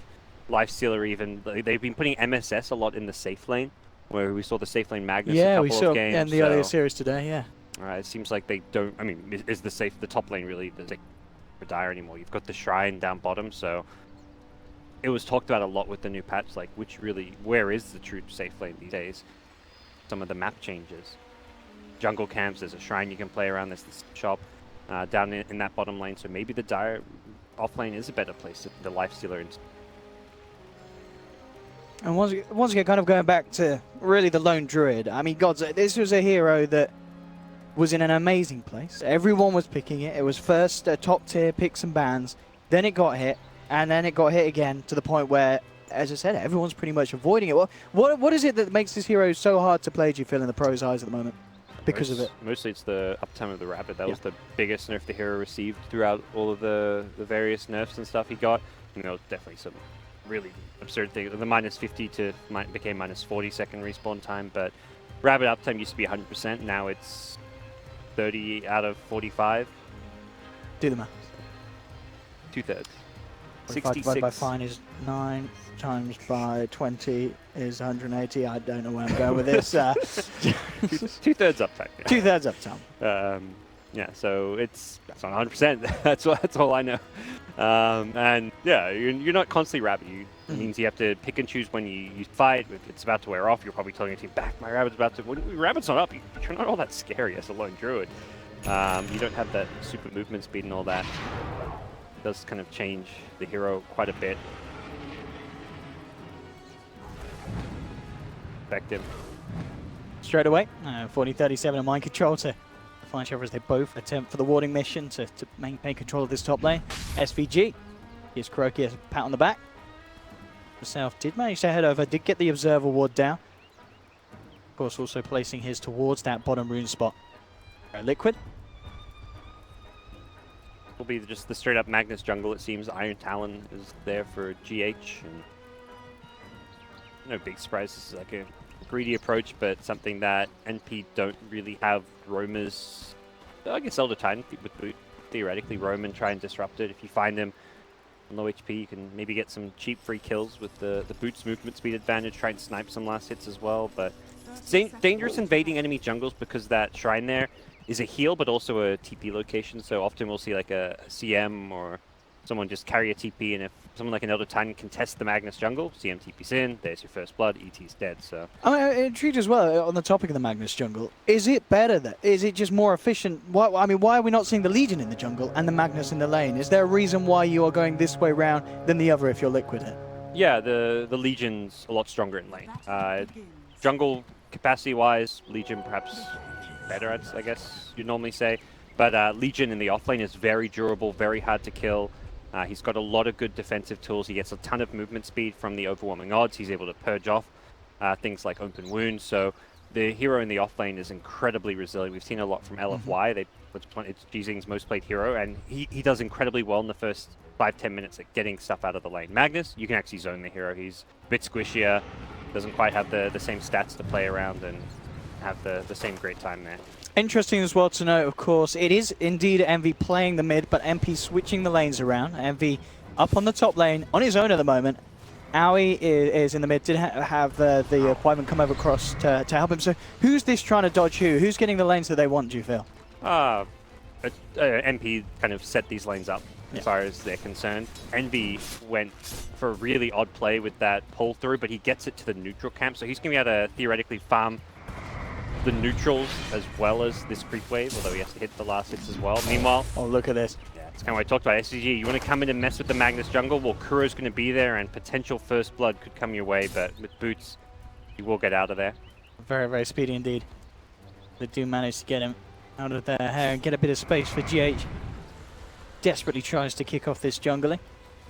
Lifestealer even. They've been putting MSS a lot in the safe lane, where we saw the safe lane Magnus a couple we saw of games. in the earlier series today, yeah. It seems like they don't. I mean, is the top lane really the safe for Dire anymore? You've got the Shrine down bottom, so it was talked about a lot with the new patch. Like, where is the true safe lane these days? Some of the map changes. Jungle camps. There's a Shrine you can play around. There's this shop. Down in that bottom lane, so maybe the Dire offlane is a better place to the Lifestealer. And once again, kind of going back to really the Lone Druid, I mean, gods, this was a hero that was in an amazing place. Everyone was picking it. It was first top tier picks and bans, then it got hit, and then it got hit again to the point where, as I said, everyone's pretty much avoiding it. What is it that makes this hero so hard to play, do you feel, in the pros' eyes at the moment? Because of it. Mostly it's the uptime of the Rabbit. That was the biggest nerf the hero received throughout all of the various nerfs and stuff he got. You know, definitely some really absurd things. The -50 became -40 second respawn time, but Rabbit uptime used to be 100%. Now it's 30 out of 45. Do the math. 2/3. 45 divided by fine is 9 times by 20 is 180. I don't know where I'm going with this. 2/3 uptime. Yeah. 2/3 uptime. Yeah, so it's not 100%. that's all I know. And yeah, you're not constantly Rabbit. It means you have to pick and choose when you fight. If it's about to wear off, you're probably telling your team, back, my Rabbit's about to... When Rabbit's not up, you're not all that scary as a Lone Druid. You don't have that super movement speed and all that. It does kind of change the hero quite a bit. Affect him. Straight away, 40-37 and Mind Control to find each other as they both attempt for the warding mission to maintain control of this top lane. SVG gives Kuroki a pat on the back. Himself did manage to head over, did get the Observer ward down. Of course, also placing his towards that bottom rune spot. Liquid. Will be just the straight up Magnus jungle, it seems. Iron Talon is there for GH. And no big surprise, this is like a greedy approach, but something that NP don't really have roamers. I guess Elder Titan would theoretically roam and try and disrupt it. If you find him on low HP, you can maybe get some cheap free kills with the boots movement speed advantage, try and snipe some last hits as well. But it's dangerous invading enemy jungles because that shrine there is a heal, but also a TP location. So often we'll see like a CM or someone just carry a TP, and if someone like an Elder Titan can test the Magnus jungle, CM TP's in, there's your first blood, ET's dead. So I'm intrigued as well on the topic of the Magnus jungle. Is it better? Is it just more efficient? Why are we not seeing the Legion in the jungle and the Magnus in the lane? Is there a reason why you are going this way round than the other if you're Liquid here? Yeah, the Legion's a lot stronger in lane. Jungle capacity-wise, Legion perhaps better, I guess you'd normally say. But Legion in the offlane is very durable, very hard to kill. He's got a lot of good defensive tools. He gets a ton of movement speed from the overwhelming odds. He's able to purge off things like open wounds. So the hero in the off lane is incredibly resilient. We've seen a lot from LFY. It's Jizing's most played hero, and he does incredibly well in the first 5-10 minutes at getting stuff out of the lane. Magnus, you can actually zone the hero. He's a bit squishier, doesn't quite have the same stats to play around and have the same great time there. Interesting as well to note, of course, it is indeed Envy playing the mid, but MP switching the lanes around. Envy up on the top lane on his own at the moment. Aoi is in the mid, did have the appointment come over across to help him. So who's this trying to dodge who? Who's getting the lanes that they want, do you feel? MP kind of set these lanes up as far as they're concerned. Envy went for a really odd play with that pull through, but he gets it to the neutral camp, so he's going to be able to theoretically farm the neutrals as well as this creep wave, although he has to hit the last hits as well. Meanwhile, oh, look at this. Yeah, it's kind of what I talked about. SCG, you want to come in and mess with the Magnus jungle? Well, Kuro's going to be there, and potential first blood could come your way, but with boots, you will get out of there. Very, very speedy indeed. They do manage to get him out of their hair and get a bit of space for GH. Desperately tries to kick off this jungling.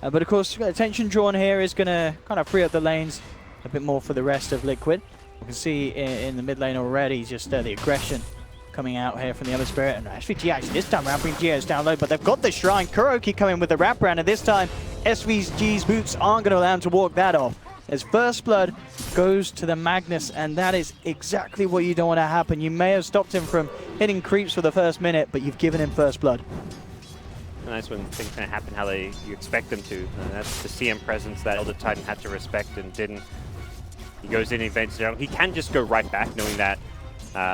But of course, attention drawn here is going to kind of free up the lanes a bit more for the rest of Liquid. You can see in the mid lane already just the aggression coming out here from the other spirit. And actually GH this time around bring GH down low, but they've got the shrine. Kuroki coming with the wraparound, and this time SVG's boots aren't going to allow him to walk that off. As first blood goes to the Magnus, and that is exactly what you don't want to happen. You may have stopped him from hitting creeps for the first minute, but you've given him first blood. Nice when things kind of happen how you expect them to. That's the CM presence that Elder Titan had to respect and didn't. He goes in, events down. He can just go right back, knowing that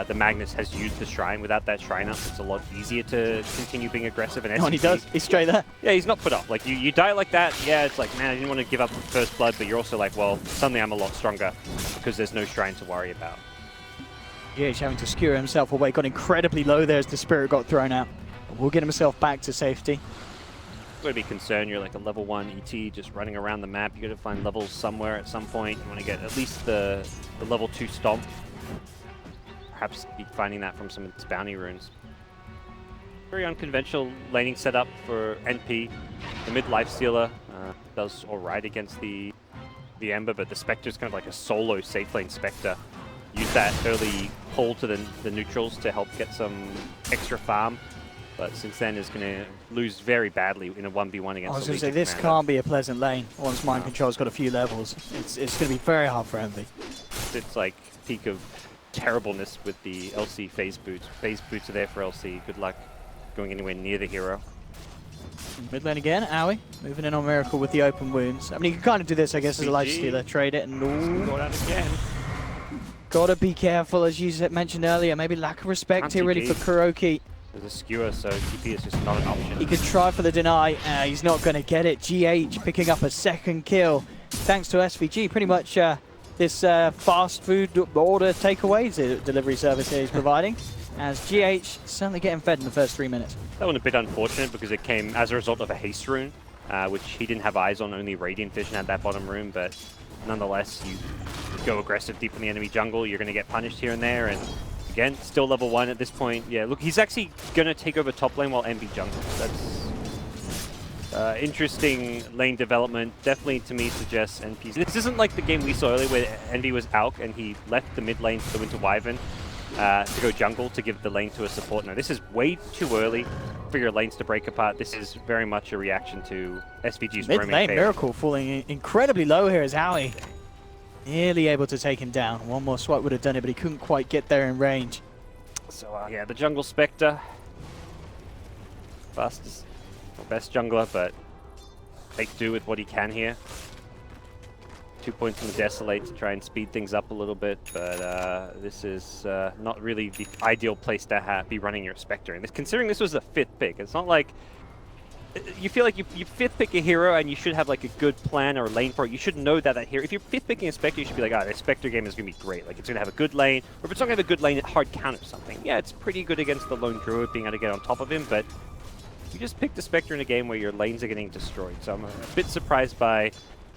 the Magnus has used the shrine. Without that shrine up, it's a lot easier to continue being aggressive. And he does. He's straight there. Yeah, he's not put off. Like you die like that. Yeah, it's like, man, I didn't want to give up first blood, but you're also like, well, suddenly I'm a lot stronger because there's no shrine to worry about. GH having to skewer himself away, got incredibly low there as the spirit got thrown out. Will get himself back to safety. Got to be concerned. You're like a level 1 ET just running around the map. You got to find levels somewhere at some point. You want to get at least the level 2 stomp. Perhaps be finding that from some of its bounty runes. Very unconventional laning setup for NP. The mid lifestealer does alright against the Ember, but the Spectre's kind of like a solo safe lane Spectre. Use that early pull to the neutrals to help get some extra farm. But since then is going to lose very badly in a 1v1 against. I was going to say, this can't be a pleasant lane once Mind Control's got a few levels. It's going to be very hard for Envy. It's like peak of terribleness with the LC phase boots. Phase boots are there for LC. Good luck going anywhere near the hero. Mid lane again, Aoi moving in on Miracle with the open wounds. I mean, you can kind of do this, I guess, as a lifestealer. Trade it and go down again. Gotta be careful, as you mentioned earlier. Maybe lack of respect here really for Kuroki. There's a skewer, so TP is just not an option. He could try for the deny. He's not going to get it. GH picking up a second kill thanks to SVG. Pretty much this fast food order takeaway delivery service here he's providing. As GH certainly getting fed in the first 3 minutes. That one a bit unfortunate because it came as a result of a haste rune, which he didn't have eyes on, only Radiant Vision at that bottom rune, but nonetheless, you go aggressive deep in the enemy jungle, you're going to get punished here and there, and again, still level 1 at this point. Yeah, look, he's actually going to take over top lane while Envy jungles. That's interesting lane development. Definitely, to me, suggests NPs. This isn't like the game we saw earlier where Envy was Alk and he left the mid lane to go into Wyvern to go jungle to give the lane to a support. No, this is way too early for your lanes to break apart. This is very much a reaction to SVG's roaming mid lane fail. Miracle falling incredibly low here as Aoi. Nearly able to take him down. One more swipe would have done it, but he couldn't quite get there in range. So yeah, the jungle Spectre. Fastest, or best jungler, but make do with what he can here. 2 points from the Desolate to try and speed things up a little bit, but this is not really the ideal place to be running your Spectre. And considering this was the 5th pick, it's not like you feel like you 5th pick a hero and you should have like a good plan or lane for it. You should know that hero. If you're 5th picking a Spectre, you should be like, this Spectre game is going to be great. Like, it's going to have a good lane. Or if it's not going to have a good lane, it hard counters something. Yeah, it's pretty good against the lone druid being able to get on top of him, but you just picked a Spectre in a game where your lanes are getting destroyed. So I'm a bit surprised by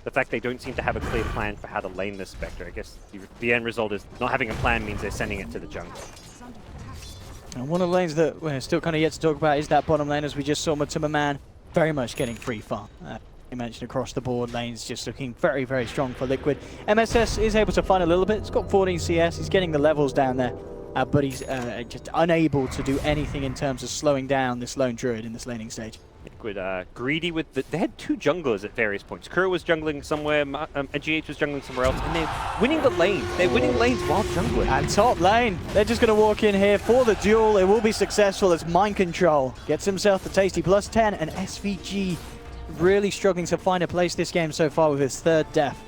the fact they don't seem to have a clear plan for how to lane this Spectre. I guess the end result is not having a plan means they're sending it to the jungle. And one of the lanes that we're still kind of yet to talk about is that bottom lane, as we just saw Matuma Man very much getting free farm. You mentioned across the board, lanes just looking very, very strong for Liquid. MSS is able to find a little bit. He's got 14 CS. He's getting the levels down there. But he's just unable to do anything in terms of slowing down this lone druid in this laning stage. Liquid greedy with the... They had 2 junglers at various points. Kuro was jungling somewhere, GH was jungling somewhere else, and they're winning the lanes. They're winning lanes while jungling. And top lane, they're just going to walk in here for the duel. It will be successful as Mind Control gets himself the tasty +10, and SVG really struggling to find a place this game so far with his 3rd death.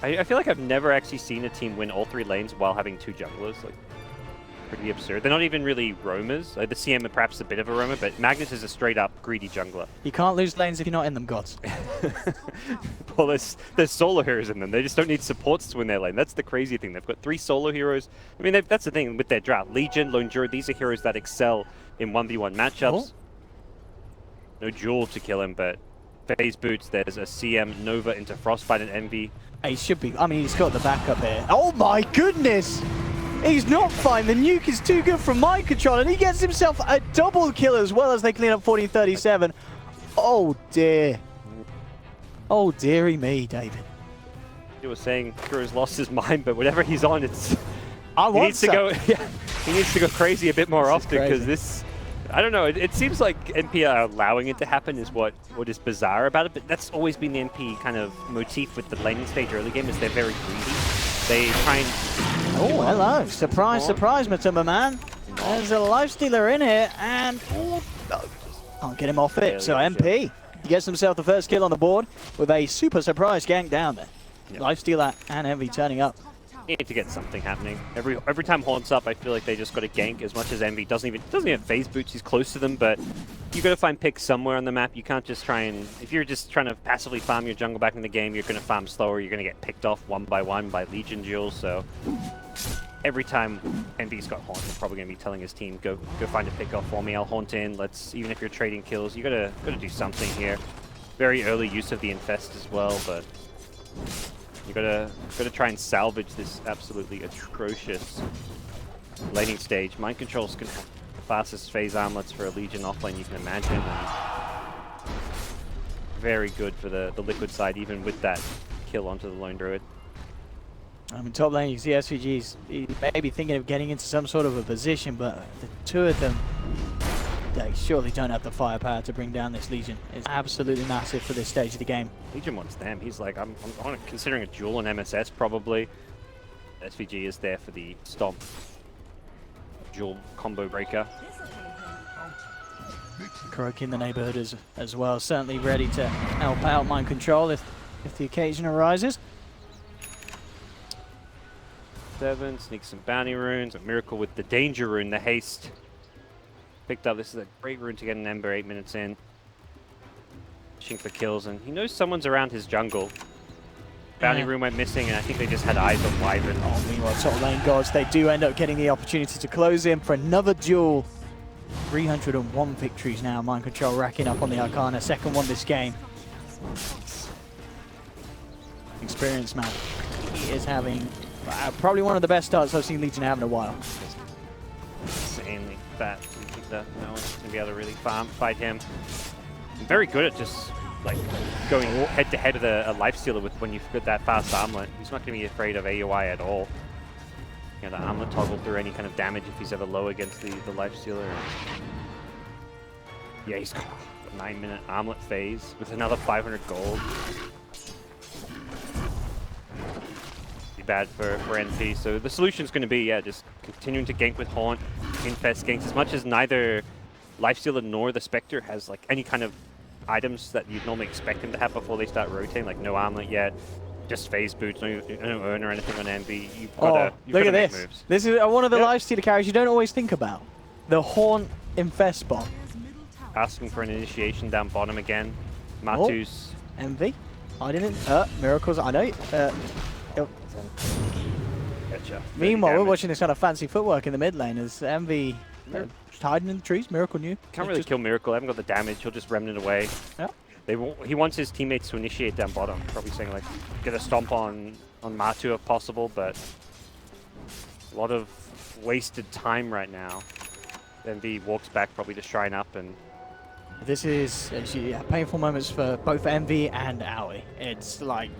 I feel like I've never actually seen a team win all 3 lanes while having 2 junglers. Like, pretty absurd. They're not even really roamers. Like, the CM are perhaps a bit of a roamer, but Magnus is a straight-up greedy jungler. You can't lose lanes if you're not in them, gods. Well, there's solo heroes in them. They just don't need supports to win their lane. That's the crazy thing. They've got 3 solo heroes. I mean, that's the thing with their draft. Legion, Lone Druid, these are heroes that excel in 1v1 matchups. Oh. No duel to kill him, but phase boots, there's a CM, Nova into Frostbite and Envy. He should be. I mean, he's got the backup here. Oh my goodness! He's not fine. The nuke is too good from Mind Control, and he gets himself a double kill as well as they clean up 1437. Oh dear. Oh dearie me, David. You were saying Kuro's lost his mind, but whatever he's on, it's... He needs to go. Yeah, he needs to go crazy a bit more often because this. I don't know. It seems like NP are allowing it to happen is what is bizarre about it. But that's always been the NP kind of motif with the laning stage early game is they're very greedy. They try and. Oh, hello! Surprise, surprise, Matumba man. There's a lifestealer in here, and can't get him off it. So MP he gets himself the first kill on the board with a super surprise gank down there. Yep. Lifestealer and Envy turning up. You need to get something happening. Every time Haunt's up, I feel like they just got to gank as much as Envy doesn't even phase boots. He's close to them, but you got to find picks somewhere on the map. You can't just try and if you're just trying to passively farm your jungle back in the game, you're going to farm slower. You're going to get picked off one by one by Legion duels. So every time Envy's got Haunt, he's probably going to be telling his team, go find a pick off for me. I'll Haunt in. Even if you're trading kills, you gotta do something here. Very early use of the Infest as well, but. You gotta try and salvage this absolutely atrocious laning stage. Mind Control's gonna have the fastest phase armlets for a Legion offlane you can imagine. And very good for the Liquid side, even with that kill onto the Lone Druid. I mean, top lane, you see SVG's maybe thinking of getting into some sort of a position, but the 2 of them, they surely don't have the firepower to bring down this Legion. It's absolutely massive for this stage of the game. Legion wants them. He's like, I'm considering a duel on MSS probably. SVG is there for the stomp. Dual combo breaker. Kurok in the neighborhood as well, certainly ready to help out Mind Control if the occasion arises. 7, sneaks some bounty runes, a miracle with the danger rune, the haste. Picked up. This is a great rune to get an Ember 8 minutes in. Pushing for kills, and he knows someone's around his jungle. Bounty rune went missing, and I think they just had eyes on Wyvern. Oh, meanwhile, top lane gods, they do end up getting the opportunity to close in for another duel. 301 victories now. Mind Control racking up on the Arcana, second one this game. Experienced man. He is having probably one of the best starts I've seen Legion have in a while. Insanely fat. No one's going to be able to really fight him. I'm very good at just like going head to head with a lifestealer with when you've got that fast armlet. He's not going to be afraid of AOI at all. You know, the armlet toggle through any kind of damage if he's ever low against the lifestealer. Yeah, he's got a 9-minute armlet phase with another 500 gold. Be bad for NP. So the solution's going to be, yeah, just continuing to gank with Haunt, infest ganks, as much as neither lifestealer nor the Spectre has like any kind of items that you'd normally expect them to have before they start rotating, like no armlet yet, just phase boots, no urn or anything on Envy. You've got look at this. Moves. This is one of the lifestealer carries you don't always think about. The Haunt infest bomb. Asking for an initiation down bottom again. Matu's Envy. I didn't. Miracles. I know. Gotcha. Meanwhile, we're watching this kind of fancy footwork in the mid lane as Envy hiding in the trees. Miracle new. Can't really kill Miracle. I haven't got the damage. He'll just remnant away. Yeah. He wants his teammates to initiate down bottom. Probably saying like, get a stomp on Matu if possible, but a lot of wasted time right now. Envy walks back probably to shrine up and This is painful moments for both Envy and Aoi. It's like,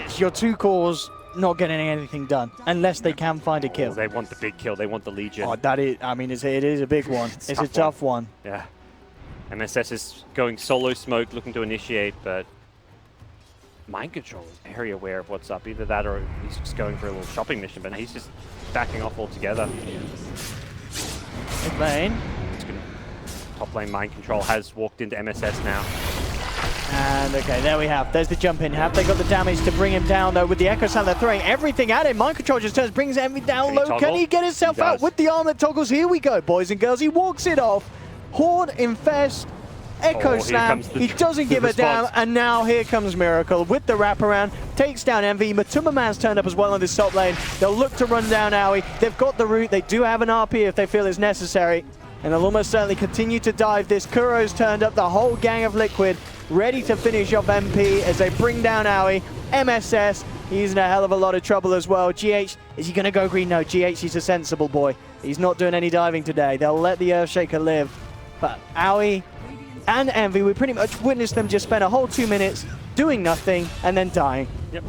it's your two cores not getting anything done unless they can find a kill. They want the big kill. They want the Legion. Oh, that is, I mean, it is a big one. It's a tough one. Yeah. MSS is going solo smoke, looking to initiate, but Mind Control is very aware of what's up. Either that or he's just going for a little shopping mission, but he's just backing off altogether. Mid lane. Top lane Mind Control has walked into MSS now. And okay, there we have. There's the jump in. Have they got the damage to bring him down though with the Echo Slam? They're throwing everything at him. Mind Control just turns, brings Envy down low. Can he get himself out with the arm that toggles? Here we go, boys and girls. He walks it off. Horn, Infest, Echo Slam. He doesn't give a damn. And now here comes Miracle with the wraparound. Takes down Envy. Matuma Man's turned up as well on this top lane. They'll look to run down Aoi. They've got the route. They do have an RP if they feel it's necessary. And they'll almost certainly continue to dive this. Kuro's turned up, the whole gang of Liquid, ready to finish off MP as they bring down Aoi. MSS, he's in a hell of a lot of trouble as well. GH, is he going to go green? No, GH, he's a sensible boy. He's not doing any diving today. They'll let the Earthshaker live. But Aoi and Envy, we pretty much witnessed them just spend a whole 2 minutes doing nothing and then dying. Yep.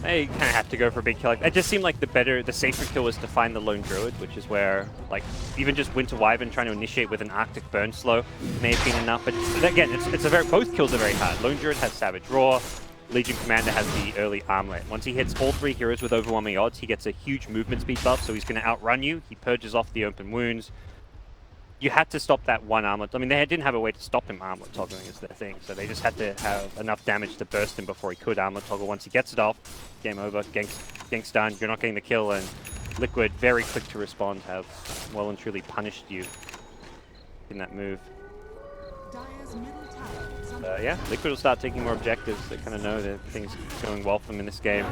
They kind of have to go for a big kill. It just seemed like the safer kill was to find the Lone Druid, which is where, like, even just Winter Wyvern trying to initiate with an Arctic Burn Slow may have been enough. But again, both kills are very hard. Lone Druid has Savage Roar. Legion Commander has the early Armlet. Once he hits all 3 heroes with overwhelming odds, he gets a huge movement speed buff, so he's going to outrun you. He purges off the open wounds. You had to stop that one armlet. I mean, they didn't have a way to stop him armlet toggling is their thing, so they just had to have enough damage to burst him before he could armlet toggle. Once he gets it off, game over, gank's done, you're not getting the kill, and Liquid, very quick to respond, have well and truly punished you in that move. Yeah, Liquid will start taking more objectives. They kind of know that things are going well for them in this game.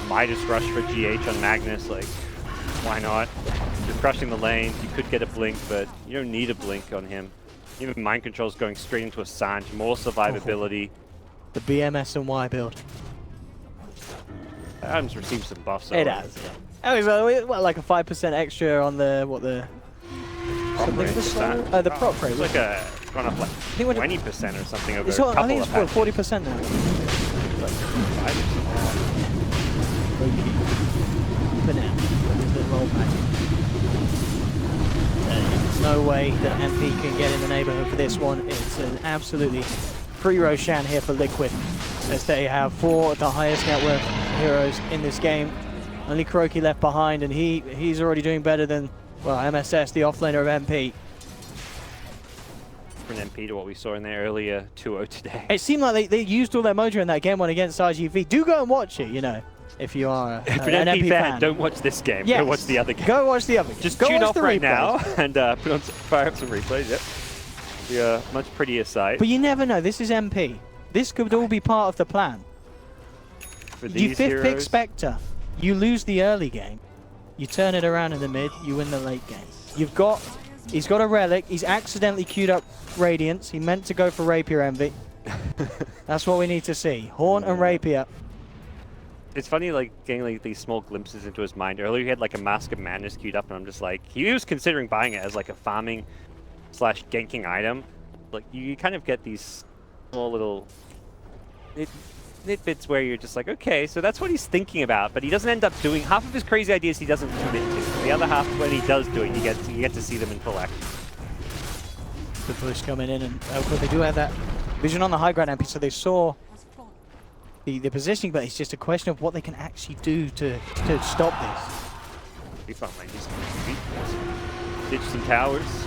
Midas rush for GH on Magnus, like, why not? You're crushing the lanes, you could get a blink, but you don't need a blink on him. Even Mind Control's going straight into a Sanj, more survivability. The BMS and Y build. Adam's received some buffs. It has, yeah. Oh, well, like a 5% extra on the, what, the... The prop rate. It's like gone up like 20% or something over a couple I think it's 40% now. For now. There's no way that MP can get in the neighborhood for this one. It's an absolutely free Roshan here for Liquid, as they have 4 of the highest net worth heroes in this game. Only Kuroki left behind, and he's already doing better than, well, MSS, the offlaner of MP. Different MP to what we saw in there earlier, 2-0 today. It seemed like they used all their mojo in that game one against RGV. Do go and watch it, you know. If you are an MP fan, don't watch this game. Yes. Go watch the other game. Go watch the other game. Just tune off right now and fire up some replays. Yep. Yeah, much prettier sight. But you never know. This is MP. This could all be part of the plan. For these you fifth heroes, pick Spectre. You lose the early game. You turn it around in the mid. You win the late game. He's got a relic. He's accidentally queued up Radiance. He meant to go for Rapier Envy. That's what we need to see. Horn and Rapier. It's funny, like, getting like these small glimpses into his mind. Earlier he had like a Mask of Madness queued up, and I'm just like, he was considering buying it as like a farming / ganking item. Like, you kind of get these small little nitbits where you're just like, okay, so that's what he's thinking about, but he doesn't end up doing half of his crazy ideas. He doesn't commit to. The other half, when he does do it, you get to see them in full action. The push coming in, and of course they do have that vision on the high ground MP, so they saw the positioning, but it's just a question of what they can actually do to stop this. Be fun, like, just ditch some towers,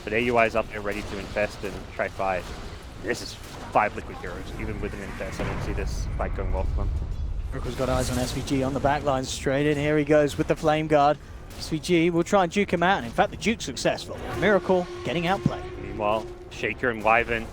but AUI's up there ready to infest and try fight. This is 5 Liquid heroes, even with an infest. I don't see this fight going well for them. Miracle's got eyes on SVG on the back line, straight in. Here he goes with the Flame Guard. SVG will try and juke him out, and in fact the juke's successful. Miracle getting outplayed. Meanwhile, Shaker and Wyvern,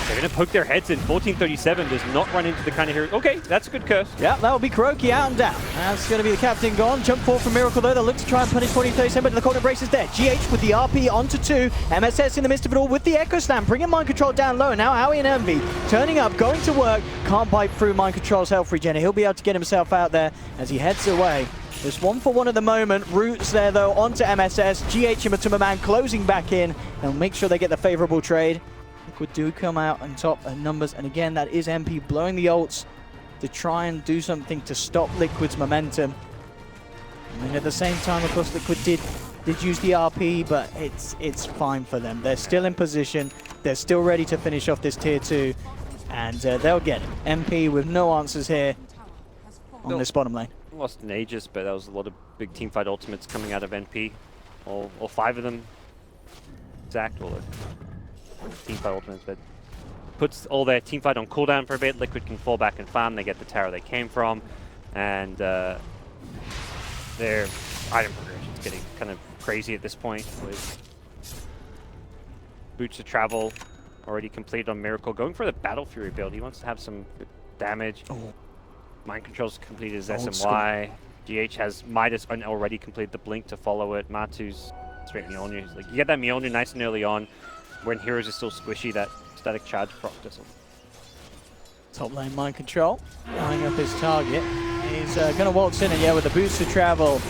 they're going to poke their heads in. 1437 does not run into the kind of hero. Okay, that's a good curse. Yeah, that will be Kuroki out and down. That's going to be the captain gone. Jump forward from Miracle though. They'll look to try and punish 1437, but the corner brace is there. GH with the RP onto 2. MSS in the midst of it all with the Echo Slam, bringing Mind Control down low. Now Aoi and Envy turning up, going to work. Can't bite through Mind Control's health regen. He'll be able to get himself out there as he heads away. Just 1-for-1 at the moment. Roots there, though, onto MSS. GH and Matuma closing back in. They'll make sure they get the favorable trade. Liquid do come out on top of numbers. And again, that is MP blowing the ults to try and do something to stop Liquid's momentum. I mean, at the same time, of course, Liquid did use the RP, but it's fine for them. They're still in position. They're still ready to finish off this tier 2. And they'll get it. MP with no answers here on this bottom lane. Lost in Aegis, but that was a lot of big teamfight ultimates coming out of NP. All 5 of them. Exact, all the teamfight ultimates, but puts all their teamfight on cooldown for a bit. Liquid can fall back and farm. They get the tower they came from. And their item progression is getting kind of crazy at this point with Boots of Travel already completed on Miracle. Going for the Battle Fury build. He wants to have some damage. Oh. Mind Control's completed his SMY. GH has Midas already completed the Blink to follow it. Matu's straight Mjolnir. He's like, you get that Mjolnir nice and early on. When heroes are still squishy, that static charge proc doesn't. Top lane Mind Control, eyeing up his target. He's going to waltz in, and yeah, with the boots to travel.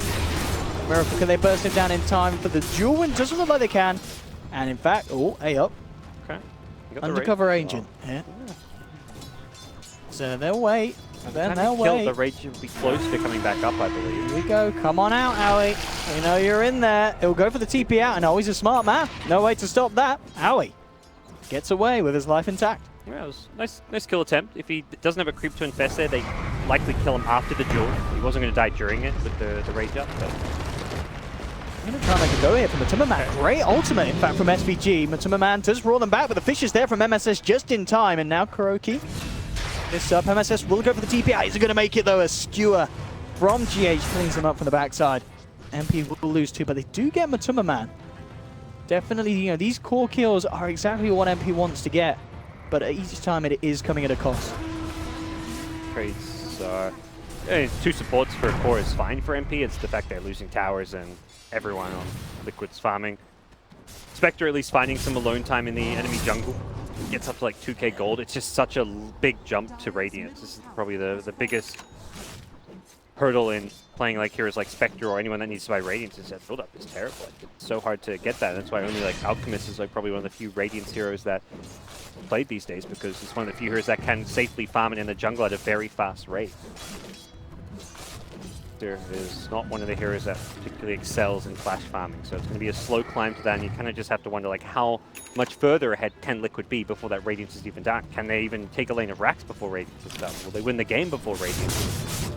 Miracle, can they burst him down in time for the duel? And doesn't look like they can. And in fact, oh, A up. Okay. Undercover agent. Oh. Yeah. So they'll wait. Then they'll kill. wait. The rage will be close to coming back up, I believe. Here we go. Come on out, Owie. We know you're in there. He'll go for the TP out, and Owie's a smart man. No way to stop that. Owie gets away with his life intact. Yeah, it was nice kill attempt. If he doesn't have a creep to infest there, they likely kill him after the duel. He wasn't going to die during it with the rage up, but... I'm going to try and make a go here from Matuma Man. Great ultimate, in fact, from SVG. Matuma Man does roll them back, but the fish is there from MSS just in time. And now Kuroki. This up, MSS will go for the TP. He's going to make it, though. A skewer from GH cleans them up from the backside. MP will lose too, but they do get Matuma Man. Definitely, you know, these core kills are exactly what MP wants to get. But each time it is coming at a cost. Trades are... 2 supports for core is fine for MP. It's the fact they're losing towers and everyone on Liquid's farming. Spectre at least finding some alone time in the enemy jungle. Gets up to like 2k gold. It's just such a big jump to Radiance. This is probably the biggest hurdle in playing like heroes like Spectre or anyone that needs to buy Radiance is that build-up is terrible. Like, it's so hard to get that. That's why only like Alchemist is like probably one of the few Radiance heroes that played these days, because it's one of the few heroes that can safely farm it in the jungle at a very fast rate. Is not one of the heroes that particularly excels in flash farming, so it's going to be a slow climb to that, and you kind of just have to wonder like how much further ahead can Liquid be before that Radiance is even done. Can they even take a lane of Rax before Radiance is done? Will they win the game before Radiance?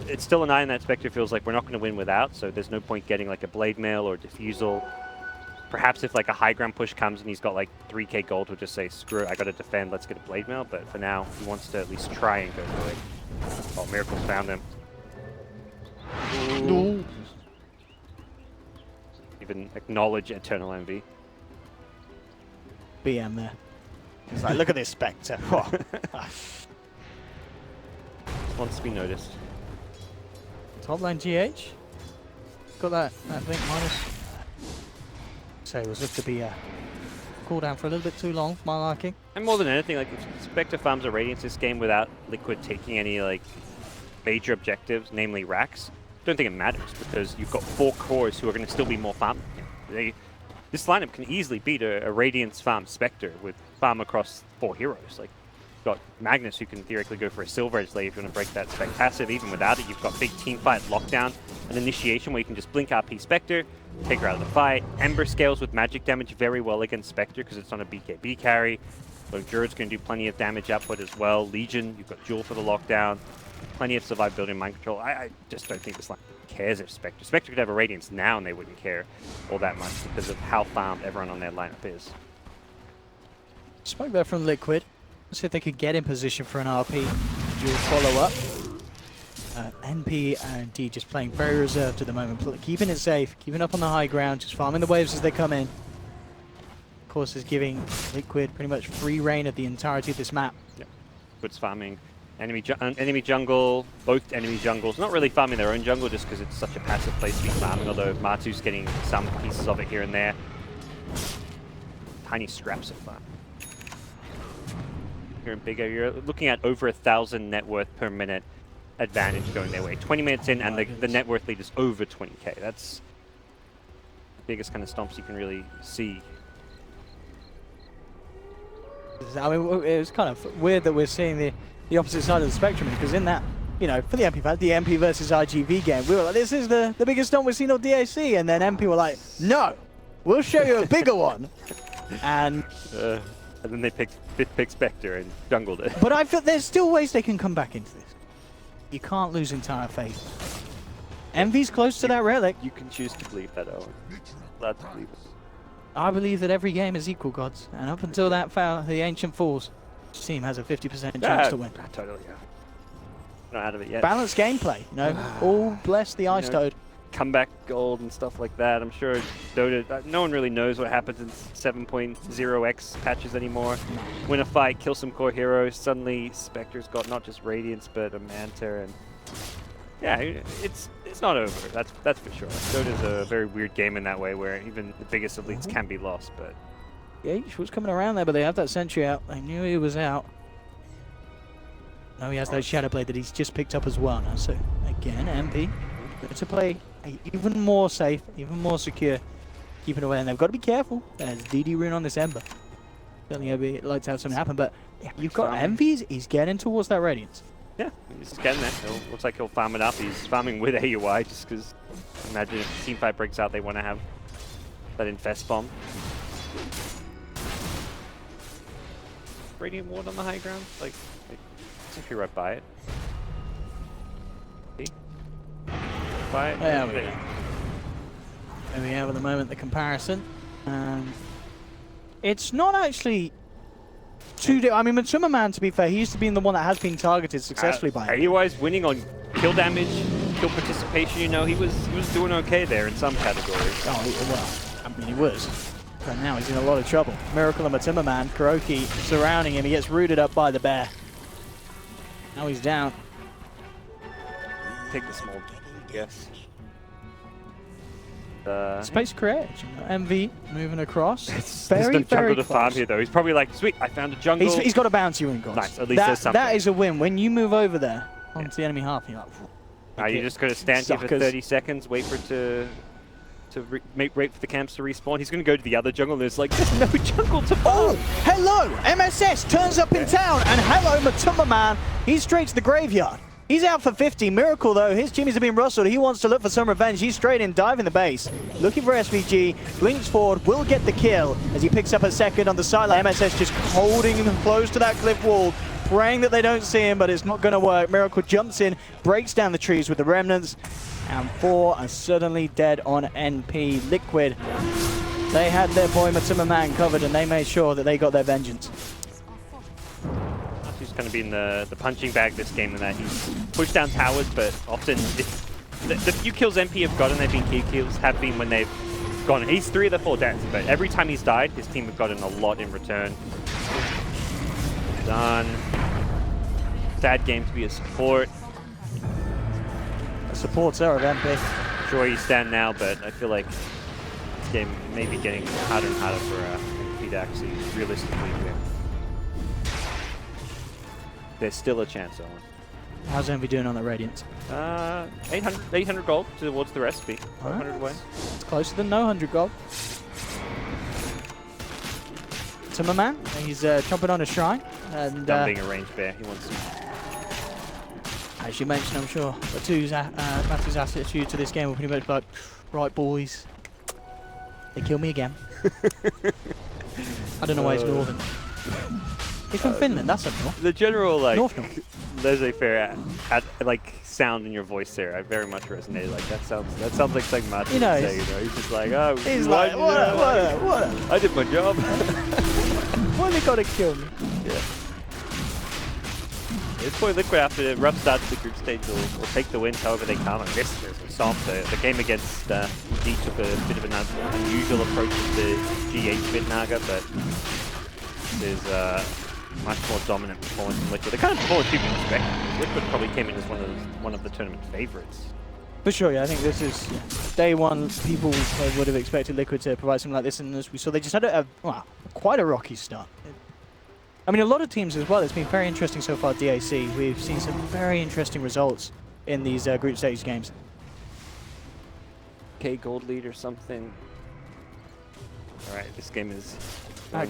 It's still an eye in that Spectre feels like we're not going to win without, so there's no point getting like a Blade Mail or Diffusal. Perhaps if like a high ground push comes and he's got like 3k gold, he'll just say, screw it, I got to defend, let's get a Blade Mail, but for now, he wants to at least try and go for it. Oh, Miracle's found him. No. Even acknowledge Eternal Envy. BM there. He's like, look at this Spectre. Wants to be noticed. Top lane GH. Got that blink minus. So it was looked to be a cooldown for a little bit too long for my liking. And more than anything, like if Spectre farms a Radiance this game without Liquid taking any like major objectives, namely Rax, I don't think it matters, because you've got 4 cores who are going to still be more farm. This lineup can easily beat a Radiance farm Spectre with farm across 4 heroes. Like, you've got Magnus who can theoretically go for a Silver Edge Lay if you want to break that Spec passive. Even without it, you've got big team fight, lockdown, and initiation where you can just blink RP Spectre, take her out of the fight. Ember scales with magic damage very well against Spectre because it's not a BKB carry. Lone Druid's going to do plenty of damage output as well. Legion, you've got Jewel for the lockdown. Plenty of survivability and mind control. I just don't think this line cares if Spectre could have a Radiance now and they wouldn't care all that much because of how farmed everyone on their lineup is. Spoke there from Liquid. Let's see if they could get in position for an RP. Dual follow-up. NP and D just playing very reserved at the moment, keeping it safe, keeping up on the high ground, just farming the waves as they come in. Of course, is giving Liquid pretty much free reign of the entirety of this map. Yeah, Liquid's farming enemy jungle, both enemy jungles. Not really farming their own jungle just because it's such a passive place to be farming, although Matu's getting some pieces of it here and there. Tiny scraps of farm. Here in Big Area, you're looking at over 1,000 net worth per minute advantage going their way. 20 minutes in, and the net worth lead is over 20k. That's the biggest kind of stomps you can really see. I mean, it was kind of weird that we're seeing the opposite side of the spectrum, because in that, you know, for the MP fans, the MP versus IGV game, we were like, this is the biggest stomp we've seen on DAC, and then MP were like, no, we'll show you a bigger one. And then they picked Spectre and jungled it. But I feel there's still ways they can come back into this. You can't lose entire faith. Envy's close to that relic. You can choose to believe that, Owen. Allowed to believe it. I believe that every game is equal, gods. And up until that foul, the Ancient Falls, each team has a 50% chance to win. Totally, yeah. Not out of it yet. Balanced gameplay, you know. All bless the Ice Toad. Comeback gold and stuff like that. I'm sure Dota, no one really knows what happens in 7.0x patches anymore. Win a fight, kill some core heroes, suddenly Spectre's got not just Radiance but a Manta, and yeah, it's not over. That's for sure. Dota's a very weird game in that way, where even the biggest elites can be lost. But yeah, he was coming around there, but they have that sentry out. They knew he was out. Now he has that Shadow Blade that he's just picked up as well now. So again, MP to play even more safe, even more secure, keeping away. And they've got to be careful. There's DD Rune on this Ember. Certainly like to have something happen, but yeah, you've got MPs. He's getting towards that Radiance. Yeah, he's getting there. Looks like he'll farm it up. He's farming with AUI just because, imagine if the teamfight breaks out, they want to have that Infest Bomb. Radiant Ward on the high ground? Like it's actually right by it. See? By it? There we go. There we have at the moment the comparison. And it's not actually too... I mean, Matsuma Man, to be fair, he used to be the one that has been targeted successfully by him. AUI's winning on kill damage, kill participation, you know, he was doing okay there in some categories. Oh, well, I mean, he was. But now he's in a lot of trouble. Miracle and Matsuma Man, Kuroki surrounding him. He gets rooted up by the bear. Now he's down. Take the small, yes. Space creation. MV moving across. There's no jungle to farm here, though. He's probably like, sweet, I found a jungle. He's got a bounty ring, guys. Nice, at least there's something. That is a win. When you move over there onto the enemy half, you're like, you just got to stand here for 30 seconds, wait for it to wait for the camps to respawn. He's going to go to the other jungle, and there's like, there's no jungle to farm. Oh, hello! MSS turns up in town, and hello, Matsuma Man. He's straight to the graveyard. He's out for 50. Miracle, though, his Jimmys have been rustled. He wants to look for some revenge. He's straight in, diving the base. Looking for SVG. Blinks forward, will get the kill as he picks up a second on the sideline. MSS just holding him close to that cliff wall, praying that they don't see him, but it's not going to work. Miracle jumps in, breaks down the trees with the remnants, and 4 are suddenly dead on NP. Liquid, they had their boy Matsuma Man covered, and they made sure that they got their vengeance. He's going to be in the punching bag this game, in that he's pushed down towers, but often the few kills MP have gotten, they've been key kills, have been when they've gone. He's 3 of the 4 deaths, but every time he's died, his team have gotten a lot in return. Done. Sad game to be a support. A supporter of MP. Sure, he's stand now, but I feel like this game may be getting harder and harder for MP to actually realistically win. There's still a chance, Owen. How's Envy doing on the Radiance? 800 gold towards the recipe. 500 away. It's closer than no 100 gold. Matsuma Man, he's chomping on a shrine. And being a ranged bear, he wants some. As you mentioned, I'm sure Matthew's attitude to this game will pretty much be like, right boys, they kill me again. I don't know why he's Northern. He's from Finland, that's up north. The general, like, north. laissez-faire like sound in your voice there, I very much resonated. Like, that sounds like something Martin would say, you know? He's just like, oh, he's like, what? I did my job. Why they gotta kill me? Yeah. This boy Liquid, after the rough start to the group stage, will take the win however they come. I guess the game against D took a bit of an unusual approach with the G8 Bitnaga, but there's much more dominant performance from Liquid. The kind of performance people expect. Liquid probably came in as one of the tournament favorites. For sure, yeah. I think this is day one. People would have expected Liquid to provide something like this, and as we saw, they just had quite a rocky start. I mean, a lot of teams as well. It's been very interesting so far, DAC. We've seen some very interesting results in these group stage games. K gold lead or something. All right, this game is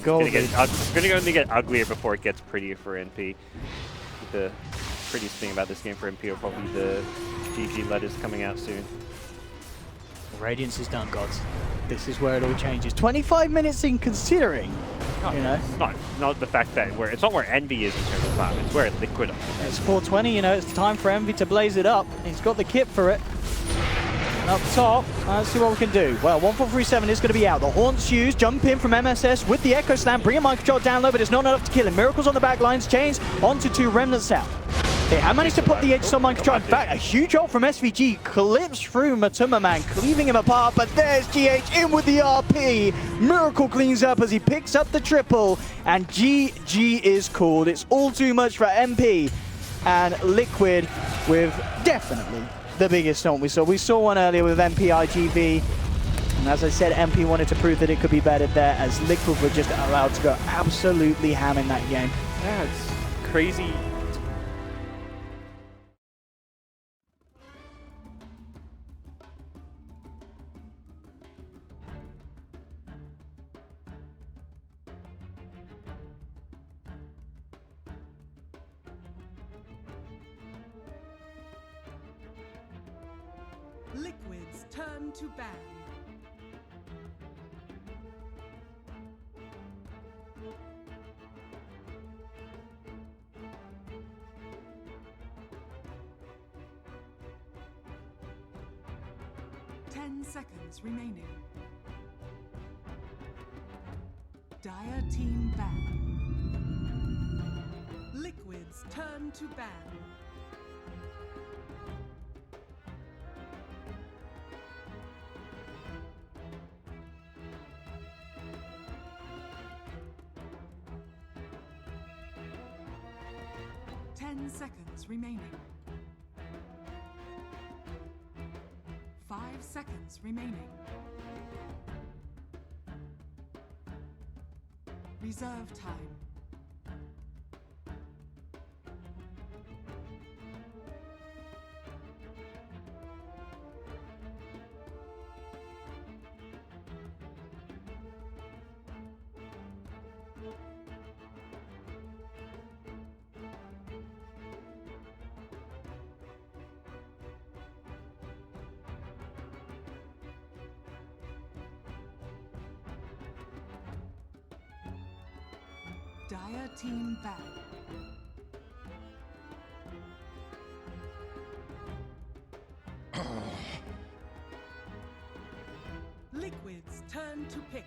Gold it's going to only get uglier before it gets prettier for NP. The prettiest thing about this game for NP are probably the GG letters coming out soon. Radiance is done, gods. This is where it all changes. 25 minutes in considering, you know. It's not the fact that it's not where Envy is in terms of time. It's where Liquid are. It's 4:20, you know, it's time for Envy to blaze it up. He's got the kit for it. And up top, let's see what we can do. Well, 1437 is going to be out. The Haunts used, jump in from MSS with the Echo Slam, bring a mind control down low, but it's not enough to kill him. Miracles on the back lines, chains onto 2 Remnants out. They have managed to put the Aegis on mind control. In fact, a huge ult from SVG clips through Matuma Man, cleaving him apart, but there's GH in with the RP. Miracle cleans up as he picks up the triple, and GG is called. It's all too much for MP, and Liquid with definitely the biggest stomp we saw. We saw one earlier with MP IGV, and as I said, MP wanted to prove that it could be better there, as Liquid were just allowed to go absolutely ham in that game. Yeah, it's crazy. Liquid's turn to ban. Ten seconds remaining. Dire team ban. Liquid's turn to ban. Seconds remaining. 5 seconds remaining. Reserve time. Dire team back. Liquid's turn to pick.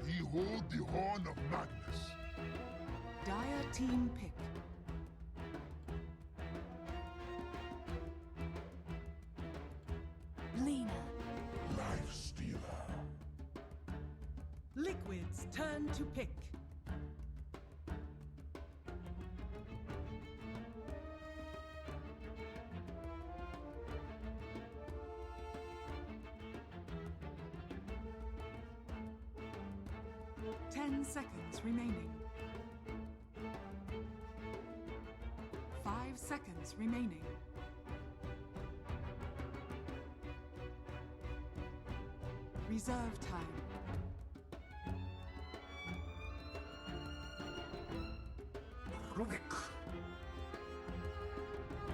Behold the horn of madness. Dire team pick. Lina. Life stealer. Liquid's turn to pick. Ten seconds remaining. 5 seconds remaining. Reserve time.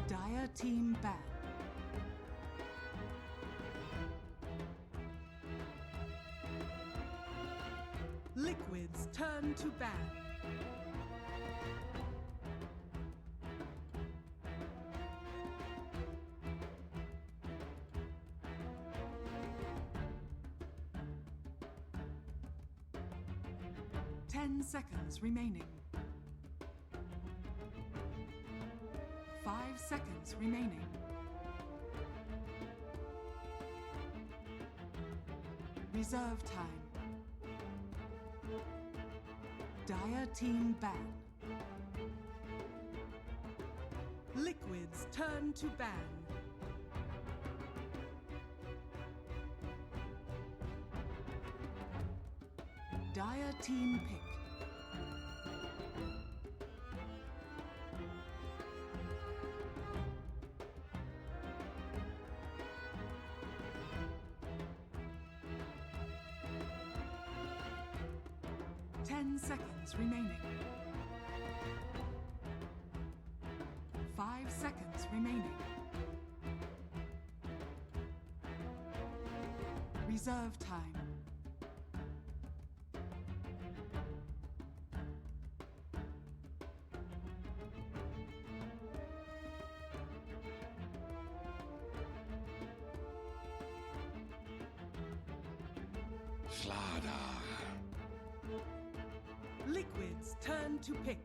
Dire team back. Liquid's turn to ban. Ten seconds remaining. 5 seconds remaining. Reserve time. Dire team ban. Liquid's turn to ban. Dire team pick. 10 seconds remaining. 5 seconds remaining. Reserve time. Slada. Liquid's turn to pick.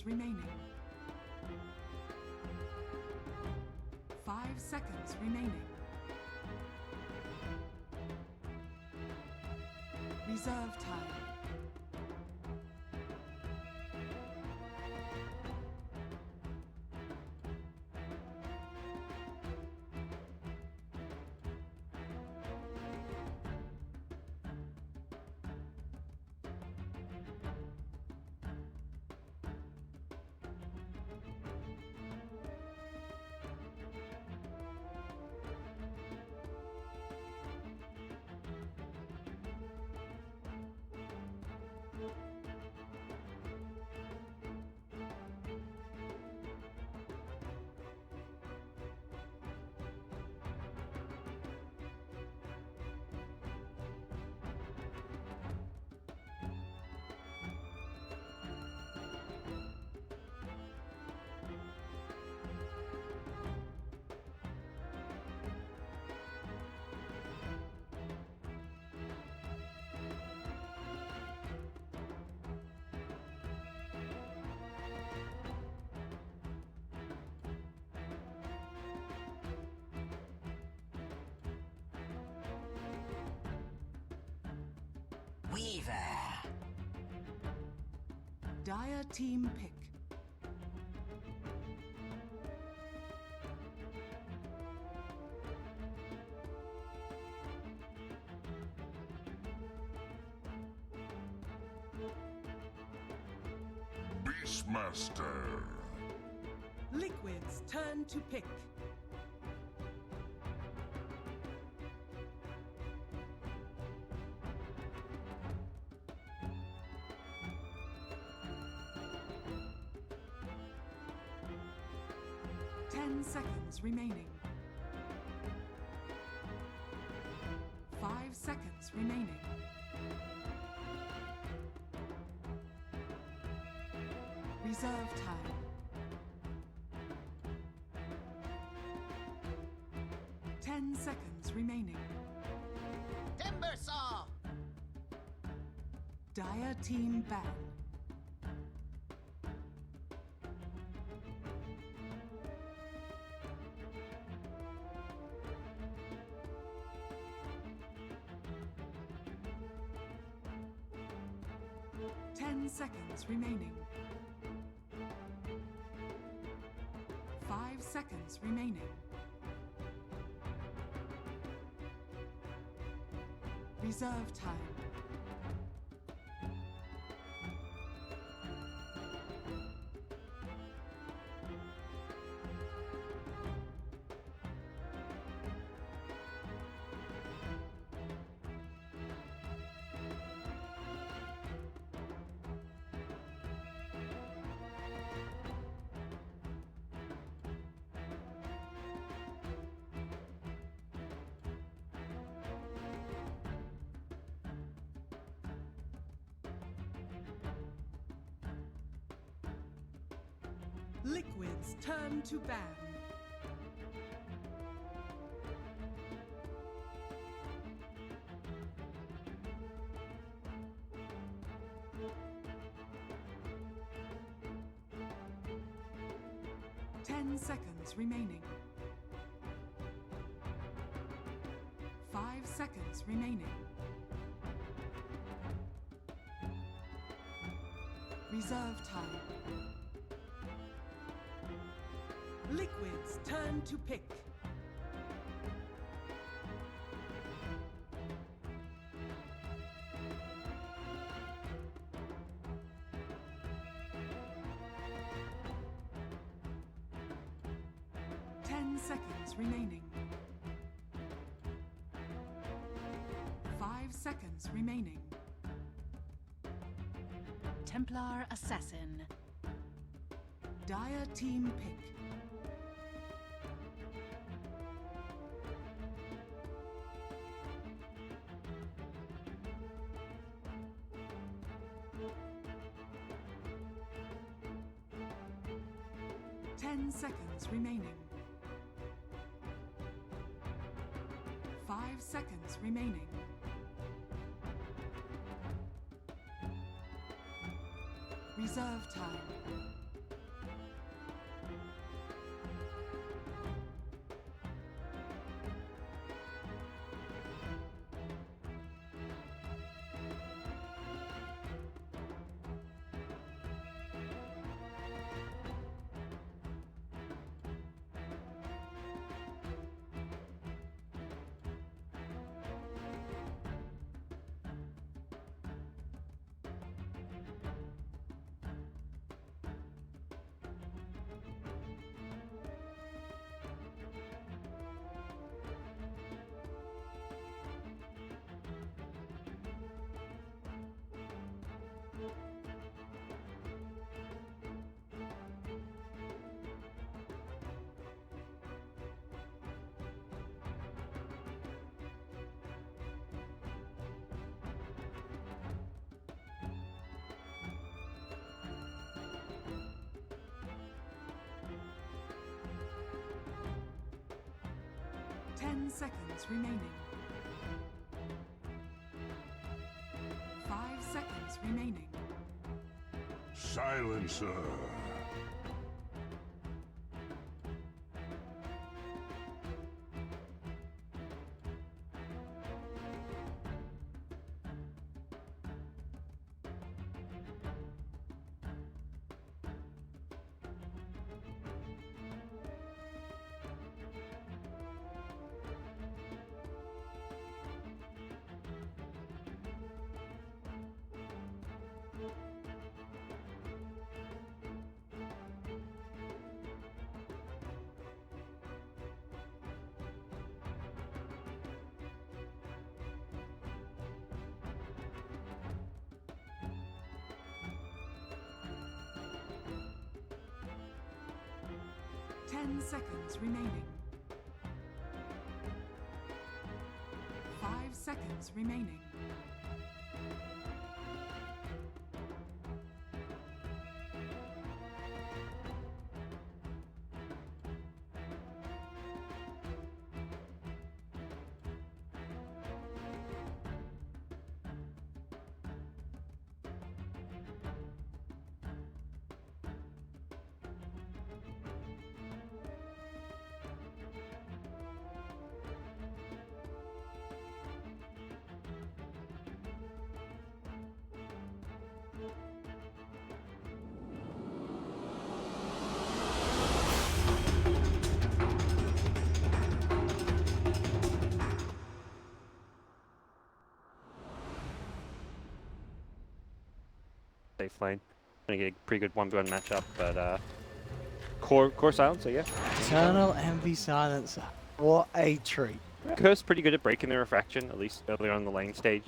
Remaining. 5 seconds remaining. Reserve time. Weaver. Dire team pick. Beastmaster. Liquid's turn to pick. Seconds remaining. 5 seconds remaining. Reserve time. 10 seconds remaining. Timber saw. Dire team ban. Seconds remaining. 5 seconds remaining. Reserve time. Liquid's turn to ban. Ten seconds remaining. 5 seconds remaining. Reserve time. Liquid's turn to pick. 10 seconds remaining. 5 seconds remaining. Templar Assassin. Dire team pick. Ten seconds remaining. 5 seconds remaining. Reserve time. Ten seconds remaining. 5 seconds remaining. Silencer. Ten seconds remaining. 5 seconds remaining. Safe lane. Gonna get a pretty good 1v1 matchup, but core silencer, yeah. Eternal Envy Silencer. What a treat. Curse pretty good at breaking the refraction, at least earlier on the lane stage.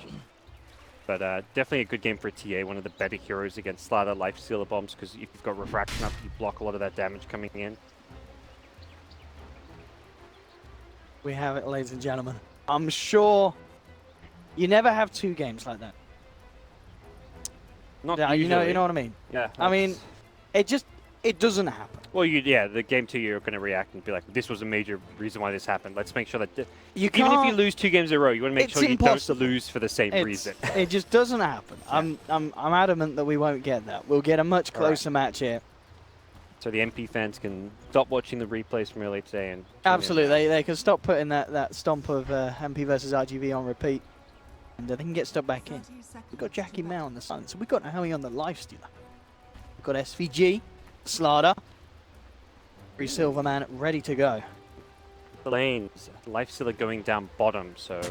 But definitely a good game for a TA, one of the better heroes against Slaughter, Life Stealer Bombs, because if you've got refraction up, you block a lot of that damage coming in. We have it, ladies and gentlemen. I'm sure you never have two games like that. Not Yeah, you know usually. what I mean? Yeah. I mean, it doesn't happen. Well, the game 2 you're going to react and be like, this was a major reason why this happened. Let's make sure that You even if you can't- lose 2 games in a row, you want to make It's sure you impossible. don't lose for the same reason. It just doesn't happen. I'm adamant that we won't get that. We'll get a much closer match here. So the MP fans can stop watching the replays from earlier today and tune in. Absolutely, they can stop putting that stomp of MP versus RGV on repeat, and they can get stuck back in. 30 seconds We've got Jackie left. Mao on the sun, so we've got Naomi on the Lifestealer. We've got SVG, Slaughter, Free Silverman ready to go. The lanes, Lifestealer going down bottom, so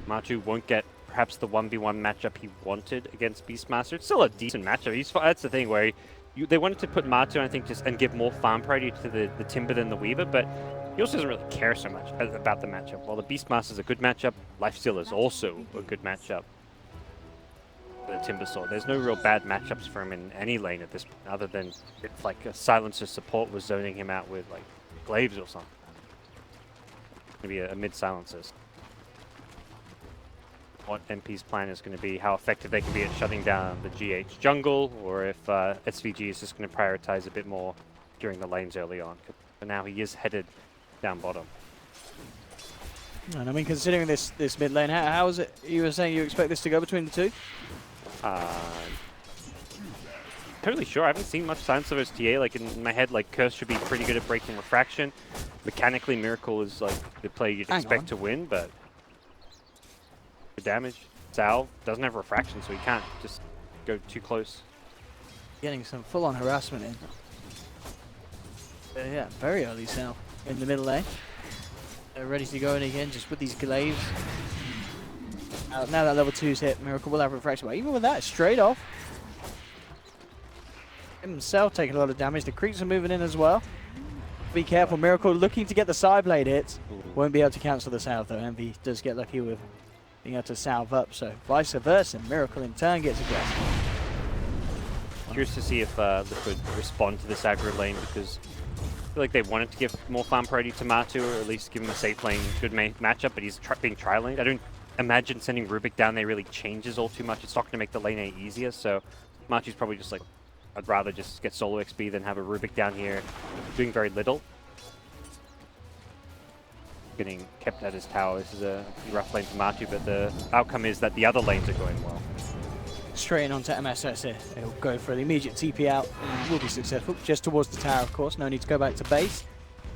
Martu won't get perhaps the 1v1 matchup he wanted against Beastmaster. It's still a decent matchup. That's the thing where they wanted to put Matu, I think, just and give more farm priority to the Timber than the Weaver, but he also doesn't really care so much about the matchup. While the Beastmaster is a good matchup, Lifesteal is also a good matchup. The Timber Sword. There's no real bad matchups for him in any lane at this point, other than if like a Silencer support was zoning him out with like Glaives or something. Maybe a mid Silencers. What MP's plan is going to be, how effective they can be at shutting down the GH jungle, or if SVG is just going to prioritize a bit more during the lanes early on. But now he is headed down bottom. And I mean, considering this mid lane, how is it? You were saying you expect this to go between the two? Totally sure. I haven't seen much Silencer versus TA. Like in my head, like Curse should be pretty good at breaking refraction. Mechanically, Miracle is like the play you'd expect to win, but good damage. Salve doesn't have refraction, so he can't just go too close. Getting some full-on harassment in. Yeah, very early Salve in the middle lane. They're ready to go in again, just with these glaives. Now that level 2's hit, Miracle will have refraction, but even with that, straight off. Himself taking a lot of damage. The creeps are moving in as well. Be careful, Miracle looking to get the side blade hits. Won't be able to cancel the salve though. Envy does get lucky with being able to salve up, so vice versa. Miracle in turn gets aggressive. Curious to see if Liquid respond to this aggro lane, because I feel like they wanted to give more farm priority to Matu, or at least give him a safe lane, good matchup, but he's being tri-laned. I don't imagine sending Rubik down there really changes all too much. It's not going to make the lane A easier, so Matu's probably just like, I'd rather just get solo XP than have a Rubik down here doing very little. Getting kept at his tower. This is a rough lane for Matu, but the outcome is that the other lanes are going well. Straight in onto MSS here. He'll go for the immediate TP out and will be successful. Just towards the tower, of course. No need to go back to base.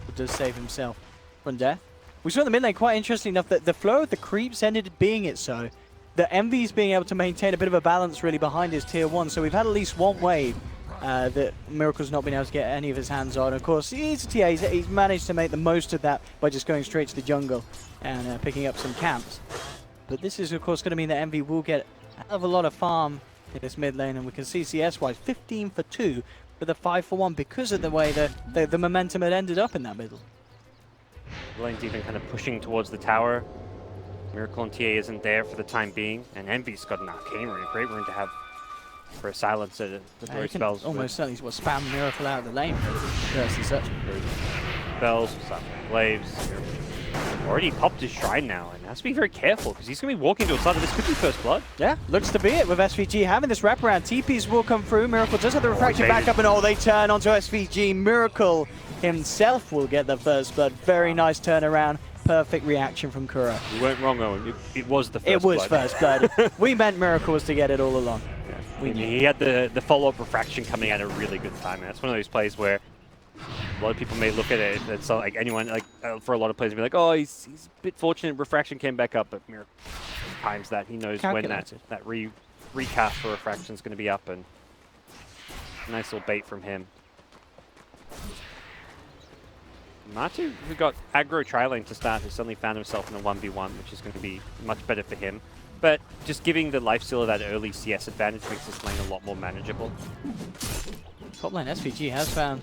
But does save himself from death. We saw in the mid lane, quite interesting enough, that the flow of the creeps ended being it so. The Envy's being able to maintain a bit of a balance really behind his tier 1. So we've had at least one wave that Miracle's not been able to get any of his hands on. Of course, he's a TA. He's managed to make the most of that by just going straight to the jungle and picking up some camps. But this is, of course, going to mean that Envy will get a hell of a lot of farm in this mid lane. And we can see CS-wise 15 for 2 with a 5 for 1 because of the way the momentum had ended up in that middle. The lane's even kind of pushing towards the tower. Miracle and TA isn't there for the time being, and Envy's got an Arcane rune, great rune to have for a Silencer to throw spells. Almost certainly spam Miracle out of the lane versus such. Spells, Glaives. Already popped his Shrine now, and has to be very careful because he's going to be walking to a side of this. Could be First Blood. Yeah, looks to be it with SVG having this wraparound. TPs will come through. Miracle does have the refraction back up, and they turn onto SVG. Miracle himself will get the First Blood. Very nice turnaround. Perfect reaction from Kuro. You weren't wrong, Owen. It was the First Blood. It was First Blood. We meant Miracle was to get it all along. Yeah. He had the follow-up refraction coming at a really good time. And that's one of those plays where a lot of people may look at it. It's not like anyone, like for a lot of players, be like, oh, he's a bit fortunate. Refraction came back up, but Miracle times that. He knows when that recast for refraction is going to be up, and nice little bait from him. Matu, who got aggro tri-lane to start, has suddenly found himself in a 1v1, which is going to be much better for him. But just giving the lifestealer that early CS advantage makes this lane a lot more manageable. Top lane SVG has found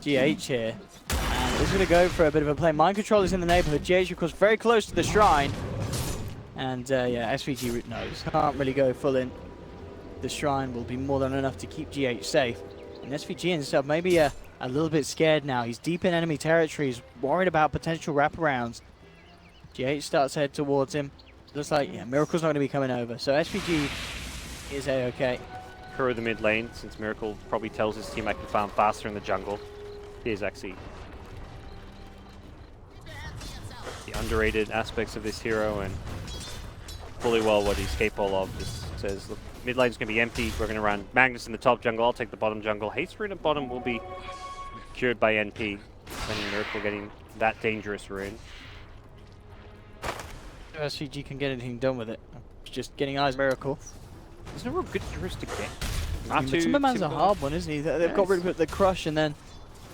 GH here. And he's going to go for a bit of a play. Mind Control is in the neighborhood. GH, of course, very close to the shrine. And yeah, SVG knows. Can't really go full in. The shrine will be more than enough to keep GH safe. And SVG himself maybe a little bit scared now. He's deep in enemy territory. He's worried about potential wraparounds. GH starts to head towards him. Looks like, yeah, Miracle's not going to be coming over. So SVG is A-okay. Kuro the mid lane, since Miracle probably tells his team I can farm faster in the jungle. Here's actually the underrated aspects of this hero, and fully well what he's capable of. Just says, look, mid lane's going to be empty. We're going to run Magnus in the top jungle. I'll take the bottom jungle. Haste rune at bottom will be cured by NP. And Miracle getting that dangerous rune. SVG can get anything done with it. Just getting eyes Miracle. There's no real good heroes to get. Timberman's a hard one, isn't he? They've got rid of the crush and then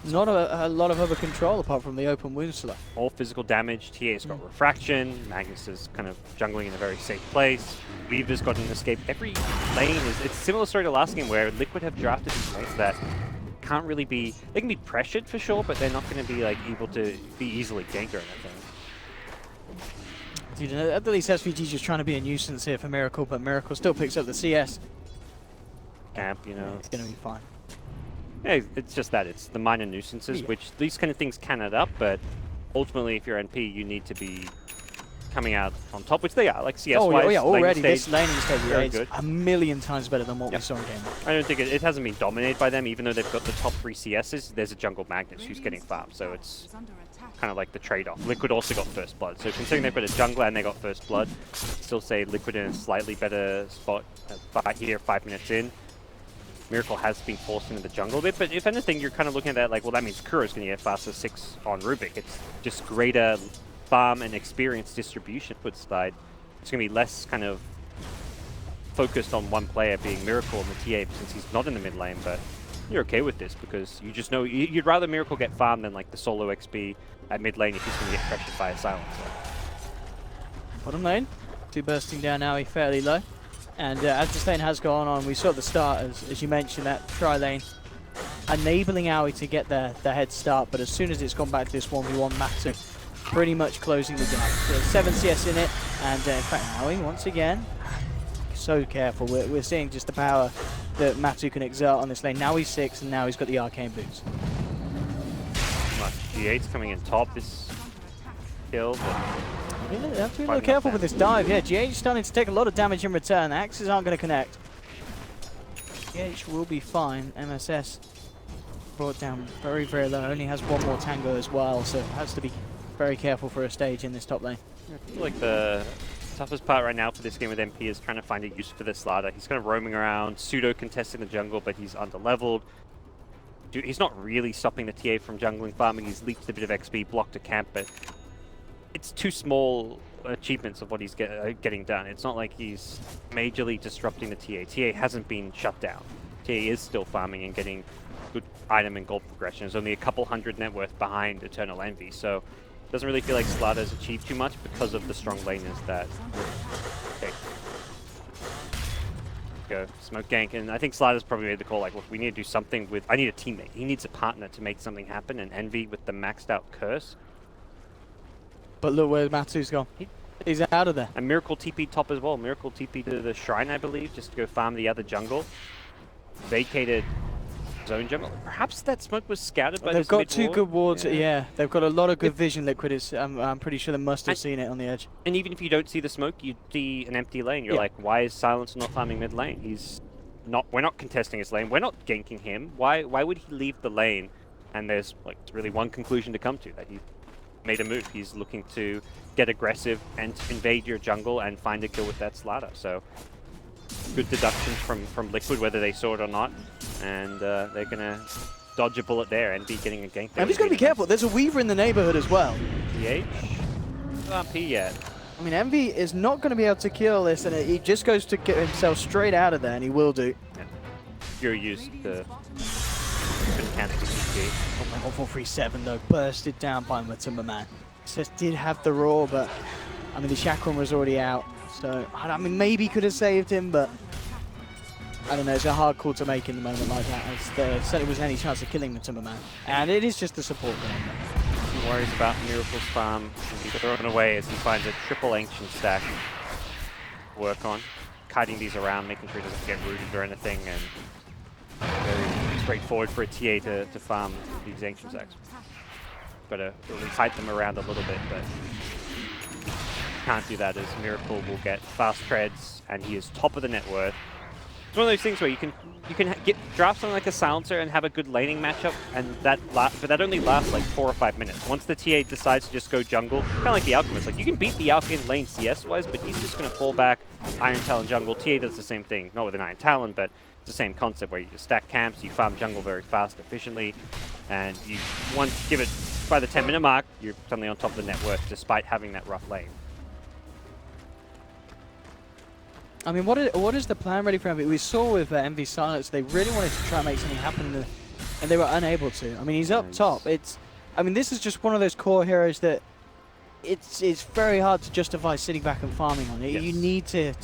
not a lot of other control apart from the open wound slot. All physical damage. TA's got refraction. Magnus is kind of jungling in a very safe place. Weaver's got an escape. Every lane is, it's a similar story to last game where Liquid have drafted these lanes that can't really be. They can be pressured for sure, but they're not going to be like able to be easily ganked or anything. Dude, at least SVG's just trying to be a nuisance here for Miracle, but Miracle still picks up the CS. Camp, you know. It's going to be fine. Yeah, it's just that. It's the minor nuisances, which these kind of things can add up, but ultimately, if you're NP, you need to be coming out on top, which they are, like CS-wise. Oh yeah, already stage, this laning stage is good. a million times better than what we saw in game. I don't think it hasn't been dominated by them, even though they've got the top 3 CSs. There's a jungle Magnus who's getting farmed, so it's kind of like the trade-off. Liquid also got first blood, so considering they've got a jungler and they got first blood, still say Liquid in a slightly better spot here 5 minutes in. Miracle has been forced into the jungle a bit, but if anything, you're kind of looking at that like, well, that means Kuro's going to get faster 6 on Rubik. It's just greater farm and experience distribution foot side. It's going to be less kind of focused on one player being Miracle in the TA since he's not in the mid lane, but you're okay with this because you just know you'd rather Miracle get farmed than like the solo XP at mid lane if he's going to get pressured by a silencer. Bottom lane, 2 bursting down now, fairly low. And as this lane has gone on, we saw at the start, as you mentioned, that tri-lane enabling Aoi to get the head start, but as soon as it's gone back to this 1v1, Matsu pretty much closing the gap. So 7 CS in it, and in fact Aoi, once again, so careful. We're seeing just the power that Matsu can exert on this lane. Now he's 6, and now he's got the arcane boots. G8's coming in top, this kill, but You have to be a little careful with this dive. Yeah, GH starting to take a lot of damage in return. The axes aren't going to connect. GH will be fine. MSS brought down very, very low. Only has 1 more tango as well, so has to be very careful for a stage in this top lane. I feel like the toughest part right now for this game with MP is trying to find a use for this ladder. He's kind of roaming around, pseudo-contesting the jungle, but he's under-leveled. He's not really stopping the TA from jungling farming. He's leaked a bit of XP, blocked a camp, but it's too small achievements of what he's getting done. It's not like he's majorly disrupting the TA. TA hasn't been shut down. TA is still farming and getting good item and gold progression. There's only a couple hundred net worth behind Eternal Envy, so it doesn't really feel like Slaughter's achieved too much because of the strong laners that okay. Go smoke gank, and I think Slaughter's probably made the call like, look, we need to do something with. I need a teammate. He needs a partner to make something happen, and Envy with the maxed out curse. But look where Matsu's gone. He's out of there. And Miracle TP top as well. Miracle TP to the shrine, I believe, just to go farm the other jungle. Vacated zone jungle. Perhaps that smoke was scouted by They've got 2 mid-ward. good wards. Yeah, they've got a lot of good vision. Liquid is. I'm pretty sure they must have seen it on the edge. And even if you don't see the smoke, you see an empty lane. You're like, why is Silencer not farming mid lane? He's not. We're not contesting his lane. We're not ganking him. Why would he leave the lane? And there's like really one conclusion to come to, that he made a move. He's looking to get aggressive and invade your jungle and find a kill with that Slaughter. So good deductions from Liquid, whether they saw it or not, and they're gonna dodge a bullet there and be getting a gank. And he's got to be careful. There's a Weaver in the neighborhood as well. PH? Not P yet. I mean, Envy is not going to be able to kill this, and he just goes to get himself straight out of there, and he will do. Yeah. You're used to couldn't cancel the CP. Oh my, 1437 though, bursted down by Matumba Man. Just did have the roar, but I mean the chakram was already out, so I mean maybe could have saved him, but I don't know. It's a hard call to make in the moment like that, as there certainly wasn't any chance of killing Matumba Man, and it is just the support game. He worries about Miracle's farm. He's thrown away as he finds a triple ancient stack to work on, kiting these around, making sure he doesn't get rooted or anything, and very straightforward for a TA to farm these ancient stacks. Got to really kite them around a little bit, but can't do that as Miracle will get fast treads, and he is top of the net worth. It's one of those things where you can draft something like a Silencer and have a good laning matchup, and but that only lasts like 4 or 5 minutes. Once the TA decides to just go jungle, kind of like the Alchemist, like you can beat the Alch in lane CS-wise, but he's just going to fall back, Iron Talon jungle. TA does the same thing, not with an Iron Talon, but it's the same concept where you just stack camps, you farm jungle very fast, efficiently, and you once give it by the 10-minute mark, you're suddenly on top of the net worth, despite having that rough lane. I mean, what is the plan ready for Envy? We saw with Envy Silence, they really wanted to try and make something happen, and they were unable to. I mean, he's up top. I mean, this is just one of those core heroes that it's very hard to justify sitting back and farming on it. Yes. You need to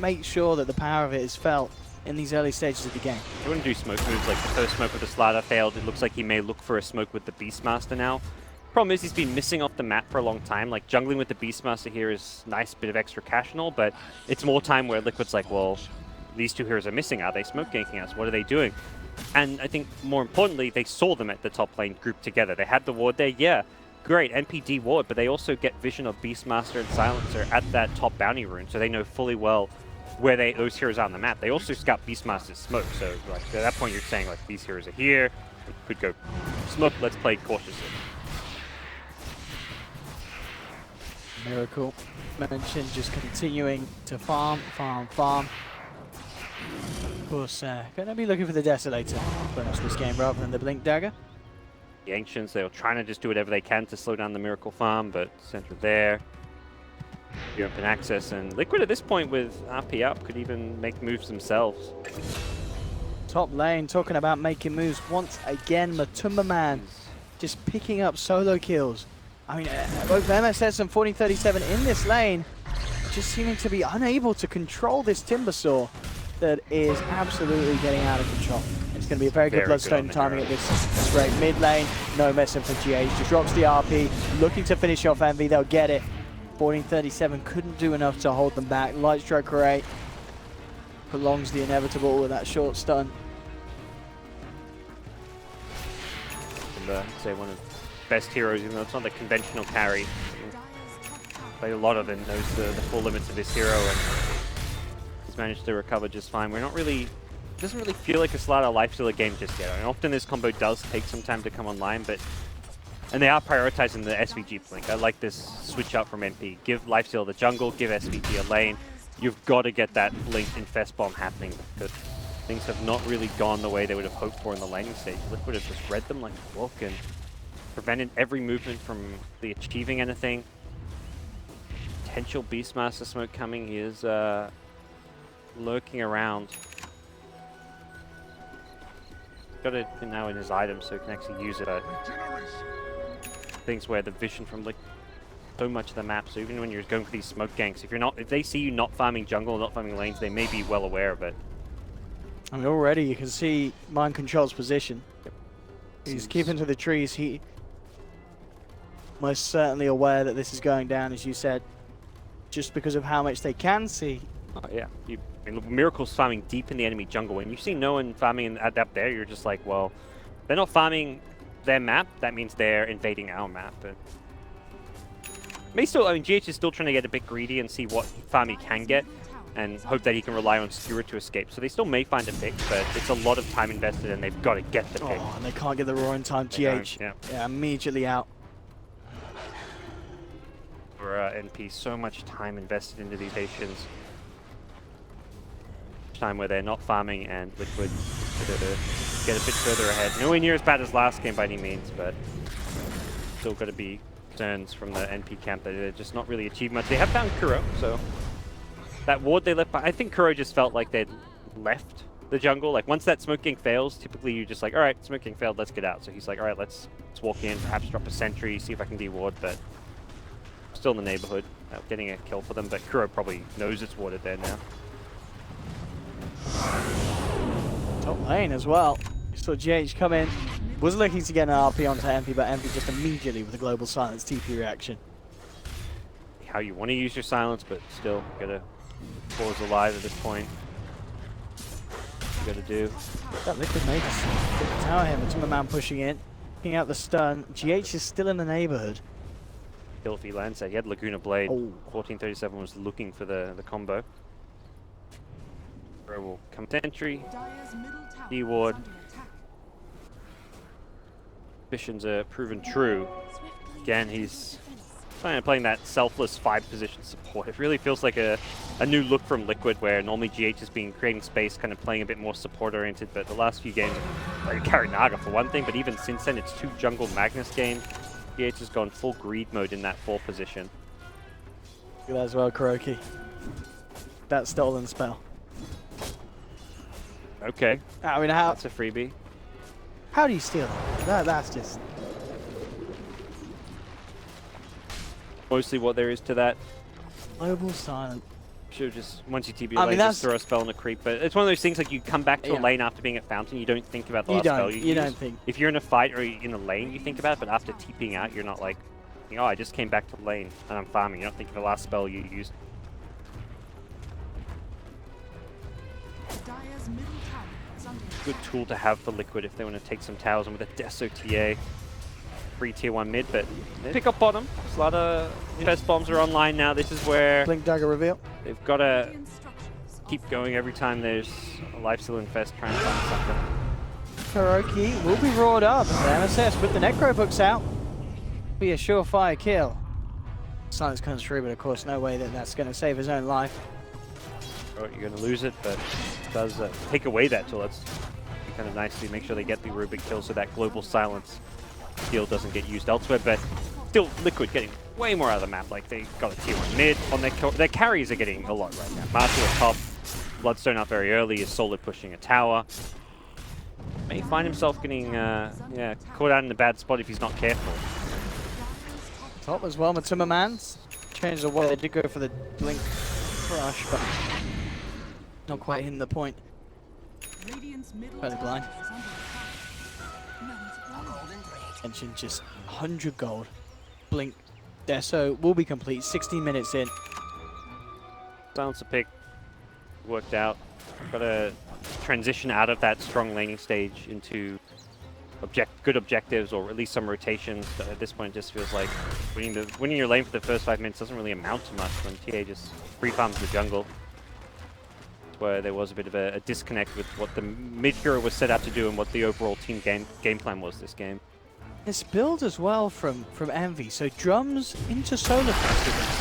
make sure that the power of it is felt in these early stages of the game. He wouldn't do smoke moves like the first smoke with the slider failed. It looks like he may look for a smoke with the Beastmaster now. Problem is he's been missing off the map for a long time. Like jungling with the Beastmaster here is a nice bit of extra cash and all, but it's more time where Liquid's like, well, these two heroes are missing. Are they smoke ganking us? What are they doing? And I think more importantly, they saw them at the top lane grouped together. They had the ward there, yeah, great, NPD ward, but they also get vision of Beastmaster and Silencer at that top bounty rune, so they know fully well where those heroes are on the map. They also scout Beastmaster's smoke, so like at that point you're saying like these heroes are here, could go smoke, let's play cautiously. Miracle mentioned just continuing to farm. Of course, going to be looking for the Desolator to finish this game rather than the Blink Dagger. The Ancients, they were trying to just do whatever they can to slow down the Miracle farm, but center there. The open access, and Liquid at this point with RP up could even make moves themselves. Top lane talking about making moves once again. Matumba Man just picking up solo kills. I mean, both MSS and 4037 in this lane just seeming to be unable to control this Timbersaw that is absolutely getting out of control. It's going to be a very good Bloodstone timing at this straight mid lane. No messing for GH. Just drops the RP, looking to finish off Envy. They'll get it. 1437 couldn't do enough to hold them back. Light Strike Array prolongs the inevitable with that short stun. And, say one of the best heroes, even though it's not the conventional carry. Played a lot of it, knows the full limits of his hero, and he's managed to recover just fine. We're not really, doesn't really feel like a Slider Lifestealer game just yet. I mean, often this combo does take some time to come online, but and they are prioritizing the SVG blink. I like this switch up from MP. Give Lifesteal the jungle, give SVG a lane. You've got to get that blink infest bomb happening because things have not really gone the way they would have hoped for in the laning stage. Liquid have just read them like a book and prevented every movement from the achieving anything. Potential Beastmaster smoke coming. He is lurking around. Got it now in his item so he can actually use it. Things where the vision from like so much of the map, so even when you're going for these smoke ganks, if they see you not farming jungle, not farming lanes, they may be well aware of it. I mean, already you can see Mind Control's position. He's keeping to the trees. He most certainly aware that this is going down, as you said, just because of how much they can see. Oh yeah, I mean, Miracle's farming deep in the enemy jungle. When you see no one farming up there, you're just like, well, they're not farming their map, that means they're invading our map. But may still, I mean, GH is still trying to get a bit greedy and see what farm he can get and hope that he can rely on Skewer to escape. So they still may find a pick, but it's a lot of time invested and they've got to get the pick. Oh, and they can't get the roar in time. GH, yeah, immediately out. For NP, so much time invested into these stations. Time where they're not farming and Liquid get a bit further ahead. Nowhere near as bad as last game by any means, but still got to be concerns from the NP camp that they're just not really achieved much. They have found Kuro, so that ward they left, I think Kuro just felt like they'd left the jungle. Like once that smoke gang fails, typically you're just like, all right, smoke gang failed, let's get out. So he's like, all right, let's walk in, perhaps drop a sentry, see if I can de-ward, but still in the neighborhood, getting a kill for them. But Kuro probably knows it's warded there now. Top lane as well. You saw GH come in. Was looking to get an RP onto MP, but MP just immediately with a global silence TP reaction. How you want to use your silence, but still gotta pause alive at this point. You gotta do. That Liquid made us get the tower here. Matumba Man pushing in, picking out the stun. GH is still in the neighborhood. Kill if he lands there. He had Laguna Blade. Oh. 1437 was looking for the combo. Will come sentry, D-ward. Visions are proven true. Again, he's playing that selfless 5-position support. It really feels like a new look from Liquid, where normally GH has been creating space, kind of playing a bit more support-oriented, but the last few games, like carry Naga for one thing, but even since then, it's 2 jungle Magnus games. GH has gone full greed mode in that 4 position. Look at that as well, Kuroki. That stolen spell. Okay. I mean, how? That's a freebie. How do you steal that? That's just Mostly what there is to that. global silent. Should just, once you TB I lane, mean, just throw a spell on a creep. But it's one of those things like you come back to a lane after being at Fountain, you don't think about the last spell you use. don't think. If you're in a fight or in a lane, you think about it, but after TPing out, you're not like, oh, I just came back to the lane and I'm farming. You're not thinking of the last spell you used. Dire's middle tower is under attack. Good tool to have for Liquid if they want to take some towers and with a Deso TA. Free tier 1 mid, but pick up bottom. There's a lot of first bombs are online now. This is where Blink Dagger reveal. they've got to Radiant structures are keep going every time there's a Lifesteal Infest trying to find something. Kuroki will be roared up. The MSS with the Necro books out. Be a surefire kill. Silence comes through, but of course no way that that's going to save his own life. Oh, you're going to lose it, but it does take away that tool. That's kind of nicely make sure they get the Rubik kill so that global silence skill doesn't get used elsewhere, but still Liquid getting way more out of the map. Like they got a tier 1 mid on their carries are getting a lot right now. Marty at top, Bloodstone up very early, is Solid pushing a tower. May find himself getting caught out in a bad spot if he's not careful. Top as well, Matuma Mans. Changed the way they did go for the Blink Crush, but not quite hitting the point. Radiant's middle Fairly blind. tower is under attack. None to blame. Mentioned just 100 gold. Blink Deso will be complete 16 minutes in. Silencer pick worked out. Got to transition out of that strong laning stage into good objectives or at least some rotations. But at this point, it just feels like winning your lane for the first 5 minutes doesn't really amount to much when TA just free farms the jungle. Where there was a bit of a disconnect with what the mid hero was set out to do and what the overall team game plan was this game. This build as well from Envy, so drums into solar festivals.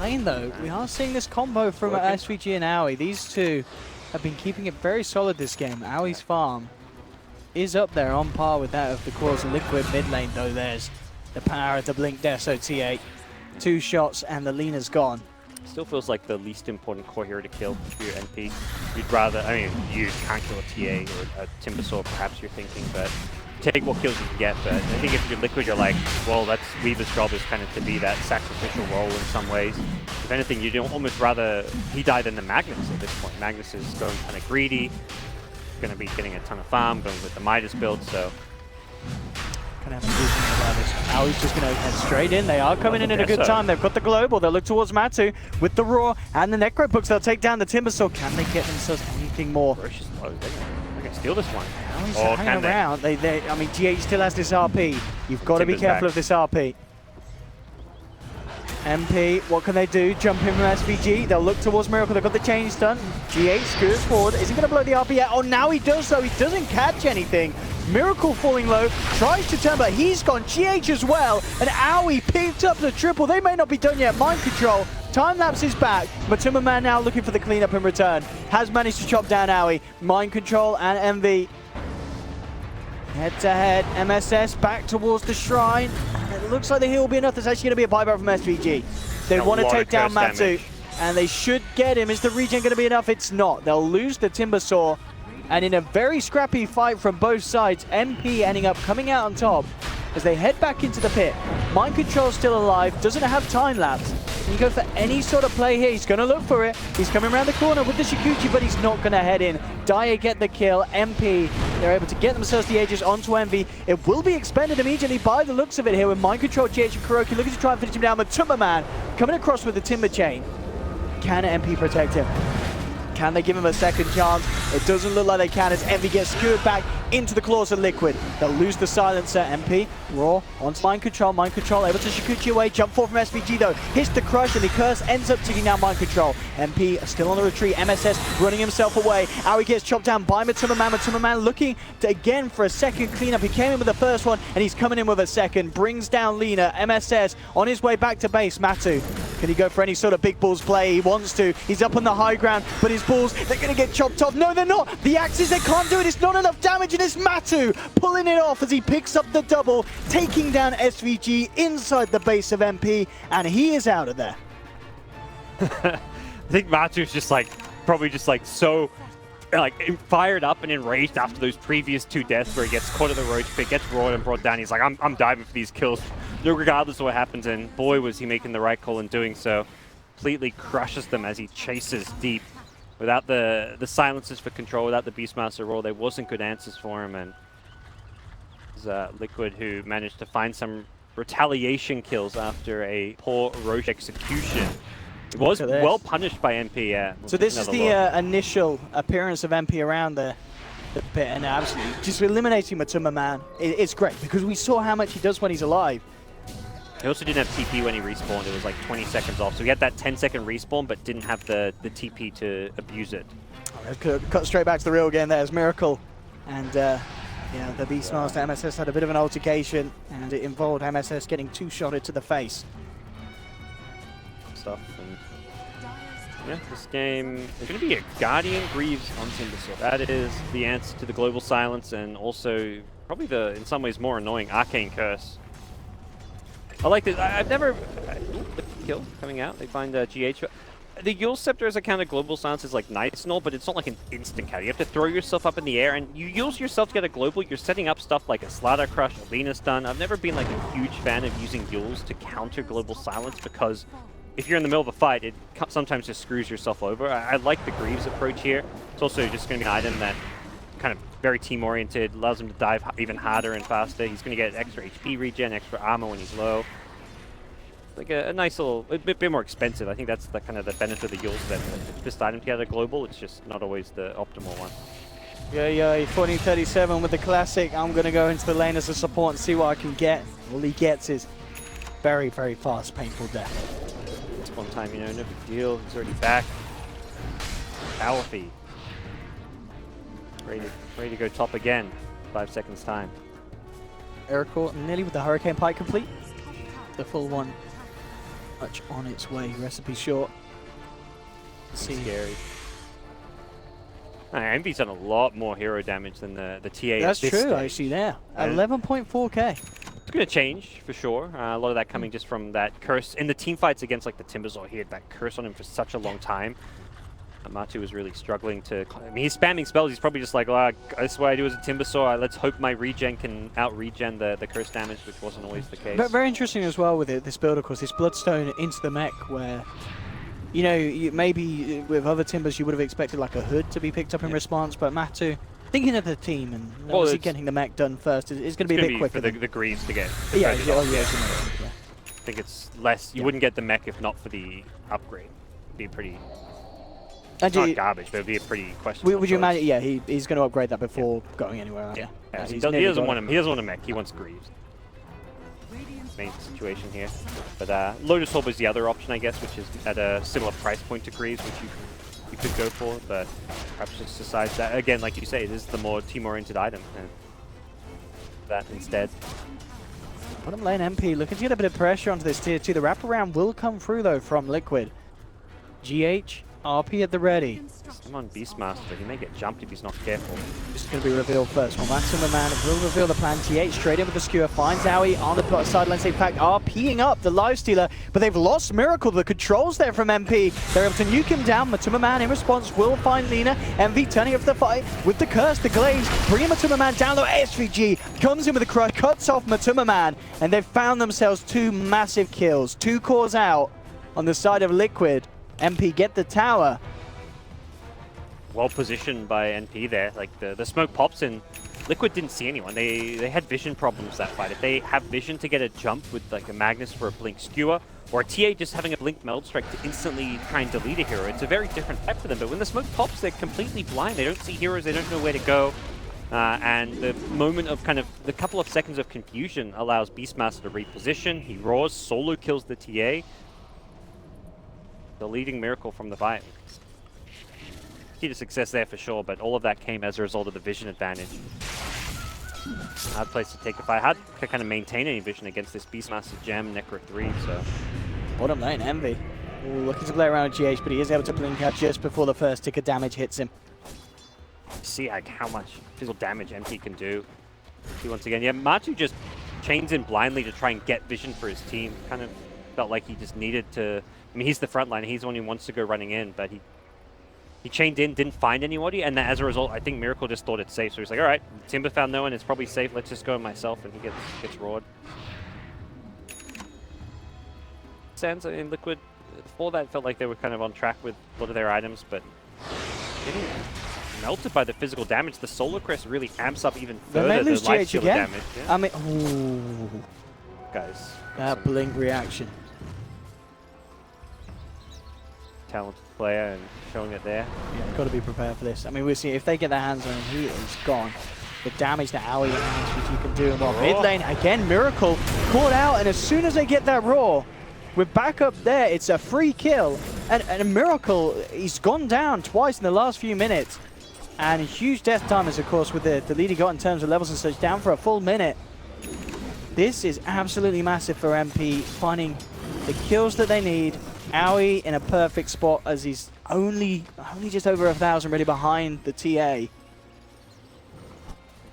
Lane though, we are seeing this combo from SVG and Aoi. These two have been keeping it very solid this game. Aoi's farm is up there on par with that of the Quills and Liquid mid lane though. There's the power of the Blink Deso T8. 2 shots and the Lina's gone. Still feels like the least important core hero to kill if you're NP. You'd rather, I mean, you can't kill a TA or a Timbersaw, perhaps you're thinking, but take what kills you can get. But I think if you're Liquid, you're like, well, that's Weaver's job is kind of to be that sacrificial role in some ways. If anything, you'd almost rather he die than the Magnus at this point. Magnus is going kind of greedy, going to be getting a ton of farm, going with the Midas build, so. Gonna have to do something about this. Aoi's just gonna head straight in. They are coming in at a good time. They've got the global. They'll look towards Matu with the Roar and the Necro books. They'll take down the Timbersaw. Can they get themselves anything more? They're going to steal this one. Aoi's hanging around. I mean, GH still has this RP. You've got to be careful of this RP. MP, what can they do? Jump in from SVG. They'll look towards Miracle. They've got the chain stun. GH scoots forward. Is he going to blow the RP yet? Oh, now he does, though. He doesn't catch anything. Miracle falling low, tries to turn, but he's gone. GH as well, and Aoi picked up the triple. They may not be done yet. Mind control. Time lapse is back. Matuma Man now looking for the cleanup in return. Has managed to chop down Aoi. Mind control and MV. Head to head. MSS back towards the shrine. And it looks like the heal will be enough. There's actually going to be a buyback from SVG. They want to take down Matu, and they should get him. Is the regen going to be enough? It's not. They'll lose the Timbersaw. And in a very scrappy fight from both sides, MP ending up coming out on top as they head back into the pit. Mind Control still alive, doesn't have time lapse. Can you go for any sort of play here? He's going to look for it. He's coming around the corner with the Shikuchi, but he's not going to head in. Dire get the kill. MP, they're able to get themselves the Aegis onto Envy. It will be expended immediately by the looks of it here with Mind Control, GH and Kuroki looking to try and finish him down. Matuma Man coming across with the Timber Chain. Can MP protect him? Can they give him a second chance? It doesn't look like they can as Envy gets skewered back into the claws of Liquid. They'll lose the silencer. MP, Raw, onto Mind Control, able to Shikuchi away. Jump forward from SVG though. Hits the crush and the curse ends up taking down Mind Control. MP still on the retreat. MSS running himself away. Aoi gets chopped down by Matuma Man. Matuma Man looking to again for a second cleanup. He came in with the first one and he's coming in with a second. Brings down Lina. MSS on his way back to base. Matu, can he go for any sort of big balls play? He wants to. He's up on the high ground, but his balls, they're going to get chopped off. No, they're not. The axes, they can't do it. It's not enough damage, and it's Matu pulling it off as he picks up the double, taking down SVG inside the base of MP, and he is out of there. I think Matu's just like, probably just like so like fired up and enraged after those previous 2 deaths where he gets caught at the roach pit, gets roared and brought down. He's like, I'm diving for these kills regardless of what happens, and boy was he making the right call in doing so. completely crushes them as he chases deep. Without the silences for control, without the Beastmaster roll, there wasn't good answers for him. And Liquid, who managed to find some retaliation kills after a poor Roche execution. It was well punished by MP, yeah. So this is the initial appearance of MP around the pit, and absolutely just eliminating Matuma Man. It's great because we saw how much he does when he's alive. He also didn't have TP when he respawned. It was like 20 seconds off. So he had that 10-second respawn, but didn't have the TP to abuse it. Oh, cut straight back to the real game. There's Miracle, and the Beastmaster MSS had a bit of an altercation, and it involved MSS getting two-shotted to the face. Stuff. And yeah, this game is going to be a Guardian Greaves on Timbersaw. That is the answer to the global silence, and also probably the, in some ways, more annoying Arcane Curse. I like this. I've never... the kill coming out. They find GH. The Yule Scepter as a counter global silence is like nice and all, but it's not like an instant counter. You have to throw yourself up in the air, and you use yourself to get a global. You're setting up stuff like a Slaughter Crush, a Lina stun. I've never been like a huge fan of using Yules to counter global silence because if you're in the middle of a fight, it sometimes just screws yourself over. I like the Greaves approach here. It's also just going to be an item that kind of very team-oriented, allows him to dive even harder and faster. He's going to get extra HP regen, extra armor when he's low. Like a nice little, a bit more expensive. I think that's the kind of the benefit of the Yules, that this item to get a global, it's just not always the optimal one. Yeah, 1437 with the classic. I'm going to go into the lane as a support and see what I can get. All he gets is very, very fast, painful death. It's one time, you know, no big deal. He's already back. Power feed. Ready to go top again. 5 seconds time. Miracle nearly with the Hurricane Pike complete. The full one much on its way. Recipe short. Scary. Envy's done a lot more hero damage than the TA. That's true, actually, there. 11.4k. It's going to change, for sure. A lot of that coming just from that curse. In the team fights against like the Timbersaw, he had that curse on him for such a long time. Matu was really struggling to... I mean, he's spamming spells. He's probably just like, oh, that's what I do as a Timbersaw. Let's hope my regen can out-regen the curse damage, which wasn't always the case. But very interesting as well with this build, of course, this Bloodstone into the mech where, you know, maybe with other Timbers you would have expected like a hood to be picked up in response, but Matu, thinking of the team and obviously getting the mech done first, is going to be a bit quicker. For the Greaves to get... Yeah. I think it's less... You wouldn't get the mech if not for the upgrade. It'd be pretty... Not garbage, but it'd be a pretty questionable Would you imagine? Yeah, he's going to upgrade that before going anywhere. Yeah. He doesn't want a mech. He wants Greaves. Main situation here. But Lotus Orb is the other option, I guess, which is at a similar price point to Greaves, which you could go for. But perhaps just decides that again, like you say, it is the more team-oriented item. And that instead. Bottom lane MP looking to get a bit of pressure onto this tier 2. The wraparound will come through though from Liquid. GH. RP at the ready. I'm on Beastmaster. He may get jumped if he's not careful. This is going to be revealed first. Well, Matuma Man will reveal the plan. TH straight in with the skewer. Finds Owie on the sideline. In fact, RPing up the Lifestealer, but they've lost Miracle. The controls there from MP. They're able to nuke him down. Matuma Man in response will find Lina. MV turning up the fight with the curse, the glaze. Bringing Matuma Man down low. SVG comes in with a crush, cuts off Matuma Man, and they've found themselves 2 massive kills. 2 cores out on the side of Liquid. MP get the tower. Well positioned by NP there. Like the smoke pops and Liquid didn't see anyone. They had vision problems that fight. If they have vision to get a jump with like a Magnus for a blink skewer, or a TA just having a blink meld strike to instantly try and delete a hero, it's a very different type for them. But when the smoke pops, they're completely blind. They don't see heroes. They don't know where to go. And the moment of kind of the couple of seconds of confusion allows Beastmaster to reposition. He roars, solo kills the TA. The leading Miracle from the fight. Key to success there for sure, but all of that came as a result of the vision advantage. Hard place to take the fight. Hard to kind of maintain any vision against this Beastmaster Gem, Necro 3, so... Bottom lane, Envy. Looking to play around with GH, but he is able to blink out just before the first tick of damage hits him. See like how much physical damage MP can do. See once again, yeah, Matu just chains in blindly to try and get vision for his team. Kind of felt like he just needed to... I mean, he's the front line. He's the one who wants to go running in, but he chained in, didn't find anybody, and as a result, I think Miracle just thought it's safe. So he's like, all right, Timber found no one. It's probably safe. Let's just go myself, and he gets roared. Sands in Liquid before that, felt like they were kind of on track with a lot of their items, but getting melted by the physical damage. The Solar Crest really amps up even They further may the lose life GH steal again. damage. Yeah. I mean, ooh, Guys, that blink reaction. talented player and showing it there. Yeah, got to be prepared for this. I mean, we'll see if they get their hands on him. He is gone. The damage that Aoi and which you can do. Well, mid lane again, Miracle caught out, and as soon as they get that raw, with backup there, it's a free kill. And a Miracle, he's gone down twice in the last few minutes. And huge death timers, of course, with the lead he got in terms of levels and such, down for a full minute. This is absolutely massive for MP, finding the kills that they need. Aoi in a perfect spot as he's only just over 1,000 really behind the TA.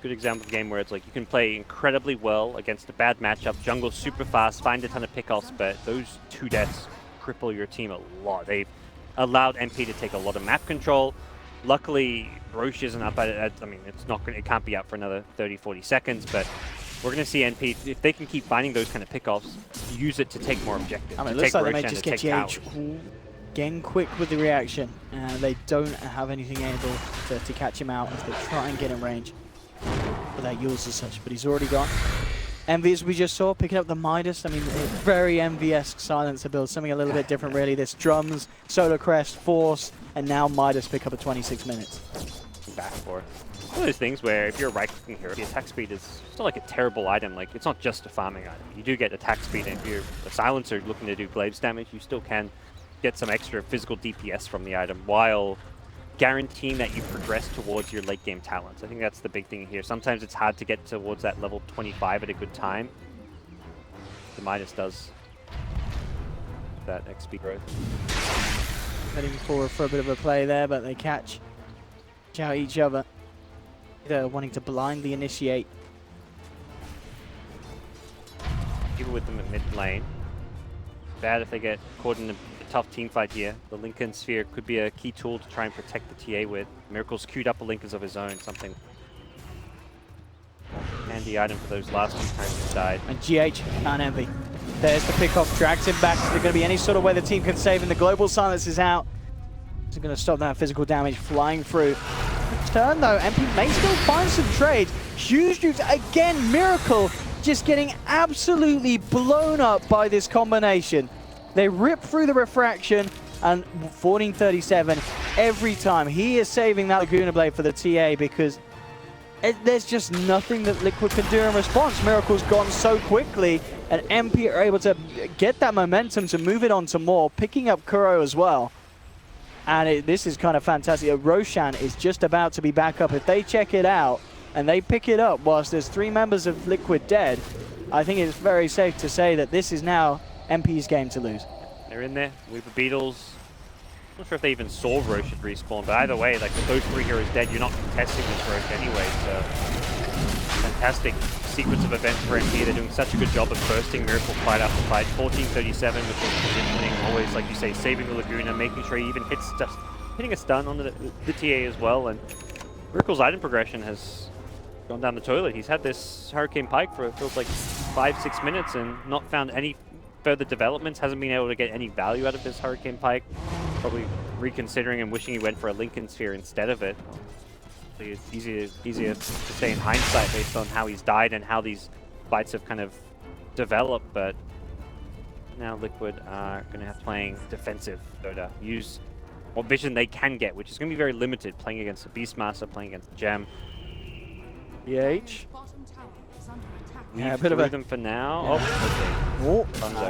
Good example of a game where it's like you can play incredibly well against a bad matchup, jungle super fast, find a ton of pickoffs, but those 2 deaths cripple your team a lot. They've allowed MP to take a lot of map control. Luckily, Roche isn't up at it. I mean, it can't be up for another 30, 40 seconds, but we're going to see NP, if they can keep finding those kind of pickoffs, use it to take more objectives. I mean, it to looks take like they Roche may and just to get take GH towers. getting quick with the reaction. They don't have anything able to catch him out as they try and get in range. But that Yules as such, but he's already gone. Envy, as we just saw, picking up the Midas. I mean, very Envy-esque silencer build, something a little bit different really. This drums, Solar Crest, Force, and now Midas pick up at 26 minutes. Back for it. One of those things where if you're a right-clicking hero, the attack speed is still like a terrible item. Like, it's not just a farming item. You do get attack speed, and if you're a silencer looking to do glaives damage, you still can get some extra physical DPS from the item while guaranteeing that you progress towards your late game talents. I think that's the big thing here. Sometimes it's hard to get towards that level 25 at a good time. The Midas does that XP growth. Heading forward for a bit of a play there, but they catch out each other. They're wanting to blindly initiate. Even with them at mid lane. Bad if they get caught in a tough team fight here. The Lincoln Sphere could be a key tool to try and protect the TA with. Miracle's queued up a Linkers of his own, something handy item for those last 2 times he's died. And GH can't Envy. There's the pickoff, drags him back. Is there going to be any sort of way the team can save him? The global silence is out. Is it going to stop that physical damage flying through? Turn though, MP may still find some trades. Huge dukes again, Miracle just getting absolutely blown up by this combination. They rip through the refraction, and 1437 every time. He is saving that Laguna Blade for the TA because there's just nothing that Liquid can do in response. Miracle's gone so quickly, and MP are able to get that momentum to move it on to more, picking up Kuro as well. And this is kind of fantastic. Roshan is just about to be back up. If they check it out and they pick it up whilst there's 3 members of Liquid dead, I think it's very safe to say that this is now MP's game to lose. They're in there. Weaver Beetles. Not sure if they even saw Roche at respawn, but either way, like with those 3 heroes dead, you're not contesting this Roche anyway, so fantastic sequence of events for MP. They're doing such a good job of bursting Miracle fight after fight. 1437 with the positioning, always, like you say, saving the Laguna, making sure he even hitting a stun onto the TA as well, and Miracle's item progression has gone down the toilet. He's had this Hurricane Pike for, it feels like 5-6 minutes and not found any further developments, hasn't been able to get any value out of this Hurricane Pike. Probably reconsidering and wishing he went for a Lincoln Sphere instead of it. It's easier to say in hindsight based on how he's died and how these fights have kind of developed, but now Liquid are going to have playing defensive Dota. Use what vision they can get, which is going to be very limited, playing against the Beastmaster, playing against the Gem. EH. Yeah, a bit of them for now. Yeah. Oh,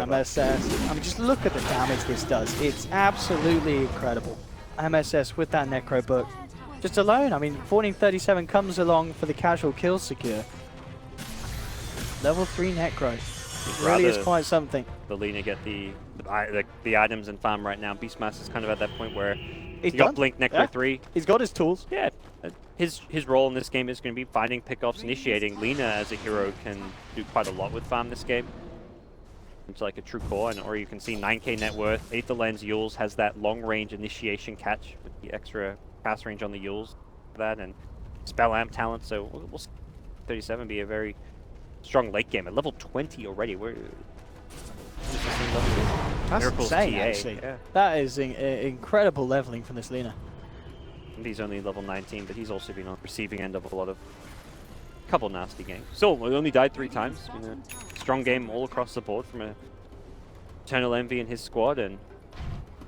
MSS. I mean, just look at the damage this does. It's absolutely incredible. MSS with that Necro book. Just alone, I mean, 1437 comes along for the casual kill secure. Level 3 Necro. It really is quite something. The Lina get the items and farm right now. Beastmaster's kind of at that point where He's got Blink Necro 3. He's got his tools. Yeah. His role in this game is going to be finding pickoffs, initiating. Lina as a hero can do quite a lot with farm this game. It's like a true core, or you can see 9k net worth. Aether Lens Yules has that long range initiation catch with the extra pass range on the Yules for that, and Spell Amp talent, so we'll see 37 be a very strong late game. At level 20 already, we're... That's Miracle's insane, TA. actually. Yeah. That is incredible leveling from this Lina. And he's only level 19, but he's also been on the receiving end of a couple nasty games. Still, we only died 3 times. In a strong game all across the board from a Eternal Envy and his squad, and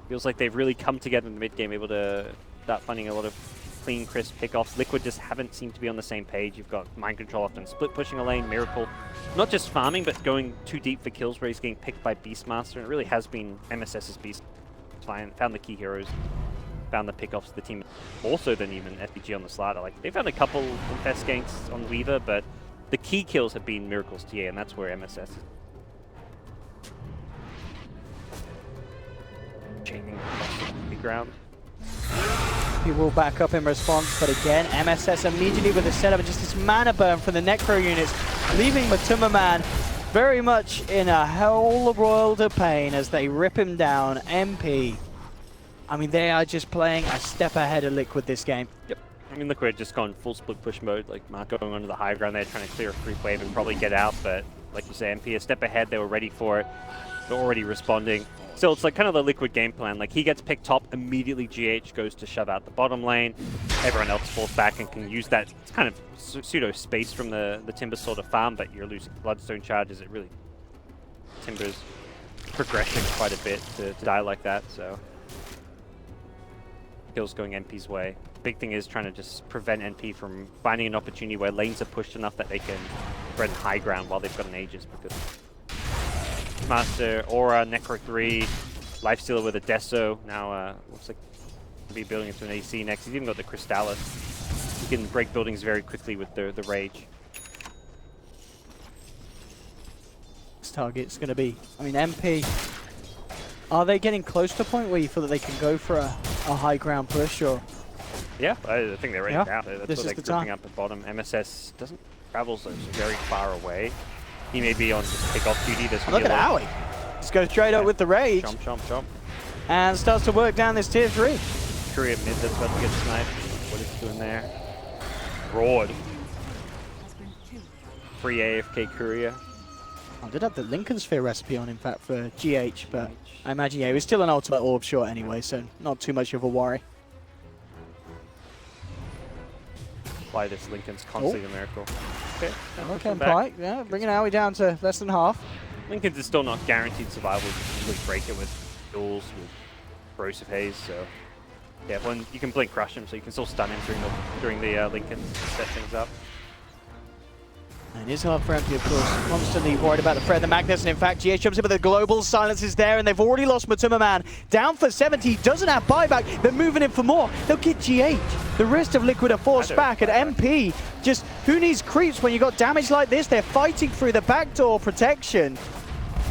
feels like they've really come together in the mid game, able to start finding a lot of clean, crisp pickoffs. Liquid just haven't seemed to be on the same page. You've got Mind Control often split pushing a lane, Miracle not just farming, but going too deep for kills where he's getting picked by Beastmaster, and it really has been MSS's Beast. Found the key heroes, found the pickoffs of the team, more so than even FPG on the slider. Like, they found a couple infest ganks on Weaver, but the key kills have been Miracle's TA, and that's where MSS is chaining across the ground. He will back up in response, but again, MSS immediately with the setup and just this mana burn from the Necro units, leaving Matuma Man very much in a whole world of pain as they rip him down. MP, I mean, they are just playing a step ahead of Liquid this game. Yep. I mean, Liquid just gone full split push mode, like Mark going onto the high ground there, trying to clear a creep wave and probably get out, but like you say, MP a step ahead, they were ready for it. They're already responding. So it's like kind of the Liquid game plan. Like, he gets picked top, immediately GH goes to shove out the bottom lane. Everyone else falls back and can use that kind of pseudo space from the Timber sort of farm, but you're losing Bloodstone charges. It really Timber's progression quite a bit to die like that, so kills going NP's way. Big thing is trying to just prevent NP from finding an opportunity where lanes are pushed enough that they can spread high ground while they've got an Aegis, because Master, Aura, Necro 3, Lifestealer with a Deso. Now looks like he'll be building into an AC next. He's even got the Crystallis. He can break buildings very quickly with the Rage. This target's going to be, I mean, MP, are they getting close to a point where you feel that they can go for a high ground push, or? Yeah, I think they're ready now. That's this what is they're the gripping time. up at bottom. MSS doesn't travel so very far away. He may be on just pick-off duty. There's Look at Owie. Just goes straight up with the Rage. Chomp, chomp, chomp. And starts to work down this tier 3. Courier mid that's about to get sniped. What is he doing there? Roared. Free AFK Courier. I did have the Lincoln Sphere recipe on, in fact, for GH, but I imagine, yeah, it was still an ultimate orb short anyway, so not too much of a worry. Why this Lincoln's constantly a miracle. Okay, Okay, Pike, yeah, bringing Owie down to less than half. Lincoln's is still not guaranteed survival. You can really break it with duels, with Corrosive Haze, so yeah, when you can blink crush him, so you can still stun him during the Lincoln to set things up. And it is hard for MP, of course, constantly worried about the threat of the Magnus, and in fact, GH jumps in with the global, silence is there, and they've already lost Matuma Man. Down for 70, doesn't have buyback, they're moving in for more, they'll get GH. The rest of Liquid are forced back, and MP, just, who needs creeps when you got damage like this? They're fighting through the backdoor protection.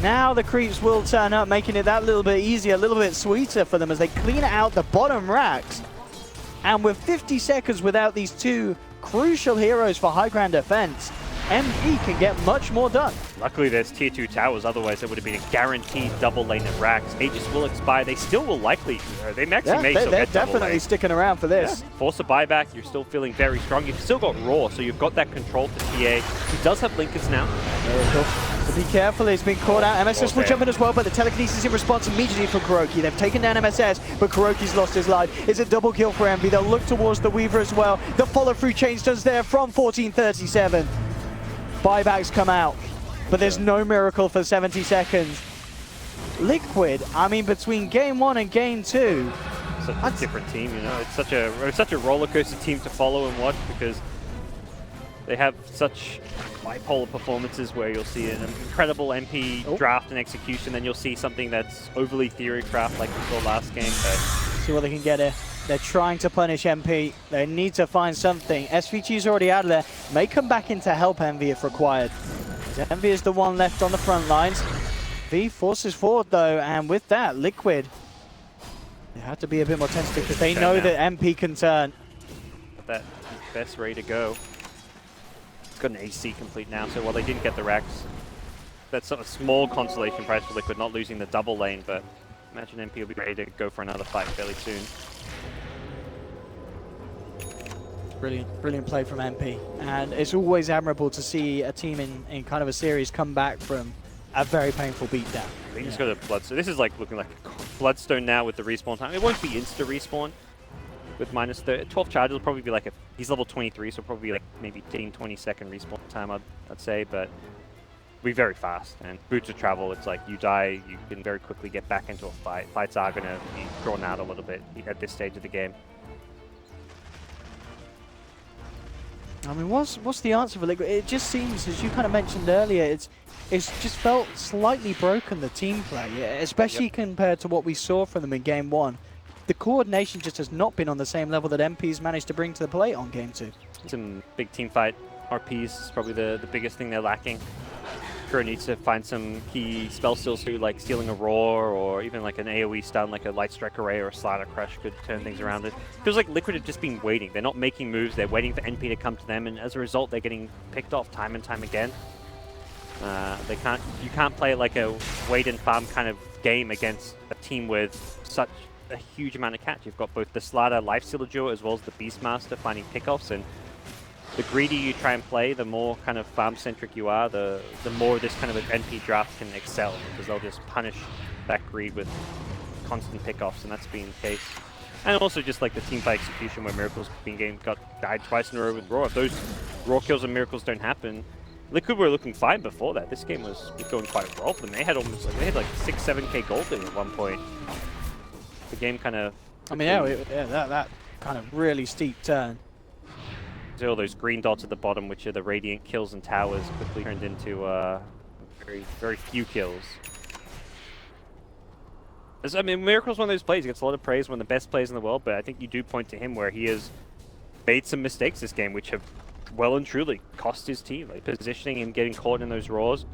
Now the creeps will turn up, making it that little bit easier, a little bit sweeter for them as they clean out the bottom racks. And with 50 seconds without these two crucial heroes for high ground defense, MP can get much more done. Luckily there's tier 2 towers, otherwise it would have been a guaranteed double lane at racks. Aegis will expire, they still will likely, they may still they're get double definitely lane. sticking around for this. Yeah. Force a buyback, you're still feeling very strong. You've still got Raw, so you've got that control for TA. He does have Linkers now. So be careful, he's been caught out. MSS will jump in as well, but the telekinesis in response immediately from Kuroki. They've taken down MSS, but Kuroki's lost his life. It's a double kill for Envy. They'll look towards the Weaver as well. The follow-through chainstone's there from 1437. Buybacks come out, but there's no miracle for 70 seconds. Liquid, I mean, between game 1 and game 2, such a different team, you know. It's such a roller coaster team to follow and watch, because they have such bipolar performances where you'll see an incredible MP draft and execution, then you'll see something that's overly theory craft like we saw last game. But see what they can get here. They're trying to punish MP. They need to find something. SVG's already out of there. May come back in to help Envy if required. Envy is the one left on the front lines. V forces forward though, and with that, Liquid, they have to be a bit more tentative because they know that MP can turn. that best ready to go. It's got an AC complete now, so while they didn't get the racks, that's a small consolation prize for Liquid, not losing the double lane, but imagine MP will be ready to go for another fight fairly soon. Brilliant play from MP. And it's always admirable to see a team in kind of a series come back from a very painful beatdown. He's got a Bloodstone. This is like looking like a Bloodstone now with the respawn time. It won't be insta respawn with minus 12 charges. It'll probably be like he's level 23, so probably like maybe 15-20 second respawn time, I'd say, but be very fast. And boots of travel, it's like you die, you can very quickly get back into a fight. Fights are going to be drawn out a little bit at this stage of the game. I mean, what's the answer for Liquid? It just seems, as you kind of mentioned earlier, it's just felt slightly broken, the team play, especially compared to what we saw from them in Game 1. The coordination just has not been on the same level that MP's managed to bring to the plate on Game 2. Some big team fight RPs is probably the biggest thing they're lacking. Kuro needs to find some key spell steals through, like stealing a roar, or even like an AoE stun, like a light strike array or a slider crush could turn things around. It feels like Liquid have just been waiting. They're not making moves. They're waiting for NP to come to them, and as a result, they're getting picked off time and time again. You can't play like a wait and farm kind of game against a team with such a huge amount of catch. You've got both the slider lifestealer duo as well as the Beastmaster finding pickoffs, and the greedier you try and play, the more kind of farm-centric you are, the more this kind of an NP draft can excel, because they'll just punish that greed with constant pickoffs, and that's been the case. And also just like the teamfight execution where Miracle's died twice in a row with Raw. If those Raw kills and Miracles don't happen, Liquid were looking fine before that. This game was going quite well for them. They had almost like 6-7k gold in at one point. The game kind of... I mean, that kind of really steep turn. So all those green dots at the bottom, which are the Radiant kills and towers, quickly turned into very, very few kills. I mean, Miracle's one of those players. He gets a lot of praise, one of the best players in the world, but I think you do point to him where he has made some mistakes this game, which have well and truly cost his team. Like positioning and getting caught in those roars.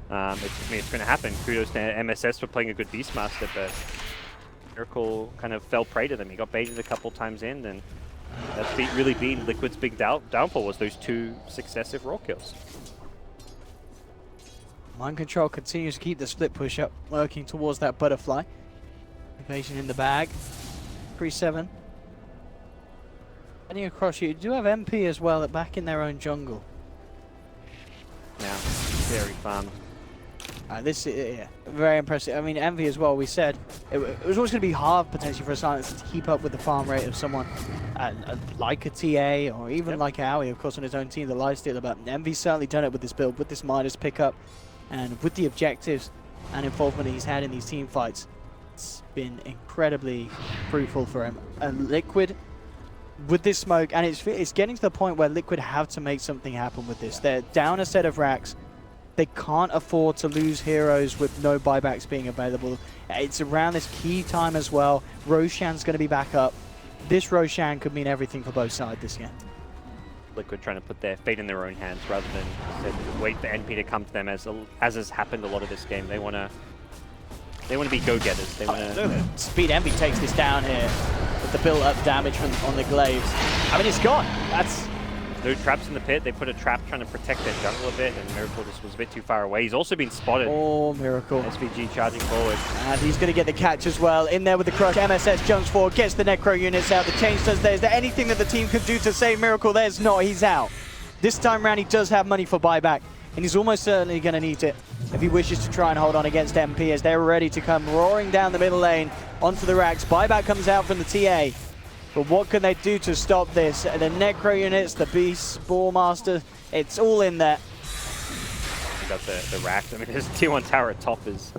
It's going to happen. Kudos to MSS for playing a good Beastmaster, but Miracle kind of fell prey to them. He got baited a couple times in, and that's really been Liquid's big downfall, was those 2 successive raw kills. Mind Control continues to keep the split push up, working towards that butterfly. Evasion in the bag. 3-7. Heading across, you do have MP as well, back in their own jungle. Now, very fun. This is very impressive. I mean, Envy as well, we said it was always going to be hard potentially for a Silencer to keep up with the farm rate of someone like a TA or even like Aoi, of course, on his own team, the lifestealer. But Envy's certainly done it with this build, with this Midas pickup, and with the objectives and involvement he's had in these team fights. It's been incredibly fruitful for him. And Liquid, with this smoke, and it's getting to the point where Liquid have to make something happen with this. They're down a set of racks. They can't afford to lose heroes with no buybacks being available. It's around this key time as well. Roshan's going to be back up. This Roshan could mean everything for both sides this game. Liquid trying to put their fate in their own hands rather than wait for NP to come to them, as has happened a lot of this game. They want to be go-getters. They want to... Speed Envy takes this down here with the built-up damage on the glaives. I mean, it's gone. That's... No traps in the pit. They put a trap trying to protect their jungle a bit, and Miracle just was a bit too far away. He's also been spotted. Oh, Miracle. SVG charging forward. And he's going to get the catch as well. In there with the crush. MSS jumps forward, gets the Necro units out. The change does there. Is there anything that the team could do to save Miracle? There's not. He's out. This time round, he does have money for buyback, and he's almost certainly going to need it if he wishes to try and hold on against MP, as they're ready to come roaring down the middle lane onto the racks. Buyback comes out from the TA. But what can they do to stop this? The Necro units, the Beast, Ballmaster, it's all in there. You got the racks. I mean, his tier 1 tower at top is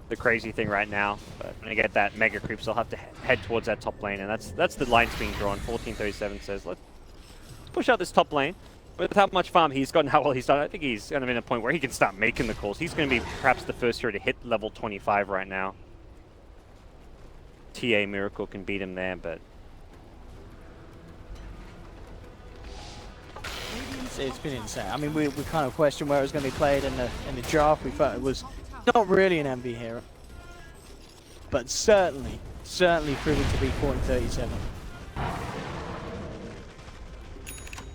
the crazy thing right now. But when I get that mega creeps, they'll have to head towards that top lane, and that's the lines being drawn. 1437 says, let's push out this top lane. With how much farm he's got and how well he's done, I think he's kind of in a point where he can start making the calls. He's going to be perhaps the first hero to hit level 25 right now. TA Miracle can beat him there, but... It's been insane. I mean, we kind of questioned where it was going to be played in the draft. We felt it was not really an MV hero, but certainly proving to be 1437.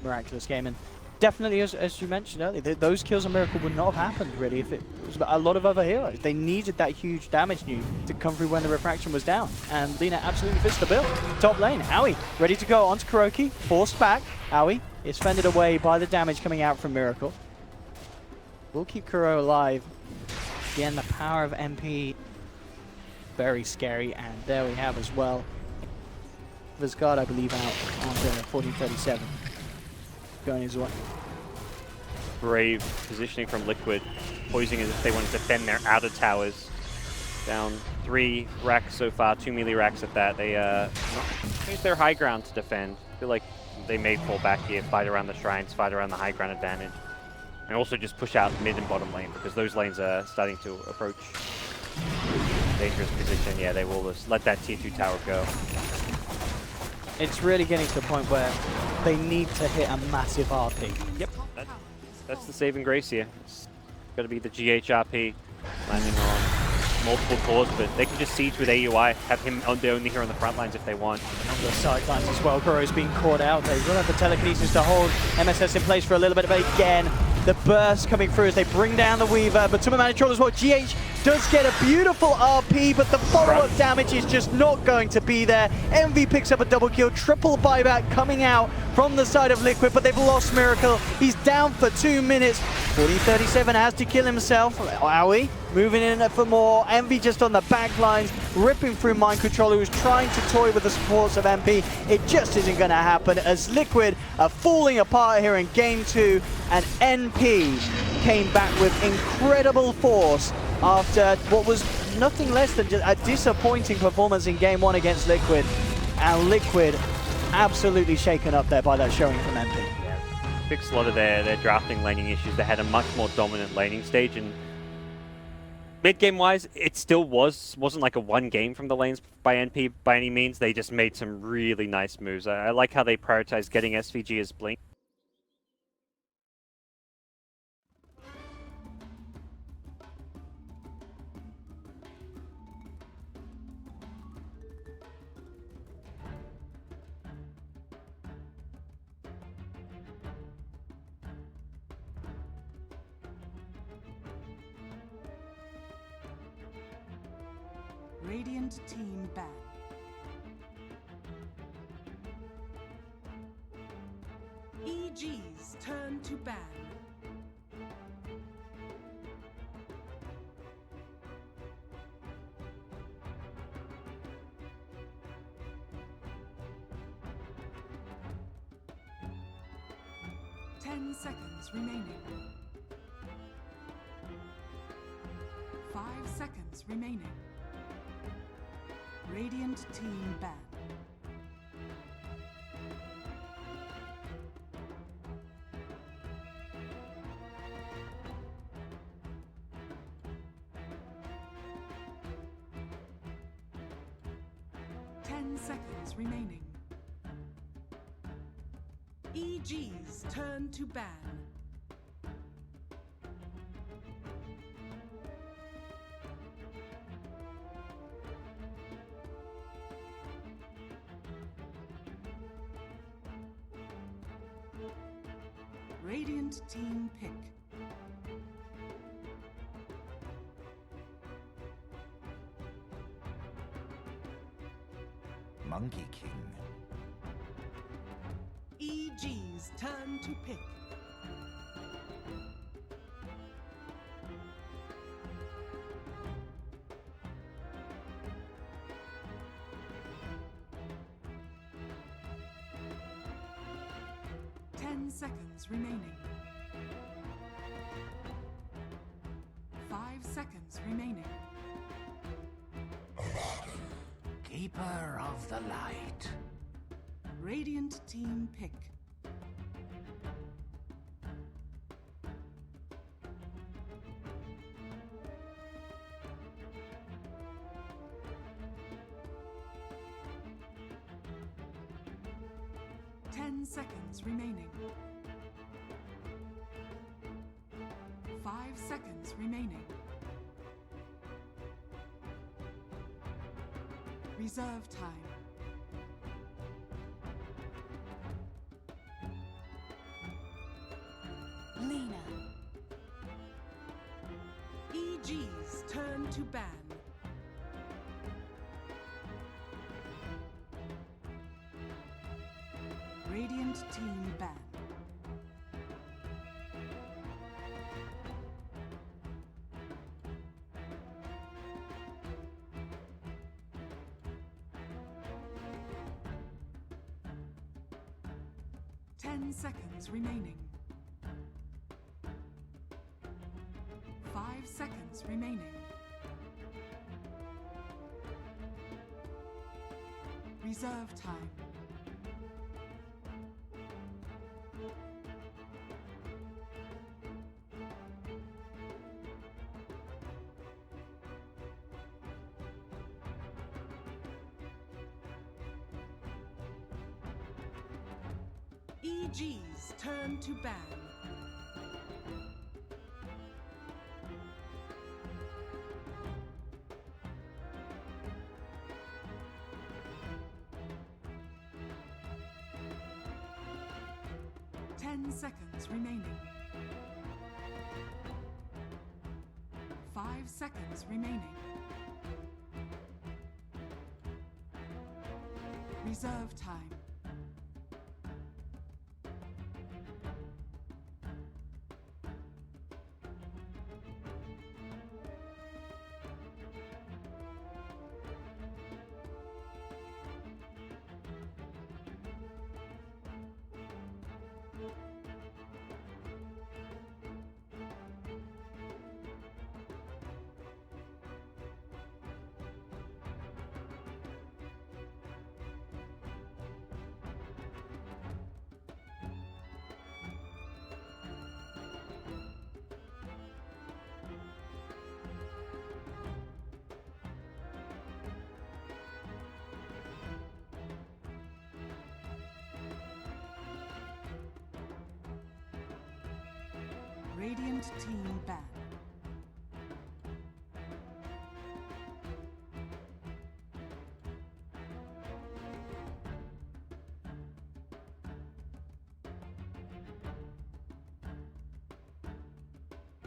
Miraculous game, and definitely, as you mentioned earlier, those kills on Miracle would not have happened really if it was a lot of other heroes. They needed that huge damage nuke to come through when the refraction was down, and Lina absolutely fits the bill. Top lane, Aoi ready to go onto Kuroki, forced back. Aoi is fended away by the damage coming out from Miracle. We'll keep Kuro alive. Again, the power of MP, very scary, and there we have as well. Visgard, I believe, out after 1437. Going his way. Brave positioning from Liquid, poising as if they want to defend their outer towers. Down 3 racks so far, 2 melee racks at that. They not made their high ground to defend. I feel like they may fall back here, fight around the shrines, fight around the high ground advantage. And also just push out mid and bottom lane, because those lanes are starting to approach dangerous position. Yeah, they will just let that tier 2 tower go. It's really getting to the point where they need to hit a massive RP. Yep, that's the saving grace here. It's got to be the GHRP landing on multiple cores, but they can just siege with AUI, have him only here on the front lines if they want. On the sidelines as well, Guro's being caught out. They will have the telekinesis to hold MSS in place for a little bit, but again, the burst coming through as they bring down the Weaver, but some amount of troll as well. GH does get a beautiful RP, but the follow-up damage is just not going to be there. Envy picks up a double kill, triple buyback coming out from the side of Liquid, but they've lost Miracle. He's down for 2 minutes. 4037 has to kill himself. Owie moving in for more. Envy just on the back lines, ripping through Mind Controller, who's trying to toy with the supports of MP. It just isn't going to happen as Liquid are falling apart here in Game 2, and NP came back with incredible force after what was nothing less than just a disappointing performance in Game 1 against Liquid. And Liquid absolutely shaken up there by that showing from MP. Fixed a lot of their drafting laning issues. They had a much more dominant laning stage, and mid-game wise, it still wasn't like a one game from the lanes by NP by any means. They just made some really nice moves. I like how they prioritized getting SVG as Blink. Radiant team ban. EG's turn to ban. Ten seconds remaining. 5 seconds remaining. Radiant team ban. Seconds remaining. EG's turn to ban. Radiant team pick. Monkey King. EG's turn to pick. Seconds remaining. 5 seconds remaining. Keeper of the light. Radiant team pick. Seconds remaining. 5 seconds remaining. Reserve time. Lina. EG's turn to ban. Radiant team ban. 10 seconds remaining. 5 seconds remaining. Reserve time. EG's turn to ban. Ten seconds remaining. 5 seconds remaining. Reserve time. Radiant team ban.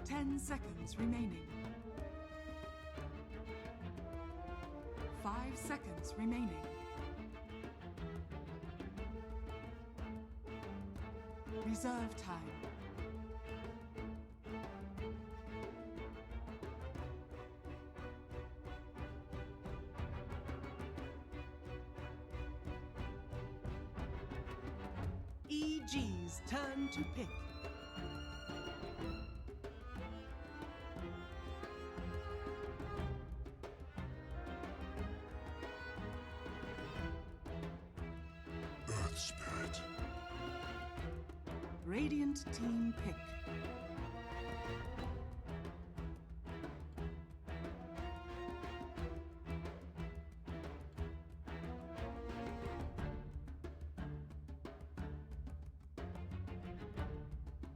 Ten seconds remaining. 5 seconds remaining. Reserve time. EG's turn to pick. Earth Spirit. Radiant team pick.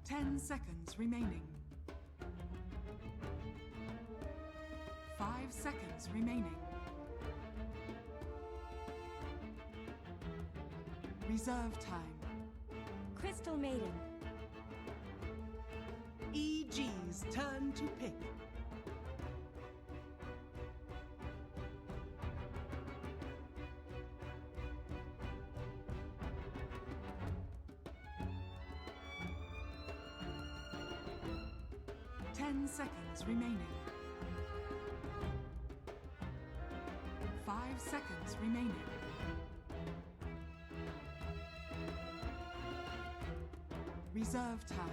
Ten seconds remaining. 5 seconds remaining. Reserve time. Crystal Maiden. EG's turn to pick. Ten seconds remaining. 5 seconds remaining. Reserve time.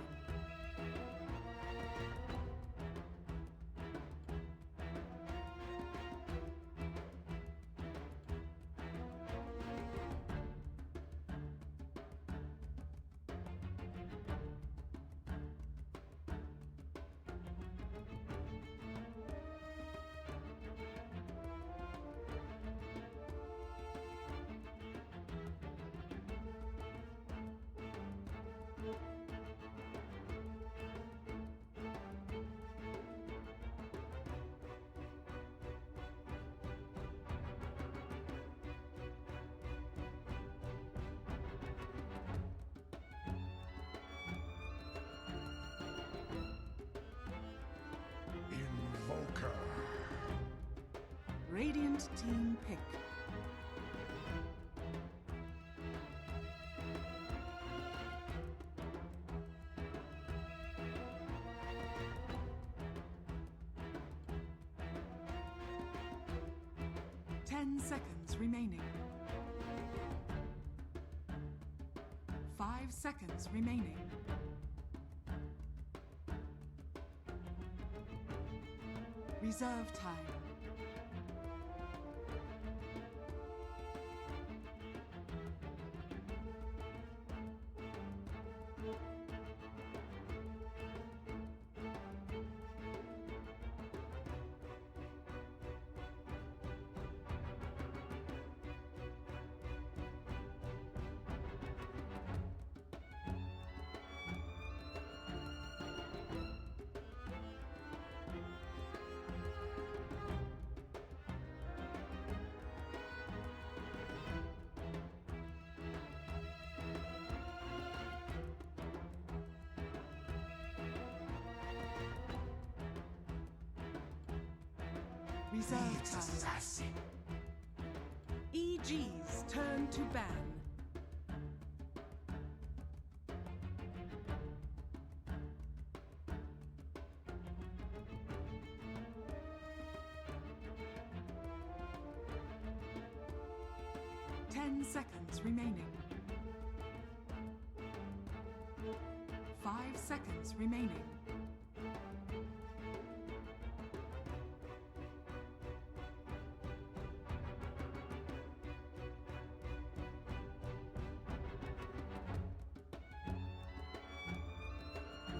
Invoker. Radiant team pick. Ten seconds remaining. 5 seconds remaining. Reserve time. Reserve time. EG's turn to ban. Ten seconds remaining. 5 seconds remaining.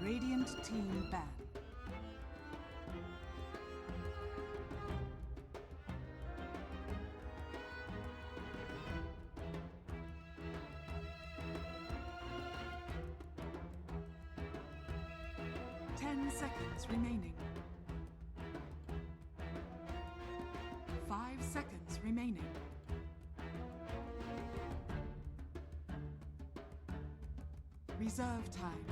Radiant team ban. Ten seconds remaining. 5 seconds remaining. Reserve time.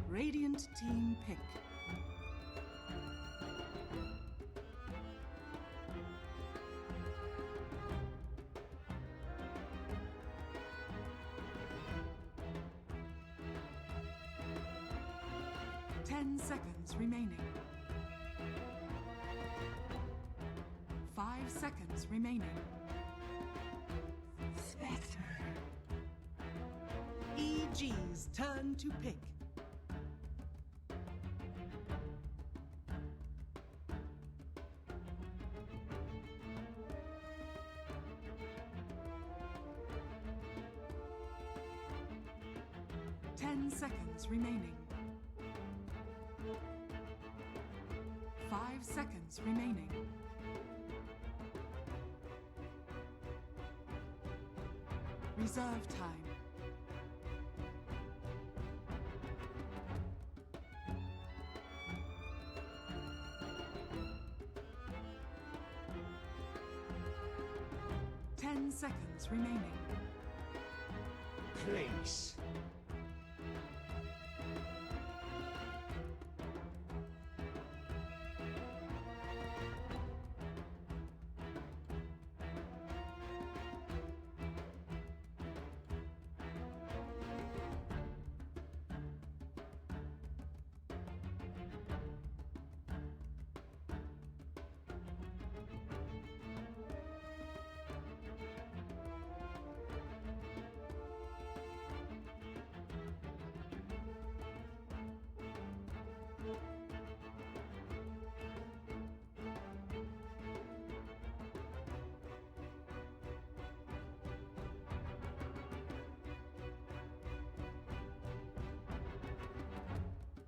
Radiant team pick. Ten seconds remaining. 5 seconds remaining. Spectre. EG's turn to pick. Ten seconds remaining. 5 seconds remaining. Reserve time. Ten seconds remaining. Place.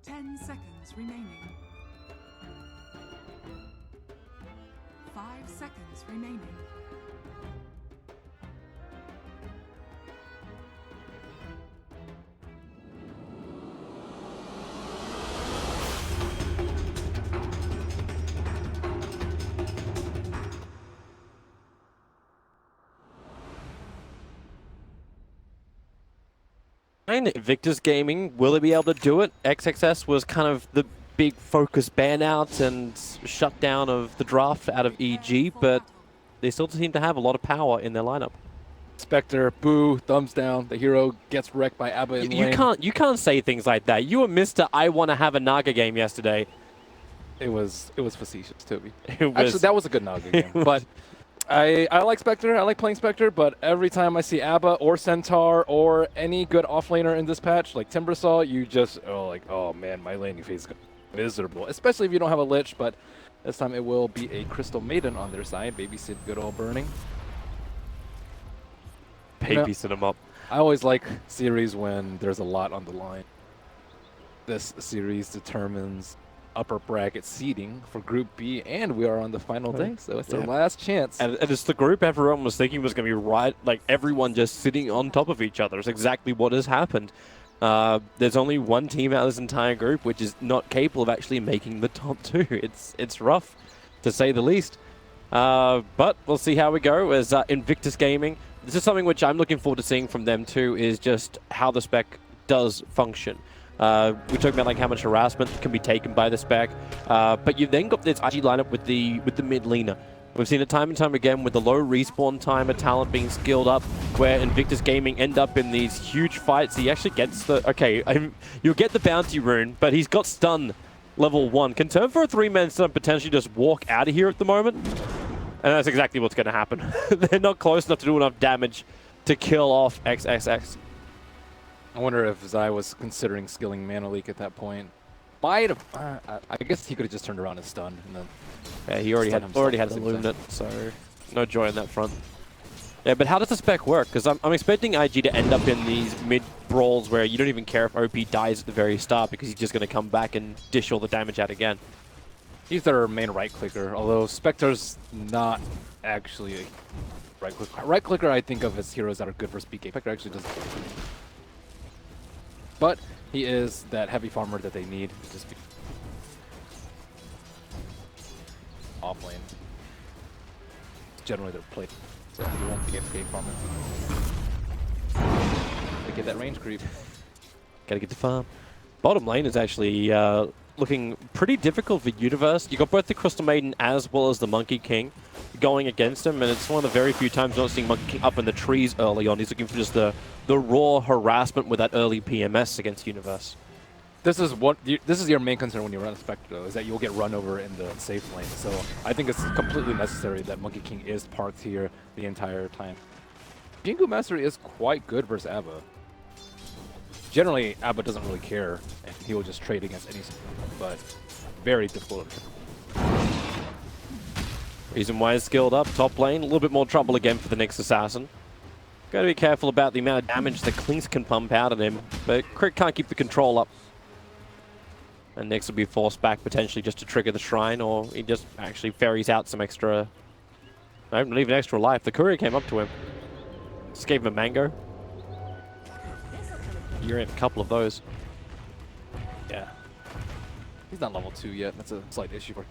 Ten seconds remaining. 5 seconds remaining. line. Invictus Gaming, will they be able to do it? XXS was kind of the big focus ban out and shutdown of the draft out of EG, but they still seem to have a lot of power in their lineup. Spectre, boo, thumbs down. The hero gets wrecked by Abba in lane. You can't say things like that. You were Mr. I want to have a Naga game yesterday. It was facetious, Toby. Actually, that was a good Naga game. But I like Spectre. I like playing Spectre. But every time I see Abba or Centaur or any good offlaner in this patch, like Timbersaw, you just oh man, my laning phase is miserable. Especially if you don't have a Lich. But this time it will be a Crystal Maiden on their side. Babysit good old burning. Babysit them up. I always like series when there's a lot on the line. This series determines upper bracket seeding for Group B, and we are on the final day, so it's our last chance. And it's the group everyone was thinking was going to be right, like everyone just sitting on top of each other. It's exactly what has happened. There's only one team out of this entire group which is not capable of actually making the top two. It's rough, to say the least. But we'll see how we go as Invictus Gaming. This is something which I'm looking forward to seeing from them too, is just how the spec does function. We talked about like how much harassment can be taken by the spec, but you've then got this IG lineup with the mid Lina. We've seen it time and time again with the low respawn time, a talent being skilled up, where Invictus Gaming end up in these huge fights. He actually gets the you'll get the bounty rune, but he's got stun level 1. Can turn for a 3-man stun, potentially just walk out of here at the moment. And that's exactly what's going to happen. They're not close enough to do enough damage to kill off XXX. I wonder if Zai was considering skilling Mana Leak at that point. Might have. I guess he could have just turned around and stunned. And then yeah, he already had the Luminate, so no joy on that front. Yeah, but how does the spec work? Because I'm expecting IG to end up in these mid-brawls where you don't even care if OP dies at the very start because he's just going to come back and dish all the damage out again. He's their main right-clicker, although Spectre's not actually a right-clicker. Right-clicker I think of as heroes that are good for speed game. Spectre actually doesn't. But he is that heavy farmer that they need to just be off lane. Generally their play. So you want the AFK farmer. They get that range creep. Gotta get the farm. Bottom lane is actually looking pretty difficult for Universe. You got both the Crystal Maiden as well as the Monkey King going against him, and it's one of the very few times not seeing Monkey King up in the trees early on. He's looking for just the raw harassment with that early PMS against Universe. This is your main concern when you run a Spectre, though, is that you'll get run over in the safe lane. So I think it's completely necessary that Monkey King is parked here the entire time. Jingu Mastery is quite good versus Abba. Generally, Abba doesn't really care, and he will just trade against any, but very difficult. Reason why is skilled up, top lane, a little bit more trouble again for the next assassin. Got to be careful about the amount of damage the Clinks can pump out at him, but Crit can't keep the control up. And Nyx will be forced back potentially just to trigger the shrine, or he just actually ferries out some extra, no, not even extra life. The courier came up to him, just gave him a mango. You're in a couple of those. Yeah. He's not level 2 yet. That's a slight issue for him.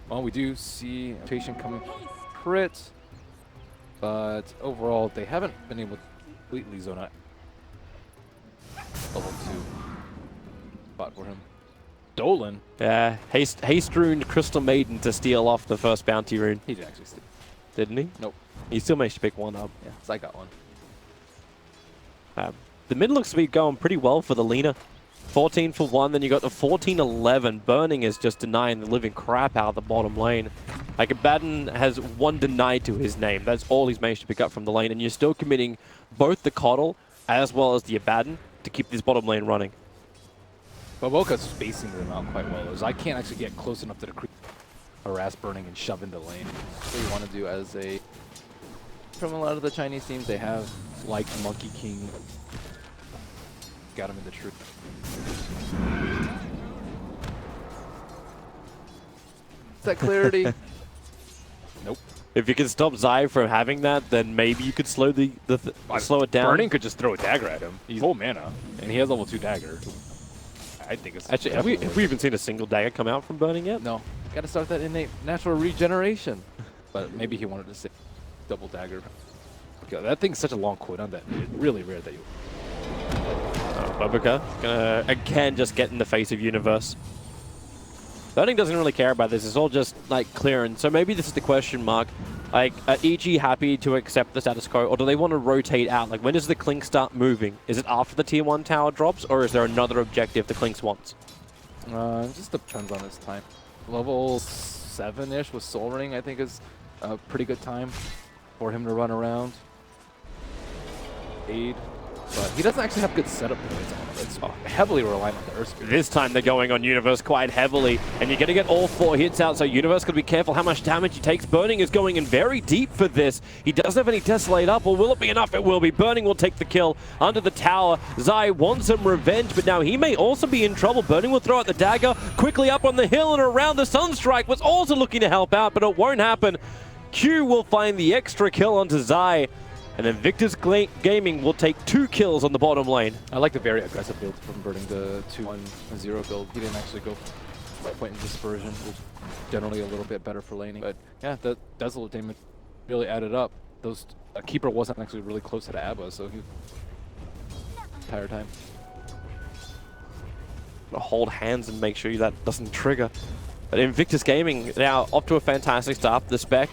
Well, we do see rotation coming crit, but overall they haven't been able to completely zone out level 2 spot for him. Dolan. Yeah, haste runed Crystal Maiden to steal off the first bounty rune. He didn't actually steal. Didn't he? Nope. He still managed to pick one up. Yeah, so I got one. The mid looks to be going pretty well for the Lina. 14 for 1, then you got the 14-11. Burning is just denying the living crap out of the bottom lane. Like, Abaddon has 1 denied to his name. That's all he's managed to pick up from the lane, and you're still committing both the Coddle as well as the Abaddon to keep this bottom lane running. But Woka's spacing them out quite well. I can't actually get close enough to the creep, harass Burning and shove in the lane. That's what you want to do as a... From a lot of the Chinese teams, they have, like, Monkey King. Got him in the tree. Is that clarity? Nope. If you can stop Zai from having that, then maybe you could slow slow it down. Burning could just throw a dagger at him. He's full mana, and he has level 2 dagger. I think it's actually. Have we even seen a single dagger come out from Burning yet? No. Got to start that innate natural regeneration. But maybe he wanted to say double dagger. God, that thing's such a long cooldown that it's really rare that you. Boboka gonna again just get in the face of Universe. Burning doesn't really care about this. It's all just like clearance. So maybe this is the question mark. Like, are EG happy to accept the status quo, or do they want to rotate out? Like, when does the Clink start moving? Is it after the tier 1 tower drops, or is there another objective the Clinks wants? It just depends on his time. Level 7-ish with Soul Ring, I think, is a pretty good time for him to run around. Aid. But he doesn't actually have good setup points on it. It's heavily reliant on the Earth Spirit. This time they're going on Universe quite heavily, and you're going to get all 4 hits out, so Universe got to be careful how much damage he takes. Burning is going in very deep for this. He doesn't have any Desolate up, or will it be enough? It will be. Burning will take the kill under the tower. Zai wants some revenge, but now he may also be in trouble. Burning will throw out the dagger quickly up on the hill and around. The Sunstrike was also looking to help out, but it won't happen. Q will find the extra kill onto Zai. And then Invictus Gaming will take 2 kills on the bottom lane. I like the very aggressive build from Burning, the 2-1-0 build. He didn't actually go point in dispersion, which is generally a little bit better for laning. But yeah, the Desolate damage really added up. Those Keeper wasn't actually really close to the Abba, so he entire time. Hold hands and make sure that doesn't trigger. But Invictus Gaming now off to a fantastic start. The spec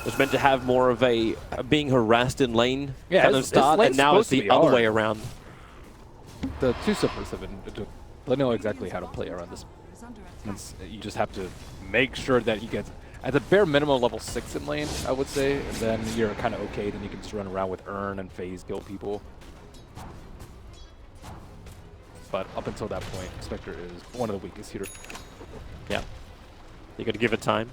was meant to have more of a being harassed in lane kind of start, and now it's the other way around. The 2 suppers have been, they know exactly how to play around this. You just have to make sure that you get at the bare minimum level 6 in lane, I would say, and then you're kind of okay. Then you can just run around with Urn and Phase, kill people. But up until that point, Spectre is one of the weakest here. Yeah, you got to give it time.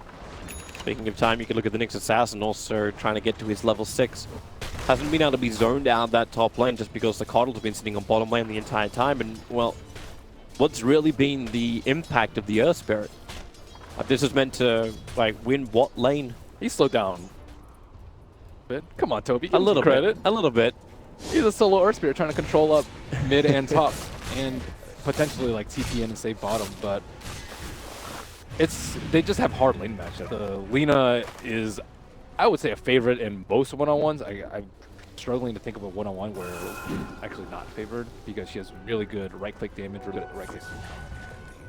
Speaking of time, you can look at the Nyx Assassin also trying to get to his level 6. Hasn't been able to be zoned out that top lane just because the Coddles have been sitting on bottom lane the entire time. And, well, what's really been the impact of the Earth Spirit? This is meant to, like, win what lane? He slowed down a bit. Come on, Toby. A little bit. A little bit. He's a solo Earth Spirit trying to control up mid and top and potentially, like, TP in and save bottom, but they just have hard lane matchup. The Lina is, I would say, a favorite in most one-on-ones. I'm struggling to think of a one-on-one where it's actually not favored because she has really good right-click damage, really good at right-click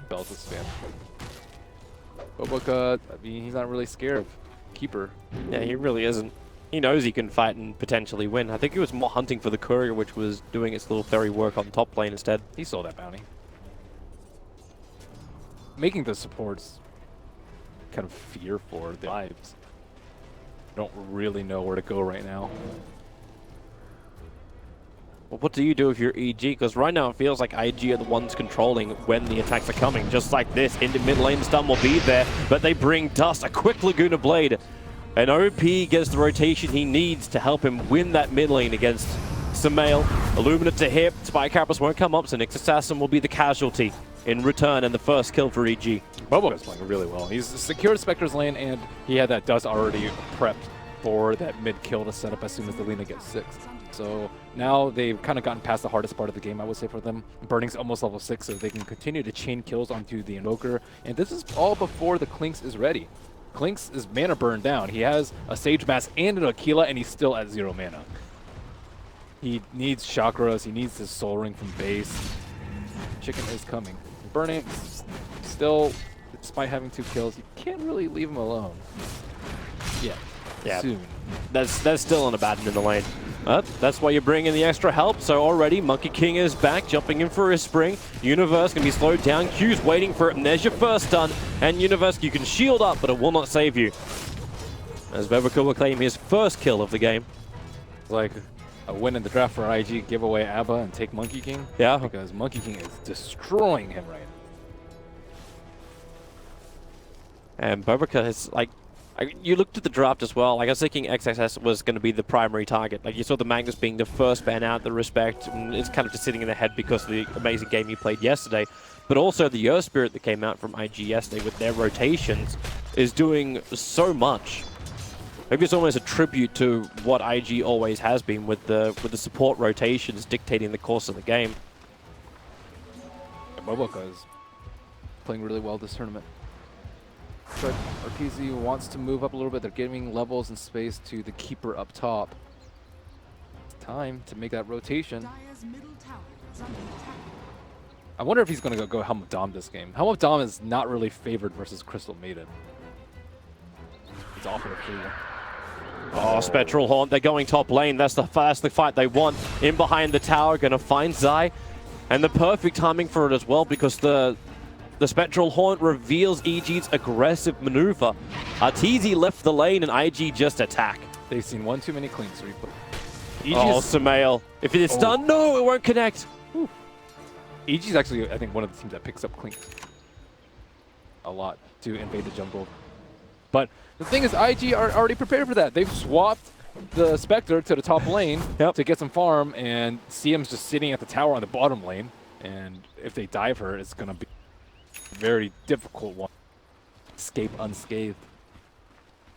spells with spam. Boboka, I mean, he's not really scared of Keeper. Yeah, he really isn't. He knows he can fight and potentially win. I think he was more hunting for the Courier, which was doing its little fairy work on top lane instead. He saw that bounty. Making the supports kind of fear for their lives. Don't really know where to go right now. Well, what do you do if you're EG? Because right now it feels like IG are the ones controlling when the attacks are coming. Just like this, into mid lane, stun will be there, but they bring Dust, a quick Laguna Blade. And OP gets the rotation he needs to help him win that mid lane against Sumail. Illumina to hit, Spy Carapace won't come up, so Nyx Assassin will be the casualty in return, and the first kill for EG. Boboka's playing really well. He's secured Spectre's lane, and he had that Dust already prepped for that mid kill to set up as soon as the Lina gets 6. So now they've kind of gotten past the hardest part of the game, I would say, for them. Burning's almost level 6, so they can continue to chain kills onto the Invoker, and this is all before the Clinks is ready. Clinks is mana burned down. He has a Sage Mask and an Aquila, and he's still at 0 mana. He needs chakras, he needs his Soul Ring from base. Chicken is coming. Burning, still, despite having 2 kills, you can't really leave him alone. Yeah. Soon. That's still an Abaddon in the lane. That's why you're bringing the extra help. So already, Monkey King is back, jumping in for his spring. Universe can be slowed down. Q's waiting for it, and there's your first stun. And Universe, you can shield up, but it will not save you. As Boboka will claim his first kill of the game. Like a win in the draft for IG, give away Abba and take Monkey King. Yeah. Because Monkey King is destroying him right now. And Boboka is like, you looked at the draft as well. Like, I was thinking XXS was going to be the primary target. Like, you saw the Magnus being the first ban out, the respect, and it's kind of just sitting in the head because of the amazing game you played yesterday. But also the Earth Spirit that came out from IG yesterday with their rotations is doing so much. Maybe it's almost a tribute to what IG always has been with the support rotations dictating the course of the game. Boboka is playing really well this tournament. But RPZ wants to move up a little bit. They're giving levels and space to the Keeper up top. It's time to make that rotation. Dire's middle tower is under attack. I wonder if he's going to go Helm of Dom this game. Helm of Dom is not really favored versus Crystal Maiden. It's offered a free one. Oh, Spectral Haunt, they're going top lane. That's the fight they want. In behind the tower, going to find Zai. And the perfect timing for it as well, because the Spectral Haunt reveals EG's aggressive maneuver. Arteezy left the lane and IG just attack. They've seen one too many clinks. Oh, Sumail. If it's done, no, it won't connect. Whew. EG's actually, I think, one of the teams that picks up clinks a lot to invade the jungle. But the thing is, IG are already prepared for that. They've swapped the Spectre to the top lane to get some farm, and CM's just sitting at the tower on the bottom lane. And if they dive her, it's going to be a very difficult one. Escape unscathed.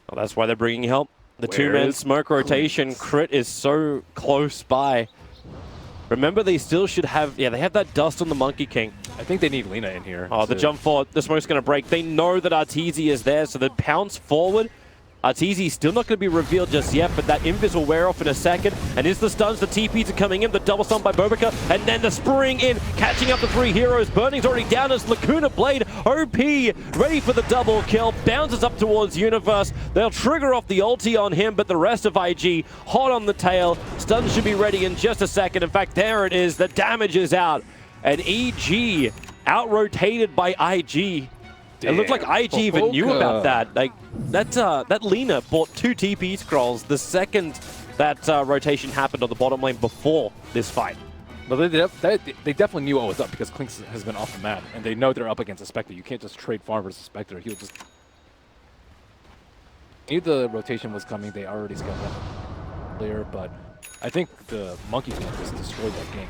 Well, that's why they're bringing help. The two-man smoke rotation crit is so close by. Remember, they still should have... Yeah, they have that dust on the Monkey King. I think they need Lina in here. Oh, the jump forward. The smoke's going to break. They know that Arteezy is there, so they pounce forward. Arteezy still not going to be revealed just yet, but that invis will wear off in a second. And is the stuns, the TPs are coming in, the double stun by Bobica, and then the spring in, catching up the three heroes. Burning's already down as Lacuna Blade, OP, ready for the double kill, bounces up towards Universe. They'll trigger off the ulti on him, but the rest of IG hot on the tail. Stuns should be ready in just a second. In fact, there it is, the damage is out. And EG out-rotated by IG. It looked like IG even knew about that. Like that Lina bought 2 TP scrolls the second that rotation happened on the bottom lane before this fight. But they definitely knew what was up, because Clinks has been off the map, and they know they're up against a Spectre. You can't just trade farm versus Spectre. He'll just... Knew the rotation was coming. They already scaled that earlier, but I think the Monkey King just destroyed that gank.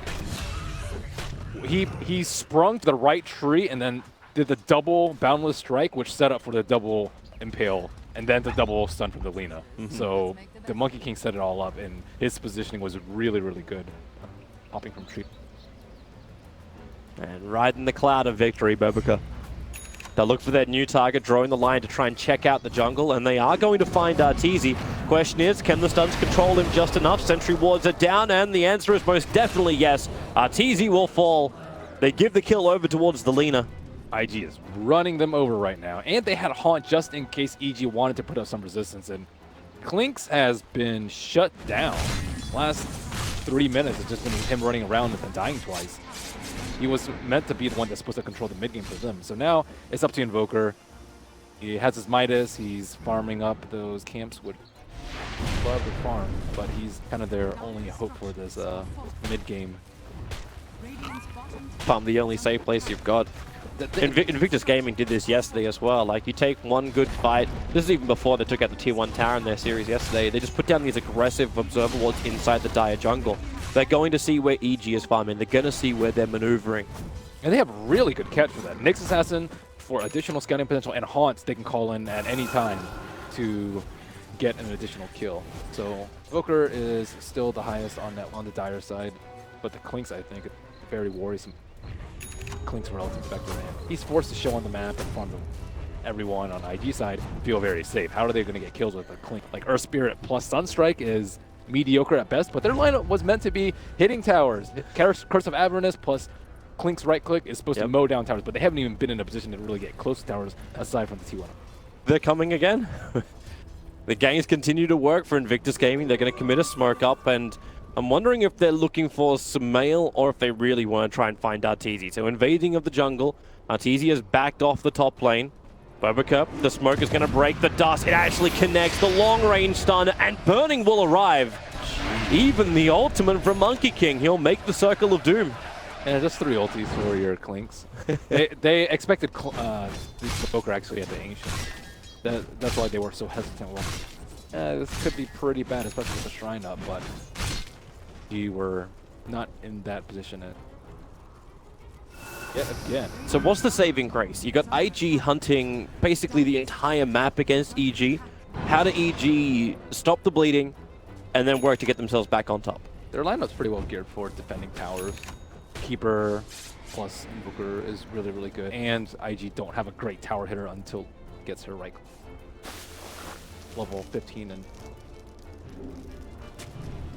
He sprung to the right tree and then did the double Boundless Strike, which set up for the double Impale, and then the double stun from the Lina. So the Monkey King set it all up, and his positioning was really, really good. Hopping from tree. And riding the cloud of victory, Bobica. They'll look for their new target, drawing the line to try and check out the jungle, and they are going to find Arteezy. Question is, can the stuns control him just enough? Sentry wards are down, and the answer is most definitely yes. Arteezy will fall. They give the kill over towards the Lina. IG is running them over right now, and they had a Haunt just in case EG wanted to put up some resistance, and Clinks has been shut down. Last 3 minutes has just been him running around and then dying twice. He was meant to be the one that's supposed to control the mid game for them. So now it's up to Invoker. He has his Midas, he's farming up those camps, would love to farm, but he's kind of their only hope for this mid game. Farm the only safe place you've got. Invictus Gaming did this yesterday as well. Like, you take one good fight. This is even before they took out the tier 1 tower in their series yesterday. They just put down these aggressive observer wards inside the dire jungle. They're going to see where EG is farming. They're going to see where they're maneuvering. And they have really good catch for that. Nyx Assassin for additional scouting potential, and Haunts they can call in at any time to get an additional kill. So Invoker is still the highest on the dire side, but the Clinks, I think, very worrisome. Clinks relative Spectre, and he's forced to show on the map and farm everyone on IG side feel very safe. How are they going to get kills with a Clink? Like Earth Spirit plus Sunstrike is mediocre at best, but their lineup was meant to be hitting towers. Curse of Avernus plus Clink's right click is supposed to mow down towers, but they haven't even been in a position to really get close to towers aside from the T1. They're coming again. The games continue to work for Invictus Gaming. They're going to commit a smoke up, and I'm wondering if they're looking for Sumail or if they really want to try and find Arteezy. So invading of the jungle. Arteezy has backed off the top lane. Bobica, the smoke is going to break the dust. It actually connects the long-range stun, and Burning will arrive. Even the ultimate from Monkey King. He'll make the Circle of Doom. Yeah, just 3 ultis for your Clinks. they expected the Invoker actually at the Ancient. That's why they were so hesitant. Well, this could be pretty bad, especially with the Shrine up, but we were not in that position yet again. So what's the saving grace? You got IG hunting basically the entire map against EG. How do EG stop the bleeding and then work to get themselves back on top? Their lineup's pretty well geared for defending towers. Keeper plus Invoker is really, really good. And IG don't have a great tower hitter until it gets her right level 15, and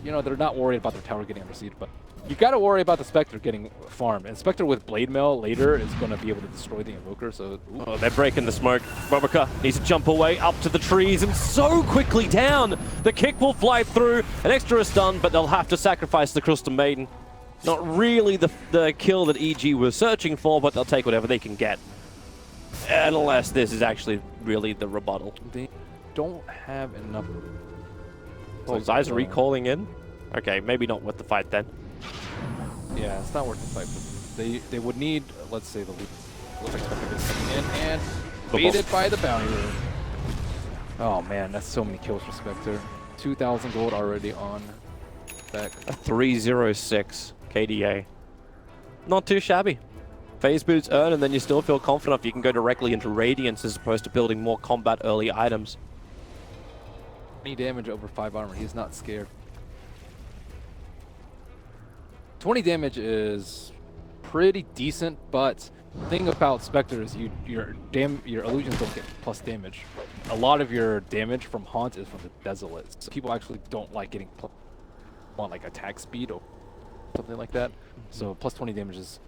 you know, they're not worried about their tower getting under siege, but You got to worry about the Spectre getting farmed. And Spectre with Blade Mail later is going to be able to destroy the Invoker. So, oh, they're breaking the smoke. Bobaka needs to jump away up to the trees and so quickly down. The kick will fly through. An extra stun, but they'll have to sacrifice the Crystal Maiden. Not really the kill that EG was searching for, but they'll take whatever they can get. Unless this is actually really the rebuttal. They don't have enough. Oh, Zai's recalling in? Okay, maybe not worth the fight then. Yeah, it's not worth the fight. But they would need, let's say, the loop. Looks like Spectre is coming in and baited by the bounty room. Oh man, that's so many kills for Spectre. 2,000 gold already on deck. A 306 KDA. Not too shabby. Phase boots earn, and then you still feel confident if you can go directly into Radiance as opposed to building more combat early items. Any damage over 5 armor, he's not scared. 20 damage is pretty decent, but the thing about Spectre is your illusions don't get plus damage. A lot of your damage from Haunt is from the Desolate. So people actually don't like getting on like attack speed or something like that. So plus 20 damage is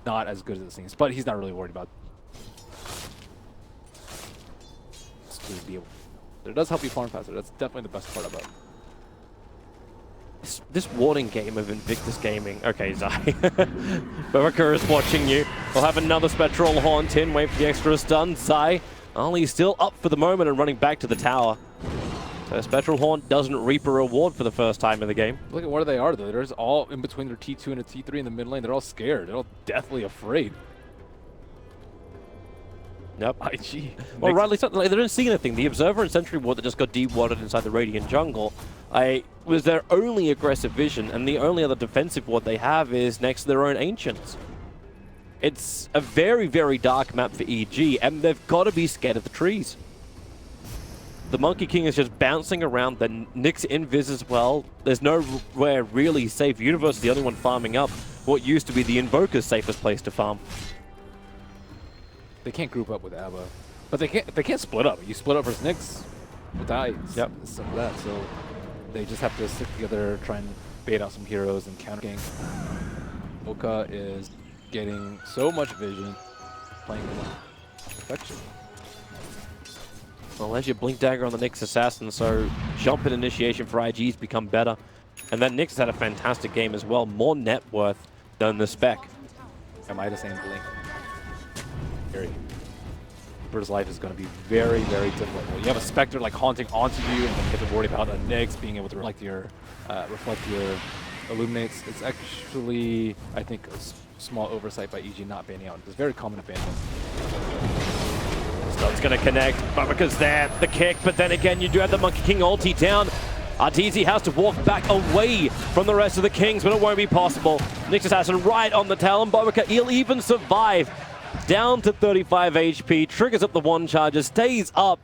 not as good as it seems, but he's not really worried about it. It does help you farm faster. That's definitely the best part about it. This warning game of Invictus Gaming. Okay, Zai. Bobaka is watching you. We'll have another Spectral Haunt in. Wait for the extra stun. Zai, only still up for the moment and running back to the tower. So Spectral Haunt doesn't reap a reward for the first time in the game. Look at where they are, though. There's all in between their T2 and a T3 in the mid lane. They're all scared. They're all deathly afraid. Yep. IG. Well, rightly so. They don't see anything. The Observer and Sentry Ward that just got de-watered inside the Radiant jungle was their only aggressive vision, and the only other defensive ward they have is next to their own Ancients. It's a very, very dark map for EG, and they've got to be scared of the trees. The Monkey King is just bouncing around. The Nyx Invis as well. There's nowhere really safe. Universe is the only one farming up what used to be the Invoker's safest place to farm. They can't group up with Abba, but they can't split up. You split up versus Nyx, will die. Yep. Some of that. So they just have to stick together, try and bait out some heroes and counter king. Oka is getting so much vision, playing with perfection. Well, there's your Blink Dagger on the Nyx Assassin, so jump in initiation for IG's become better. And then Nyx had a fantastic game as well, more net worth than the spec. Am I the same Blink? Bird's life is going to be very, very difficult. You have a Spectre like haunting onto you, and then you have to worry about a Nyx being able to reflect your illuminates. It's actually, I think, a small oversight by EG not banning out. It's very common to ban out. Stun's going to connect. Bobaka's there, the kick, but then again, you do have the Monkey King ulti down. Arteezy has to walk back away from the rest of the Kings, but it won't be possible. Nyx Assassin right on the tail, and Bobaka, he'll even survive. Down to 35 HP, triggers up the one charger, stays up,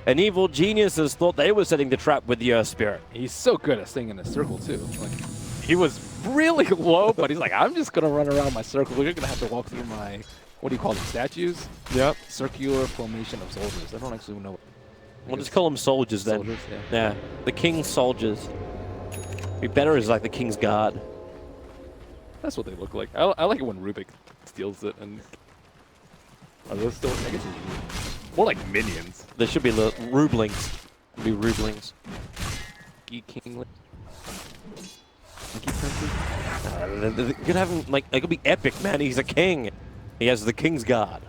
and Evil Geniuses thought they were setting the trap with the Earth Spirit. He's so good at staying in the circle, too. Like, he was really low, but he's like, I'm just going to run around my circle. You're going to have to walk through my, what do you call them, statues? Yep. Circular formation of soldiers. I don't actually know. We'll just call them soldiers then. Soldiers, yeah. The King's soldiers. Be better as like the King's Guard. That's what they look like. I like it when Rubik steals it and... Are those still? I guess more like minions. There should be Rublings. Be Rublings. King. They're gonna have him like. It could be epic, man. He's a king. He has the King's Guard.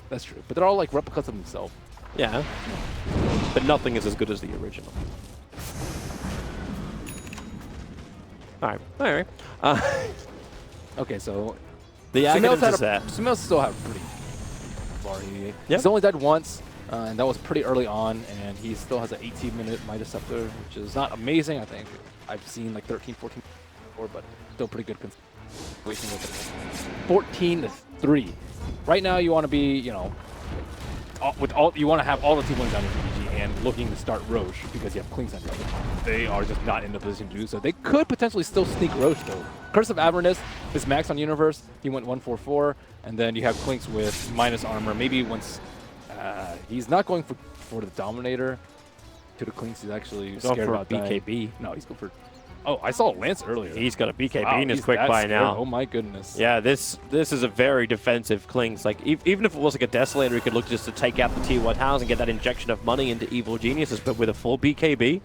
That's true, but they're all like replicas of himself. Yeah. But nothing is as good as the original. All right. Okay, so the Aghanim's is there. Sumail's still have pretty. Yep. He's only died once, and that was pretty early on, and he still has an 18-minute Midas Scepter, which is not amazing. I think I've seen like 13, 14 before, but still pretty good. 14-3. Right now, you want to be, you know, you want to have all the team wins down in PG and looking to start Roche because you have Clean Center. They are just not in the position to do so. They could potentially still sneak Roche though. Curse of Avernus is max on Universe. He went 144, and then you have Clinks with minus armor. Maybe once he's not going for the Dominator to the Clinks. He's actually scared about BKB. No, he's going for Oh, I saw Lance earlier. He's got a BKB Wow, in his he's quick that buy scared. now. Oh my goodness. Yeah, this is a very defensive Klings. Like, even if it was like a Desolator, he could look just to take out the tier 1 towers and get that injection of money into Evil Geniuses, but with a full BKB,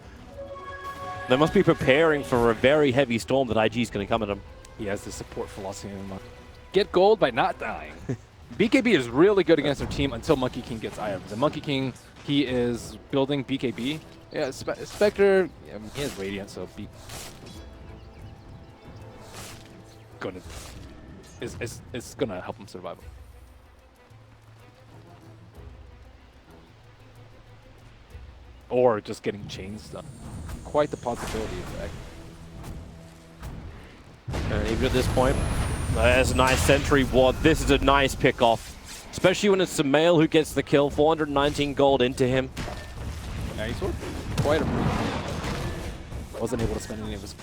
they must be preparing for a very heavy storm that IG is going to come at him. He has the support philosophy in him. Get gold by not dying. BKB is really good against their team until Monkey King gets items. And Monkey King, he is building BKB. Yeah, Spectre, yeah, he has Radiant, so it's gonna help him survive. Or just getting chains done. Quite the possibility, in fact. And even at this point, there's a nice sentry ward. This is a nice pick-off. Especially when it's Sumail who gets the kill. 419 gold into him. Yeah, he's quite a... Wasn't able to spend any of his...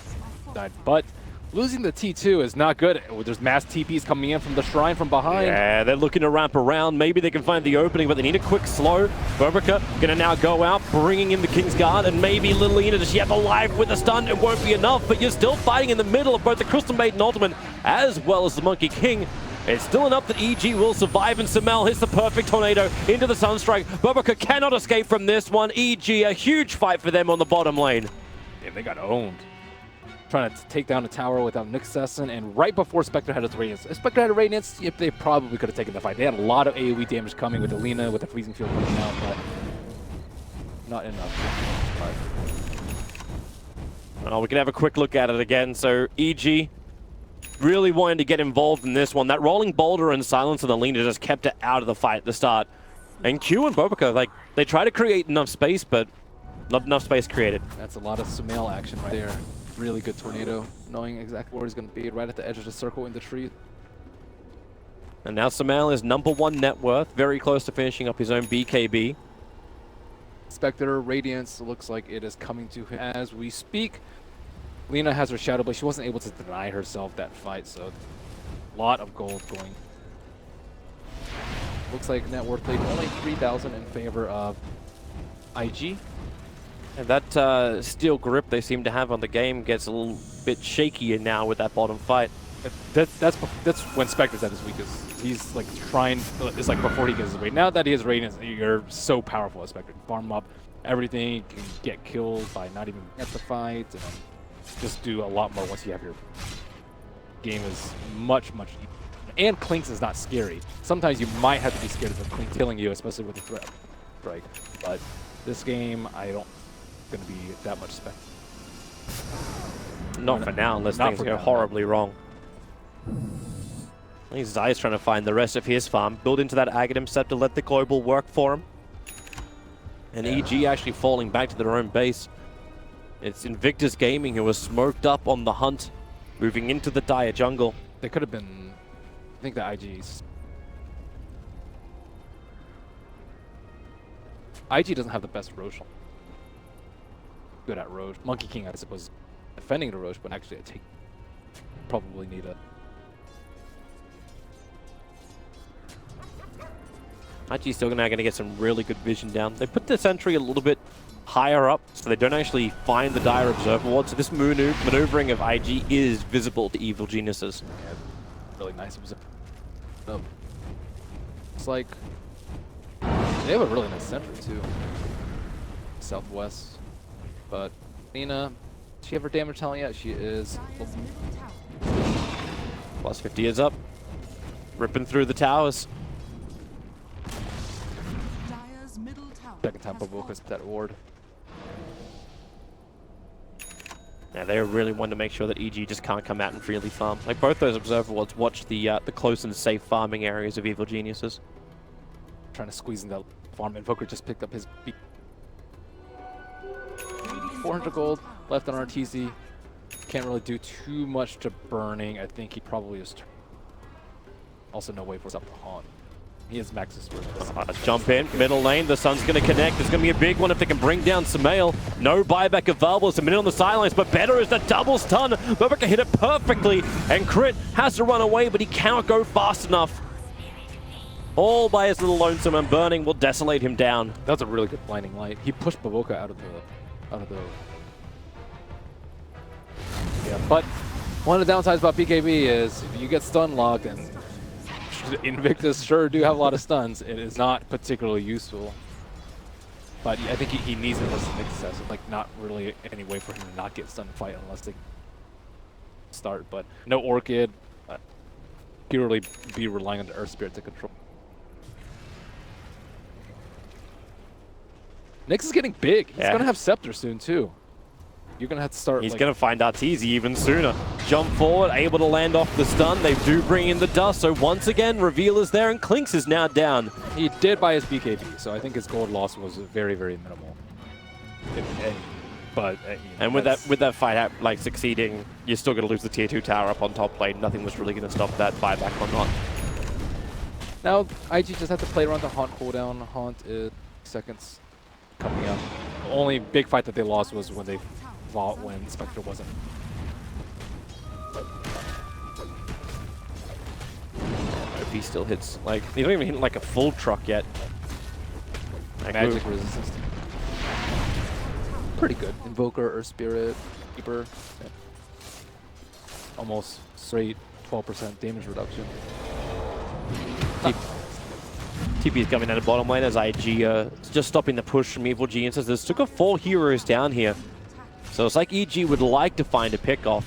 Died. But losing the T2 is not good. There's mass TPs coming in from the shrine from behind. Yeah, they're looking to ramp around. Maybe they can find the opening, but they need a quick slow. Burberka gonna now go out, bringing in the King's Guard, and maybe Lina, does she have the life with the stun? It won't be enough, but you're still fighting in the middle of both the Crystal Maiden Ultimate as well as the Monkey King. It's still enough that EG will survive, and Sumail hits the perfect tornado into the Sunstrike. Burberka cannot escape from this one. EG, a huge fight for them on the bottom lane. Yeah, they got owned. Trying to take down a tower without Nick Sesson, and right before Spectre had his Radiance. If Spectre had a Radiance, they probably could have taken the fight. They had a lot of AoE damage coming with the Lina, with the Freezing Field coming out, but not enough. Oh, we can have a quick look at it again. So EG really wanting to get involved in this one. That rolling boulder and silence on the Lina just kept it out of the fight at the start. And Q and Burberka, like, they try to create enough space, but not enough space created. That's a lot of Sumail action right there. Really good tornado, knowing exactly where he's going to be, right at the edge of the circle in the tree. And now Sumail is #1 net worth, very close to finishing up his own BKB. Spectre Radiance looks like it is coming to him as we speak. Lina has her Shadow Blade. She wasn't able to deny herself that fight, so a lot of gold going. Looks like net worth played only 3,000 in favor of IG. And that steel grip they seem to have on the game gets a little bit shakier now with that bottom fight. That's when Spectre's at his weakest. He's like trying, it's like before he gets his weight. Now that he has Radiance, you're so powerful as Spectre. Farm up everything, you can get killed by not even at the fight, and just do a lot more once you have your game is much easier. And Clinks is not scary. Sometimes you might have to be scared of the Clink killing you, especially with the threat strike. But this game, I don't going to be that much Spectre. Not for now, unless things go horribly wrong. He's Zai's trying to find the rest of his farm, build into that Aghanim Scepter, let the global work for him. And EG actually falling back to their own base. It's Invictus Gaming who was smoked up on the hunt, moving into the dire jungle. They could have been, I think the IGs. IG doesn't have the best Roche. Good at Roche. Monkey King, I suppose, defending the Roche, but actually I take probably need a... IG's still now going to get some really good vision down. They put the sentry a little bit higher up, so they don't actually find the dire observer ward. So this maneuvering of IG is visible to Evil Geniuses. Yeah, really nice observer. It's like they have a really nice sentry too. Southwest. But Lina, does she have her damage talent yet? She is. Plus 50 is up. Ripping through the towers. Second time Boboka's that ward. Yeah, they really want to make sure that EG just can't come out and freely farm. Like both those observer wards watch the close and safe farming areas of Evil Geniuses. Trying to squeeze in that farm. Invoker just picked up his 400 gold left on RTZ. Can't really do too much to burning. I think he probably is. Also, no way for us up to haunt. He has Max's Let's jump in, middle lane, the Sun's going to connect. There's going to be a big one if they can bring down Sumail. No buyback available, it's a minute on the sidelines, but better is the double stun. Burberka hit it perfectly, and Crit has to run away, but he cannot go fast enough. All by his little lonesome, and burning will desolate him down. That was a really good blinding light. He pushed Boboka out of the Yeah, but one of the downsides about BKB is if you get stun locked, and Invictus sure do have a lot of stuns, it is not particularly useful. But I think he needs it versus Invictus. Like, not really any way for him to not get stun fight unless they start. But no Orchid, purely be relying on the Earth Spirit to control. Nyx is getting big. He's gonna have Scepter soon too. You're gonna have to start. He's gonna find Arteezy even sooner. Jump forward, able to land off the stun. They do bring in the dust. So once again, reveal is there, and Clinks is now down. He did buy his BKB, so I think his gold loss was very, very minimal. If any. But and with that fight like succeeding, you're still gonna lose the tier 2 tower up on top lane. Nothing was really gonna stop that buyback or not. Now IG just have to play around the Haunt cooldown. Haunt is seconds coming up. The only big fight that they lost was when they fought when Spectre wasn't. If he still hits, like, he don't even hit like a full truck yet. Magic resistance. Pretty good. Invoker, Earth Spirit, Keeper. Yeah. Almost straight 12% damage reduction. TP is coming down the bottom lane as IG just stopping the push from Evil Geniuses. There's took 4 heroes down here. So it's like EG would like to find a pick-off.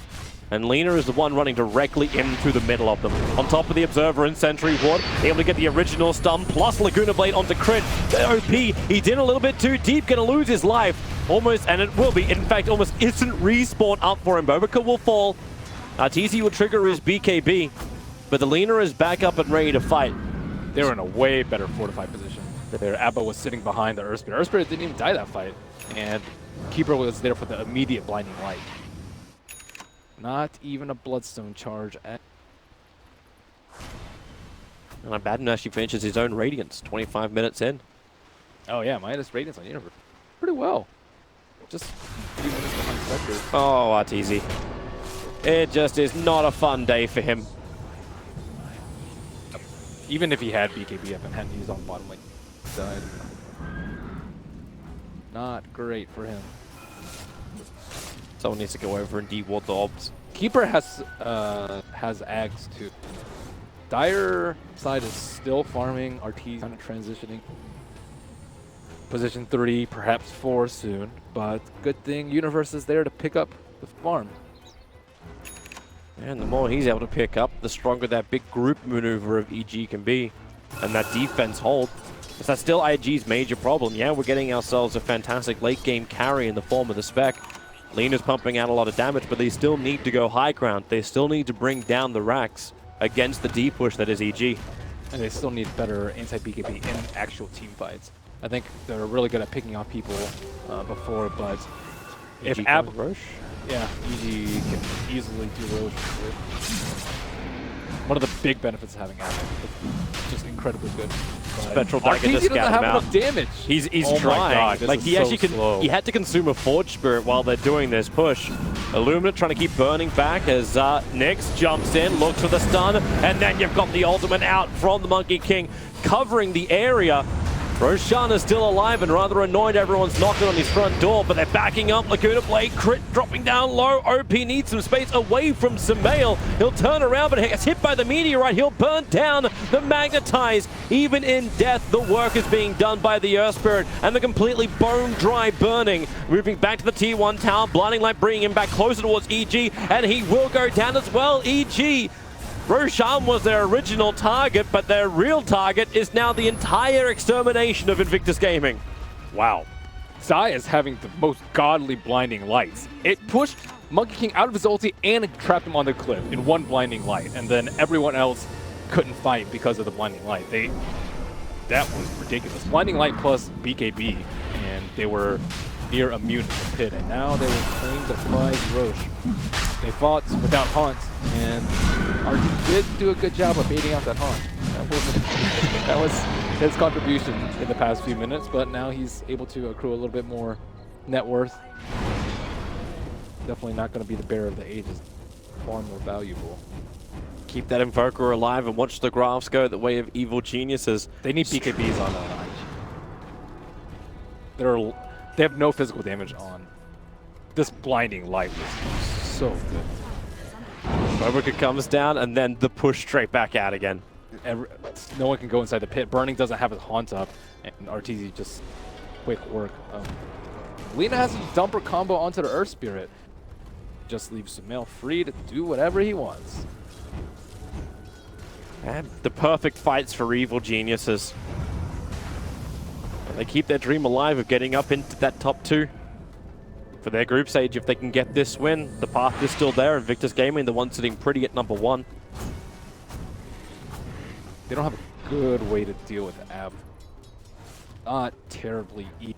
And Lina is the one running directly into the middle of them. On top of the Observer and Sentry Ward, able to get the original stun, plus Laguna Blade onto crit. The OP, he did a little bit too deep, gonna lose his life. Almost, and it will be, in fact, almost instant respawn up for him. Bobica will fall. Arteezy will trigger his BKB. But the Lina is back up and ready to fight. They were in a way better fortified position. Their Abba was sitting behind the Earth Spirit. Earth Spirit didn't even die that fight. And Keeper was there for the immediate blinding light. Not even a Bloodstone charge. And Abaddon actually finishes his own Radiance 25 minutes in. Oh yeah, minus Radiance on Universe. Pretty well. Just a few minutes behind Spectre. Oh, Arteezy. It just is not a fun day for him. Even if he had BKB up and hadn't used on bottom lane, died. Not great for him. Someone needs to go over and de-ward the obs. Keeper has Ags too. Dire side is still farming. RT kind of transitioning. Position 3, perhaps 4 soon. But good thing Universe is there to pick up the farm. And the more he's able to pick up, the stronger that big group maneuver of EG can be. And that defense hold. Because that's still IG's major problem. Yeah, we're getting ourselves a fantastic late game carry in the form of the Spec. Lina's pumping out a lot of damage, but they still need to go high ground. They still need to bring down the racks against the D push that is EG. And they still need better anti-BKB in actual team fights. I think they're really good at picking off people before, but if Ab Roche? Yeah, EG can easily do Roche. One of the big benefits of having Ab, just incredibly good. Spectral Dagger just doesn't scout have him out. enough damage. He's oh trying. God, like he so actually slow. he had to consume a Forge Spirit while they're doing this push. Illumina trying to keep burning back as Nyx jumps in, looks for the stun, and then you've got the ultimate out from the Monkey King, covering the area. Roshan is still alive and rather annoyed everyone's knocking on his front door, but they're backing up. Laguna Blade crit dropping down low. OP needs some space away from Sumail. He'll turn around, but gets hit by the meteorite. He'll burn down the Magnetize. Even in death, the work is being done by the Earth Spirit, and the completely bone dry burning. Moving back to the T1 tower, blinding light bringing him back closer towards EG, and he will go down as well. EG. Roshan was their original target, but their real target is now the entire extermination of Invictus Gaming. Wow. Zai is having the most godly blinding lights. It pushed Monkey King out of his ulti and it trapped him on the cliff in one blinding light, and then everyone else couldn't fight because of the blinding light. That was ridiculous. Blinding light plus BKB, and they were near immune to the pit, and now they were playing the prize Roche. They fought without Haunt, and RT did do a good job of baiting out that Haunt. That was his contribution in the past few minutes, but now he's able to accrue a little bit more net worth. Definitely not going to be the bearer of the ages. Far more valuable. Keep that Invoker alive and watch the graphs go the way of Evil Geniuses. They need BKBs on IG. They have no physical damage on. This blinding light was so good. Bobica comes down, and then the push straight back out again. No one can go inside the pit. Burning doesn't have his haunt up, and RTZ just quick work. Lina has a dumper combo onto the Earth Spirit. Just leaves Sumail free to do whatever he wants. And the perfect fights for evil geniuses. They keep their dream alive of getting up into that top 2. For their group stage, if they can get this win, the path is still there. Invictus Gaming, the one sitting pretty at number 1. They don't have a good way to deal with Ab. Not terribly easy.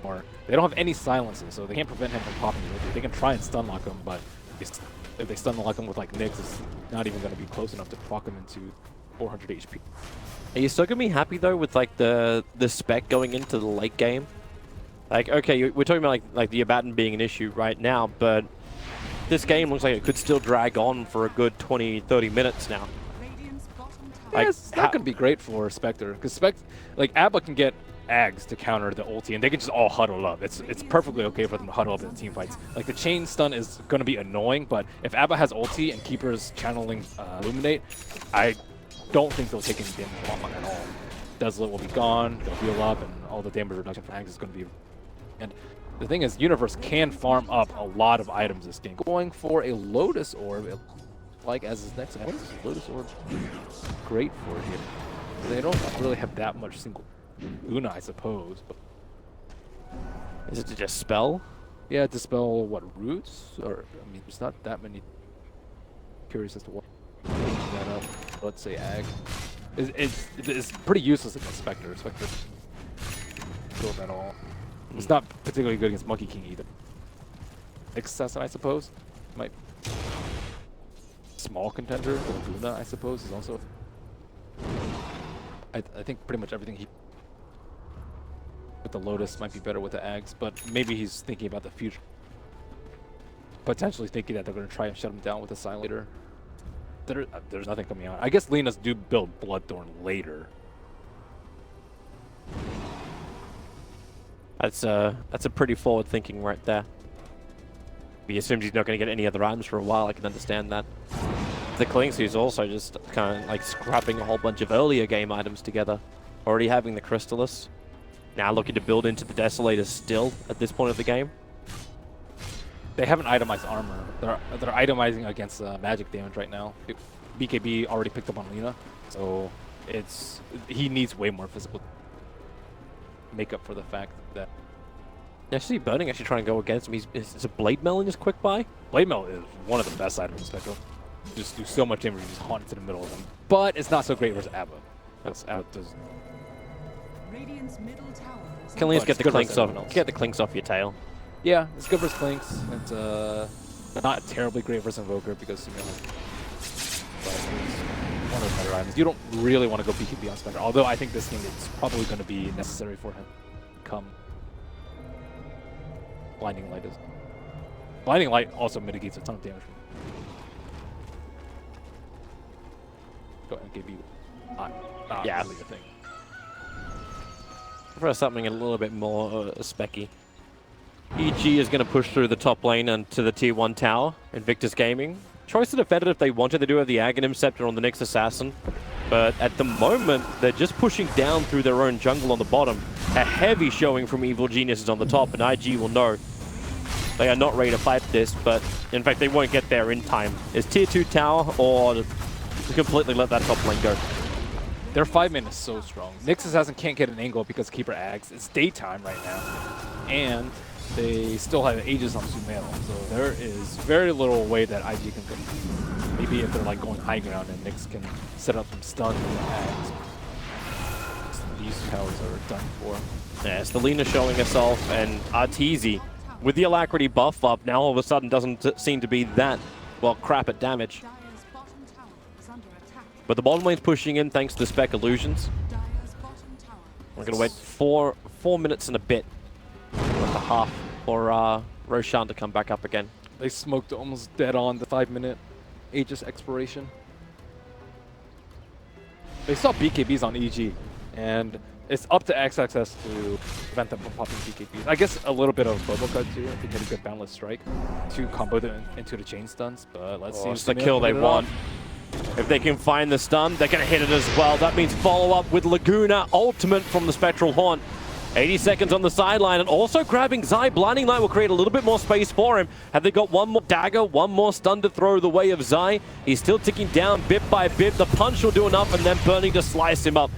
Or they don't have any silences, so they can't prevent him from popping the. They can try and stun lock him, but if they stun lock him with like Nyx, it's not even going to be close enough to proc him into 400 HP. Are you still gonna be happy though with like the spec going into the late game? Like, okay, we're talking about like the Abaddon being an issue right now, but this game looks like it could still drag on for a good 20-30 minutes now. Like, it's not going to be great for Spectre, because like Abba can get Ags to counter the ulti, and they can just all huddle up. It's perfectly okay for them to huddle up in the team fights. Like, the chain stun is going to be annoying, but if Abba has ulti and Keeper's channeling Illuminate, I don't think they'll take any damage on at all. Desolate will be gone, they'll heal up, and all the damage reduction for Ags is going to be... And the thing is, Universe can farm up a lot of items this game. Going for a Lotus Orb, like as his next... What is Lotus Orb great for here? They don't really have that much single Una, I suppose. But is it to just spell? Yeah, dispel what, roots? Or, I mean, there's not that many. Curious as to what that up. Let's say Ag. It's pretty useless against Spectre. Spectre killed at all. It's not particularly good against Monkey King either. Assassin, I suppose. Might small contender. Luna, I suppose, is also. I think pretty much everything he with the Lotus might be better with the Ags, but maybe he's thinking about the future. Potentially thinking that they're going to try and shut him down with a Silent Leader. There's nothing coming out. I guess Linas do build Bloodthorn later. That's a pretty forward thinking right there. He assumes he's not going to get any other items for a while. I can understand that. The Klingsu's also just kind of like scrapping a whole bunch of earlier game items together. Already having the Crystallis. Now looking to build into the Desolators still at this point of the game. They haven't itemized armor. They're itemizing against magic damage right now. BKB already picked up on Lina, so he needs way more physical make up for the fact that. Actually, Burning actually trying to go against him. Is a Blade Mail in his quick buy? Blade Mail is one of the best items in Spectral. Just do so much damage, you just haunt it to the middle of them. But it's not so great versus Abba. Abba does. Radiant's middle tower is Can at least get the clinks off your tail. Yeah, it's good versus Clinks. It's not terribly great versus Invoker because Sumail has one of the better items. You don't really want to go BKB on Spectre, although I think this game is probably going to be necessary for him to come. Blinding Light is. Blinding Light also mitigates a ton of damage. Go ahead and give you not really a thing. For something a little bit more specky. EG is going to push through the top lane and to the tier 1 tower. Invictus Gaming. Choice to defend it if they wanted to do have the Aghanim Scepter on the next Assassin. But at the moment, they're just pushing down through their own jungle on the bottom. A heavy showing from Evil Geniuses on the top, and IG will know they are not ready to fight this, but in fact, they won't get there in time. Is tier 2 tower or to completely let that top lane go? Their 5-man is so strong. Nyx Assassin can't get an angle because Keeper Ags. It's daytime right now. And they still have Aegis on Sumail, so there is very little way that IG can compete. Maybe if they're like going high ground and Nyx can set up some stuns with Ags. These towers are done for. Yes, the Lina showing herself, and Arteezy with the Alacrity buff up, now all of a sudden doesn't seem to be that, well, crap at damage. But the bottom lane's pushing in thanks to the Spec Illusions. We're going to wait four minutes and a bit, and a half, for Roshan to come back up again. They smoked almost dead on the 5-minute Aegis expiration. They saw BKBs on EG, and it's up to XXS to prevent them from popping BKBs. I guess a little bit of Bobo Cut too, if they get a good boundless strike to combo them into the chain stuns. But let's see. It's the kill they want. If they can find the stun, they're going to hit it as well. That means follow up with Laguna ultimate from the Spectral Haunt. 80 seconds on the sideline, and also grabbing Zai. Blinding Light will create a little bit more space for him. Have they got one more dagger, one more stun to throw the way of Zai? He's still ticking down bit by bit. The punch will do enough, and then Burning to slice him up.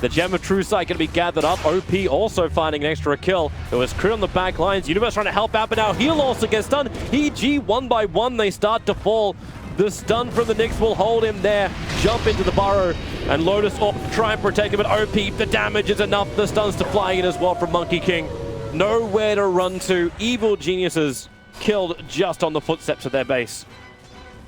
The Gem of True Sight going to be gathered up. OP also finding an extra kill. There was Crit on the back lines. Universe trying to help out, but now he'll also get stunned. EG, one by one, they start to fall. The stun from the Knicks will hold him there. Jump into the burrow, and Lotus will try and protect him, but OP, the damage is enough. The stuns to fly in as well from Monkey King. Nowhere to run to. Evil Geniuses killed just on the footsteps of their base.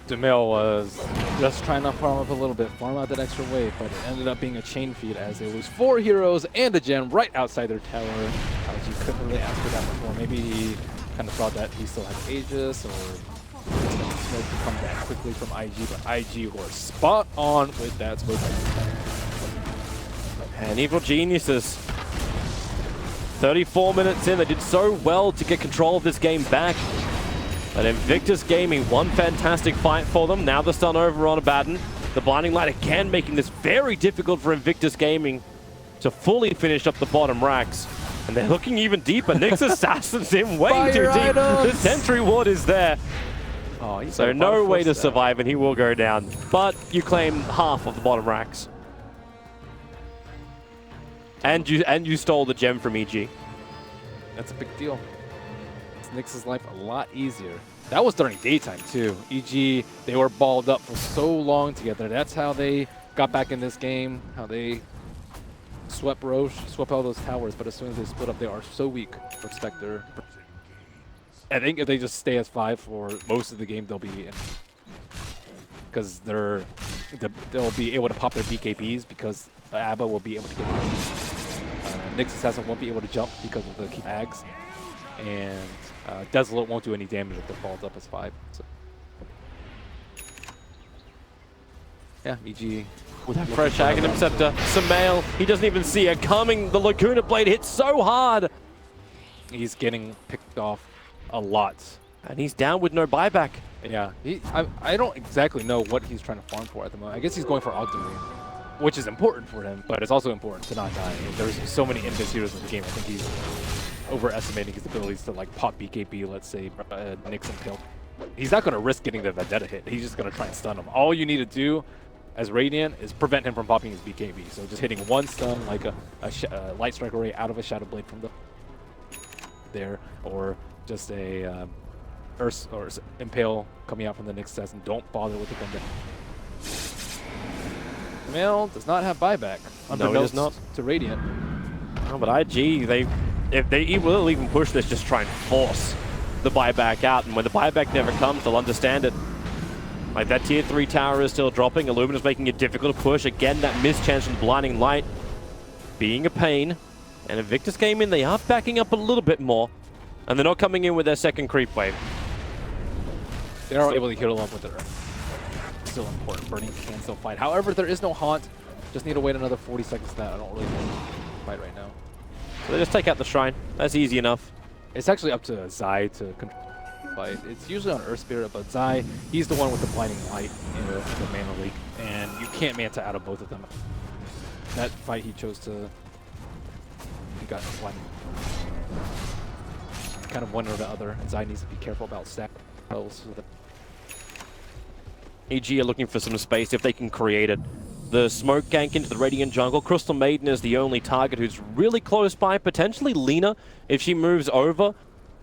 Demille was just trying to farm up a little bit, farm out that extra wave, but it ended up being a chain feed as it was 4 heroes and a gem right outside their tower. You couldn't really ask for that before. Maybe he kind of thought that he still had Aegis, or Smoke to come back quickly from IG, but IG were spot on with that smoke. And Evil Geniuses, 34 minutes in, they did so well to get control of this game back. But Invictus Gaming, one fantastic fight for them. Now the stun over on Abaddon. The Blinding Light again making this very difficult for Invictus Gaming to fully finish up the bottom racks. And they're looking even deeper. Nyx assassins him way too deep. The Sentry Ward is there. Oh, so no way to survive, and he will go down. But you claim half of the bottom racks. And you stole the gem from EG. That's a big deal. It's Nyx's life a lot easier. That was during daytime too. EG, they were balled up for so long together. That's how they got back in this game, how they swept Roche, swept all those towers, but as soon as they split up, they are so weak for Spectre. I think if they just stay as 5 for most of the game, they'll be in. Because they'll be able to pop their BKBs because Abba will be able to get Nyx Assassin won't be able to jump because of the ags. And Desolate won't do any damage if they're balled up as 5. So. Yeah, EG. With that fresh Aghanim Scepter, Samael, he doesn't even see it coming. The Laguna Blade hits so hard. He's getting picked off a lot. And he's down with no buyback. Yeah, I don't exactly know what he's trying to farm for at the moment. I guess he's going for Ogdenry, which is important for him, but it's also important to not die. There's so many Invis heroes in the game. I think he's overestimating his abilities to like pop BKB, let's say, Nyx and Pale. He's not going to risk getting the Vendetta hit. He's just going to try and stun him. All you need to do as Radiant is prevent him from popping his BKB. So just hitting one stun like a Light Strike Array out of a Shadow Blade from there, or just a Earth or Impale coming out from the Nyx Assassin. Don't bother with the Vendetta. Male does not have buyback. No, he does not. To Radiant. Oh, but IG, if they will even push this, just try and force the buyback out. And when the buyback never comes, they'll understand it. Like that tier 3 tower is still dropping. Illumina's making it difficult to push. Again, that mischance from Blinding Light being a pain. And Invictus Gaming, they are backing up a little bit more. And they're not coming in with their second creep wave. They are able to heal up with their still important. Burning can still fight. However, there is no haunt. Just need to wait another 40 seconds for that. I don't really want to fight right now. So they just take out the shrine. That's easy enough. It's actually up to Zai to control the fight. It's usually on Earth Spirit, but Zai, he's the one with the Blinding Light in the mana leak. And you can't Manta out of both of them. That fight he chose to... He got blinded. Kind of one or the other. And Zai needs to be careful about stack spells. So that EG are looking for some space if they can create it. The smoke gank into the Radiant jungle. Crystal Maiden is the only target who's really close by. Potentially Lina, if she moves over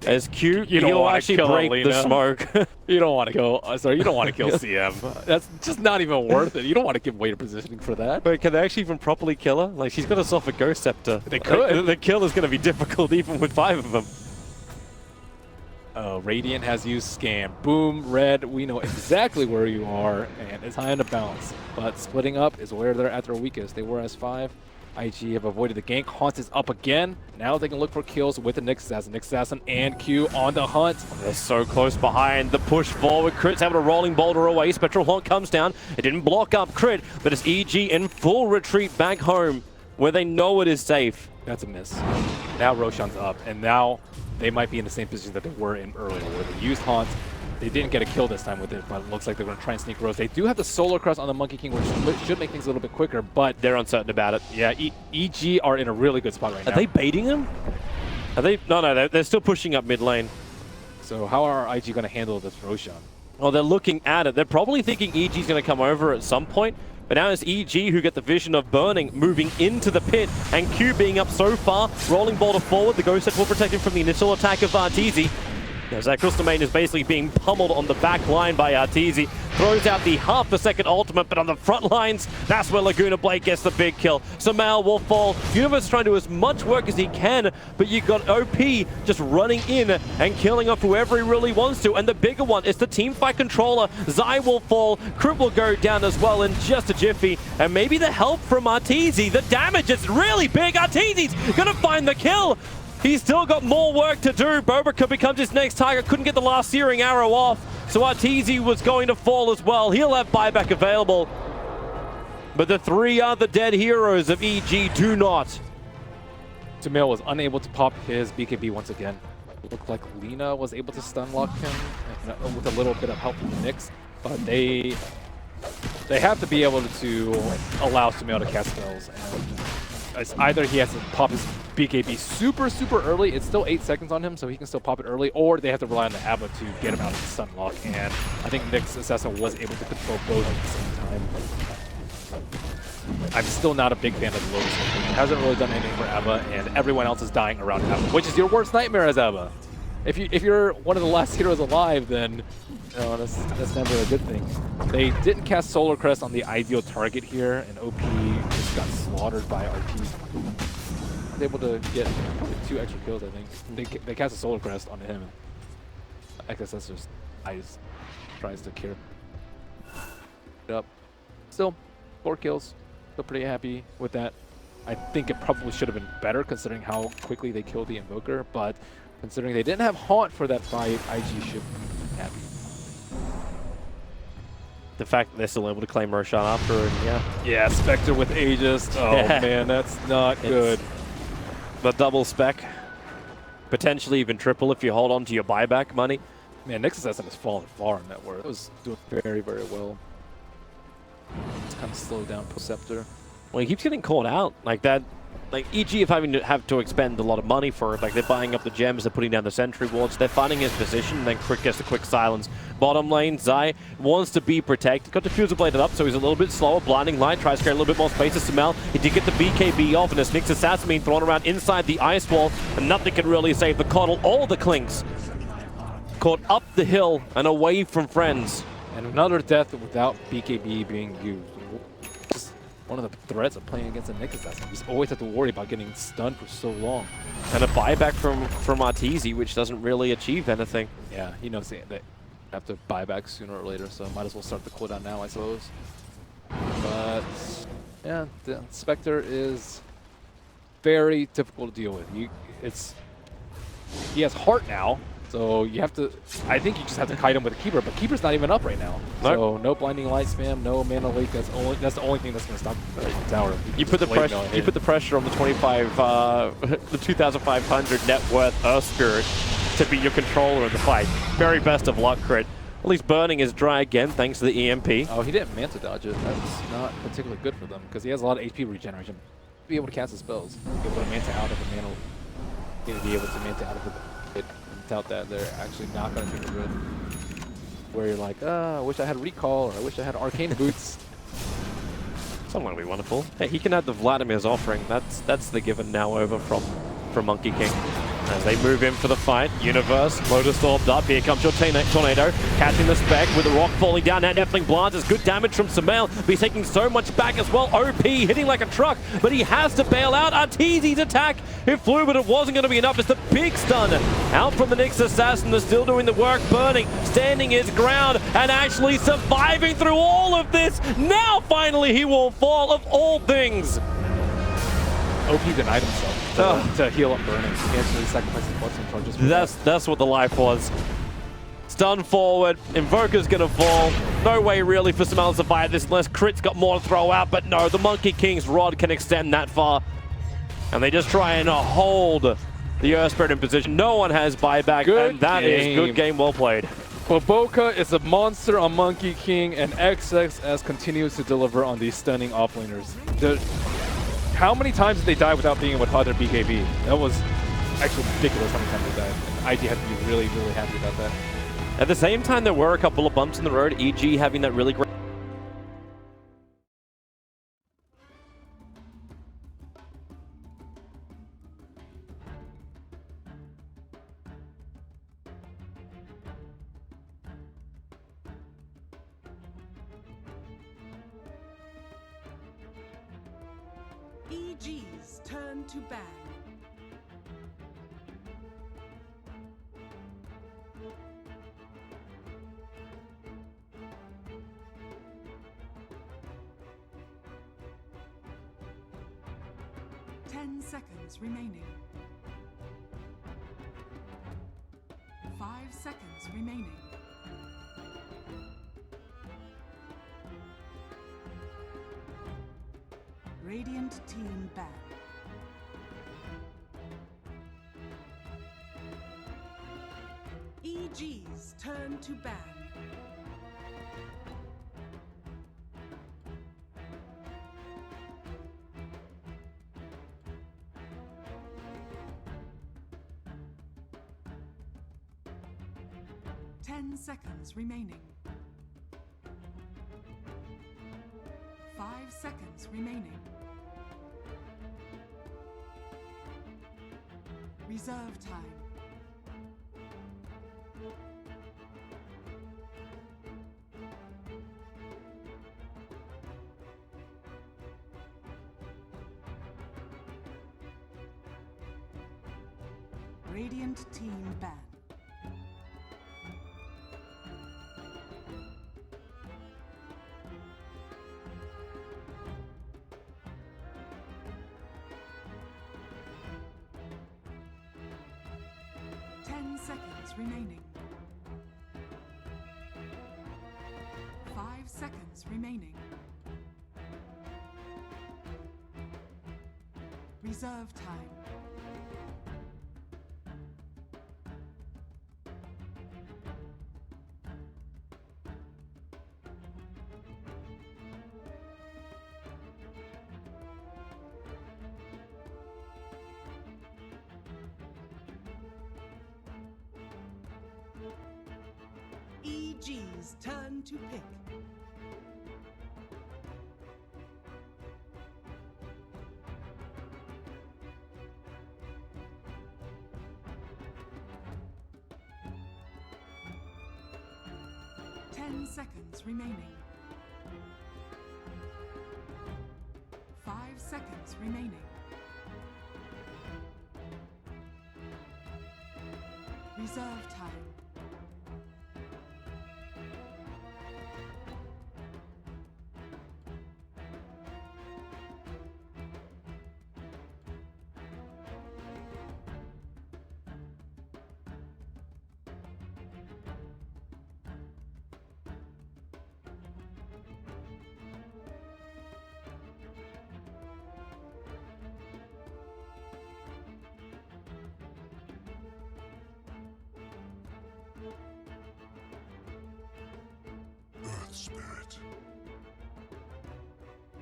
as Q, he'll actually break the smoke. You don't want to go. Sorry, you don't want to kill CM. That's just not even worth it. You don't want to give weighted positioning for that. But can they actually even properly kill her? Like, she's got herself a Ghost Scepter. They could. The kill is going to be difficult even with 5 of them. Radiant has used Scam. Boom, red, we know exactly where you are, and it's high on the balance. But splitting up is where they're at their weakest. They were as 5. IG have avoided the gank. Haunt is up again. Now they can look for kills with the Nyx Assassin. Nyx Assassin and Q on the hunt. They're so close behind. The push forward. Crit's able to rolling boulder away. Spectral Haunt comes down. It didn't block up Crit, but it's EG in full retreat back home where they know it is safe. That's a miss. Now Roshan's up, and now they might be in the same position that they were in earlier, where they used Haunt. They didn't get a kill this time with it, but it looks like they're going to try and sneak Rose. They do have the Solar Crest on the Monkey King, which should make things a little bit quicker, but they're uncertain about it. Yeah, EG are in a really good spot right now. Are they baiting him? Are they? No, they're still pushing up mid lane. So how are IG going to handle this Roshan? Well, they're looking at it. They're probably thinking EG's going to come over at some point. But now it's EG who get the vision of Burning moving into the pit, and Q being up so far, rolling boulder forward. The Ghost Set will protect him from the initial attack of Arteezy. As that Crystal Maiden is basically being pummeled on the back line by Arteezy. Throws out the half-a-second ultimate, but on the front lines, that's where Laguna Blade gets the big kill. Sumail will fall. Universe trying to do as much work as he can, but you've got OP just running in and killing off whoever he really wants to. And the bigger one is the teamfight controller. Zai will fall. Crypt will go down as well in just a jiffy. And maybe the help from Arteezy. The damage is really big. Arteezy's gonna find the kill. He's still got more work to do. Bobrica becomes his next target. Couldn't get the last searing arrow off. So Arteezy was going to fall as well. He'll have buyback available. But the three other dead heroes of EG do not. Sumail was unable to pop his BKB once again. It looked like Lina was able to stun lock him with a little bit of help from the Nyx. But they have to be able to allow Sumail to cast spells. And either he has to pop his BKB super early, it's still 8 seconds on him, so he can still pop it early, or they have to rely on the Abba to get him out of the stun lock, and I think Nyx Assassin was able to control both at the same time. I'm still not a big fan of the Lotus. He hasn't really done anything for Abba, and everyone else is dying around Abba, which is your worst nightmare as Abba. If you're one of the last heroes alive, then that's never a good thing. They didn't cast Solar Crest on the ideal target here, and OP just got slaughtered by RT. Able to get probably 2 extra kills, I think. They cast a Solar Crest onto him. XSS just tries to clear it up. Still, 4 kills. Still pretty happy with that. I think it probably should have been better considering how quickly they killed the Invoker, but considering they didn't have Haunt for that fight, IG should be happy. The fact that they're still able to claim Roshan after, and yeah, Spectre with Aegis. Oh man, that's not good. The double spec, potentially even triple if you hold on to your buyback money. Man, Nyx Assassin has fallen far in net worth. It was doing very well. It's kind of slowed down Perceptor. Well, he keeps getting caught out like that. Like EG if having to have to expend a lot of money for it. Like they're buying up the gems, they're putting down the sentry wards, they're finding his position, and then Crit gets a quick silence. Bottom lane, Zai wants to be protected. Got Diffuser bladed up, so he's a little bit slower. Blinding Light tries to create a little bit more space to Sumail. He did get the BKB off, and as Nyx Assassin being thrown around inside the ice wall, and nothing can really save the Coddle or the Clinks. Caught up the hill and away from friends. And another death without BKB being used. One of the threats of playing against a Nyx Assassin. You just always have to worry about getting stunned for so long. And a buyback from Arteezy, which doesn't really achieve anything. Yeah, he knows they have to buy back sooner or later, so might as well start the cooldown now, I suppose. But yeah, the Spectre is very difficult to deal with. He has Heart now, so you have to. I think you just have to kite him with a Keeper, but Keeper's not even up right now. Nope. So no Blinding Light spam, no Mana Leak. That's the only thing that's going to stop the tower. You put the pressure. You put the pressure on the 2,500 net worth Earth Spirit to be your controller in the fight. Very best of luck, Crit. At least Burning is dry again thanks to the EMP. Oh, he didn't Manta dodge it. That's not particularly good for them because he has a lot of HP regeneration. Be able to cast his spells. Be able to Manta out of the Mana. Be able to Manta out of the pit. Doubt that they're actually not going to take a rid. Where you're like, I wish I had Recall, or I wish I had Arcane Boots. Someone would be wonderful. Hey, he can add the Vladimir's Offering. That's the given now over from Monkey King. As they move in for the fight, Universe, Lotus orbed up. Here comes your Tornado, catching the spec with the rock falling down. That Deathling Blast is good damage from Sumail, but he's taking so much back as well. OP hitting like a truck, but he has to bail out. Arteezy's attack, it flew, but it wasn't going to be enough. It's the big stun out from the Nyx Assassin. They're still doing the work. Burning, standing his ground, and actually surviving through all of this. Now finally he will fall, of all things. OP denied himself to heal up Burning. He actually sacrificed his blood charges. That's what the life was. Stun forward, Invoker's gonna fall. No way really for Smell to survive this unless Crit's got more to throw out, but no, the Monkey King's rod can extend that far. And they just try and hold the Earth Spirit in position. No one has buyback, and that is good game well played. Boboka is a monster on Monkey King, and XXS continues to deliver on these stunning offlaners. How many times did they die without being able to hug their BKB? That was actually ridiculous how many times they died. And IG had to be really, really happy about that. At the same time, there were a couple of bumps in the road, EG having that really great... EG's turn to ban. Seconds remaining. 5 seconds remaining. Radiant team ban. EG's turn to ban. Seconds remaining. 5 seconds remaining. Reserve time. Radiant team ban. Seconds remaining. 5 seconds remaining. Reserve time. EG's turn to pick. Ten seconds remaining. 5 seconds remaining. Reserve time. Earth Spirit.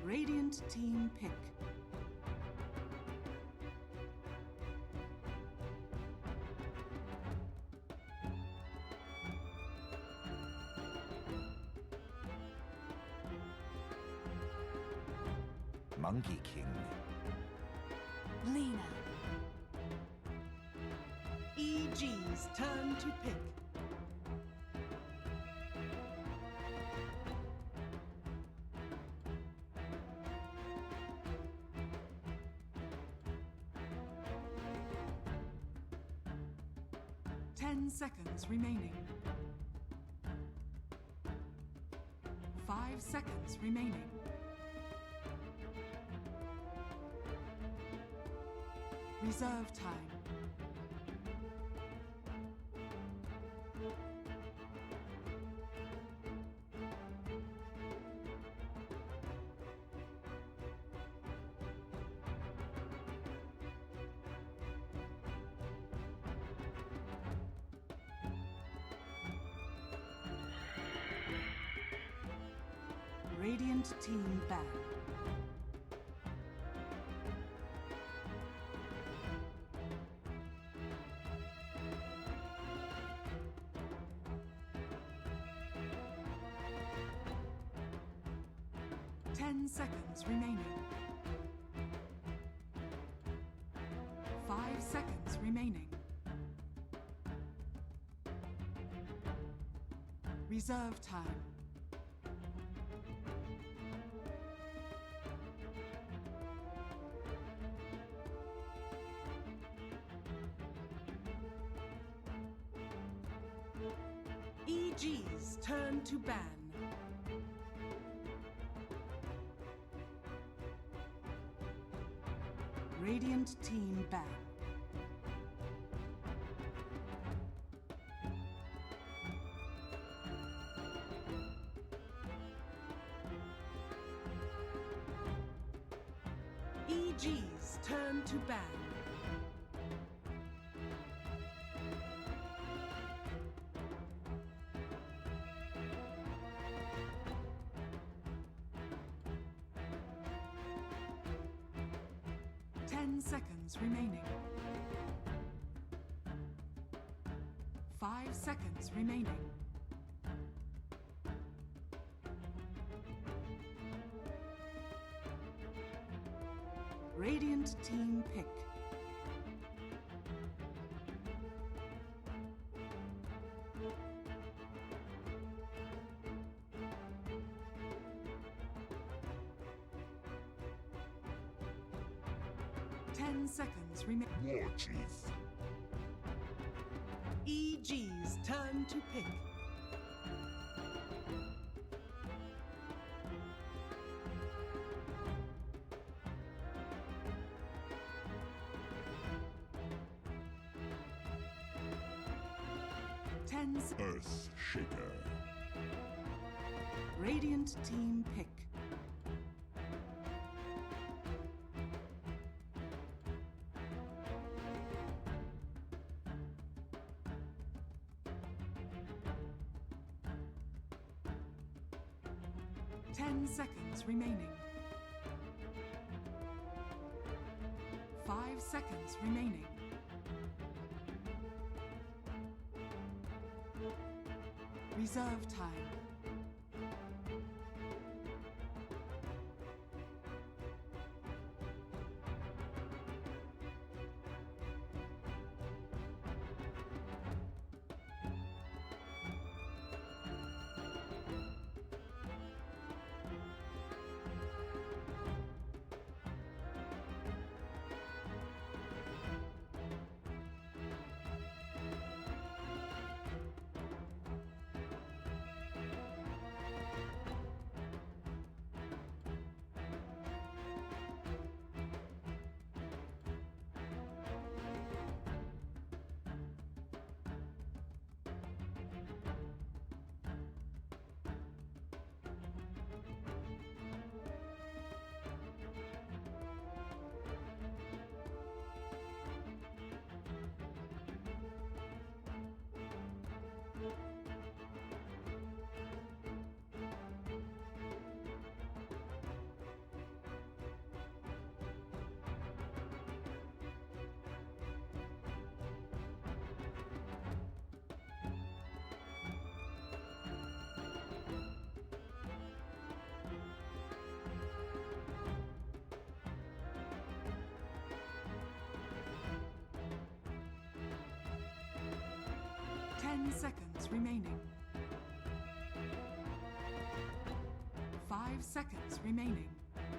Radiant team pick. Monkey King. Lina. EG's turn to pick. Seconds remaining. 5 seconds remaining. Reserve time. Radiant team ban. Ten seconds remaining. 5 seconds remaining. Reserve time. EG's turn to ban. Radiant team ban. EG's turn to ban. Seconds remaining. 5 seconds remaining. Radiant team pick. Seconds remain. War Chief. EG's turn to pick. Earth Shaker. Radiant team pick. Seconds remaining. 5 seconds remaining. Reserve time. Seconds remaining. 5 seconds remaining.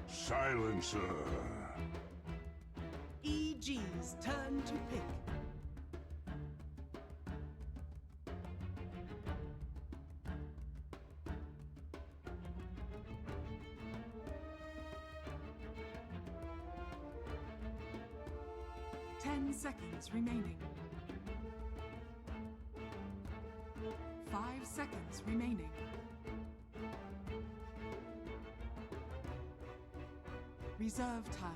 Silencer. EG's turn to pick. Seconds remaining. 5 seconds remaining. Reserve time.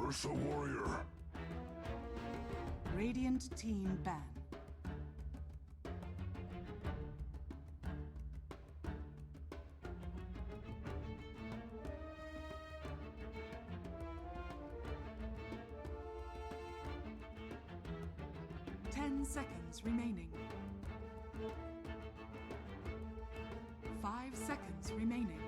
Ursa warrior. Radiant team ban. Seconds remaining. 5 seconds remaining.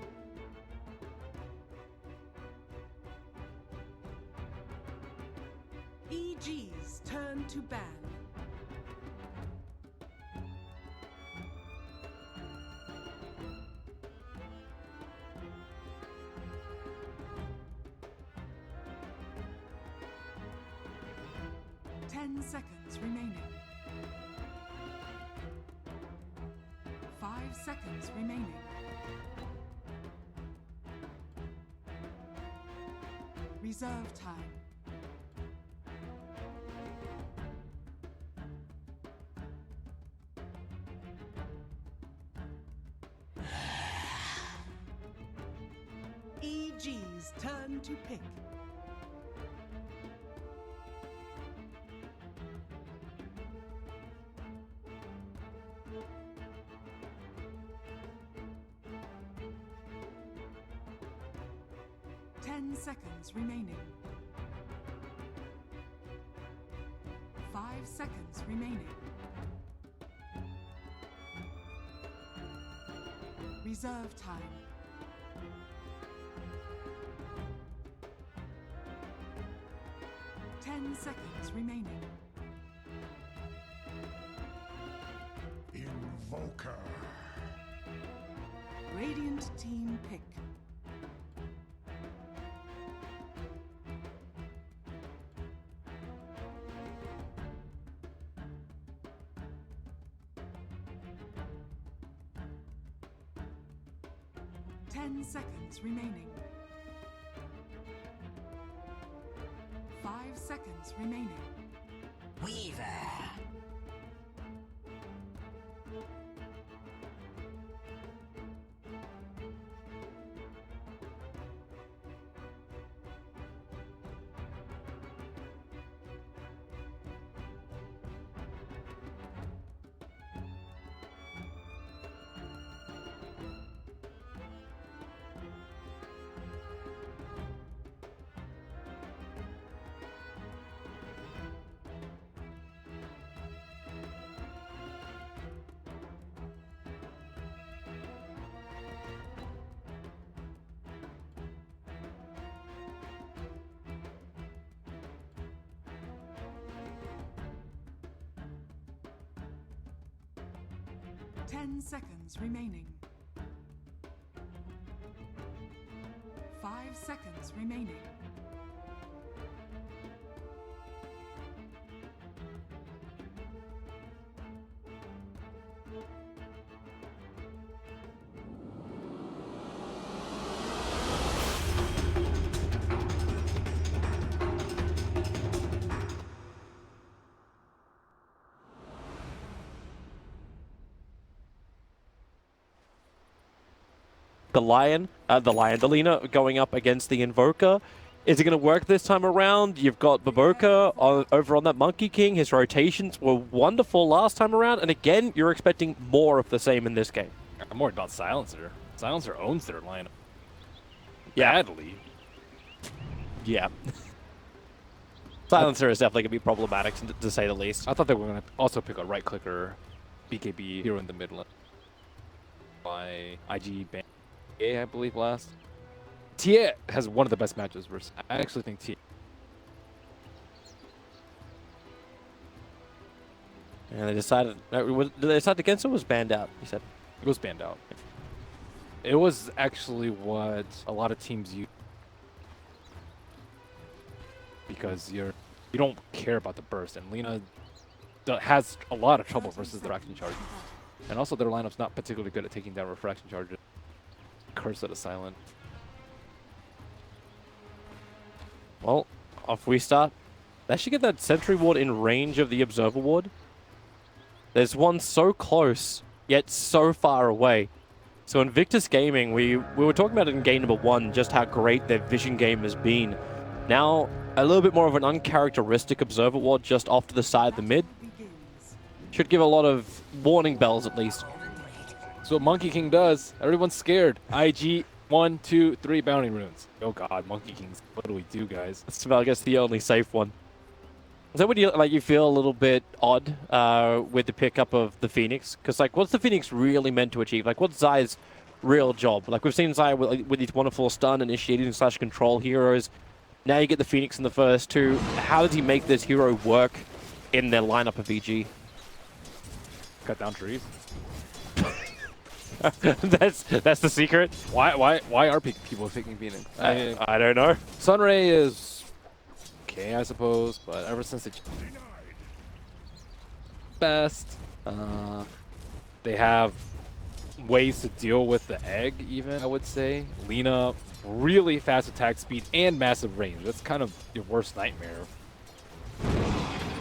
EG's turn to ban. Seconds remaining. 5 seconds remaining. Reserve time. EG's turn to pick. Seconds remaining. 5 seconds remaining. Reserve time. Seconds remaining. Invoker. Radiant team pick. Seconds remaining. 5 seconds remaining. Weaver. Seconds remaining. 5 seconds remaining. The Lina going up against the Invoker. Is it going to work this time around? You've got Baboka over on that Monkey King. His rotations were wonderful last time around, and again, you're expecting more of the same in this game. I'm worried about Silencer. Silencer owns their lineup. Badly. Yeah. Silencer is definitely going to be problematic, to say the least. I thought they were going to also pick a right-clicker BKB hero in the mid lane. By IG ban. I believe last. Tia has one of the best matches versus. I actually think Tia. And they decided. Did they decide against it or was banned out? You said it was banned out. It was actually what a lot of teams use because you don't care about the burst, and Lina has a lot of trouble versus the refraction charges, and also their lineup's not particularly good at taking down refraction charges. Curse at a silent. Well, off we start. They should get that sentry ward in range of the observer ward. There's one so close, yet so far away. So Invictus Gaming, we were talking about it in game number 1, just how great their vision game has been. Now, a little bit more of an uncharacteristic observer ward just off to the side of the mid. Should give a lot of warning bells at least. So what Monkey King does, everyone's scared. IG 1, 2, 3 bounty runes. Oh god, Monkey Kings, what do we do, guys? That's about, I guess, the only safe one. Is that when you feel a little bit odd with the pickup of the Phoenix? Because like, what's the Phoenix really meant to achieve? Like, what's Zai's real job? Like, we've seen Zai with these wonderful stun, initiating / control heroes. Now you get the Phoenix in the first two. How does he make this hero work in their lineup of EG? Cut down trees. that's the secret. Why are people picking Phoenix? I don't know. Sunray is okay, I suppose, but ever since it best, they have ways to deal with the egg. Even I would say Lina, really fast attack speed and massive range. That's kind of your worst nightmare,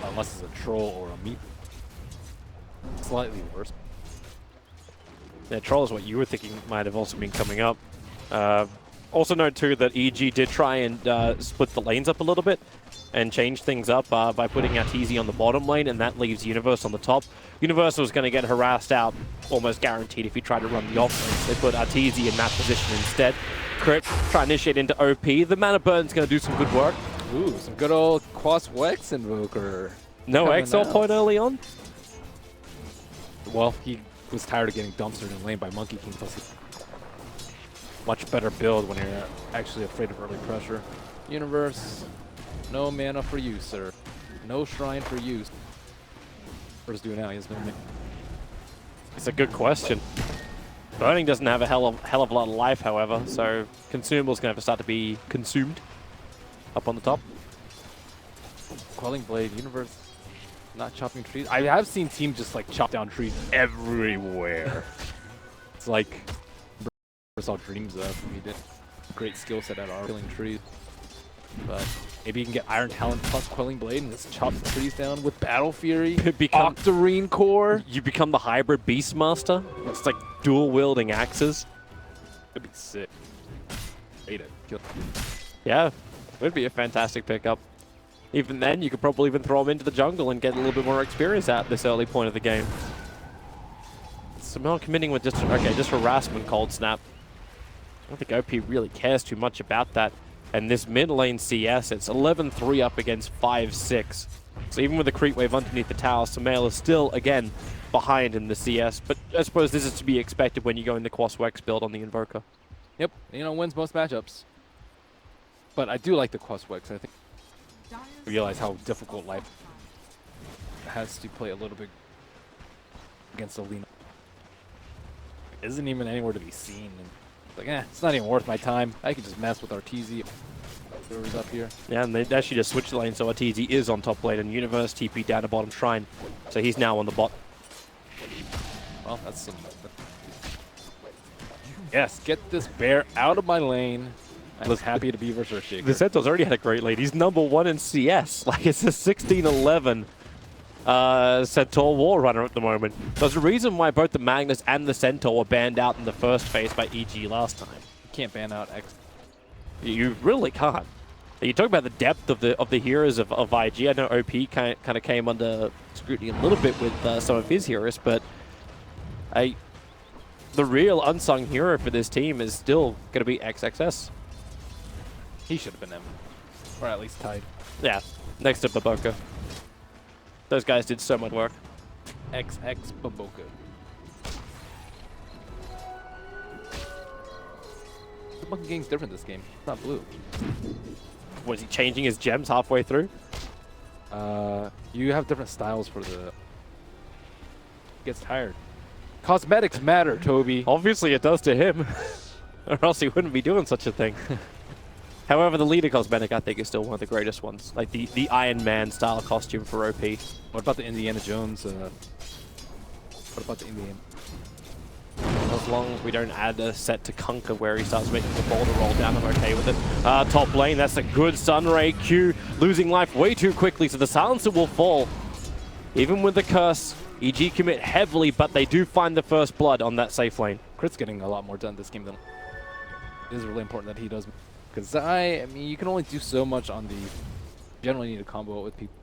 unless it's a troll or a meat. Slightly worse. Yeah, troll is what you were thinking might have also been coming up. Also note too that EG did try and split the lanes up a little bit and change things up by putting Arteezy on the bottom lane, and that leaves Universe on the top. Universe was going to get harassed out, almost guaranteed, if he tried to run the off lane. They put Arteezy in that position instead. Crit, try and initiate into OP. The mana burn's going to do some good work. Ooh, some good old Quas Wex Invoker. No exile point early on. Well, he was tired of getting dumpstered in lane by Monkey King, plus much better build when you're actually afraid of early pressure. Universe, no mana for you, sir. No shrine for you. What does he do now? He has no mana. It's a good question. Burning doesn't have a hell of a lot of life, however, so Consumable's going to have to start to be consumed up on the top. Quelling Blade, Universe, not chopping trees. I have seen teams just like chop down trees everywhere. It's like saw dreams of. He did great skill set at our killing trees. But maybe you can get Iron Talent plus Quelling Blade and just chop the trees down with Battle Fury. Octarine Core. You become the hybrid Beastmaster. It's like dual wielding axes. That'd be sick. Hate it. Kill. Yeah, it would be a fantastic pickup. Even then, you could probably even throw him into the jungle and get a little bit more experience at this early point of the game. Simone committing with just harassment, Cold Snap. I don't think OP really cares too much about that. And this mid lane CS, it's 11-3 up against 5-6. So even with the creep wave underneath the tower, Sumail is still, again, behind in the CS. But I suppose this is to be expected when you go in the Quas Wex build on the Invoker. Yep, wins most matchups. But I do like the Quas Wex. I think realize how difficult life has to play a little bit against the Lina. Isn't even anywhere to be seen. And like, it's not even worth my time. I can just mess with Arteezy. Whoever's up here. Yeah, and they actually just switched the lane, so Arteezy is on top lane, and Universe TP down to bottom shrine. So he's now on the bot. Well, that's some... Yes, get this bear out of my lane. I was happy to be versus Earthshaker. The Centaur's already had a great lead. He's #1 in CS. Like, it's a 16-11 Centaur War Runner at the moment. There's a reason why both the Magnus and the Centaur were banned out in the first phase by EG last time. You can't ban out X. You really can't. You talk about the depth of the heroes of IG. I know OP kind of came under scrutiny a little bit with some of his heroes, but the real unsung hero for this team is still going to be XXS. He should have been M, or at least tied. Yeah, next to Baboka. Those guys did so much work. XX Baboka. The Monkey King's different this game. It's not blue. Was he changing his gems halfway through? You have different styles for the... Gets tired. Cosmetics matter, Toby. Obviously it does to him. Or else he wouldn't be doing such a thing. However, the leader cosmetic, I think, is still one of the greatest ones. Like the Iron Man style costume for OP. What about the Indiana Jones? What about the Indiana? As long as we don't add a set to Conquer where he starts making the ball to roll down, I'm okay with it. Top lane, that's a good Sunray Q. Losing life way too quickly, so the silencer will fall. Even with the curse, EG commit heavily, but they do find the first blood on that safe lane. Crit's getting a lot more done this game than... It is really important that he does. Because I mean, you can only do so much on the Generally need to combo it with people.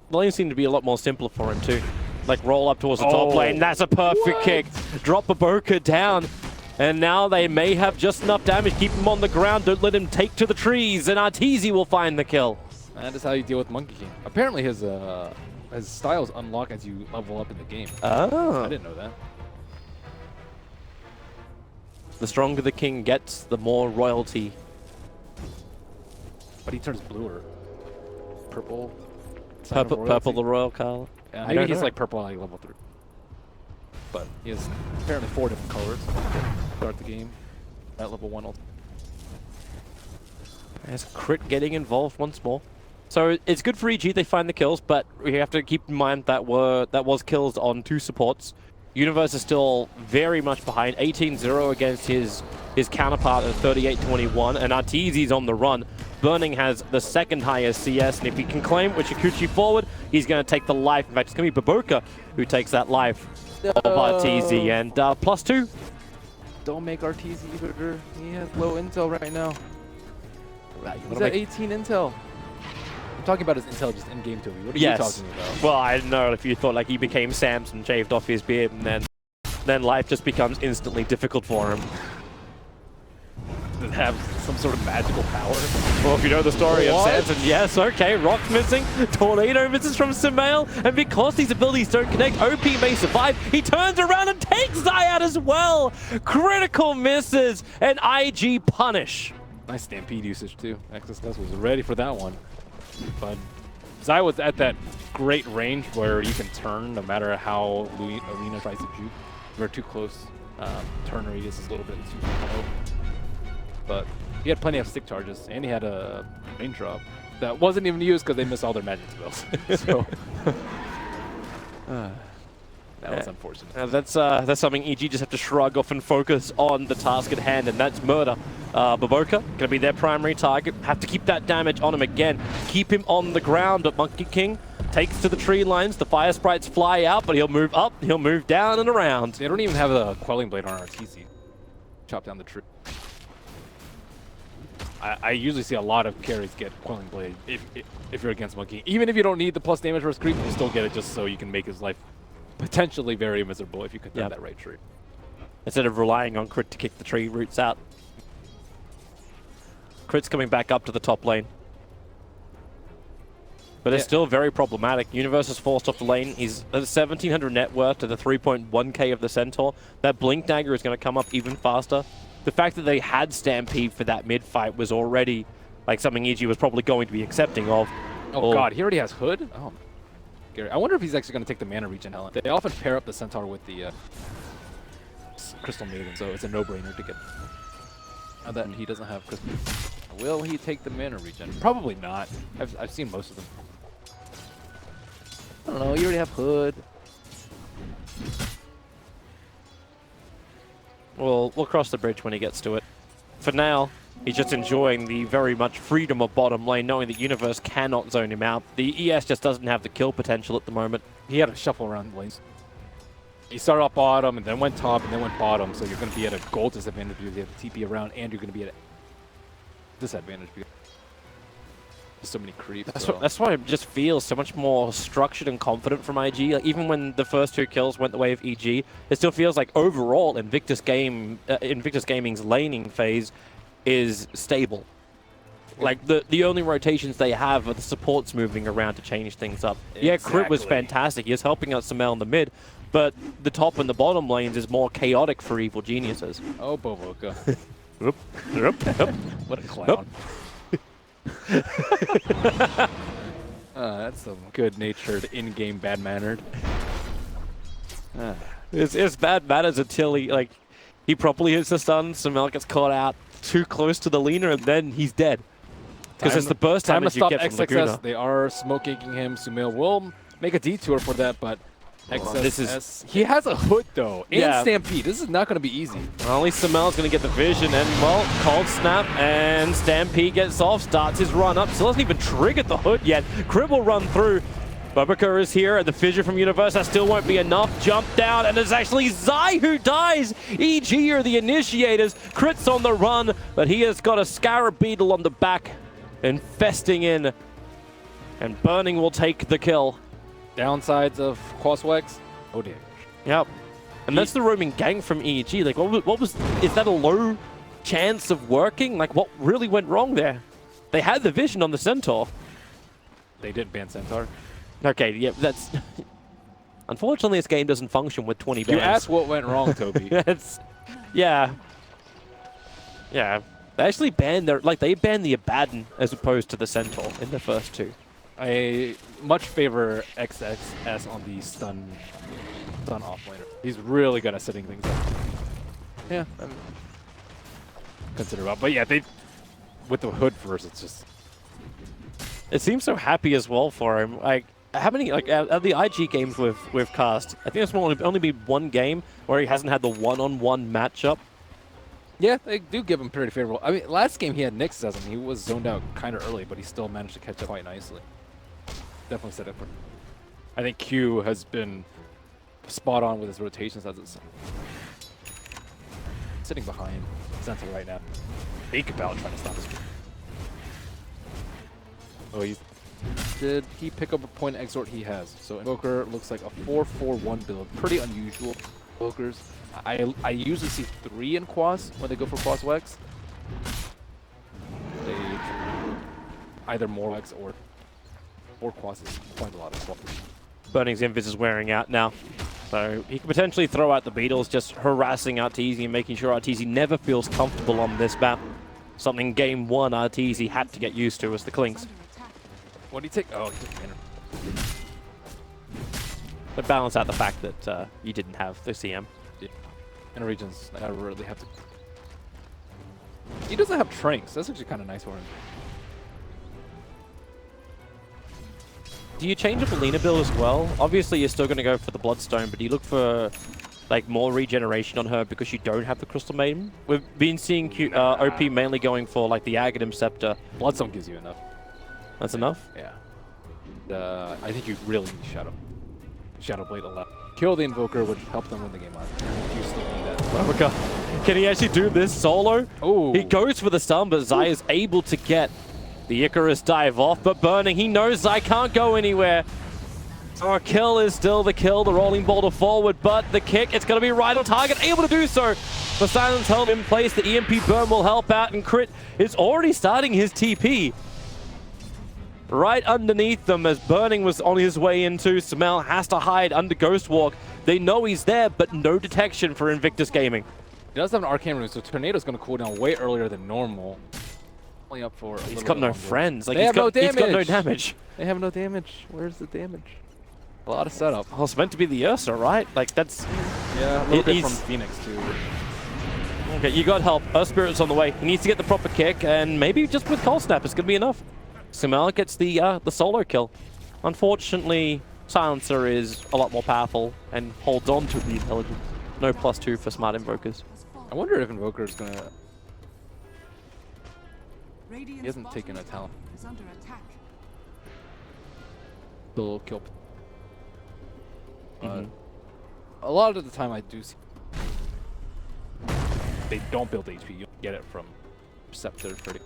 The lane seemed to be a lot more simpler for him too. Like roll up towards the top lane. That's a perfect kick. Drop Baboka down. And now they may have just enough damage. Keep him on the ground. Don't let him take to the trees. And Arteezy will find the kill. That is how you deal with Monkey King. Apparently his styles unlock as you level up in the game. Oh. I didn't know that. The stronger the king gets, the more royalty. But he turns blue or purple. Purple the royal color. Yeah, maybe he's like purple like level 3. But he has apparently 4 different colors to start the game at level 1. There's Crit getting involved once more. So it's good for EG, they find the kills, but we have to keep in mind that was kills on 2 supports. Universe is still very much behind, 18-0 against his counterpart at 38-21, and Arteezy's on the run. Burning has the 2nd highest CS, and if he can claim with Shikuchi forward, he's going to take the life. In fact, it's going to be Baboka who takes that life of Arteezy, and +2. Don't make Arteezy bitter. He has low intel right now. He's at 18 intel. I'm talking about his intel just in-game, Toby. What are you talking about? Well, I don't know if you thought like he became Samson, shaved off his beard, and then life just becomes instantly difficult for him. Does it have some sort of magical power? Well, if you know the story of Samson, yes, okay, Rock's missing, Tornado misses from Sumail, and because these abilities don't connect, OP may survive. He turns around and takes Zai out as well. Critical misses, and IG punish. Nice Stampede usage too. Access was ready for that one. But Zai was at that great range where you can turn no matter how Lina tries to juke. We're too close. Turn radius is a little bit too low. But he had plenty of stick charges, and he had a range drop that wasn't even used because they missed all their magic spells. So that was unfortunate. That's something EG just have to shrug off and focus on the task at hand, and that's murder. Baboka going to be their primary target. Have to keep that damage on him again. Keep him on the ground, but Monkey King takes to the tree lines. The fire sprites fly out, but he'll move up, he'll move down and around. They don't even have a Quelling Blade on Arteezy. Chop down the tree. I usually see a lot of carries get Quelling Blade if you're against Monkey. Even if you don't need the plus damage versus creep, you still get it just so you can make his life potentially very miserable if you cut down that right tree. Instead of relying on Crit to kick the tree roots out. Crit's coming back up to the top lane. But it's still very problematic. Universe is forced off the lane. He's at 1,700 net worth to the 3.1k of the Centaur. That Blink Dagger is going to come up even faster. The fact that they had Stampede for that mid-fight was already like something EG was probably going to be accepting of. Oh god, he already has Hood? Oh, Gary. I wonder if he's actually going to take the mana regen, Helen. They often pair up the Centaur with the Crystal Maiden, so it's a no-brainer to get. Now that he doesn't have Crystal. Will he take the mana regen? Probably not. I've seen most of them. I don't know, you already have Hood. We'll cross the bridge when he gets to it. For now, he's just enjoying the very much freedom of bottom lane, knowing that Universe cannot zone him out. The ES just doesn't have the kill potential at the moment. He had to shuffle around the lanes. He started off bottom, and then went top, and then went bottom, so you're going to be at a gold disadvantage because you have to TP around, and you're going to be at a disadvantage because there's so many creeps. That's why it just feels so much more structured and confident from IG. Like, even when the first 2 kills went the way of EG, it still feels like overall Invictus Gaming's laning phase is stable. Like the only rotations they have are the supports moving around to change things up. Exactly. Yeah, Crit was fantastic. He was helping out Sumail in the mid, but the top and the bottom lanes is more chaotic for Evil Geniuses. Oh, Baboka. What a clown. That's some good-natured, in-game bad-mannered. It's bad manners until he properly hits the stun. Sumail gets caught out too close to the Lina, and then he's dead. Because it's the burst damage you get from Laguna. They are smoke-kicking him. Sumail will make a detour for that, but XSS. He has a Hood, though, and Stampede. This is not going to be easy. Well, at least Sumail's going to get the vision, and, well, Cold Snap, and Stampede gets off, starts his run up. Still hasn't even triggered the Hood yet. Crib will run through. Baboka is here, and the fissure from Universe, that still won't be enough. Jump down, and it's actually Zai who dies. EG are the initiators. Crit's on the run, but he has got a Scarab Beetle on the back, infesting in And Burning will take the kill. Downsides of Crosswex, oh dear. Yep. And that's the roaming gang from EEG. Like, is that a low chance of working? Like, what really went wrong there? They had the vision on the Centaur. They didn't ban Centaur. Okay, yeah, that's... Unfortunately, this game doesn't function with 20 bans. You asked what went wrong, Toby. Yeah. Yeah. They actually banned they banned the Abaddon as opposed to the Centaur in the first two. I much favor XXS on the stun offlaner. He's really good at setting things up. Yeah, consider about. But yeah, with the hood first, it's just... It seems so happy as well for him. Like, how many, like, of the IG games we've cast, I think there's only been one game where he hasn't had the one-on-one matchup. Yeah, they do give him pretty favorable. I mean, last game he had Nyx as him. He was zoned out kind of early, but he still managed to catch up quite nicely. Definitely set up for... I think Q has been spot on with his rotations as it's sitting behind Sentinel right now. Think about trying to stop his... Oh, did he pick up a point exort? He has. So Invoker looks like a 4-4-1 build. Pretty unusual Invokers. I usually see 3 in Quas when they go for Quas Wex. They either more Wex or Quas is quite a lot of Quas. Burning's Invis is wearing out now. So he could potentially throw out the Beetles, just harassing Arteezy and making sure Arteezy never feels comfortable on this map. Something game 1 Arteezy had to get used to was the Clinks. What do you take? Oh, he took Banner. But balance out the fact that you didn't have the CM. Yeah. In regions, I really have to... He doesn't have Tranks. That's actually kind of nice for him. Do you change up a Lina build as well? Obviously, you're still going to go for the Bloodstone, but do you look for like more regeneration on her because you don't have the Crystal Maiden? We've been seeing OP mainly going for like the Aghanim Scepter. Bloodstone gives you enough. That's enough? Yeah. I think you really need Shadow Blade a lot. Kill the Invoker would help them win the game. You still need that. Oh my god. Can he actually do this solo? Oh. He goes for the stun, but Zai is able to get the Icarus dive off. But Burning, he knows Zai can't go anywhere. So a kill is still the kill. The rolling boulder forward, but the kick, it's going to be right on target. Able to do so. The silence held in place. The EMP burn will help out, and Crit is already starting his TP. Right underneath them as Burning was on his way into. Samel has to hide under Ghost Walk. They know he's there, but no detection for Invictus Gaming. He does have an Arcana rune, so Tornado's going to cool down way earlier than normal. Only up for he's got no friends. Like, he's got no damage. He's got no damage. They have no damage. Where's the damage? A lot of setup. Oh, it's meant to be the Ursa, right? Like, that's... Yeah, a little bit from Phoenix, too. Okay, you got help. Earth Spirit's on the way. He needs to get the proper kick, and maybe just with Cold Snap, it's going to be enough. Samel gets the solo kill. Unfortunately, Silencer is a lot more powerful and holds on to the intelligence. No +2 for smart Invokers. I wonder if Invoker's going to... He hasn't taken a talent. Still kill. A lot of the time I do see... They don't build HP. You get it from Scepter pretty...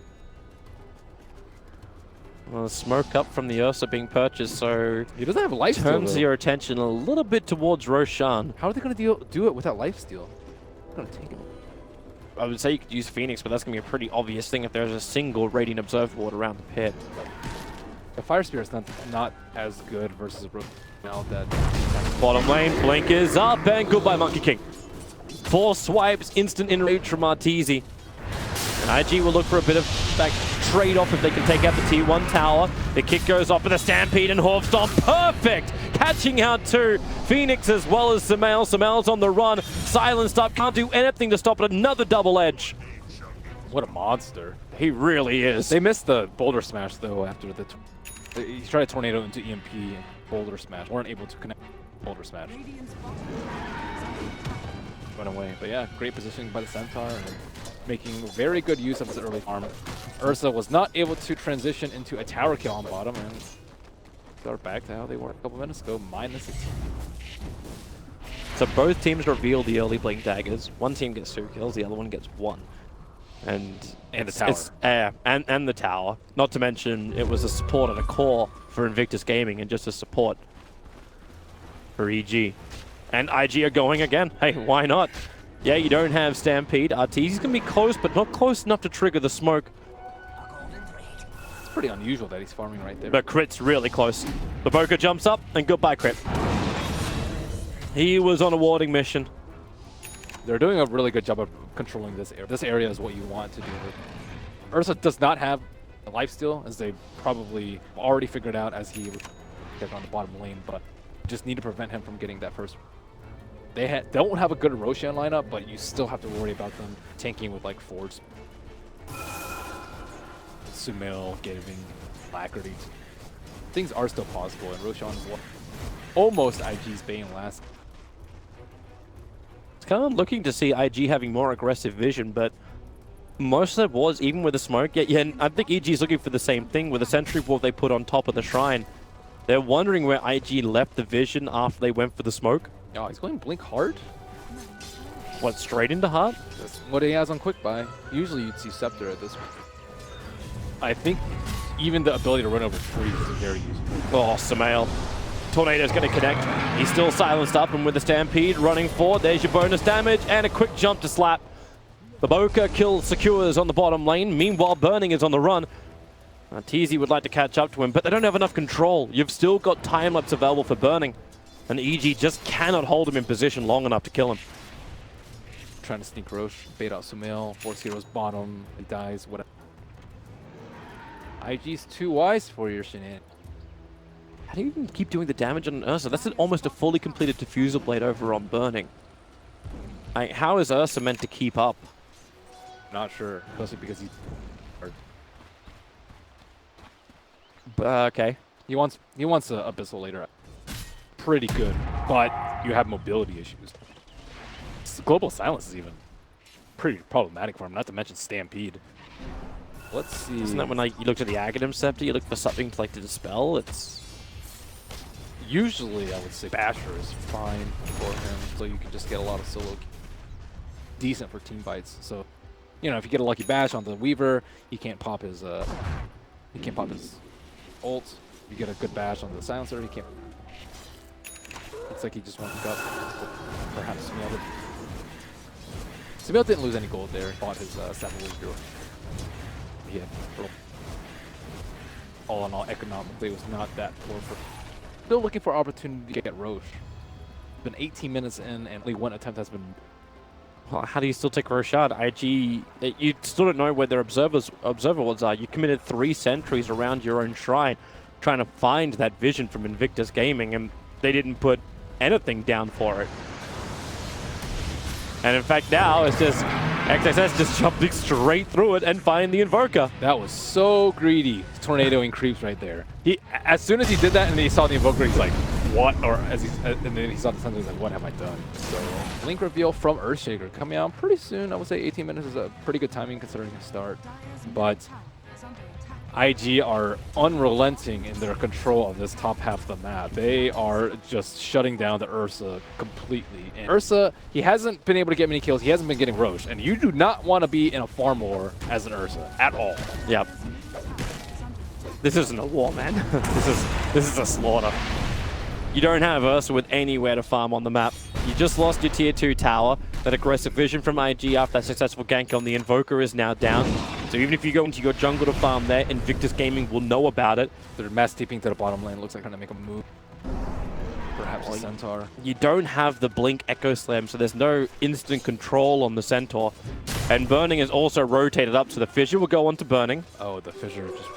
Well, smoke up from the Ursa being purchased, so he doesn't have life steal. Turns your attention a little bit towards Roshan. How are they going to do it without life steal? I'm going to take it. I would say you could use Phoenix, but that's going to be a pretty obvious thing if there's a single Radiant Observer Ward around the pit. The Fire Spirit's not as good versus now that... Bottom lane, Blink is up, and goodbye Monkey King. 4 swipes, instant enrage from Arteezy. And IG will look for a bit of like trade-off if they can take out the T1 tower. The kick goes off with a Stampede and Horf Stomp. Perfect! Catching out to Phoenix as well as Samel. Samel's on the run. Silenced up. Can't do anything to stop it. Another double edge. What a monster. He really is. They missed the Boulder Smash, though, after the... He tried a Tornado into EMP and Boulder Smash. Weren't able to connect Boulder Smash. Went away. But yeah, great positioning by the Centaur. And making very good use of his early farm. Ursa was not able to transition into a tower kill on bottom, and they're back to how they were a couple minutes ago, -16. So both teams reveal the early Blink daggers. One team gets 2 kills, the other one gets 1. And the tower. And the tower. Not to mention, it was a support and a core for Invictus Gaming and just a support for EG. And IG are going again. Hey, why not? Yeah, you don't have Stampede. Arteezy's going to be close, but not close enough to trigger the smoke. It's pretty unusual that he's farming right there. But Crit's really close. The Boca jumps up, and goodbye, Crit. He was on a warding mission. They're doing a really good job of controlling this area. This area is what you want to do. Ursa does not have a lifesteal, as they probably already figured out as he was on the bottom lane, but just need to prevent him from getting that first. They don't have a good Roshan lineup, but you still have to worry about them tanking with like Fords. Sumail, giving Alacrity. Things are still possible, and Roshan's almost IG's Bane last. It's kind of looking to see IG having more aggressive vision, but most of it was, even with the smoke, yeah, and I think EG is looking for the same thing with the sentry wall they put on top of the shrine. They're wondering where IG left the vision after they went for the smoke. Oh, he's going Blink hard? What, straight into heart? That's what he has on Quick Buy. Usually you'd see Scepter at this point. I think even the ability to run over trees is very useful. Oh, Sumail. Tornado's going to connect. He's still silenced up, and with the Stampede running forward, there's your bonus damage and a quick jump to slap. The Boca kill secures on the bottom lane. Meanwhile, Burning is on the run. Arteezy would like to catch up to him, but they don't have enough control. You've still got time-lapse available for Burning, and EG just cannot hold him in position long enough to kill him. Trying to sneak Roche, bait out Sumail, force Hero's bottom, he dies, whatever. IG's too wise for your shenanigans. How do you even keep doing the damage on Ursa? That's almost a fully completed Diffusal Blade over on Burning. How is Ursa meant to keep up? Not sure, especially because he's... Okay. He wants a Abyssal later. Pretty good, but you have mobility issues. Global Silence is even pretty problematic for him, not to mention Stampede. Let's see. Isn't that when you look at the Aghanim Scepter, you look for something to to dispel? It's usually I would say Basher is fine for him, so you can just get a lot of solo. Decent for team fights. So, you know, if you get a lucky bash on the Weaver, he can't pop his ult. You get a good bash on the Silencer, he can't. Looks like he just went up. Perhaps Sumail didn't lose any gold there. Bought his Sapphire Hero. Yeah. All in all, economically, it was not that poor. Still looking for opportunity to get Roche. Been 18 minutes in, and only one attempt has been. Well, how do you still take Roshan? IG, you still don't know where their observer wards are. You committed 3 sentries around your own shrine, trying to find that vision from Invictus Gaming, and they didn't put anything down for it. And in fact, now it's just XXS just jumping straight through it and find the Invoker. That was so greedy. Tornadoing creeps right there. As soon as he did that and he saw the Invoker, he's like, what? Or and then he saw the Thunder, he's like, what have I done? So, Blink reveal from Earthshaker coming out pretty soon. I would say 18 minutes is a pretty good timing considering his start. But IG are unrelenting in their control of this top half of the map. They are just shutting down the Ursa completely. And Ursa, he hasn't been able to get many kills. He hasn't been getting Roche. And you do not want to be in a farm war as an Ursa at all. Yep. This isn't a war, man. this is a slaughter. You don't have Ursa with anywhere to farm on the map. You just lost your tier 2 tower. That aggressive vision from IG after that successful gank on the Invoker is now down. So even if you go into your jungle to farm there, Invictus Gaming will know about it. They're mass TPing to the bottom lane. Looks like they're going to make a move. Perhaps a Centaur. You don't have the Blink Echo Slam, so there's no instant control on the Centaur. And Burning is also rotated up, so the Fissure will go on to Burning. Oh, the Fissure just...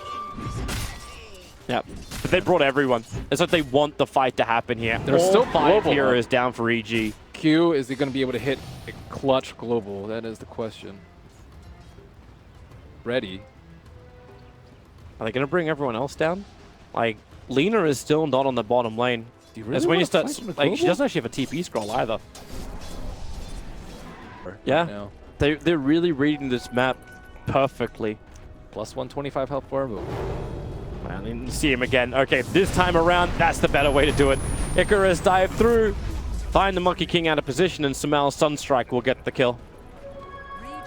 Yep. But they brought everyone. It's like they want the fight to happen here. There's still 5 heroes down for EG. Q, is he going to be able to hit a clutch global? That is the question. Ready. Are they going to bring everyone else down? Like, Lina is still not on the bottom lane. Do you really That's when you start. She doesn't actually have a TP scroll either. Yeah. They're really reading this map perfectly. Plus 125 health for him. Man, you see him again. Okay, this time around, that's the better way to do it. Icarus dive through, find the Monkey King out of position, and Sumail's Sunstrike will get the kill.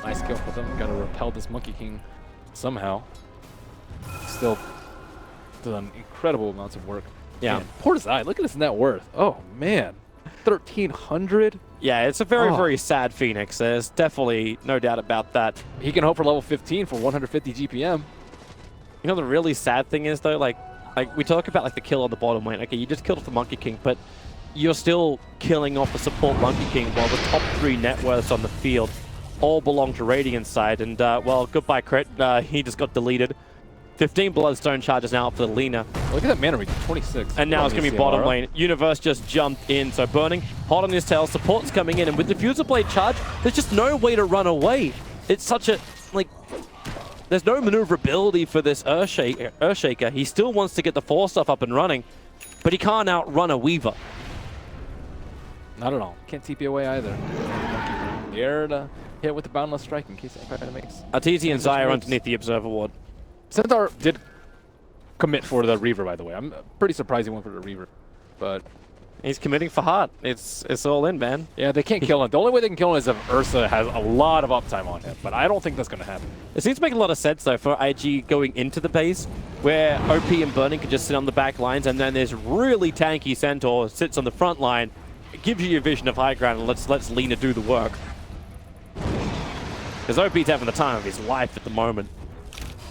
Nice kill for them. Got to repel this Monkey King somehow. Still done incredible amounts of work. Yeah. Man, poor Zai, look at his net worth. Oh, man. 1,300? Yeah, it's a very, very sad Phoenix. There's definitely no doubt about that. He can hope for level 15 for 150 GPM. You know the really sad thing is though, like we talk about like the kill on the bottom lane. Okay, you just killed off the Monkey King, but you're still killing off the support Monkey King while the top 3 net worths on the field all belong to Radiant side. And well, goodbye Crit. He just got deleted. 15 Bloodstone charges now for the Lina. Look at that mana regen, 26. And now it's going to be bottom lane. Universe just jumped in, so Burning, hot on his tail, support's coming in, and with Diffuser Blade charge, there's just no way to run away. It's such a, like, there's no maneuverability for this Earthshaker. He still wants to get the 4 stuff up and running, but he can't outrun a Weaver. Not at all. Can't TP away either. The air to hit with the Boundless Strike in case it makes. Arteezy and Zai are underneath the Observer Ward. Centaur did commit for the Reaver, by the way. I'm pretty surprised he went for the Reaver, but he's committing for heart. It's all in, man. Yeah, they can't kill him. The only way they can kill him is if Ursa has a lot of uptime on him, but I don't think that's going to happen. It seems to make a lot of sense, though, for IG going into the base, where OP and Burning can just sit on the back lines, and then there's really tanky Centaur sits on the front line. It gives you your vision of high ground, and let's Lina do the work. Because OP's having the time of his life at the moment.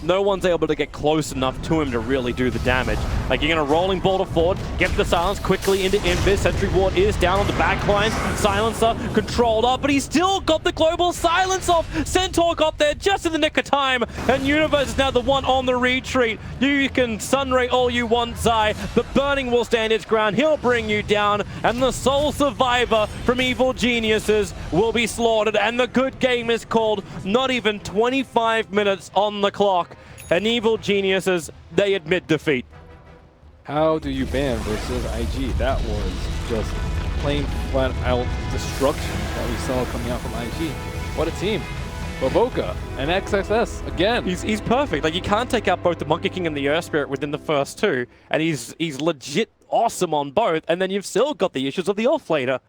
No one's able to get close enough to him to really do the damage. Like, you're going to rolling boulder forward, get the silence quickly into Invis. Sentry Ward is down on the back lines. Silencer controlled up, but he's still got the global silence off. Centaur got there just in the nick of time, and Universe is now the one on the retreat. You can Sunray all you want, Zai, but Burning will stand its ground. He'll bring you down, and the sole survivor from Evil Geniuses will be slaughtered, and the good game is called. Not even 25 minutes on the clock. And Evil Geniuses, they admit defeat. How do you ban versus IG? That was just plain flat out destruction that we saw coming out from IG. What a team. Baboka and XXS again. He's perfect. Like, you can't take out both the Monkey King and the Earth Spirit within the first 2, and he's legit awesome on both, and then you've still got the issues of the offlaner.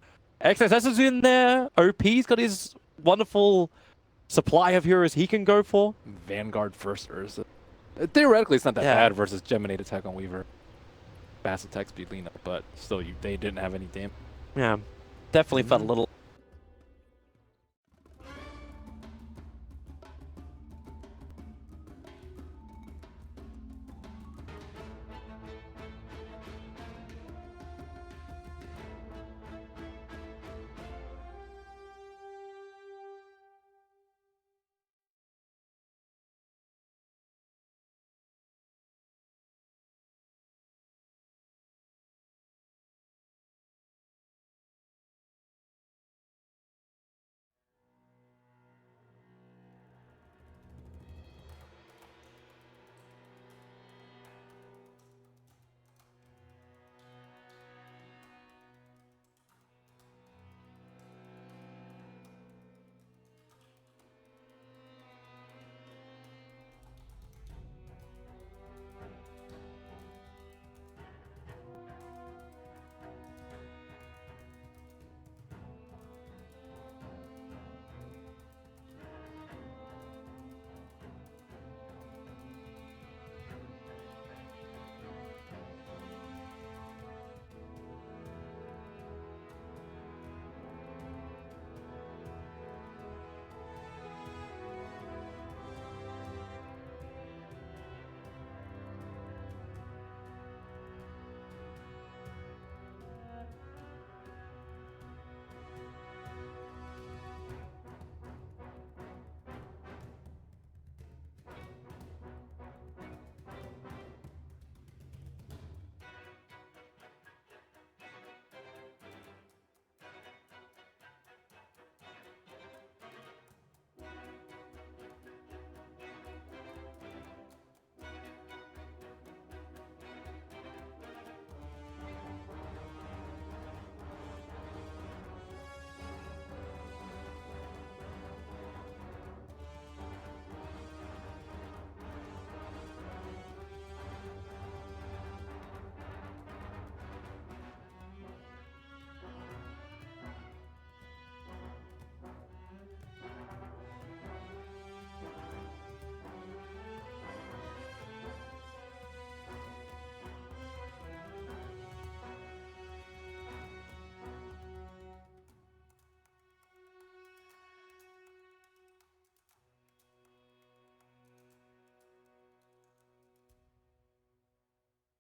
XXS is in there. OP's got his wonderful supply of heroes he can go for. Vanguard first Ursa. Theoretically, it's not that bad versus Geminate attack on Weaver. Fast attack speed Lina, but still, they didn't have any damage. Yeah, definitely felt a little